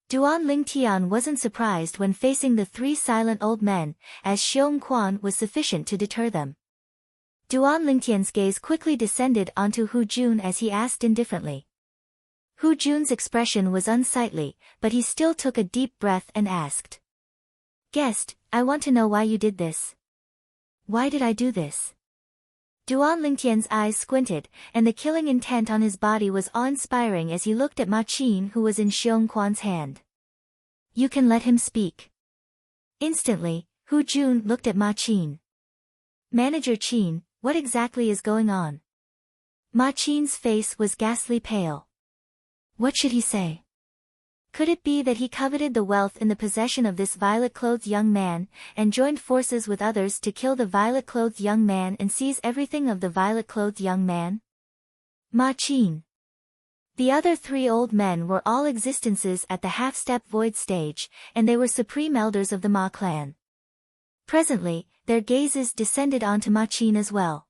Duan Lingtian wasn't surprised when facing the 3 silent old men, as Xiong Quan was sufficient to deter them. Duan Lingtian's gaze quickly descended onto Hu Jun as he asked indifferently. Hu Jun's expression was unsightly, but he still took a deep breath and asked. Guest, I want to know why you did this. Why did I do this? Duan Lingtian's eyes squinted, and the killing intent on his body was awe-inspiring as he looked at Ma Qin who was in Xiong Quan's hand. You can let him speak. Instantly, Hu Jun looked at Ma Qin. Manager Qin, what exactly is going on? Ma Qin's face was ghastly pale. What should he say? Could it be that he coveted the wealth in the possession of this violet-clothed young man, and joined forces with others to kill the violet-clothed young man and seize everything of the violet-clothed young man? Ma Qin. The other 3 old men were all existences at the half-step void stage, and they were supreme elders of the Ma clan. Presently, their gazes descended onto Ma Qin as well.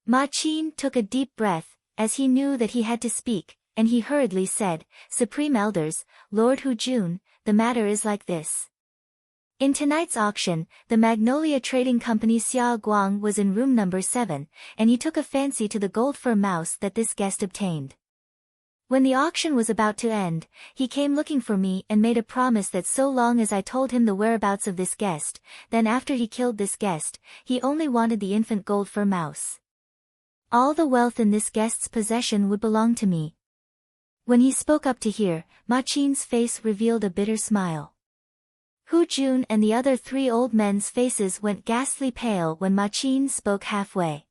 Ma Qin took a deep breath, as he knew that he had to speak, and he hurriedly said, Supreme Elders, Lord Hu Jun, the matter is like this. In tonight's auction, the Magnolia Trading Company Xia Guang was in room number 7, and he took a fancy to the gold fur mouse that this guest obtained. When the auction was about to end, he came looking for me and made a promise that so long as I told him the whereabouts of this guest, then after he killed this guest, he only wanted the infant gold fur mouse. All the wealth in this guest's possession would belong to me. When he spoke up to hear, Ma Qin's face revealed a bitter smile. Hu Jun and the other 3 old men's faces went ghastly pale when Ma Qin spoke halfway.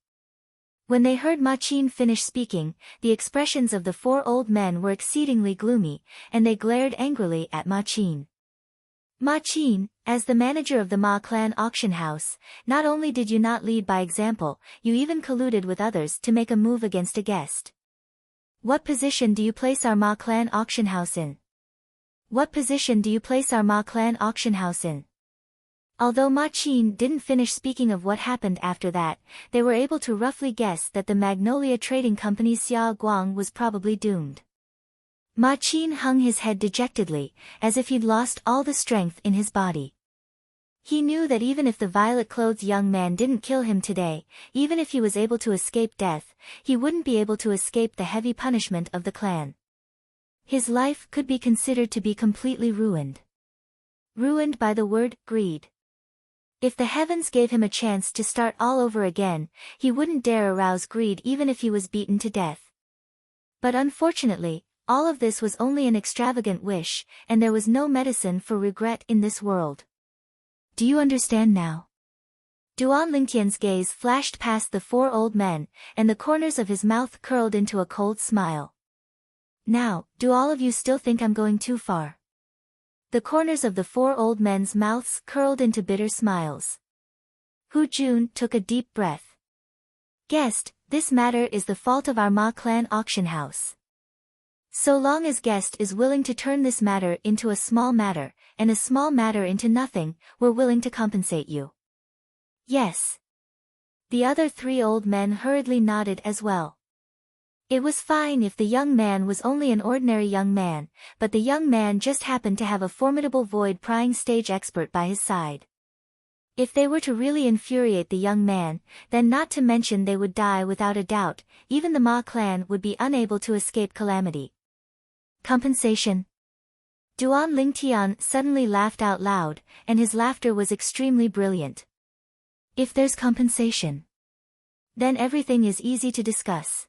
When they heard Ma Qin finish speaking, the expressions of the 4 old men were exceedingly gloomy, and they glared angrily at Ma Qin. Ma Qin, as the manager of the Ma clan auction house, not only did you not lead by example, you even colluded with others to make a move against a guest. What position do you place our Ma clan auction house in? What position do you place our Ma clan auction house in? Although Ma Qin didn't finish speaking of what happened after that, they were able to roughly guess that the Magnolia Trading Company Xia Guang was probably doomed. Ma Qin hung his head dejectedly, as if he'd lost all the strength in his body. He knew that even if the violet-clothed young man didn't kill him today, even if he was able to escape death, he wouldn't be able to escape the heavy punishment of the clan. His life could be considered to be completely ruined. Ruined by the word greed. If the heavens gave him a chance to start all over again, he wouldn't dare arouse greed even if he was beaten to death. But unfortunately, all of this was only an extravagant wish, and there was no medicine for regret in this world. Do you understand now? Duan Lingtian's gaze flashed past the four old men, and the corners of his mouth curled into a cold smile. Now, do all of you still think I'm going too far? The corners of the four old men's mouths curled into bitter smiles. Hu Jun took a deep breath. Guest, this matter is the fault of our Ma clan auction house. So long as Guest is willing to turn this matter into a small matter, and a small matter into nothing, we're willing to compensate you. Yes. The other three old men hurriedly nodded as well. It was fine if the young man was only an ordinary young man, but the young man just happened to have a formidable void-prying stage expert by his side. If they were to really infuriate the young man, then not to mention they would die without a doubt, even the Ma clan would be unable to escape calamity. Compensation. Duan Lingtian suddenly laughed out loud, and his laughter was extremely brilliant. If there's compensation, then everything is easy to discuss.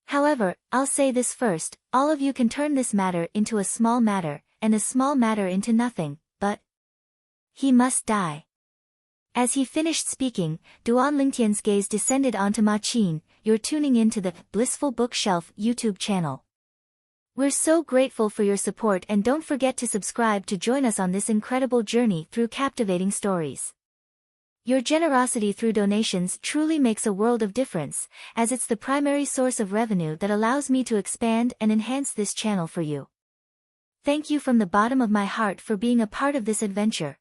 However, I'll say this first, all of you can turn this matter into a small matter, and a small matter into nothing, but he must die. As he finished speaking, Duan Lingtian's gaze descended onto Ma Qin. You're tuning in to the Blissful Bookshelf YouTube channel. We're so grateful for your support, and don't forget to subscribe to join us on this incredible journey through captivating stories. Your generosity through donations truly makes a world of difference, as it's the primary source of revenue that allows me to expand and enhance this channel for you. Thank you from the bottom of my heart for being a part of this adventure.